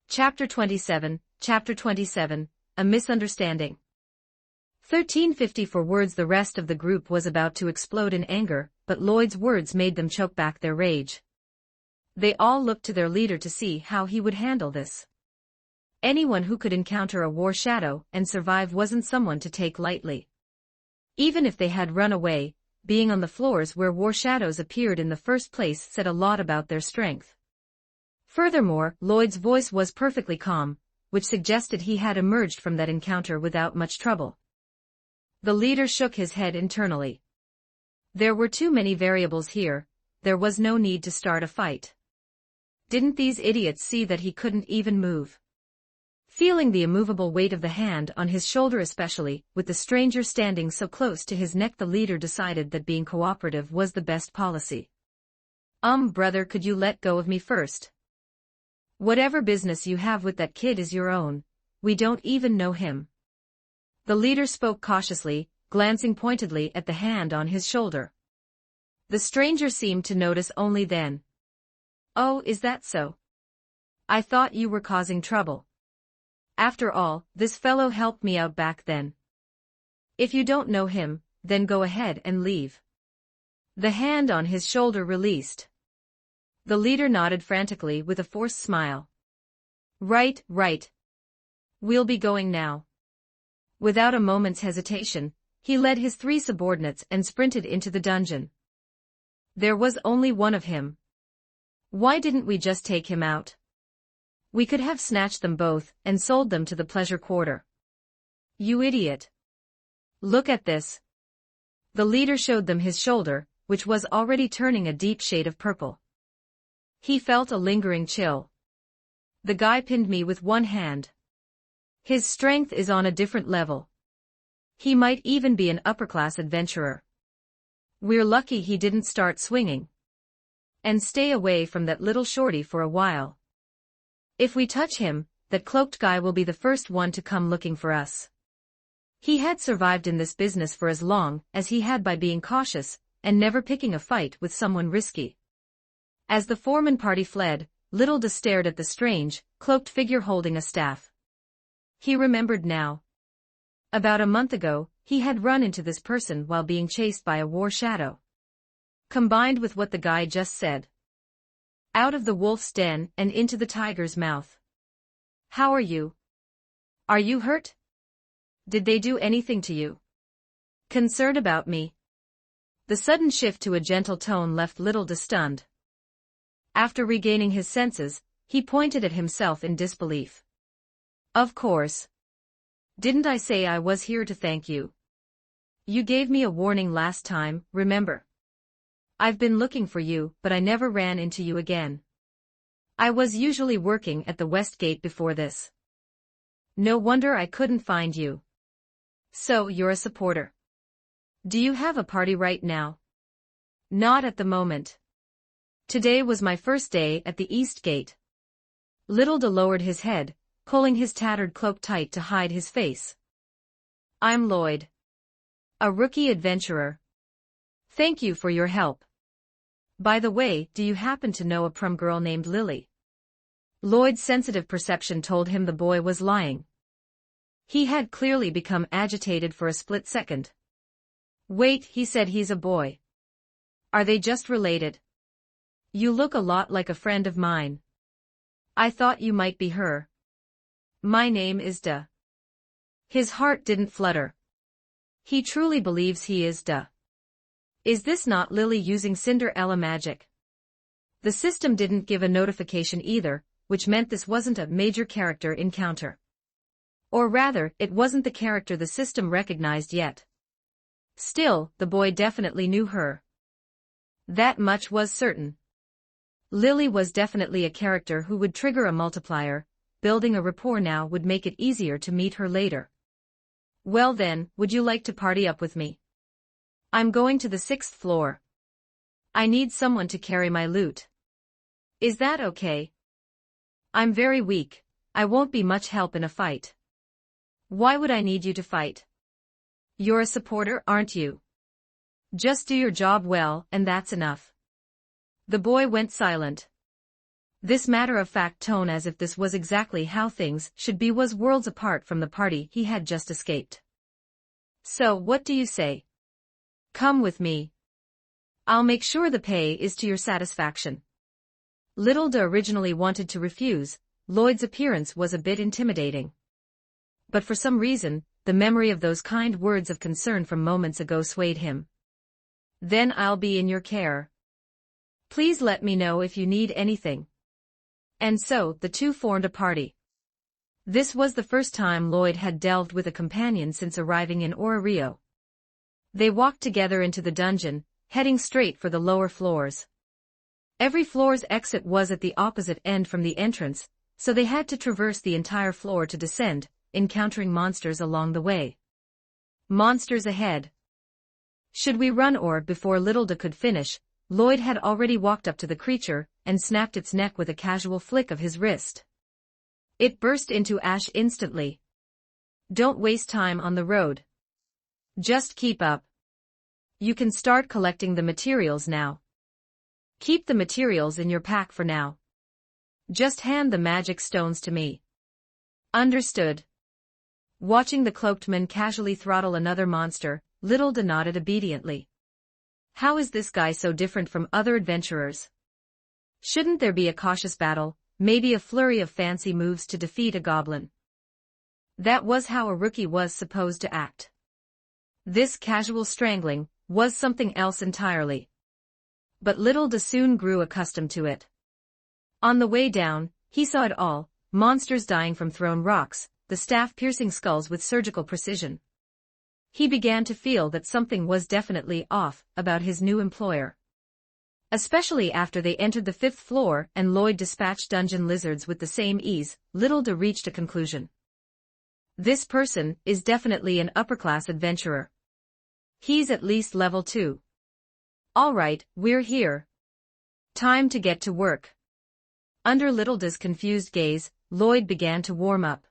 Chapter 27, A Misunderstanding. 1354 words. The rest of the group was about to explode in anger, but Lloyd's words made them choke back their rage. They all looked to their leader to see how he would handle this. Anyone who could encounter a war shadow and survive wasn't someone to take lightly. Even if they had run away, being on the floors where war shadows appeared in the first place said a lot about their strength. Furthermore, Lloyd's voice was perfectly calm, which suggested he had emerged from that encounter without much trouble. The leader shook his head internally. There were too many variables here, there was no need to start a fight. Didn't these idiots see that he couldn't even move? Feeling the immovable weight of the hand on his shoulder, especially with the stranger standing so close to his neck, the leader decided that being cooperative was the best policy. Brother, could you let go of me first? Whatever business you have with that kid is your own, we don't even know him. The leader spoke cautiously, glancing pointedly at the hand on his shoulder. The stranger seemed to notice only then. Oh, is that so? I thought you were causing trouble. After all, this fellow helped me out back then. If you don't know him, then go ahead and leave. The hand on his shoulder released. The leader nodded frantically with a forced smile. Right. We'll be going now. Without a moment's hesitation, he led his 3 subordinates and sprinted into the dungeon. There was only one of him. Why didn't we just take him out? We could have snatched them both and sold them to the pleasure quarter. You idiot. Look at this. The leader showed them his shoulder, which was already turning a deep shade of purple. He felt a lingering chill. The guy pinned me with one hand. His strength is on a different level. He might even be an upper-class adventurer. We're lucky he didn't start swinging. And stay away from that little shorty for a while. If we touch him, that cloaked guy will be the first one to come looking for us. He had survived in this business for as long as he had by being cautious and never picking a fight with someone risky. As the foreman party fled, Little Da stared at the strange, cloaked figure holding a staff. He remembered now. About a month ago, he had run into this person while being chased by a war shadow. Combined with what the guy just said. Out of the wolf's den and into the tiger's mouth. How are you? Are you hurt? Did they do anything to you? Concerned about me? The sudden shift to a gentle tone left Little stunned. After regaining his senses, he pointed at himself in disbelief. Of course. Didn't I say I was here to thank you? You gave me a warning last time, remember? I've been looking for you, but I never ran into you again. I was usually working at the West Gate before this. No wonder I couldn't find you. So you're a supporter. Do you have a party right now? Not at the moment. Today was my first day at the East Gate. Little lowered his head, pulling his tattered cloak tight to hide his face. I'm Lloyd. A rookie adventurer. Thank you for your help. By the way, do you happen to know a prom girl named Lily? Lloyd's sensitive perception told him the boy was lying. He had clearly become agitated for a split second. Wait, he said he's a boy. Are they just related? You look a lot like a friend of mine. I thought you might be her. My name is Da. His heart didn't flutter. He truly believes he is Da. Is this not Lily using Cinderella magic? The system didn't give a notification either, which meant this wasn't a major character encounter. Or rather, it wasn't the character the system recognized yet. Still, the boy definitely knew her. That much was certain. Lily was definitely a character who would trigger a multiplier. Building a rapport now would make it easier to meet her later. Well then, would you like to party up with me? I'm going to the 6th floor. I need someone to carry my loot. Is that okay? I'm very weak. I won't be much help in a fight. Why would I need you to fight? You're a supporter, aren't you? Just do your job well, and that's enough. The boy went silent. This matter-of-fact tone, as if this was exactly how things should be, was worlds apart from the party he had just escaped. So, what do you say? Come with me. I'll make sure the pay is to your satisfaction. Little originally wanted to refuse. Lloyd's appearance was a bit intimidating. But for some reason, the memory of those kind words of concern from moments ago swayed him. Then I'll be in your care. Please let me know if you need anything. And so, the two formed a party. This was the first time Lloyd had delved with a companion since arriving in Rio. They walked together into the dungeon, heading straight for the lower floors. Every floor's exit was at the opposite end from the entrance, so they had to traverse the entire floor to descend, encountering monsters along the way. Monsters ahead. Should we run? Or before Little could finish, Lloyd had already walked up to the creature and snapped its neck with a casual flick of his wrist. It burst into ash instantly. Don't waste time on the road. Just keep up. You can start collecting the materials now. Keep the materials in your pack for now. Just hand the magic stones to me. Understood. Watching the cloaked man casually throttle another monster, Little nodded obediently. How is this guy so different from other adventurers? Shouldn't there be a cautious battle, maybe a flurry of fancy moves to defeat a goblin? That was how a rookie was supposed to act. This casual strangling was something else entirely. But Little soon grew accustomed to it. On the way down, he saw it all, monsters dying from thrown rocks, the staff piercing skulls with surgical precision. He began to feel that something was definitely off about his new employer. Especially after they entered the 5th floor and Lloyd dispatched dungeon lizards with the same ease, Little reached a conclusion. This person is definitely an upper-class adventurer. He's at least level 2. All right, we're here. Time to get to work. Under Little's confused gaze, Lloyd began to warm up.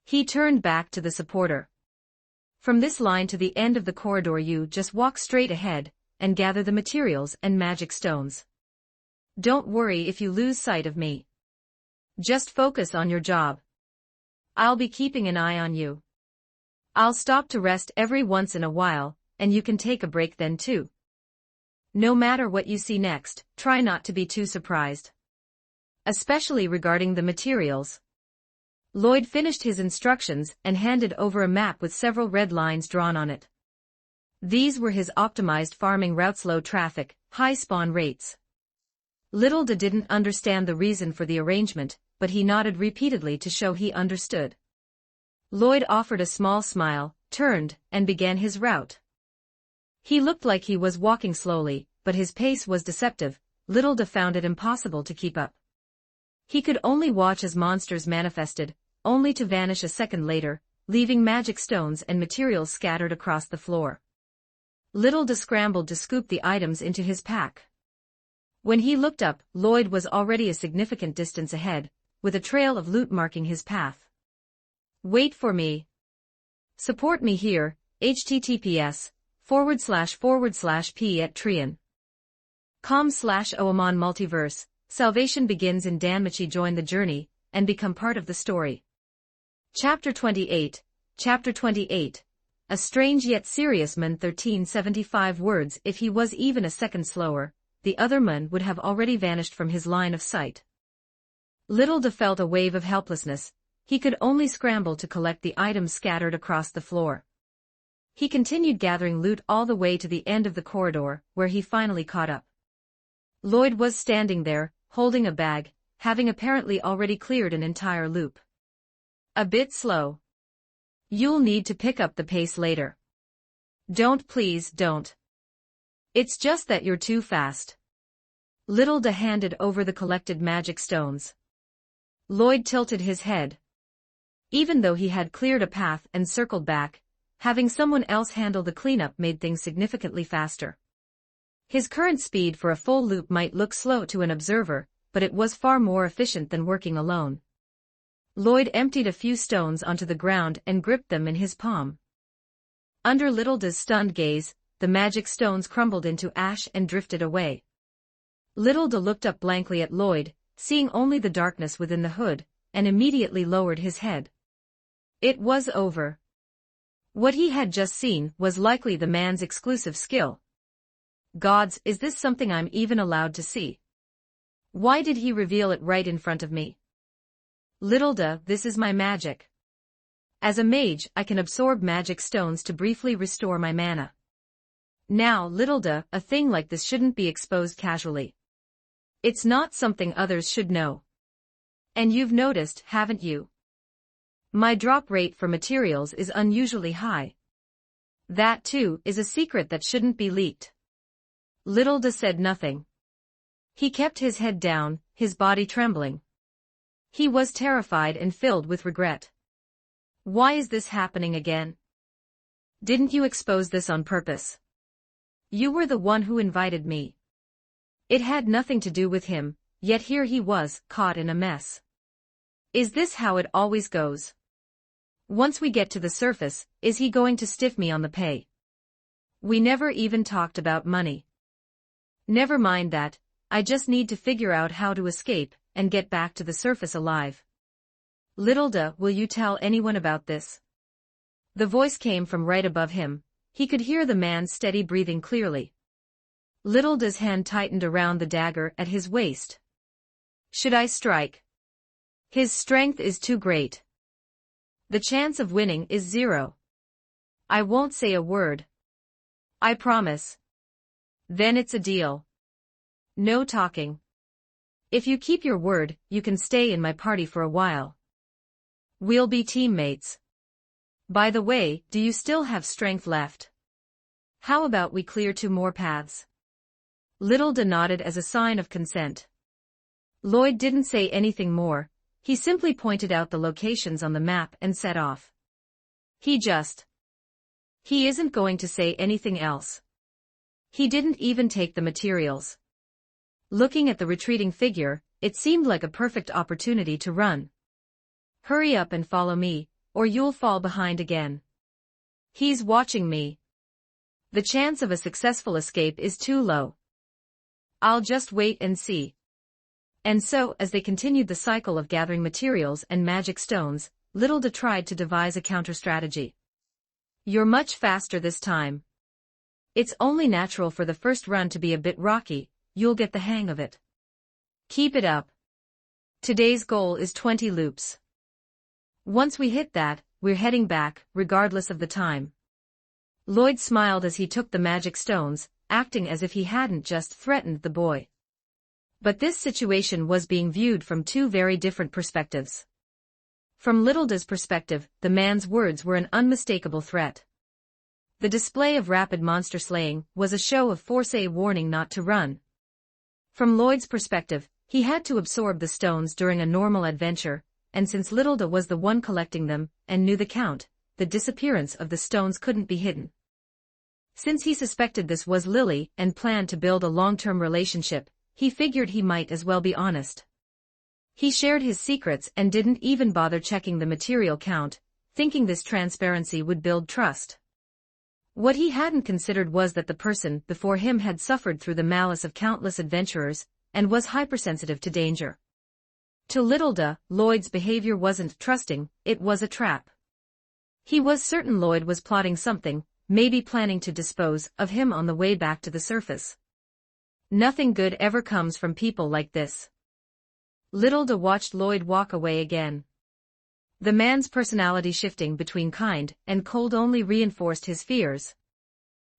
He turned back to the supporter. From this line to the end of the corridor, you just walk straight ahead and gather the materials and magic stones. Don't worry if you lose sight of me. Just focus on your job. I'll be keeping an eye on you. I'll stop to rest every once in a while, and you can take a break then too. No matter what you see next, try not to be too surprised. Especially regarding the materials. Lloyd finished his instructions and handed over a map with several red lines drawn on it. These were his optimized farming routes: low traffic, high spawn rates. Little didn't understand the reason for the arrangement, but he nodded repeatedly to show he understood. Lloyd offered a small smile, turned, and began his route. He looked like he was walking slowly, but his pace was deceptive. Little found it impossible to keep up. He could only watch as monsters manifested, only to vanish a second later, leaving magic stones and materials scattered across the floor. Little scrambled to scoop the items into his pack. When he looked up, Lloyd was already a significant distance ahead, with a trail of loot marking his path. Wait for me. Support me here, https://p@trian.com/oamon Multiverse. Salvation begins in Danmachi. Join the journey, and become part of the story. Chapter 28. Chapter 28. A strange yet serious man. 1375 words. If he was even a second slower, the other man would have already vanished from his line of sight. Little felt a wave of helplessness. He could only scramble to collect the items scattered across the floor. He continued gathering loot all the way to the end of the corridor, where he finally caught up. Lloyd was standing there, holding a bag, having apparently already cleared an entire loop. A bit slow. You'll need to pick up the pace later. Don't, please don't. It's just that you're too fast. Little handed over the collected magic stones. Lloyd tilted his head. Even though he had cleared a path and circled back, having someone else handle the cleanup made things significantly faster. His current speed for a full loop might look slow to an observer, but it was far more efficient than working alone. Lloyd emptied a few stones onto the ground and gripped them in his palm. Under Little's stunned gaze, the magic stones crumbled into ash and drifted away. Little looked up blankly at Lloyd, seeing only the darkness within the hood, and immediately lowered his head. It was over. What he had just seen was likely the man's exclusive skill. Gods, is this something I'm even allowed to see? Why did he reveal it right in front of me? Little this is my magic. As a mage, I can absorb magic stones to briefly restore my mana. Now, little a thing like this shouldn't be exposed casually. It's not something others should know. And you've noticed, haven't you? My drop rate for materials is unusually high. That too is a secret that shouldn't be leaked. Little said nothing. He kept his head down, his body trembling. He was terrified and filled with regret. Why is this happening again? Didn't you expose this on purpose? You were the one who invited me. It had nothing to do with him, yet here he was, caught in a mess. Is this how it always goes? Once we get to the surface, is he going to stiff me on the pay? We never even talked about money. Never mind that, I just need to figure out how to escape and get back to the surface alive. Little will you tell anyone about this? The voice came from right above him. He could hear the man's steady breathing clearly. Little's hand tightened around the dagger at his waist. Should I strike? His strength is too great. The chance of winning is 0. I won't say a word. I promise. Then it's a deal. No talking. If you keep your word, you can stay in my party for a while. We'll be teammates. By the way, do you still have strength left? How about we clear 2 more paths? Little nodded as a sign of consent. Lloyd didn't say anything more, he simply pointed out the locations on the map and set off. He isn't going to say anything else. He didn't even take the materials. Looking at the retreating figure, it seemed like a perfect opportunity to run. Hurry up and follow me, or you'll fall behind again. He's watching me. The chance of a successful escape is too low. I'll just wait and see. And so, as they continued the cycle of gathering materials and magic stones, Little tried to devise a counter-strategy. You're much faster this time. It's only natural for the first run to be a bit rocky, you'll get the hang of it. Keep it up. Today's goal is 20 loops. Once we hit that, we're heading back, regardless of the time. Lloyd smiled as he took the magic stones, acting as if he hadn't just threatened the boy. But this situation was being viewed from two very different perspectives. From Littleda's perspective, the man's words were an unmistakable threat. The display of rapid monster slaying was a show of force, a warning not to run. From Lloyd's perspective, he had to absorb the stones during a normal adventure, and since Littleda was the one collecting them, and knew the count, the disappearance of the stones couldn't be hidden. Since he suspected this was Lily and planned to build a long-term relationship, he figured he might as well be honest. He shared his secrets and didn't even bother checking the material count, thinking this transparency would build trust. What he hadn't considered was that the person before him had suffered through the malice of countless adventurers, and was hypersensitive to danger. To Littleda, Lloyd's behavior wasn't trusting, it was a trap. He was certain Lloyd was plotting something, maybe planning to dispose of him on the way back to the surface. Nothing good ever comes from people like this. Littleda watched Lloyd walk away again. The man's personality shifting between kind and cold only reinforced his fears.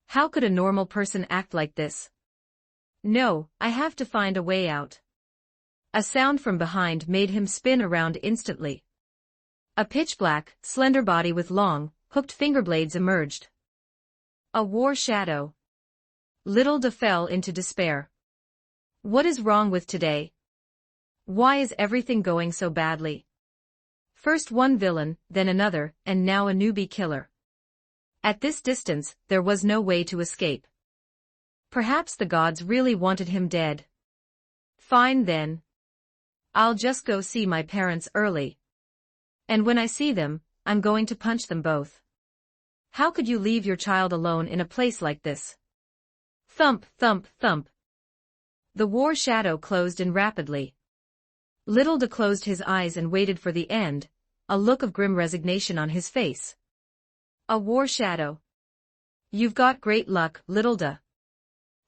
How could a normal person act like this? No, I have to find a way out. A sound from behind made him spin around instantly. A pitch-black, slender body with long, hooked finger blades emerged. A war shadow. Littleda fell into despair. What is wrong with today? Why is everything going so badly? First one villain, then another, and now a newbie killer. At this distance, there was no way to escape. Perhaps the gods really wanted him dead. Fine then. I'll just go see my parents early. And when I see them, I'm going to punch them both. How could you leave your child alone in a place like this? Thump, thump, thump. The war shadow closed in rapidly. Littleda closed his eyes and waited for the end, a look of grim resignation on his face. A war shadow. You've got great luck, Littleda.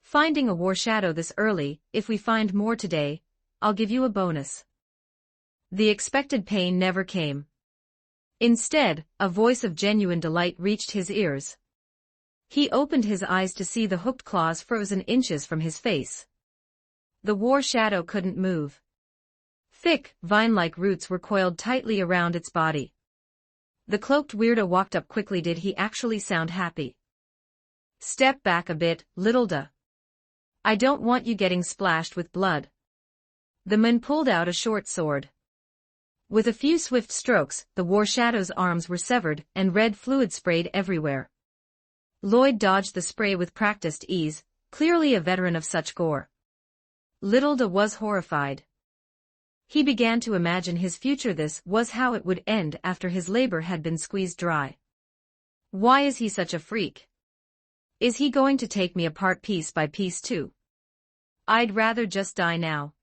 Finding a war shadow this early, if we find more today, I'll give you a bonus. The expected pain never came. Instead, a voice of genuine delight reached his ears. He opened his eyes to see the hooked claws frozen inches from his face. The war shadow couldn't move. Thick, vine-like roots were coiled tightly around its body. The cloaked weirdo walked up quickly. Did he actually sound happy? Step back a bit, Littleda. I don't want you getting splashed with blood. The man pulled out a short sword. With a few swift strokes, the war shadow's arms were severed and red fluid sprayed everywhere. Lloyd dodged the spray with practiced ease, clearly a veteran of such gore. Littleda was horrified. He began to imagine his future. This was how it would end after his labor had been squeezed dry. Why is he such a freak? Is he going to take me apart piece by piece too? I'd rather just die now.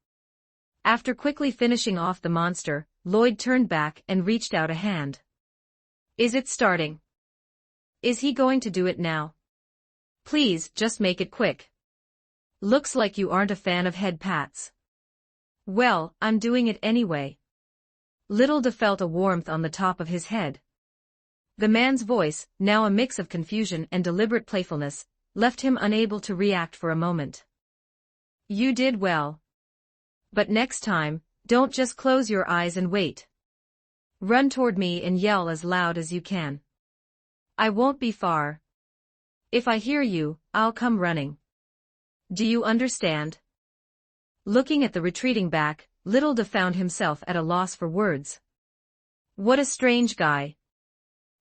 After quickly finishing off the monster, Lloyd turned back and reached out a hand. Is it starting? Is he going to do it now? Please, just make it quick. Looks like you aren't a fan of head pats. Well, I'm doing it anyway. Littleda felt a warmth on the top of his head. The man's voice, now a mix of confusion and deliberate playfulness, left him unable to react for a moment. You did well. But next time, don't just close your eyes and wait. Run toward me and yell as loud as you can. I won't be far. If I hear you, I'll come running. Do you understand? Looking at the retreating back, Littleda found himself at a loss for words. What a strange guy.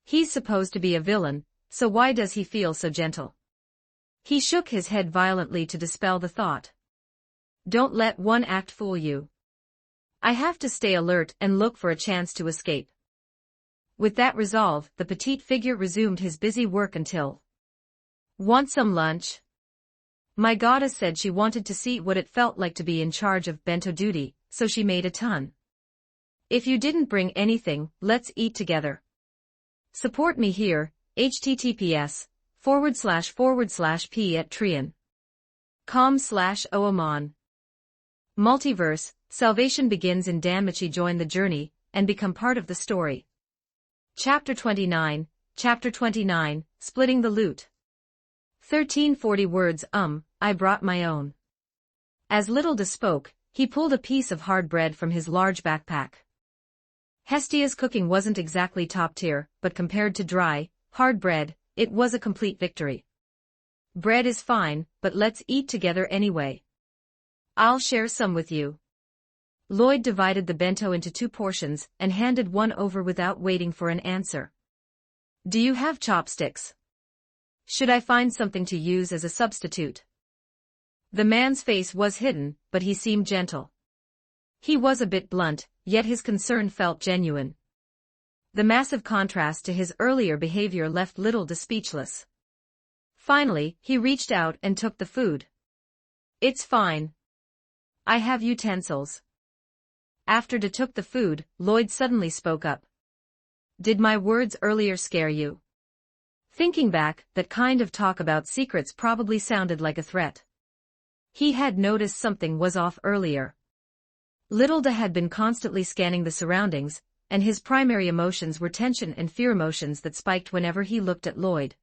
He's supposed to be a villain, so why does he feel so gentle? He shook his head violently to dispel the thought. Don't let one act fool you. I have to stay alert and look for a chance to escape. With that resolve, the petite figure resumed his busy work until... Want some lunch? My goddess said she wanted to see what it felt like to be in charge of bento duty, so she made a ton. If you didn't bring anything, let's eat together. Support me here, https // at Trian. com/Oamon. Multiverse, salvation begins in Danmachi. Join the journey, and become part of the story. Chapter 29, Splitting the Loot. 1340 words. I brought my own. As Little spoke, he pulled a piece of hard bread from his large backpack. Hestia's cooking wasn't exactly top tier, but compared to dry, hard bread, it was a complete victory. Bread is fine, but let's eat together anyway. I'll share some with you. Lloyd divided the bento into 2 portions and handed one over without waiting for an answer. Do you have chopsticks? Should I find something to use as a substitute? The man's face was hidden, but he seemed gentle. He was a bit blunt, yet his concern felt genuine. The massive contrast to his earlier behavior left Little speechless. Finally, he reached out and took the food. It's fine. I have utensils. After De took the food, Lloyd suddenly spoke up. Did my words earlier scare you? Thinking back, that kind of talk about secrets probably sounded like a threat. He had noticed something was off earlier. Little had been constantly scanning the surroundings, and his primary emotions were tension and fear, emotions that spiked whenever he looked at Lloyd.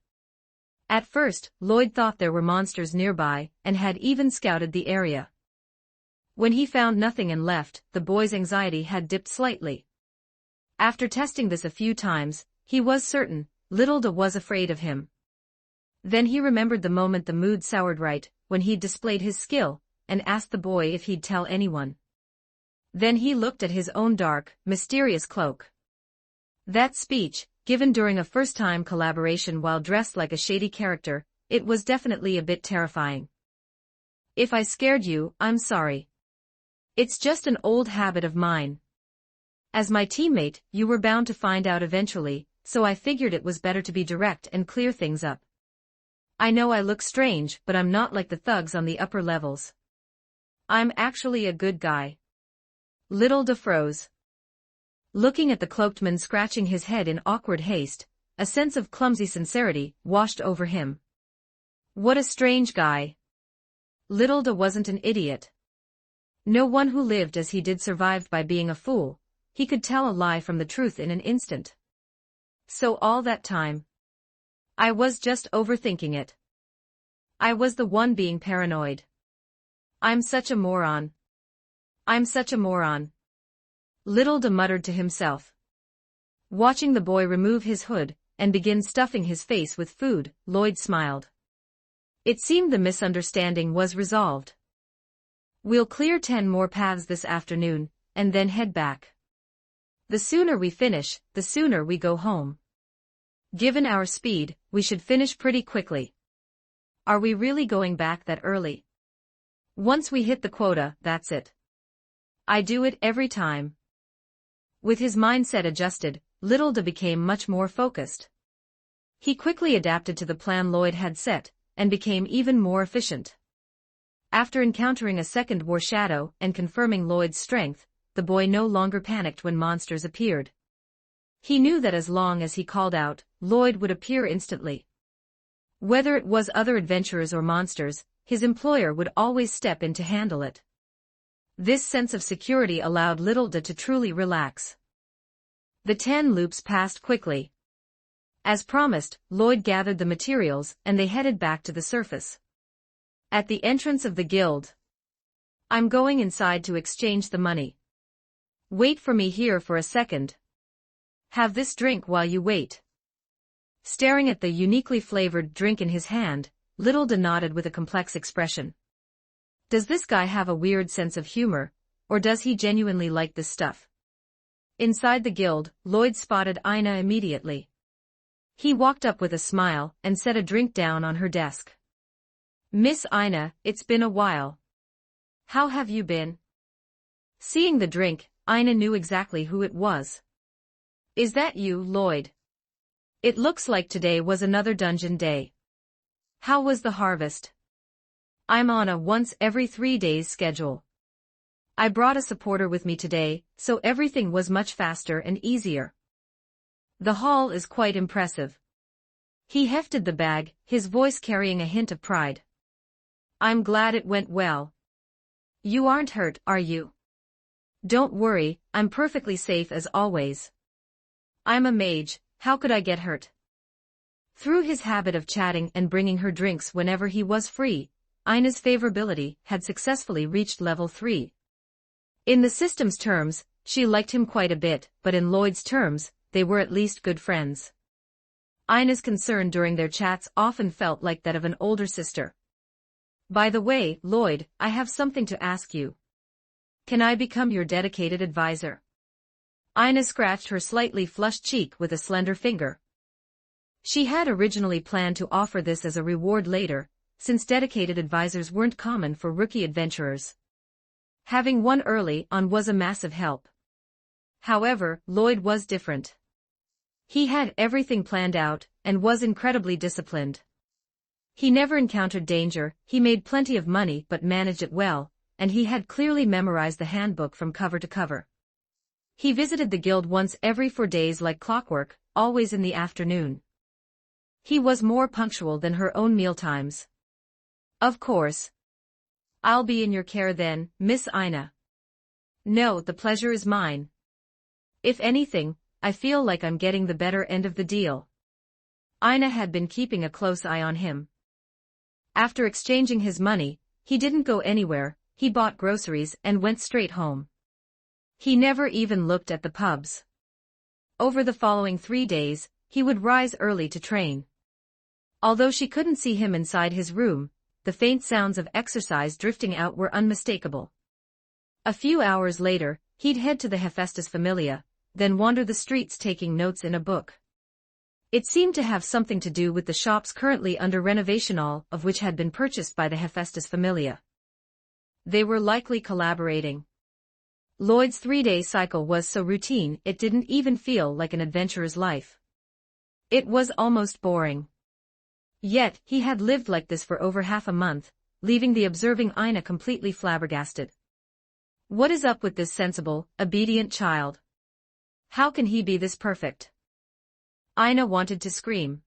At first, Lloyd thought there were monsters nearby, and had even scouted the area. When he found nothing and left, the boy's anxiety had dipped slightly. After testing this a few times, he was certain Little was afraid of him. Then he remembered the moment the mood soured right, when he'd displayed his skill, and asked the boy if he'd tell anyone. Then he looked at his own dark, mysterious cloak. That speech, given during a first-time collaboration while dressed like a shady character, it was definitely a bit terrifying. If I scared you, I'm sorry. It's just an old habit of mine. As my teammate, you were bound to find out eventually, so I figured it was better to be direct and clear things up. I know I look strange, but I'm not like the thugs on the upper levels. I'm actually a good guy. Little froze. Looking at the cloaked man scratching his head in awkward haste, a sense of clumsy sincerity washed over him. What a strange guy. Little wasn't an idiot. No one who lived as he did survived by being a fool. He could tell a lie from the truth in an instant. So all that time, I was just overthinking it. I was the one being paranoid. I'm such a moron. I'm such a moron. Little muttered to himself. Watching the boy remove his hood and begin stuffing his face with food, Lloyd smiled. It seemed the misunderstanding was resolved. We'll clear 10 more paths this afternoon, and then head back. The sooner we finish, the sooner we go home. Given our speed, we should finish pretty quickly. Are we really going back that early? Once we hit the quota, that's it. I do it every time. With his mindset adjusted, Little became much more focused. He quickly adapted to the plan Lloyd had set, and became even more efficient. After encountering a second war shadow and confirming Lloyd's strength, the boy no longer panicked when monsters appeared. He knew that as long as he called out, Lloyd would appear instantly. Whether it was other adventurers or monsters, his employer would always step in to handle it. This sense of security allowed Little to truly relax. The 10 loops passed quickly. As promised, Lloyd gathered the materials and they headed back to the surface. At the entrance of the guild. I'm going inside to exchange the money. Wait for me here for a second. Have this drink while you wait. Staring at the uniquely flavored drink in his hand, Little nodded with a complex expression. Does this guy have a weird sense of humor, or does he genuinely like this stuff? Inside the guild, Lloyd spotted Ina immediately. He walked up with a smile and set a drink down on her desk. Miss Ina, it's been a while. How have you been? Seeing the drink, Ina knew exactly who it was. Is that you, Lloyd? It looks like today was another dungeon day. How was the harvest? I'm on a once every 3 days schedule. I brought a supporter with me today, so everything was much faster and easier. The hall is quite impressive. He hefted the bag, his voice carrying a hint of pride. I'm glad it went well. You aren't hurt, are you? Don't worry, I'm perfectly safe as always. I'm a mage, how could I get hurt? Through his habit of chatting and bringing her drinks whenever he was free, Ina's favorability had successfully reached level 3. In the system's terms, she liked him quite a bit, but in Lloyd's terms, they were at least good friends. Ina's concern during their chats often felt like that of an older sister. By the way, Lloyd, I have something to ask you. Can I become your dedicated advisor? Ina scratched her slightly flushed cheek with a slender finger. She had originally planned to offer this as a reward later, since dedicated advisors weren't common for rookie adventurers. Having one early on was a massive help. However, Lloyd was different. He had everything planned out, and was incredibly disciplined. He never encountered danger, he made plenty of money but managed it well, and he had clearly memorized the handbook from cover to cover. He visited the guild once every 4 days like clockwork, always in the afternoon. He was more punctual than her own mealtimes. Of course. I'll be in your care then, Miss Ina. No, the pleasure is mine. If anything, I feel like I'm getting the better end of the deal. Ina had been keeping a close eye on him. After exchanging his money, he didn't go anywhere, he bought groceries and went straight home. He never even looked at the pubs. Over the following 3 days, he would rise early to train. Although she couldn't see him inside his room, the faint sounds of exercise drifting out were unmistakable. A few hours later, he'd head to the Hephaestus Familia, then wander the streets taking notes in a book. It seemed to have something to do with the shops currently under renovation, all of which had been purchased by the Hephaestus Familia. They were likely collaborating. Lloyd's 3-day cycle was so routine it didn't even feel like an adventurer's life. It was almost boring. Yet, he had lived like this for over half a month, leaving the observing Ina completely flabbergasted. What is up with this sensible, obedient child? How can he be this perfect? Ina wanted to scream.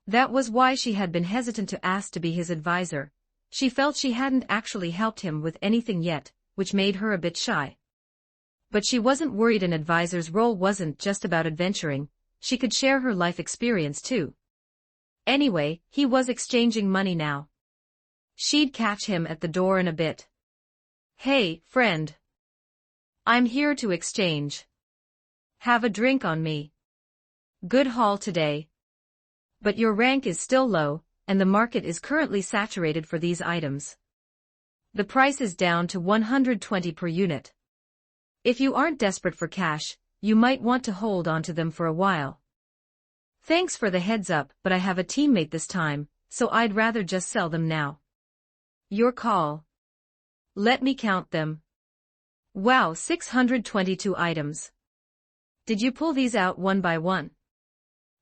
That was why she had been hesitant to ask to be his advisor. She felt she hadn't actually helped him with anything yet, which made her a bit shy. But she wasn't worried. An advisor's role wasn't just about adventuring, she could share her life experience too. Anyway, he was exchanging money now. She'd catch him at the door in a bit. Hey, friend. I'm here to exchange. Have a drink on me. Good haul today. But your rank is still low, and the market is currently saturated for these items. The price is down to 120 per unit. If you aren't desperate for cash, you might want to hold on to them for a while. Thanks for the heads up, but I have a teammate this time, so I'd rather just sell them now. Your call. Let me count them. Wow, 622 items. Did you pull these out one by one?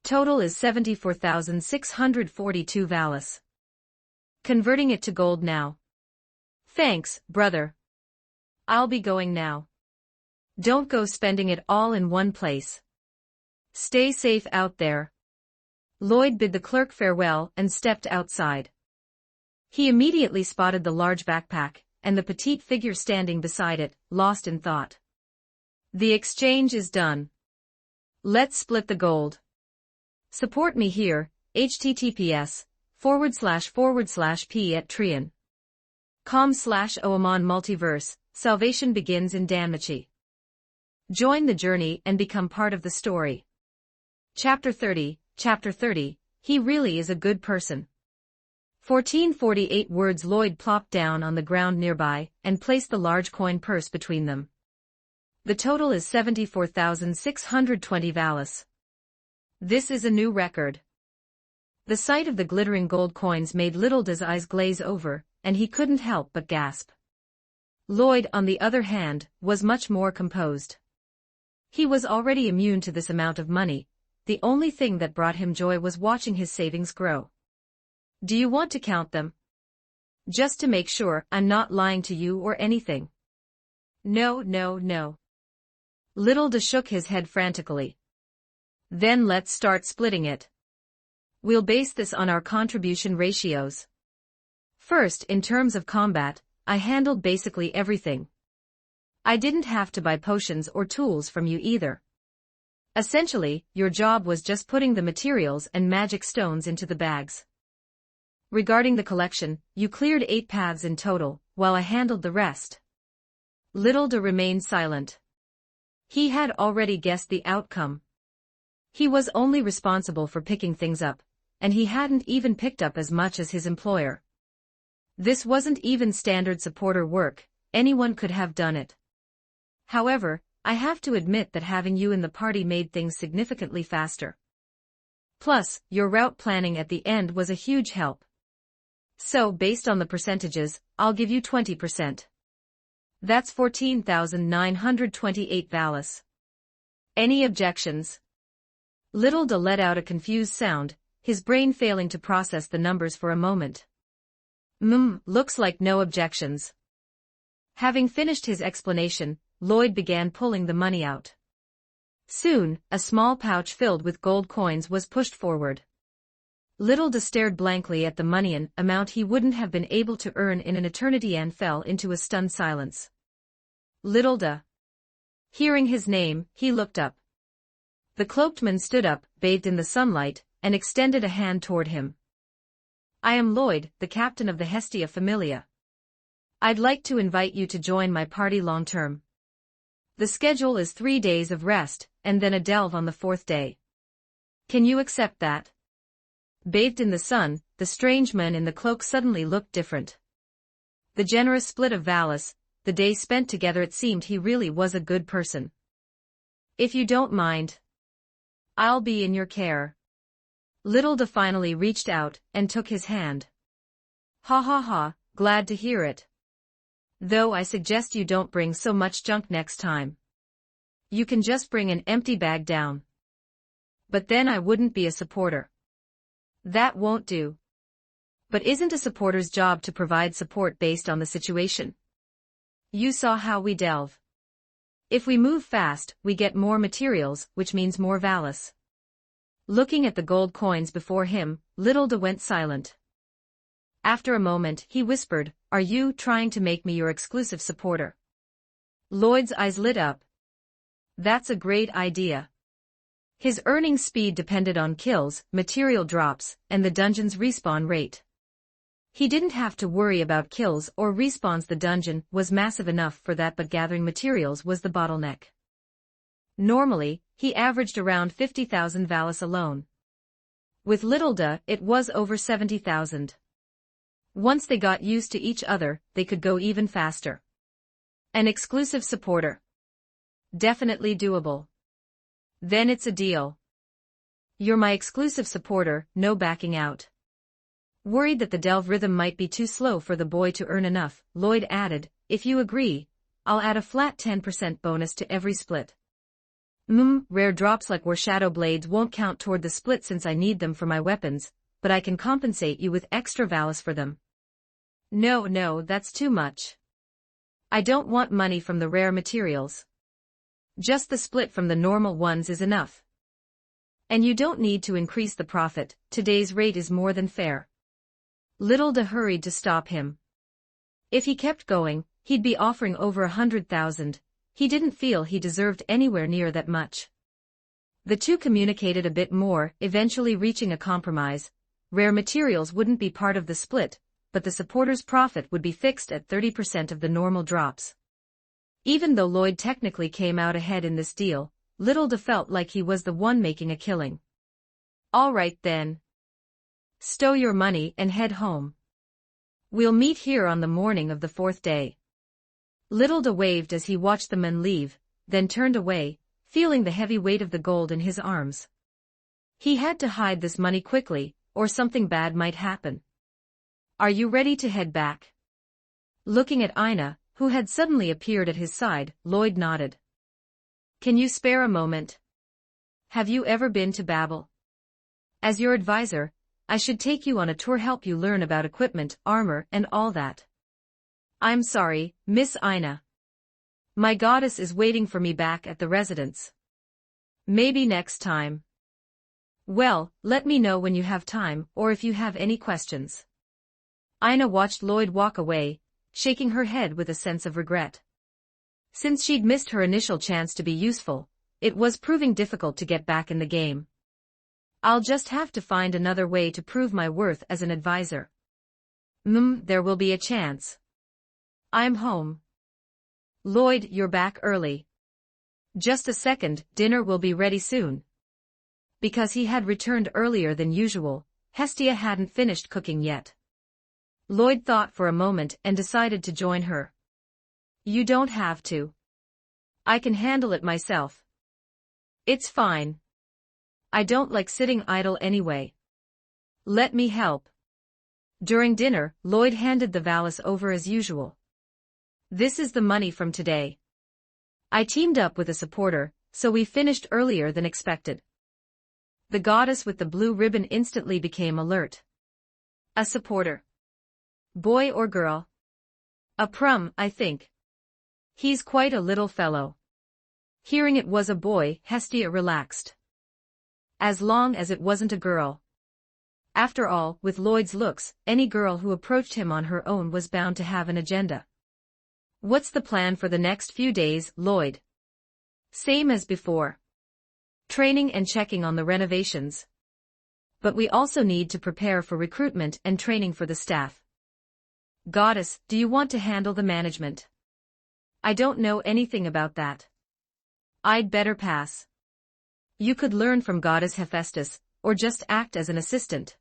Total is 74,642 valis. Converting it to gold now. Thanks, brother. I'll be going now. Don't go spending it all in one place. Stay safe out there. Lloyd bid the clerk farewell and stepped outside. He immediately spotted the large backpack, and the petite figure standing beside it, lost in thought. The exchange is done. Let's split the gold. Support me here, https://p@trian.com/oamon Multiverse, salvation begins in Danmachi. Join the journey and become part of the story. Chapter 30, he really is a good person. 1448 words. Lloyd plopped down on the ground nearby, and placed the large coin purse between them. The total is 74,620 valis. This is a new record. The sight of the glittering gold coins made Little's eyes glaze over, and he couldn't help but gasp. Lloyd, on the other hand, was much more composed. He was already immune to this amount of money. The only thing that brought him joy was watching his savings grow. Do you want to count them? Just to make sure I'm not lying to you or anything. No. Little shook his head frantically. Then let's start splitting it. We'll base this on our contribution ratios. First, in terms of combat, I handled basically everything. I didn't have to buy potions or tools from you either. Essentially, your job was just putting the materials and magic stones into the bags. Regarding the collection, you cleared 8 paths in total, while I handled the rest. Littleda remained silent. He had already guessed the outcome. He was only responsible for picking things up, and he hadn't even picked up as much as his employer. This wasn't even standard supporter work, anyone could have done it. However, I have to admit that having you in the party made things significantly faster. Plus, your route planning at the end was a huge help. So, based on the percentages, I'll give you 20%. That's 14,928 Valis. Any objections? Littleda let out a confused sound, his brain failing to process the numbers for a moment. Looks like no objections. Having finished his explanation, Lloyd began pulling the money out. Soon, a small pouch filled with gold coins was pushed forward. Littleda stared blankly at the money, an amount he wouldn't have been able to earn in an eternity, and fell into a stunned silence. Littleda. Hearing his name, he looked up. The cloaked man stood up, bathed in the sunlight, and extended a hand toward him. I am Lloyd, the captain of the Hestia Familia. I'd like to invite you to join my party long-term. The schedule is 3 days of rest, and then a delve on the 4th day. Can you accept that? Bathed in the sun, the strange man in the cloak suddenly looked different. The generous split of Valis, the day spent together, it seemed he really was a good person. If you don't mind, I'll be in your care. Littleda finally reached out and took his hand. Ha ha ha, glad to hear it. Though I suggest you don't bring so much junk next time. You can just bring an empty bag down. But then I wouldn't be a supporter. That won't do. But isn't a supporter's job to provide support based on the situation? You saw how we delve. If we move fast, we get more materials, which means more Valis. Looking at the gold coins before him, Littleda went silent. After a moment, he whispered, "Are you trying to make me your exclusive supporter?" Lloyd's eyes lit up. That's a great idea. His earning speed depended on kills, material drops, and the dungeon's respawn rate. He didn't have to worry about kills or respawns. The dungeon was massive enough for that, but gathering materials was the bottleneck. Normally, he averaged around 50,000 Valis alone. With Littleda, it was over 70,000. Once they got used to each other, they could go even faster. An exclusive supporter. Definitely doable. Then it's a deal. You're my exclusive supporter, no backing out. Worried that the delve rhythm might be too slow for the boy to earn enough, Lloyd added, "If you agree, I'll add a flat 10% bonus to every split. Rare drops like war shadow blades won't count toward the split since I need them for my weapons, but I can compensate you with extra Valis for them." No, that's too much. I don't want money from the rare materials. Just the split from the normal ones is enough. And you don't need to increase the profit, today's rate is more than fair. Littleda hurried to stop him. If he kept going, he'd be offering over 100,000, he didn't feel he deserved anywhere near that much. The two communicated a bit more, eventually reaching a compromise. Rare materials wouldn't be part of the split, but the supporter's profit would be fixed at 30% of the normal drops. Even though Lloyd technically came out ahead in this deal, Littleda felt like he was the one making a killing. All right then. Stow your money and head home. We'll meet here on the morning of the 4th day. Littleda waved as he watched the men leave, then turned away, feeling the heavy weight of the gold in his arms. He had to hide this money quickly, or something bad might happen. Are you ready to head back? Looking at Ina, who had suddenly appeared at his side, Lloyd nodded. Can you spare a moment? Have you ever been to Babel? As your advisor, I should take you on a tour, help you learn about equipment, armor, and all that. I'm sorry, Miss Ina. My goddess is waiting for me back at the residence. Maybe next time. Well, let me know when you have time or if you have any questions. Ina watched Lloyd walk away, shaking her head with a sense of regret. Since she'd missed her initial chance to be useful, it was proving difficult to get back in the game. I'll just have to find another way to prove my worth as an advisor. There will be a chance. I'm home. Lloyd, you're back early. Just a second, dinner will be ready soon. Because he had returned earlier than usual, Hestia hadn't finished cooking yet. Lloyd thought for a moment and decided to join her. You don't have to. I can handle it myself. It's fine. I don't like sitting idle anyway. Let me help. During dinner, Lloyd handed the valise over as usual. This is the money from today. I teamed up with a supporter, so we finished earlier than expected. The goddess with the blue ribbon instantly became alert. A supporter. Boy or girl? A prum, I think. He's quite a little fellow. Hearing it was a boy, Hestia relaxed. As long as it wasn't a girl. After all, with Lloyd's looks, any girl who approached him on her own was bound to have an agenda. What's the plan for the next few days, Lloyd? Same as before. Training and checking on the renovations. But we also need to prepare for recruitment and training for the staff. Goddess, do you want to handle the management? I don't know anything about that. I'd better pass. You could learn from Goddess Hephaestus, or just act as an assistant.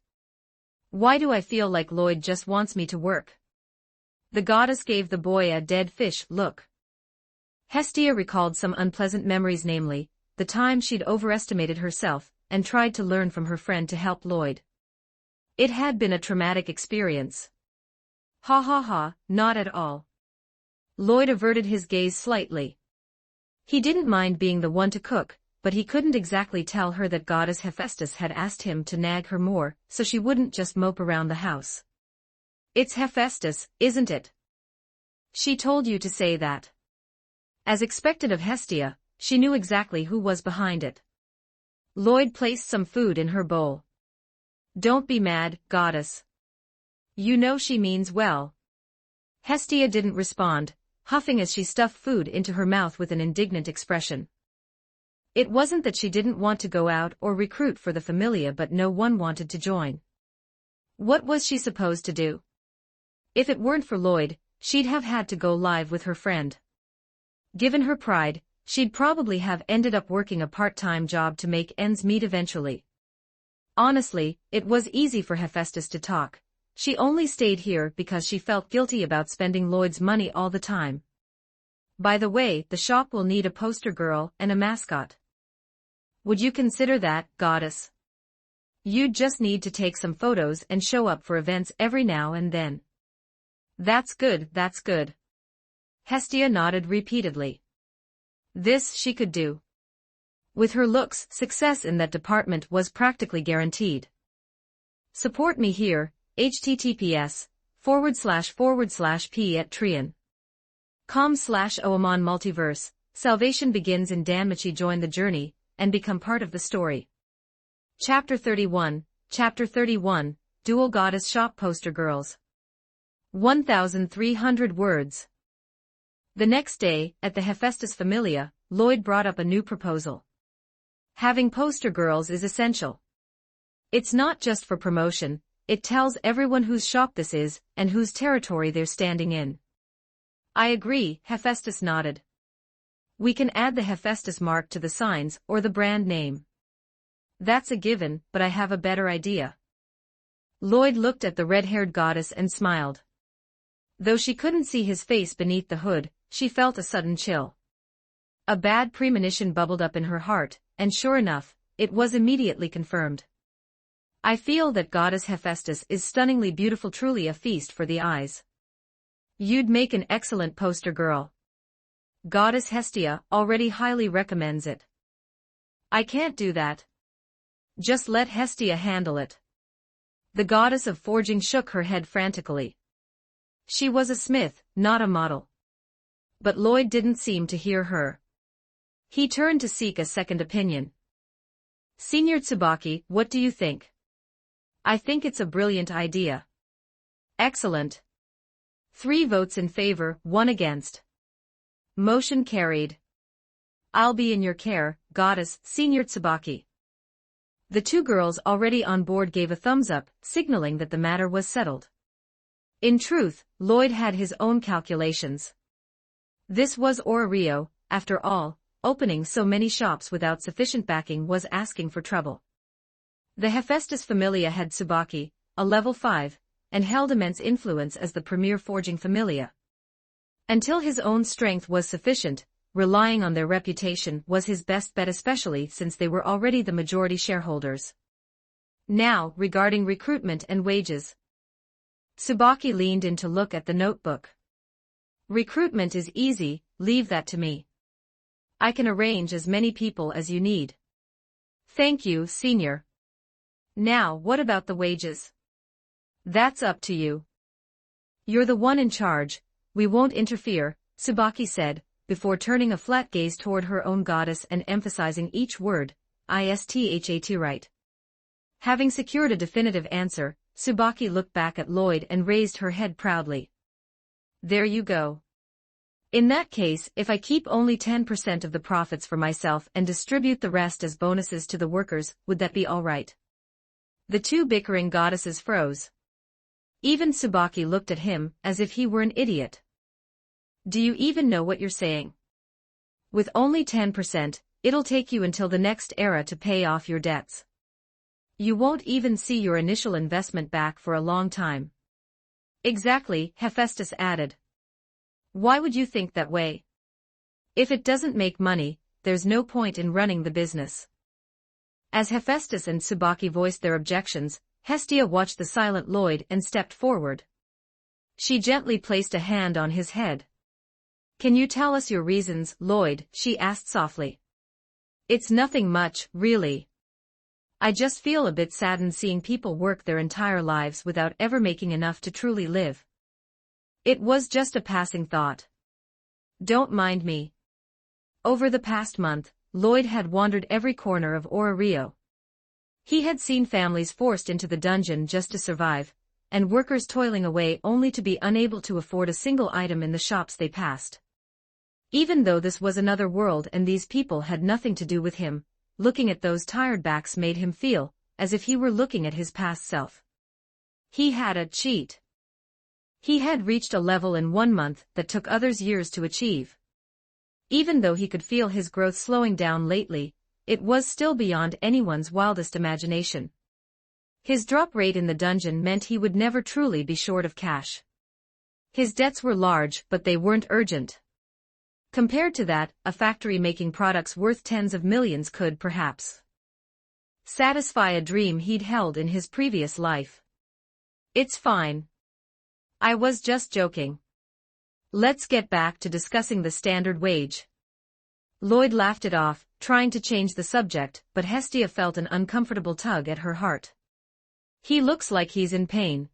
Why do I feel like Lloyd just wants me to work? The goddess gave the boy a dead fish look. Hestia recalled some unpleasant memories, namely, the time she'd overestimated herself, and tried to learn from her friend to help Lloyd. It had been a traumatic experience. Ha ha ha, not at all. Lloyd averted his gaze slightly. He didn't mind being the one to cook, but he couldn't exactly tell her that Goddess Hephaestus had asked him to nag her more, so she wouldn't just mope around the house. It's Hephaestus, isn't it? She told you to say that. As expected of Hestia, she knew exactly who was behind it. Lloyd placed some food in her bowl. Don't be mad, goddess. You know she means well. Hestia didn't respond, huffing as she stuffed food into her mouth with an indignant expression. It wasn't that she didn't want to go out or recruit for the Familia, but no one wanted to join. What was she supposed to do? If it weren't for Lloyd, she'd have had to go live with her friend. Given her pride, she'd probably have ended up working a part-time job to make ends meet eventually. Honestly, it was easy for Hephaestus to talk. She only stayed here because she felt guilty about spending Lloyd's money all the time. By the way, the shop will need a poster girl and a mascot. Would you consider that, goddess? You'd just need to take some photos and show up for events every now and then. That's good, that's good. Hestia nodded repeatedly. This she could do. With her looks, success in that department was practically guaranteed. Support me here, https://p@trian.com/oamon Multiverse. Salvation begins in Danmachi. Join the journey and become part of the story. Chapter 31, Dual Goddess Shop Poster Girls. 1,300 words. The next day, at the Hephaestus Familia, Lloyd brought up a new proposal. Having poster girls is essential. It's not just for promotion, it tells everyone whose shop this is and whose territory they're standing in. I agree, Hephaestus nodded. We can add the Hephaestus mark to the signs or the brand name. That's a given, but I have a better idea. Lloyd looked at the red-haired goddess and smiled. Though she couldn't see his face beneath the hood, she felt a sudden chill. A bad premonition bubbled up in her heart, and sure enough, it was immediately confirmed. I feel that Goddess Hephaestus is stunningly beautiful, truly a feast for the eyes. You'd make an excellent poster girl. Goddess Hestia already highly recommends it. I can't do that. Just let Hestia handle it. The goddess of forging shook her head frantically. She was a smith, not a model. But Lloyd didn't seem to hear her. He turned to seek a second opinion. Senior Tsubaki, what do you think? I think it's a brilliant idea. Excellent. 3 votes in favor, 1 against. Motion carried. I'll be in your care, goddess, Senior Tsubaki. The 2 girls already on board gave a thumbs up, signaling that the matter was settled. In truth, Lloyd had his own calculations. This was Orario, after all, opening so many shops without sufficient backing was asking for trouble. The Hephaestus Familia had Tsubaki, a level 5, and held immense influence as the premier forging familia. Until his own strength was sufficient, relying on their reputation was his best bet, especially since they were already the majority shareholders. Now, regarding recruitment and wages. Tsubaki leaned in to look at the notebook. Recruitment is easy, leave that to me. I can arrange as many people as you need. Thank you, Senior. Now, what about the wages? That's up to you. You're the one in charge, we won't interfere, Tsubaki said, before turning a flat gaze toward her own goddess and emphasizing each word, isthat right. Having secured a definitive answer, Tsubaki looked back at Lloyd and raised her head proudly. There you go. In that case, if I keep only 10% of the profits for myself and distribute the rest as bonuses to the workers, would that be all right? The 2 bickering goddesses froze. Even Tsubaki looked at him as if he were an idiot. Do you even know what you're saying? With only 10%, it'll take you until the next era to pay off your debts. You won't even see your initial investment back for a long time. Exactly, Hephaestus added. Why would you think that way? If it doesn't make money, there's no point in running the business. As Hephaestus and Tsubaki voiced their objections, Hestia watched the silent Lloyd and stepped forward. She gently placed a hand on his head. Can you tell us your reasons, Lloyd? She asked softly. It's nothing much, really. I just feel a bit saddened seeing people work their entire lives without ever making enough to truly live. It was just a passing thought. Don't mind me. Over the past month, Lloyd had wandered every corner of Orario. He had seen families forced into the dungeon just to survive, and workers toiling away only to be unable to afford a single item in the shops they passed. Even though this was another world and these people had nothing to do with him, looking at those tired backs made him feel as if he were looking at his past self. He had a cheat. He had reached a level in 1 month that took others years to achieve. Even though he could feel his growth slowing down lately, it was still beyond anyone's wildest imagination. His drop rate in the dungeon meant he would never truly be short of cash. His debts were large, but they weren't urgent. Compared to that, a factory making products worth tens of millions could perhaps satisfy a dream he'd held in his previous life. It's fine. I was just joking. Let's get back to discussing the standard wage. Lloyd laughed it off, trying to change the subject, but Hestia felt an uncomfortable tug at her heart. He looks like he's in pain.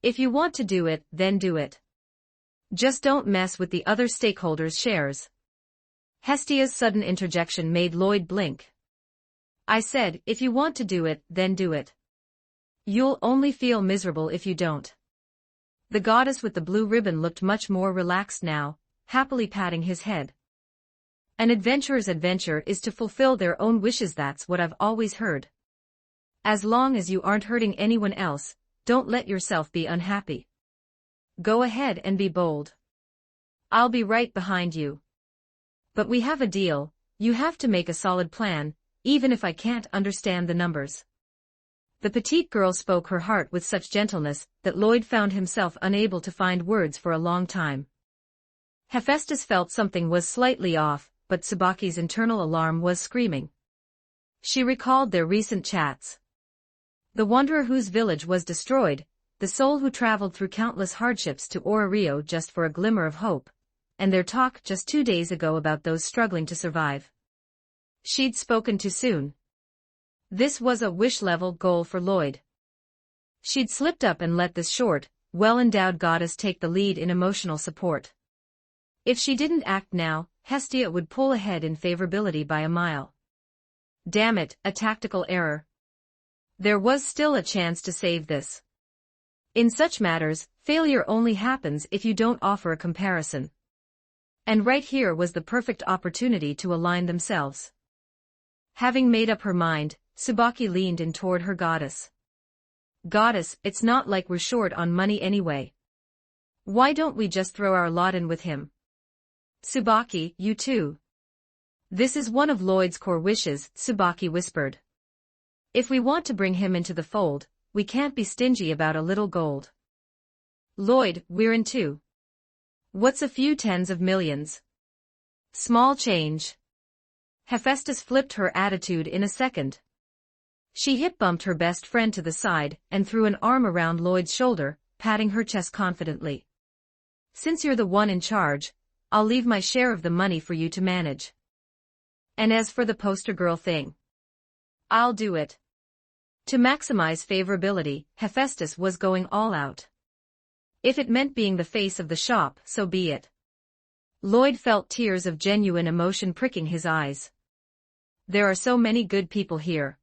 If you want to do it, then do it. Just don't mess with the other stakeholders' shares. Hestia's sudden interjection made Lloyd blink. I said, if you want to do it, then do it. You'll only feel miserable if you don't. The goddess with the blue ribbon looked much more relaxed now, happily patting his head. An adventurer's adventure is to fulfill their own wishes, that's what I've always heard. As long as you aren't hurting anyone else, don't let yourself be unhappy. Go ahead and be bold. I'll be right behind you. But we have a deal, you have to make a solid plan, even if I can't understand the numbers. The petite girl spoke her heart with such gentleness that Lloyd found himself unable to find words for a long time. Hephaestus felt something was slightly off, but Tsubaki's internal alarm was screaming. She recalled their recent chats. The wanderer whose village was destroyed, the soul who traveled through countless hardships to Orario just for a glimmer of hope, and their talk just 2 days ago about those struggling to survive. She'd spoken too soon. This was a wish-level goal for Lloyd. She'd slipped up and let this short, well-endowed goddess take the lead in emotional support. If she didn't act now, Hestia would pull ahead in favorability by a mile. Damn it, a tactical error. There was still a chance to save this. In such matters, failure only happens if you don't offer a comparison. And right here was the perfect opportunity to align themselves. Having made up her mind, Tsubaki leaned in toward her goddess. Goddess, it's not like we're short on money anyway. Why don't we just throw our lot in with him? Tsubaki, you too. This is one of Lloyd's core wishes, Tsubaki whispered. If we want to bring him into the fold, we can't be stingy about a little gold. Lloyd, we're in too. What's a few tens of millions? Small change. Hephaestus flipped her attitude in a second. She hip-bumped her best friend to the side and threw an arm around Lloyd's shoulder, patting her chest confidently. Since you're the one in charge, I'll leave my share of the money for you to manage. And as for the poster girl thing, I'll do it. To maximize favorability, Hephaestus was going all out. If it meant being the face of the shop, so be it. Lloyd felt tears of genuine emotion pricking his eyes. There are so many good people here.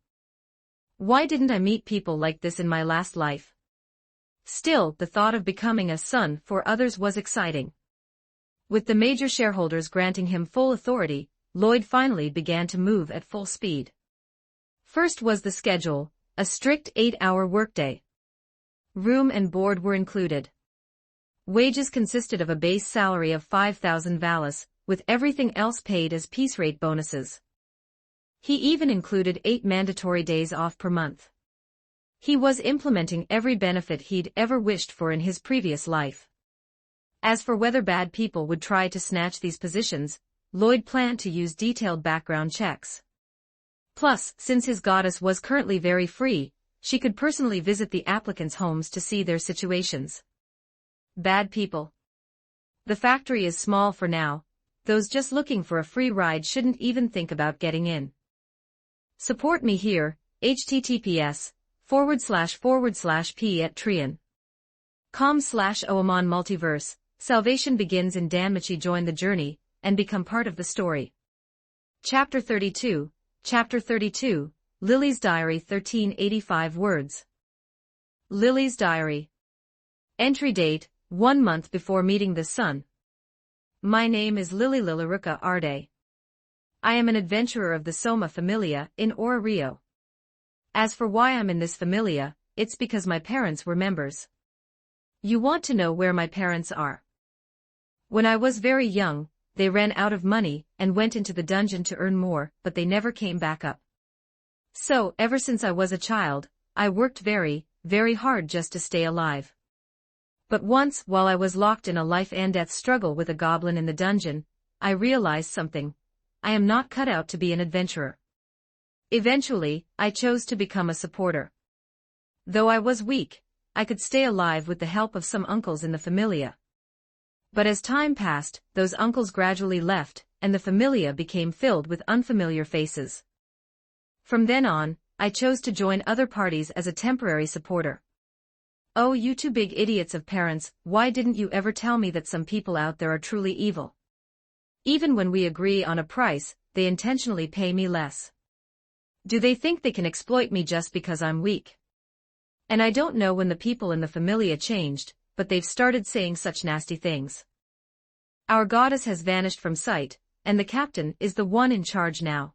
Why didn't I meet people like this in my last life? Still, the thought of becoming a son for others was exciting. With the major shareholders granting him full authority, Lloyd finally began to move at full speed. First was the schedule, a strict 8-hour workday. Room and board were included. Wages consisted of a base salary of 5,000 valas, with everything else paid as piece rate bonuses. He even included 8 mandatory days off per month. He was implementing every benefit he'd ever wished for in his previous life. As for whether bad people would try to snatch these positions, Lloyd planned to use detailed background checks. Plus, since his goddess was currently very free, she could personally visit the applicants' homes to see their situations. Bad people. The factory is small for now. Those just looking for a free ride shouldn't even think about getting in. Support me here, https://p@trian.com/oamon Multiverse. Salvation begins in Danmachi. Join the journey and become part of the story. Chapter 32, Lily's Diary. 1385 words. Lily's Diary. Entry date, 1 month before meeting the sun. My name is Lily Lilaruka Arde. I am an adventurer of the Soma Familia in Ora Rio. As for why I'm in this familia, it's because my parents were members. You want to know where my parents are? When I was very young, they ran out of money and went into the dungeon to earn more, but they never came back up. So, ever since I was a child, I worked very, very hard just to stay alive. But once, while I was locked in a life-and-death struggle with a goblin in the dungeon, I realized something. I am not cut out to be an adventurer. Eventually, I chose to become a supporter. Though I was weak, I could stay alive with the help of some uncles in the familia. But as time passed, those uncles gradually left, and the familia became filled with unfamiliar faces. From then on, I chose to join other parties as a temporary supporter. Oh, you two big idiots of parents, why didn't you ever tell me that some people out there are truly evil? Even when we agree on a price, they intentionally pay me less. Do they think they can exploit me just because I'm weak? And I don't know when the people in the familia changed, but they've started saying such nasty things. Our goddess has vanished from sight, and the captain is the one in charge now.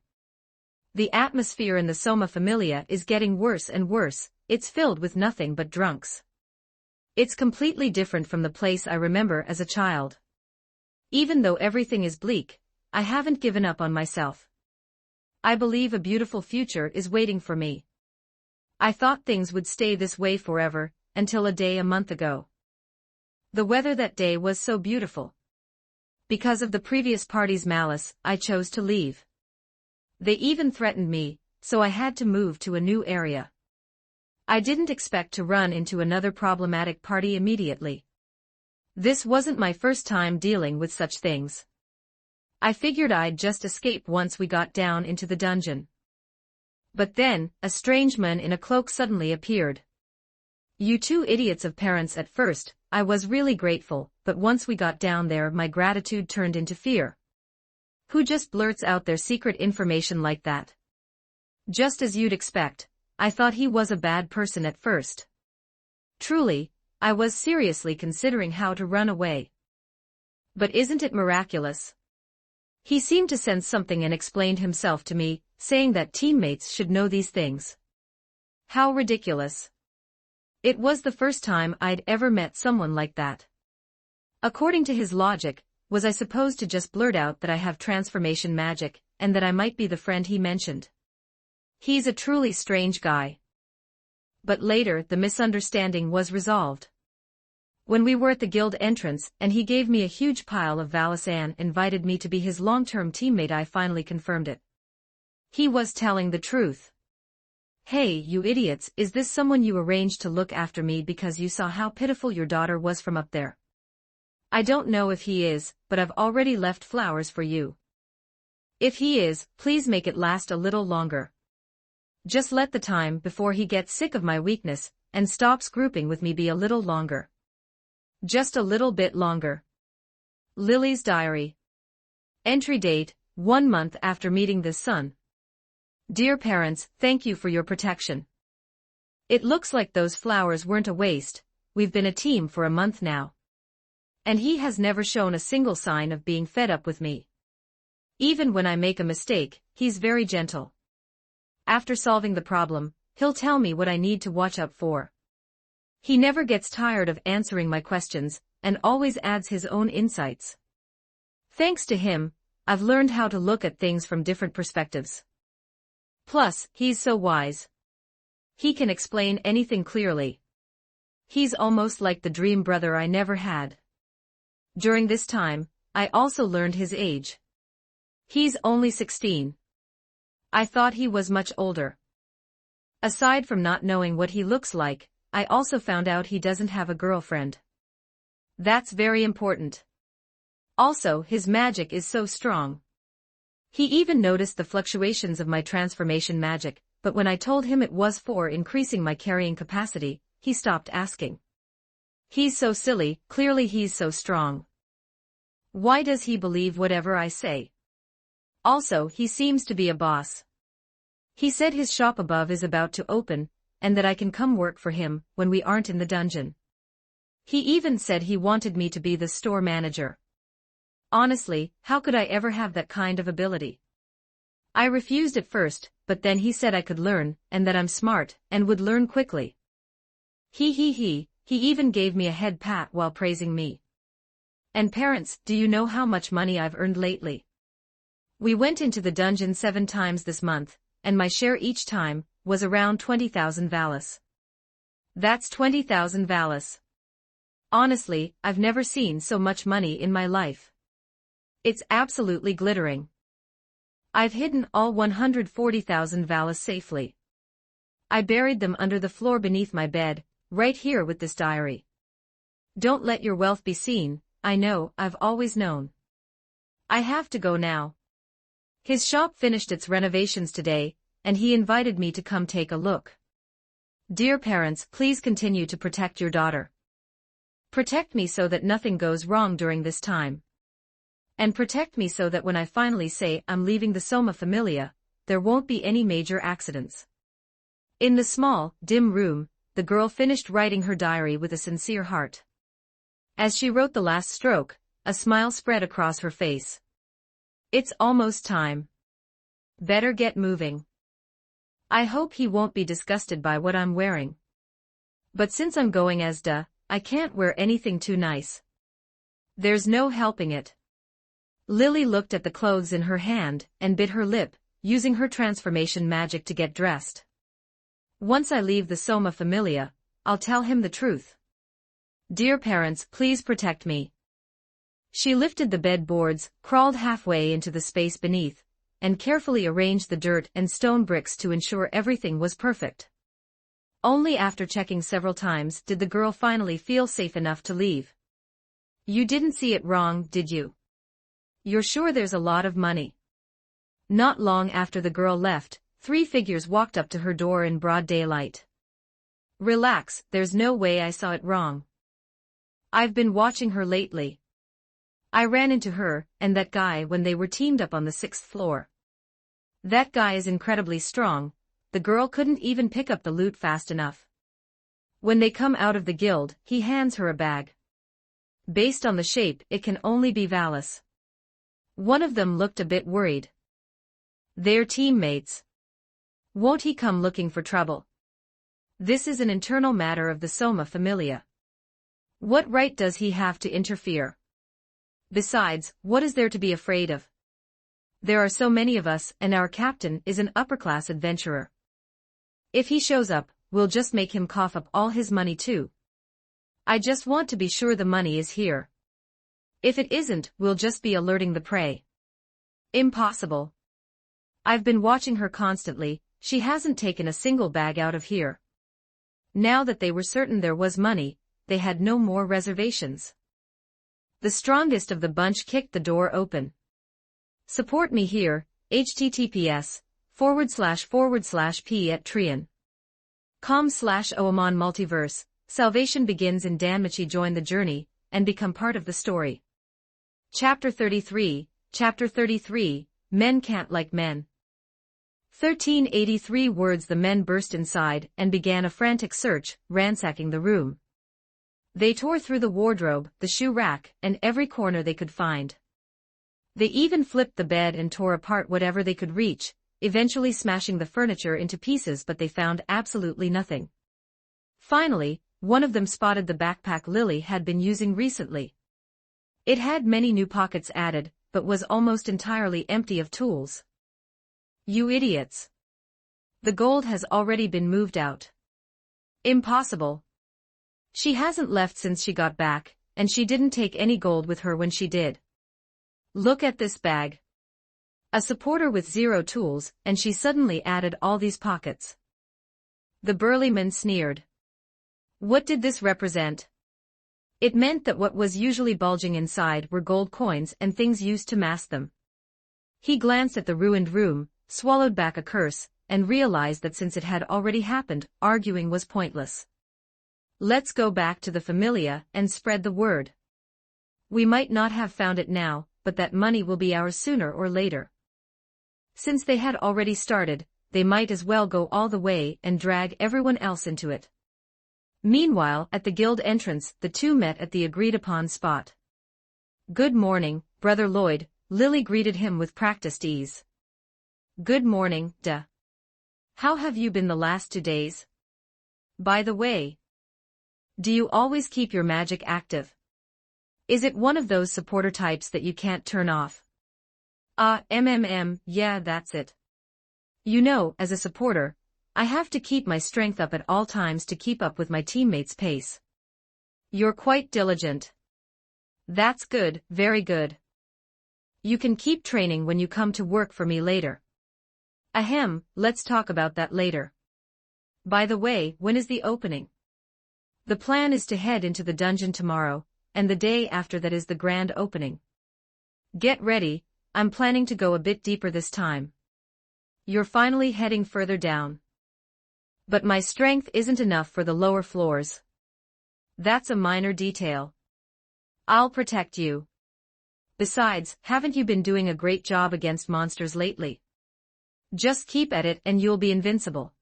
The atmosphere in the Soma Familia is getting worse and worse. It's filled with nothing but drunks. It's completely different from the place I remember as a child. Even though everything is bleak, I haven't given up on myself. I believe a beautiful future is waiting for me. I thought things would stay this way forever, until a day a month ago. The weather that day was so beautiful. Because of the previous party's malice, I chose to leave. They even threatened me, so I had to move to a new area. I didn't expect to run into another problematic party immediately. This wasn't my first time dealing with such things. I figured I'd just escape once we got down into the dungeon. But then, a strange man in a cloak suddenly appeared. You two idiots of parents. At first, I was really grateful, but once we got down there my gratitude turned into fear. Who just blurts out their secret information like that? Just as you'd expect, I thought he was a bad person at first. Truly, I was seriously considering how to run away. But isn't it miraculous? He seemed to sense something and explained himself to me, saying that teammates should know these things. How ridiculous. It was the first time I'd ever met someone like that. According to his logic, was I supposed to just blurt out that I have transformation magic, and that I might be the friend he mentioned? He's a truly strange guy. But later the misunderstanding was resolved. When we were at the guild entrance and he gave me a huge pile of Valis and invited me to be his long-term teammate, I finally confirmed it. He was telling the truth. Hey, you idiots, is this someone you arranged to look after me because you saw how pitiful your daughter was from up there? I don't know if he is, but I've already left flowers for you. If he is, please make it last a little longer. Just let the time before he gets sick of my weakness and stops grouping with me be a little longer. Just a little bit longer. Lily's diary. Entry date, 1 month after meeting this son. Dear parents, thank you for your protection. It looks like those flowers weren't a waste. We've been a team for a month now. And he has never shown a single sign of being fed up with me. Even when I make a mistake, he's very gentle. After solving the problem, he'll tell me what I need to watch out for. He never gets tired of answering my questions, and always adds his own insights. Thanks to him, I've learned how to look at things from different perspectives. Plus, he's so wise. He can explain anything clearly. He's almost like the dream brother I never had. During this time, I also learned his age. He's only 16. I thought he was much older. Aside from not knowing what he looks like, I also found out he doesn't have a girlfriend. That's very important. Also, his magic is so strong. He even noticed the fluctuations of my transformation magic, but when I told him it was for increasing my carrying capacity, he stopped asking. He's so silly, clearly he's so strong. Why does he believe whatever I say? Also, he seems to be a boss. He said his shop above is about to open, and that I can come work for him when we aren't in the dungeon. He even said he wanted me to be the store manager. Honestly, how could I ever have that kind of ability? I refused at first, but then he said I could learn, and that I'm smart, and would learn quickly. He even gave me a head pat while praising me. And parents, do you know how much money I've earned lately? We went into the dungeon 7 times this month, and my share each time was around 20,000 Valis. That's 20,000 Valis. Honestly, I've never seen so much money in my life. It's absolutely glittering. I've hidden all 140,000 Valis safely. I buried them under the floor beneath my bed, right here with this diary. Don't let your wealth be seen, I know, I've always known. I have to go now. His shop finished its renovations today, and he invited me to come take a look. Dear parents, please continue to protect your daughter. Protect me so that nothing goes wrong during this time. And protect me so that when I finally say I'm leaving the Soma Familia, there won't be any major accidents. In the small, dim room, the girl finished writing her diary with a sincere heart. As she wrote the last stroke, a smile spread across her face. It's almost time. Better get moving. I hope he won't be disgusted by what I'm wearing. But since I'm going as Da, I can't wear anything too nice. There's no helping it. Lily looked at the clothes in her hand and bit her lip, using her transformation magic to get dressed. Once I leave the Soma Familia, I'll tell him the truth. Dear parents, please protect me. She lifted the bed boards, crawled halfway into the space beneath, and carefully arranged the dirt and stone bricks to ensure everything was perfect. Only after checking several times did the girl finally feel safe enough to leave. You didn't see it wrong, did you? You're sure there's a lot of money? Not long after the girl left, 3 figures walked up to her door in broad daylight. Relax, there's no way I saw it wrong. I've been watching her lately. I ran into her and that guy when they were teamed up on the 6th floor. That guy is incredibly strong, the girl couldn't even pick up the loot fast enough. When they come out of the guild, he hands her a bag. Based on the shape, it can only be Valis. One of them looked a bit worried. They're teammates. Won't he come looking for trouble? This is an internal matter of the Soma Familia. What right does he have to interfere? Besides, what is there to be afraid of? There are so many of us, and our captain is an upper-class adventurer. If he shows up, we'll just make him cough up all his money too. I just want to be sure the money is here. If it isn't, we'll just be alerting the prey. Impossible. I've been watching her constantly, she hasn't taken a single bag out of here. Now that they were certain there was money, they had no more reservations. The strongest of the bunch kicked the door open. Support me here, https://p@trian.com/oamon Multiverse. Salvation begins in Danmachi. Join the journey, and become part of the story. Chapter 33, Men Can't Like Men. 1383 words. The men burst inside and began a frantic search, ransacking the room. They tore through the wardrobe, the shoe rack, and every corner they could find. They even flipped the bed and tore apart whatever they could reach, eventually smashing the furniture into pieces, but they found absolutely nothing. Finally, one of them spotted the backpack Lily had been using recently. It had many new pockets added, but was almost entirely empty of tools. You idiots! The gold has already been moved out. Impossible. She hasn't left since she got back, and she didn't take any gold with her when she did. Look at this bag. A supporter with 0 tools, and she suddenly added all these pockets. The burly man sneered. What did this represent? It meant that what was usually bulging inside were gold coins and things used to mask them. He glanced at the ruined room, swallowed back a curse, and realized that since it had already happened, arguing was pointless. Let's go back to the Familia and spread the word. We might not have found it now, but that money will be ours sooner or later. Since they had already started, they might as well go all the way and drag everyone else into it. Meanwhile, at the guild entrance, the two met at the agreed-upon spot. Good morning, Brother Lloyd, Lily greeted him with practiced ease. Good morning, duh. How have you been the last 2 days? By the way, do you always keep your magic active? Is it one of those supporter types that you can't turn off? Yeah, that's it. You know, as a supporter, I have to keep my strength up at all times to keep up with my teammates' pace. You're quite diligent. That's good, very good. You can keep training when you come to work for me later. Ahem, let's talk about that later. By the way, when is the opening? The plan is to head into the dungeon tomorrow, and the day after that is the grand opening. Get ready, I'm planning to go a bit deeper this time. You're finally heading further down. But my strength isn't enough for the lower floors. That's a minor detail. I'll protect you. Besides, haven't you been doing a great job against monsters lately? Just keep at it and you'll be invincible.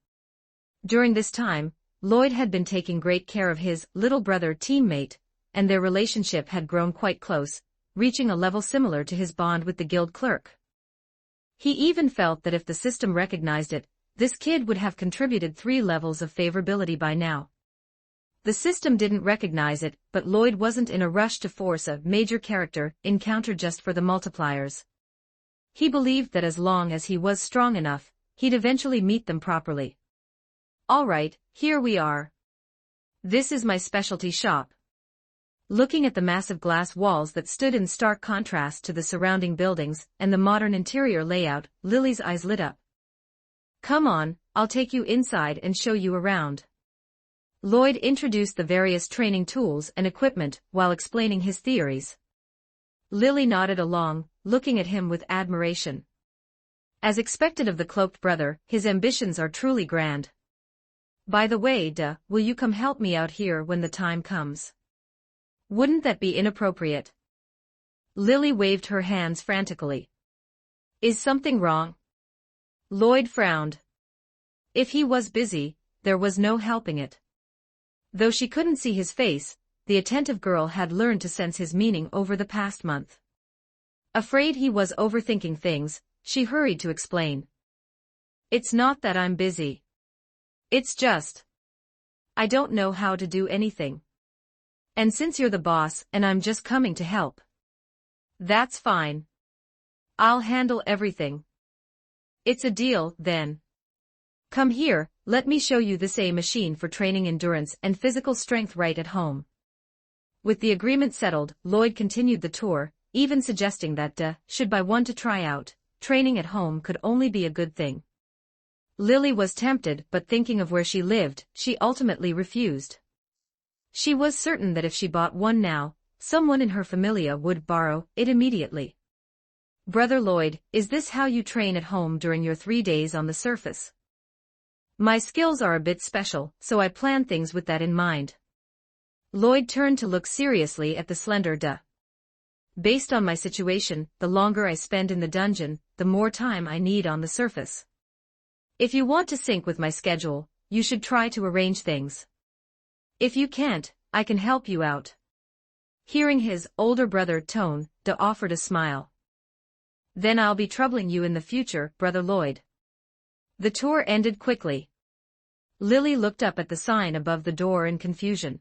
During this time, Lloyd had been taking great care of his little brother teammate, and their relationship had grown quite close, reaching a level similar to his bond with the guild clerk. He even felt that if the system recognized it, this kid would have contributed 3 levels of favorability by now. The system didn't recognize it, but Lloyd wasn't in a rush to force a major character encounter just for the multipliers. He believed that as long as he was strong enough, he'd eventually meet them properly. All right, here we are. This is my specialty shop. Looking at the massive glass walls that stood in stark contrast to the surrounding buildings and the modern interior layout, Lily's eyes lit up. Come on, I'll take you inside and show you around. Lloyd introduced the various training tools and equipment while explaining his theories. Lily nodded along, looking at him with admiration. As expected of the cloaked brother, his ambitions are truly grand. By the way, will you come help me out here when the time comes? Wouldn't that be inappropriate? Lily waved her hands frantically. Is something wrong? Lloyd frowned. If he was busy, there was no helping it. Though she couldn't see his face, the attentive girl had learned to sense his meaning over the past month. Afraid he was overthinking things, she hurried to explain. It's not that I'm busy. It's just, I don't know how to do anything. And since you're the boss and I'm just coming to help. That's fine. I'll handle everything. It's a deal, then. Come here, let me show you this machine for training endurance and physical strength right at home. With the agreement settled, Lloyd continued the tour, even suggesting that should buy one to try out, training at home could only be a good thing. Lily was tempted, but thinking of where she lived, she ultimately refused. She was certain that if she bought one now, someone in her familia would borrow it immediately. Brother Lloyd, is this how you train at home during your 3 days on the surface? My skills are a bit special, so I plan things with that in mind. Lloyd turned to look seriously at the slender Based on my situation, the longer I spend in the dungeon, the more time I need on the surface. If you want to sync with my schedule, you should try to arrange things. If you can't, I can help you out. Hearing his older brother tone, offered a smile. Then I'll be troubling you in the future, Brother Lloyd. The tour ended quickly. Lily looked up at the sign above the door in confusion.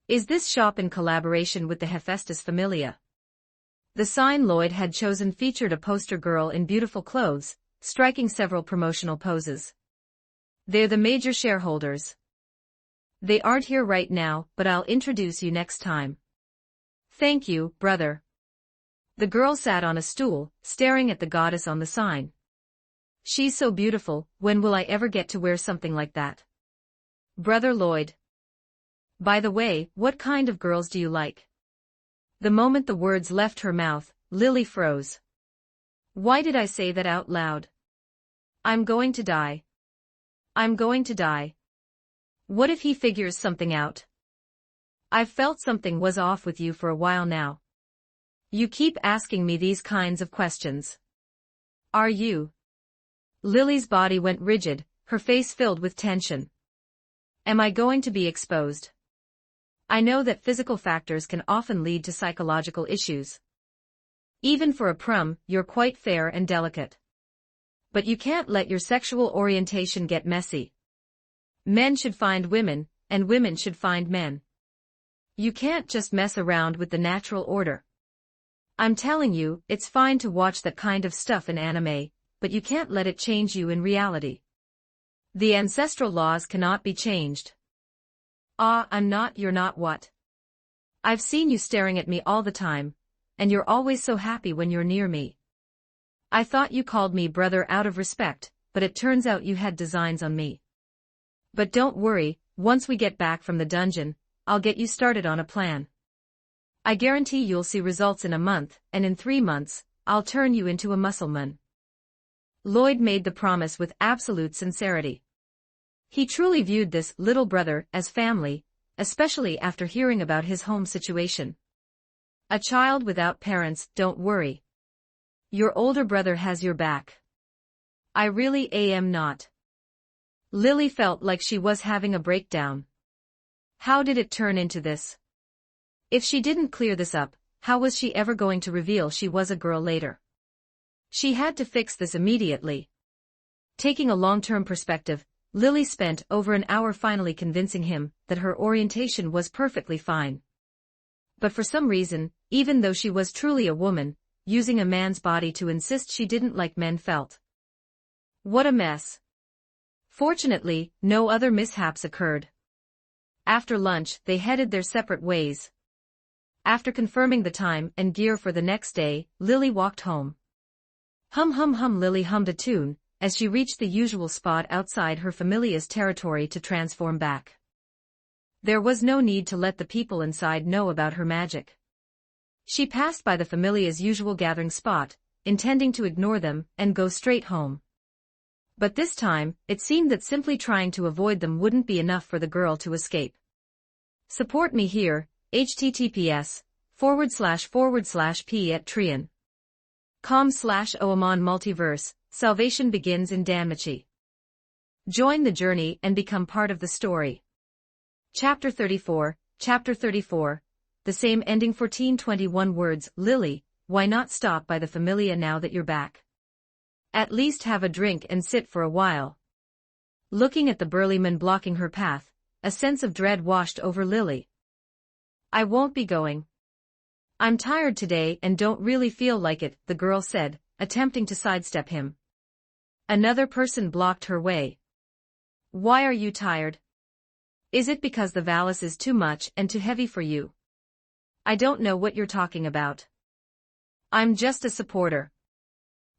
Is this shop in collaboration with the Hephaestus Familia? The sign Lloyd had chosen featured a poster girl in beautiful clothes, striking several promotional poses. They're the major shareholders. They aren't here right now, but I'll introduce you next time. Thank you, brother. The girl sat on a stool, staring at the goddess on the sign. She's so beautiful, when will I ever get to wear something like that? Brother Lloyd. By the way, what kind of girls do you like? The moment the words left her mouth, Lily froze. Why did I say that out loud? I'm going to die. I'm going to die. What if he figures something out? I've felt something was off with you for a while now. You keep asking me these kinds of questions. Are you? Lily's body went rigid, her face filled with tension. Am I going to be exposed? I know that physical factors can often lead to psychological issues. Even for a prum, you're quite fair and delicate. But you can't let your sexual orientation get messy. Men should find women, and women should find men. You can't just mess around with the natural order. I'm telling you, it's fine to watch that kind of stuff in anime, but you can't let it change you in reality. The ancestral laws cannot be changed. I'm not, you're not what? I've seen you staring at me all the time, and you're always so happy when you're near me. I thought you called me brother out of respect, but it turns out you had designs on me. But don't worry, once we get back from the dungeon, I'll get you started on a plan. I guarantee you'll see results in a month, and in 3 months, I'll turn you into a muscleman. Lloyd made the promise with absolute sincerity. He truly viewed this little brother as family, especially after hearing about his home situation. A child without parents, don't worry. Your older brother has your back. I really am not. Lily felt like she was having a breakdown. How did it turn into this? If she didn't clear this up, how was she ever going to reveal she was a girl later? She had to fix this immediately. Taking a long-term perspective, Lily spent over an hour finally convincing him that her orientation was perfectly fine. But for some reason, even though she was truly a woman, using a man's body to insist she didn't like men felt. What a mess. Fortunately, no other mishaps occurred. After lunch, they headed their separate ways. After confirming the time and gear for the next day, Lily walked home. Hum hum hum, Lily hummed a tune, as she reached the usual spot outside her familia's territory to transform back. There was no need to let the people inside know about her magic. She passed by the familia's usual gathering spot, intending to ignore them and go straight home. But this time, it seemed that simply trying to avoid them wouldn't be enough for the girl to escape. Support me here, https://p@trian.com/oamon Multiverse, Salvation begins in Danmachi. Join the journey and become part of the story. Chapter 34, Chapter 34, the same ending 1421 words. Lily, why not stop by the Familia now that you're back? At least have a drink and sit for a while. Looking at the burly man blocking her path, a sense of dread washed over Lily. I won't be going. I'm tired today and don't really feel like it, the girl said, attempting to sidestep him. Another person blocked her way. Why are you tired? Is it because the valise is too much and too heavy for you? I don't know what you're talking about. I'm just a supporter.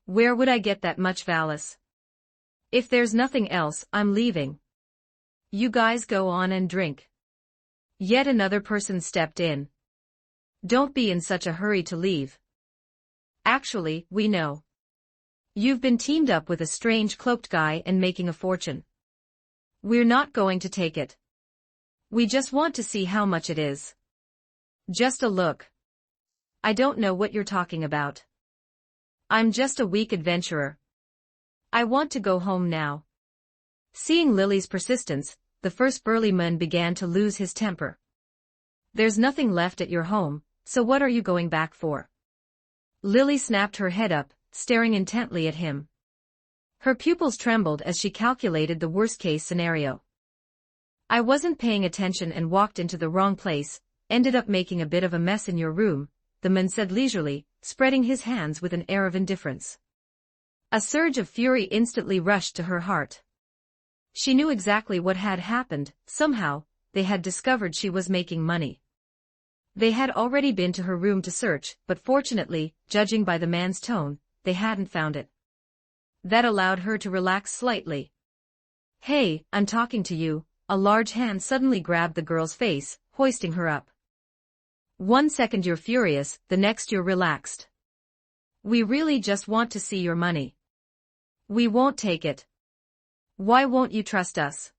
Where would I get that much valise? If there's nothing else, I'm leaving. You guys go on and drink. Yet another person stepped in. Don't be in such a hurry to leave. Actually, we know. You've been teamed up with a strange cloaked guy and making a fortune. We're not going to take it. We just want to see how much it is. Just a look. I don't know what you're talking about. I'm just a weak adventurer. I want to go home now. Seeing Lily's persistence, the first burly man began to lose his temper. There's nothing left at your home, so what are you going back for? Lily snapped her head up, staring intently at him. Her pupils trembled as she calculated the worst-case scenario. I wasn't paying attention and walked into the wrong place, ended up making a bit of a mess in your room, the man said leisurely, spreading his hands with an air of indifference. A surge of fury instantly rushed to her heart. She knew exactly what had happened. Somehow, they had discovered she was making money. They had already been to her room to search, but fortunately, judging by the man's tone, they hadn't found it. That allowed her to relax slightly. Hey, I'm talking to you. A large hand suddenly grabbed the girl's face, hoisting her up. 1 second you're furious, the next you're relaxed. We really just want to see your money. We won't take it. Why won't you trust us?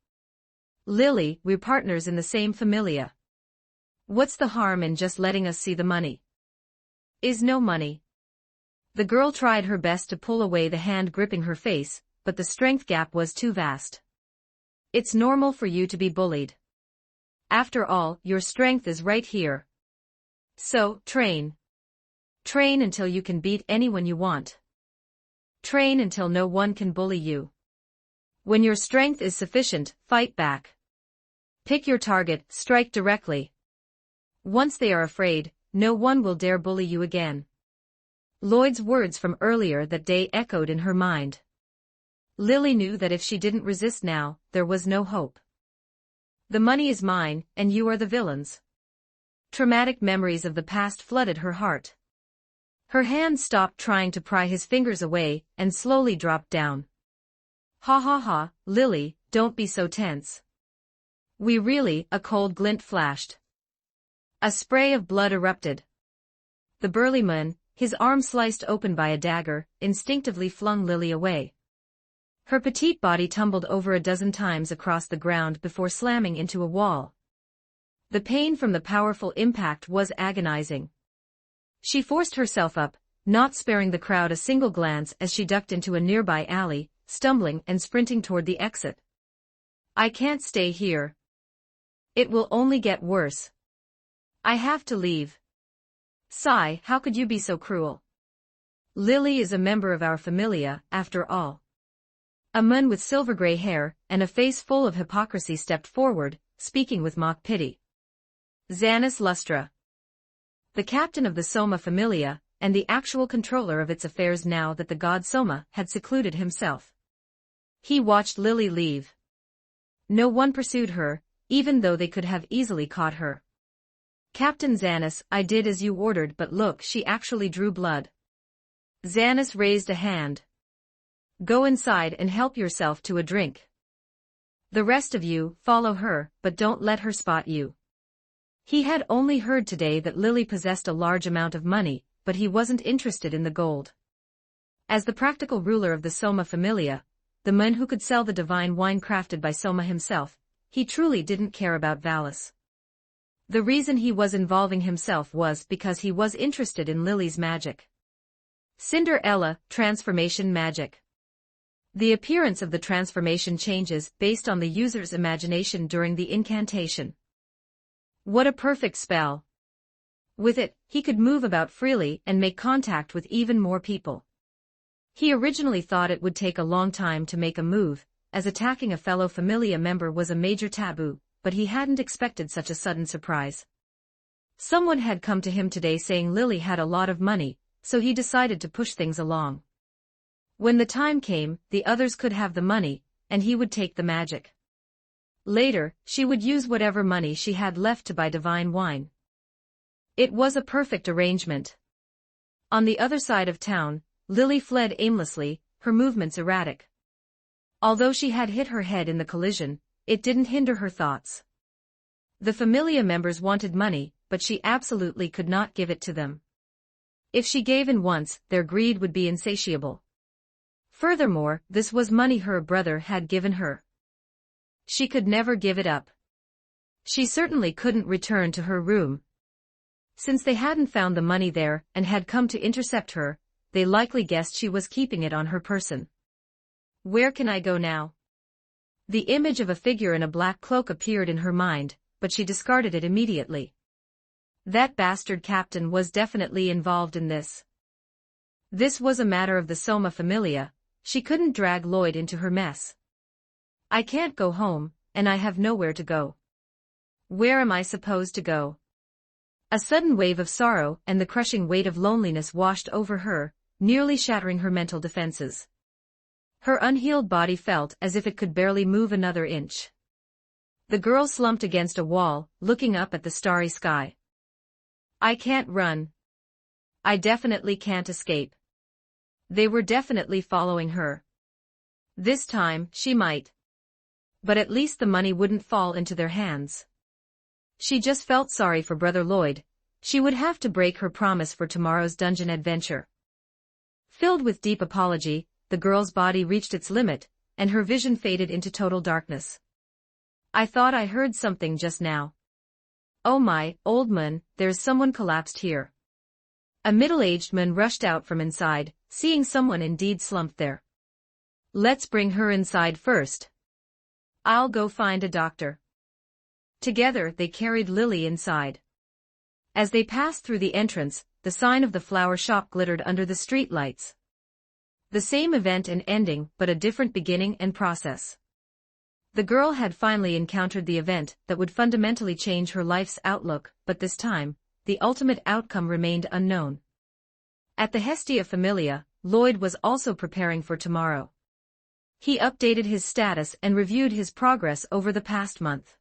Lily, we're partners in the same familia. What's the harm in just letting us see the money? Is no money. The girl tried her best to pull away the hand gripping her face, but the strength gap was too vast. It's normal for you to be bullied. After all, your strength is right here. So, train. Train until you can beat anyone you want. Train until no one can bully you. When your strength is sufficient, fight back. Pick your target, strike directly. Once they are afraid, no one will dare bully you again. Lloyd's words from earlier that day echoed in her mind. Lily knew that if she didn't resist now, there was no hope. The money is mine, and you are the villains. Traumatic memories of the past flooded her heart. Her hand stopped trying to pry his fingers away, and slowly dropped down. Ha ha ha, Lily, don't be so tense. We really, a cold glint flashed. A spray of blood erupted. The burly man, his arm sliced open by a dagger, instinctively flung Lily away. Her petite body tumbled over a dozen times across the ground before slamming into a wall. The pain from the powerful impact was agonizing. She forced herself up, not sparing the crowd a single glance as she ducked into a nearby alley, stumbling and sprinting toward the exit. I can't stay here. It will only get worse. I have to leave. Sigh, how could you be so cruel? Lily is a member of our familia, after all. A man with silver-gray hair and a face full of hypocrisy stepped forward, speaking with mock pity. Xanis Lustra. The captain of the Soma familia, and the actual controller of its affairs now that the god Soma had secluded himself. He watched Lily leave. No one pursued her, even though they could have easily caught her. Captain Xanis, I did as you ordered, but look, she actually drew blood. Xanis raised a hand. Go inside and help yourself to a drink. The rest of you, follow her, but don't let her spot you. He had only heard today that Lily possessed a large amount of money, but he wasn't interested in the gold. As the practical ruler of the Soma familia, the man who could sell the divine wine crafted by Soma himself, he truly didn't care about valise. The reason he was involving himself was because he was interested in Lily's magic. Cinderella, transformation magic. The appearance of the transformation changes based on the user's imagination during the incantation. What a perfect spell! With it, he could move about freely and make contact with even more people. He originally thought it would take a long time to make a move, as attacking a fellow Familia member was a major taboo, but he hadn't expected such a sudden surprise. Someone had come to him today saying Lily had a lot of money, so he decided to push things along. When the time came, the others could have the money, and he would take the magic. Later, she would use whatever money she had left to buy divine wine. It was a perfect arrangement. On the other side of town, Lily fled aimlessly, her movements erratic. Although she had hit her head in the collision, it didn't hinder her thoughts. The Familia members wanted money, but she absolutely could not give it to them. If she gave in once, their greed would be insatiable. Furthermore, this was money her brother had given her. She could never give it up. She certainly couldn't return to her room. Since they hadn't found the money there and had come to intercept her, they likely guessed she was keeping it on her person. Where can I go now? The image of a figure in a black cloak appeared in her mind, but she discarded it immediately. That bastard captain was definitely involved in this. This was a matter of the Soma Familia. She couldn't drag Lloyd into her mess. I can't go home, and I have nowhere to go. Where am I supposed to go? A sudden wave of sorrow and the crushing weight of loneliness washed over her, nearly shattering her mental defenses. Her unhealed body felt as if it could barely move another inch. The girl slumped against a wall, looking up at the starry sky. I can't run. I definitely can't escape. They were definitely following her. This time, she might. But at least the money wouldn't fall into their hands. She just felt sorry for Brother Lloyd. She would have to break her promise for tomorrow's dungeon adventure. Filled with deep apology, the girl's body reached its limit, and her vision faded into total darkness. I thought I heard something just now. Oh my, old man, there's someone collapsed here. A middle-aged man rushed out from inside, seeing someone indeed slumped there. Let's bring her inside first. I'll go find a doctor. Together they carried Lily inside. As they passed through the entrance, the sign of the flower shop glittered under the street lights. The same event and ending, but a different beginning and process. The girl had finally encountered the event that would fundamentally change her life's outlook, but this time, the ultimate outcome remained unknown. At the Hestia Familia, Lloyd was also preparing for tomorrow. He updated his status and reviewed his progress over the past month.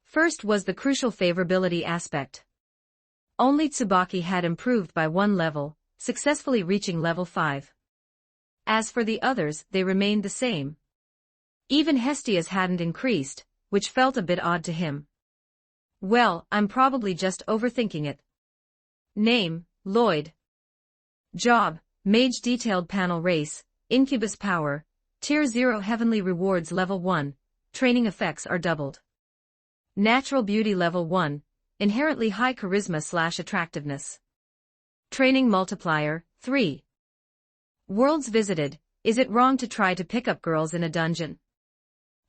First was the crucial favorability aspect. Only Tsubaki had improved by 1 level, successfully reaching level 5. As for the others, they remained the same. Even Hestia's hadn't increased, which felt a bit odd to him. Well, I'm probably just overthinking it. Name, Lloyd. Job, Mage Detailed Panel Race, Incubus Power, Tier 0 Heavenly Rewards Level 1, Training Effects are doubled. Natural Beauty Level 1, Inherently High Charisma/Attractiveness. Training Multiplier, 3. Worlds Visited, Is it wrong to try to pick up girls in a dungeon?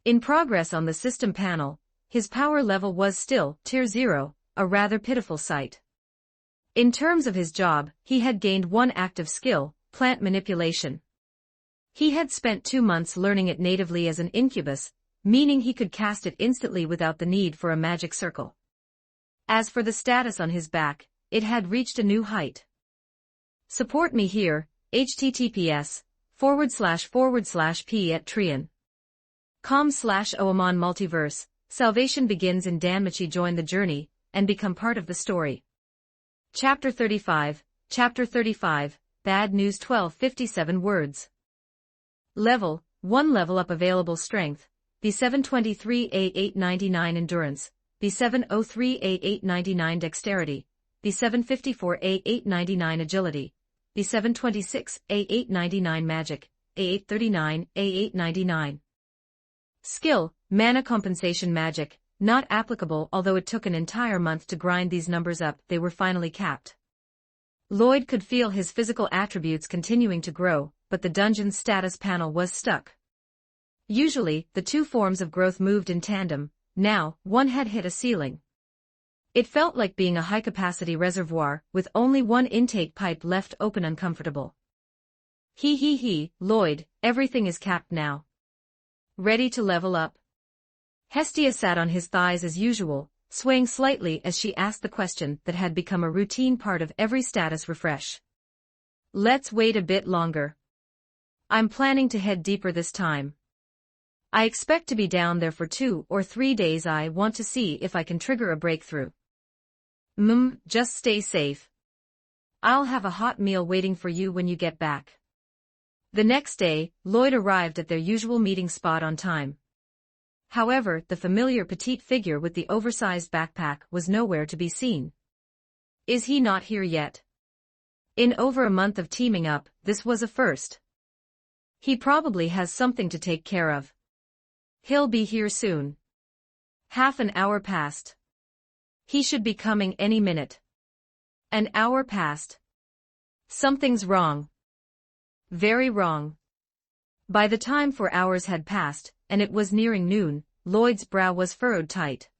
In progress on the system panel, his power level was still Tier 0, a rather pitiful sight. In terms of his job, he had gained 1 active skill, Plant Manipulation. He had spent 2 months learning it natively as an incubus, meaning he could cast it instantly without the need for a magic circle. As for the status on his back, it had reached a new height. Support me here, https://p@trian.com/oamon Multiverse, Salvation begins in Danmachi. Join the journey, and become part of the story. Chapter 35, Bad News 1257 words. Level, 1 level up available strength, B723A899 endurance, B703A899 dexterity, B754A899 agility, B726A899 magic, A839A899. Skill, Mana Compensation Magic, not applicable. Although it took an entire month to grind these numbers up, they were finally capped. Lloyd could feel his physical attributes continuing to grow, but the dungeon's status panel was stuck. Usually, the two forms of growth moved in tandem. Now, one had hit a ceiling. It felt like being a high-capacity reservoir, with only one intake pipe left open. Uncomfortable. Lloyd, everything is capped now. Ready to level up? Hestia sat on his thighs as usual, swaying slightly as she asked the question that had become a routine part of every status refresh. Let's wait a bit longer. I'm planning to head deeper this time. I expect to be down there for 2 or 3 days. I want to see if I can trigger a breakthrough. Just stay safe. I'll have a hot meal waiting for you when you get back. The next day, Lloyd arrived at their usual meeting spot on time. However, the familiar petite figure with the oversized backpack was nowhere to be seen. Is he not here yet? In over a month of teaming up, this was a first. He probably has something to take care of. He'll be here soon. Half an hour passed. He should be coming any minute. An hour passed. Something's wrong. Very wrong. By the time 4 hours had passed, and it was nearing noon, Lloyd's brow was furrowed tight.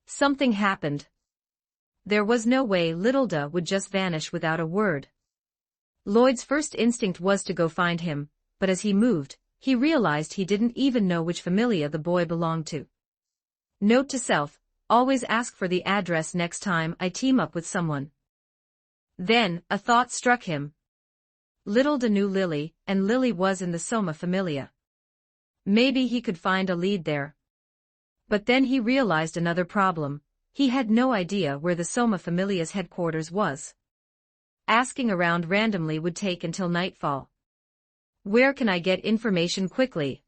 Something happened. There was no way Littleда would just vanish without a word. Lloyd's first instinct was to go find him, but as he moved, he realized he didn't even know which familia the boy belonged to. Note to self, always ask for the address next time I team up with someone. Then, a thought struck him. Littleda knew Lily, and Lily was in the Soma familia. Maybe he could find a lead there. But then he realized another problem. He had no idea where the Soma familia's headquarters was. Asking around randomly would take until nightfall. Where can I get information quickly?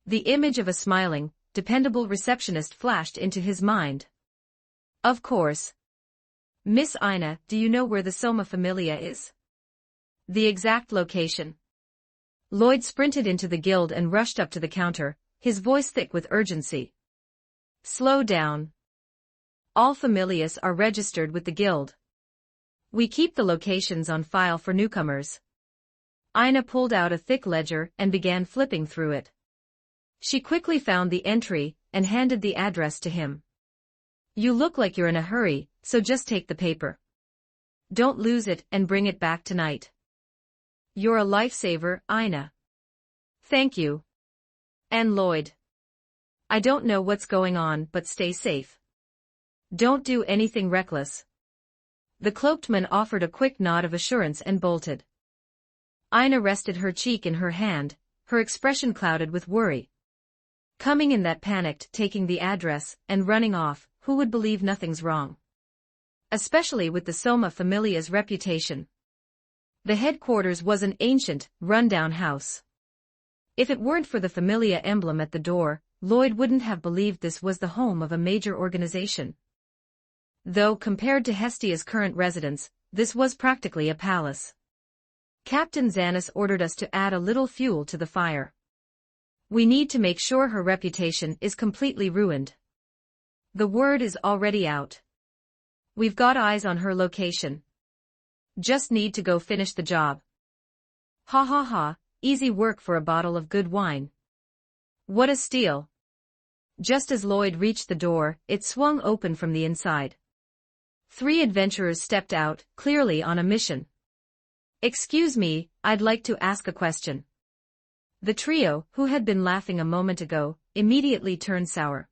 The image of a smiling, dependable receptionist flashed into his mind. Of course. Miss Ina, do you know where the Soma familia is? The exact location. Lloyd sprinted into the guild and rushed up to the counter, his voice thick with urgency. Slow down. All familias are registered with the guild. We keep the locations on file for newcomers. Ina pulled out a thick ledger and began flipping through it. She quickly found the entry and handed the address to him. You look like you're in a hurry, so just take the paper. Don't lose it and bring it back tonight. You're a lifesaver, Ina. Thank you. And Lloyd. I don't know what's going on, but stay safe. Don't do anything reckless. The cloaked man offered a quick nod of assurance and bolted. Ina rested her cheek in her hand, her expression clouded with worry. Coming in that panicked, taking the address, and running off, who would believe nothing's wrong? Especially with the Soma familia's reputation. The headquarters was an ancient, run-down house. If it weren't for the familia emblem at the door, Lloyd wouldn't have believed this was the home of a major organization. Though compared to Hestia's current residence, this was practically a palace. Captain Xanis ordered us to add a little fuel to the fire. We need to make sure her reputation is completely ruined. The word is already out. We've got eyes on her location. Just need to go finish the job. Ha, easy work for a bottle of good wine. What a steal. Just as Lloyd reached the door, it swung open from the inside. 3 adventurers stepped out, clearly on a mission. Excuse me, I'd like to ask a question. The trio, who had been laughing a moment ago, immediately turned sour.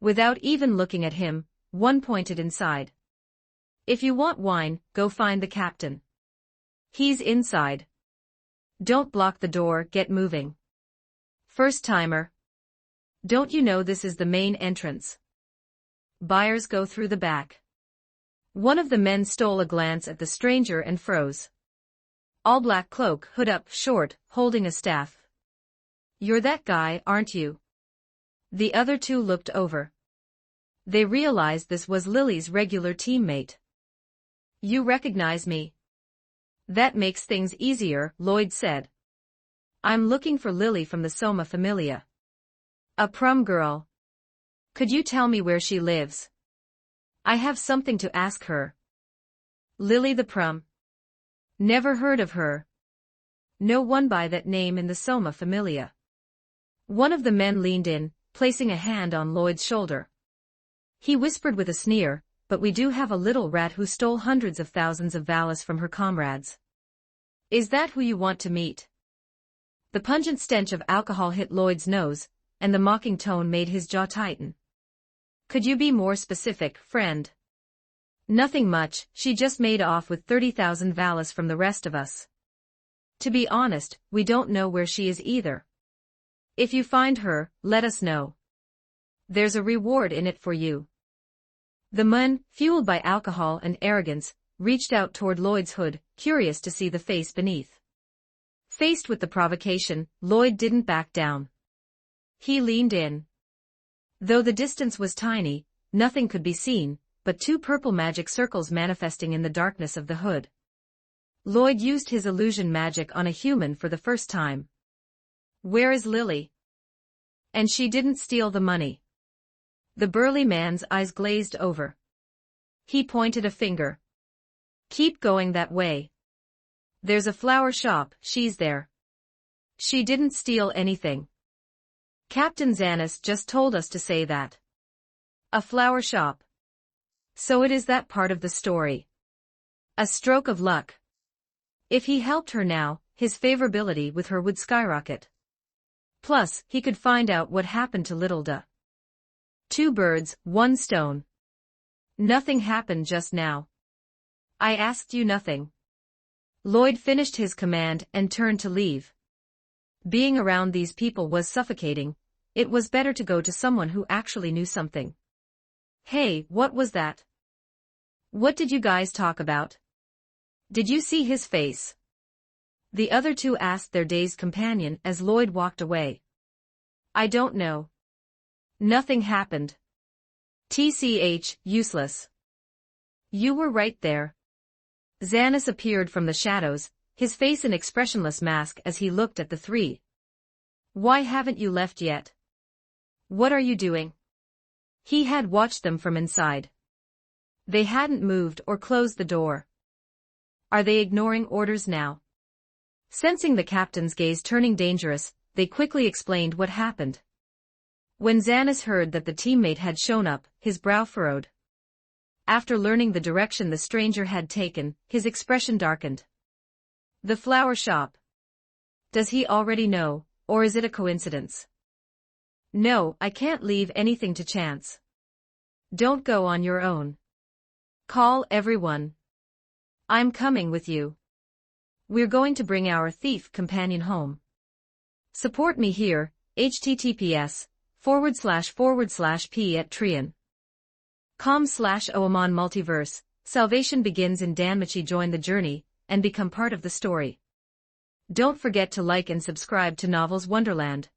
Without even looking at him, one pointed inside. If you want wine, go find the captain. He's inside. Don't block the door, get moving. First timer. Don't you know this is the main entrance? Buyers go through the back. One of the men stole a glance at the stranger and froze. All black cloak, hood up, short, holding a staff. You're that guy, aren't you? The other 2 looked over. They realized this was Lily's regular teammate. You recognize me? That makes things easier, Lloyd said. I'm looking for Lily from the Soma familia. A prum girl. Could you tell me where she lives? I have something to ask her. Lily the prum. Never heard of her. no one by that name in the Soma Familia. One of the men leaned in, placing a hand on Lloyd's shoulder. He whispered with a sneer, but we do have a little rat who stole hundreds of thousands of valis from her comrades. Is that who you want to meet? The pungent stench of alcohol hit Lloyd's nose, and the mocking tone made his jaw tighten. Could you be more specific, friend? Nothing much, she just made off with 30,000 valis from the rest of us. To be honest, we don't know where she is either. If you find her, let us know. There's a reward in it for you. The man, fueled by alcohol and arrogance, reached out toward Lloyd's hood, curious to see the face beneath. Faced with the provocation, Lloyd didn't back down. He leaned in. Though the distance was tiny, nothing could be seen, but two purple magic circles manifesting in the darkness of the hood. Lloyd used his illusion magic on a human for the first time. Where is Lily? And she didn't steal the money. The burly man's eyes glazed over. He pointed a finger. Keep going that way. There's a flower shop, she's there. She didn't steal anything. Captain Xanis just told us to say that. A flower shop. So it is that part of the story. A stroke of luck. If he helped her now, his favorability with her would skyrocket. Plus, he could find out what happened to Littleда. Two birds, one stone. Nothing happened just now. I asked you nothing. Lloyd finished his command and turned to leave. Being around these people was suffocating. It was better to go to someone who actually knew something. Hey, what was that? What did you guys talk about? Did you see his face? The other two asked their dazed companion as Lloyd walked away. I don't know. Nothing happened. TCH, useless. You were right there. Xanis appeared from the shadows, his face an expressionless mask as he looked at the three. Why haven't you left yet? What are you doing? He had watched them from inside. They hadn't moved or closed the door. Are they ignoring orders now? Sensing the captain's gaze turning dangerous, they quickly explained what happened. When Xanis heard that the teammate had shown up, his brow furrowed. After learning the direction the stranger had taken, his expression darkened. The flower shop. Does he already know, or is it a coincidence? No, I can't leave anything to chance. Don't go on your own. Call everyone. I'm coming with you. We're going to bring our thief companion home. Support me here, https://p@trian.com/oamon Multiverse. Salvation begins in Danmachi. Join the journey, and become part of the story. Don't forget to like and subscribe to Novels Wonderland.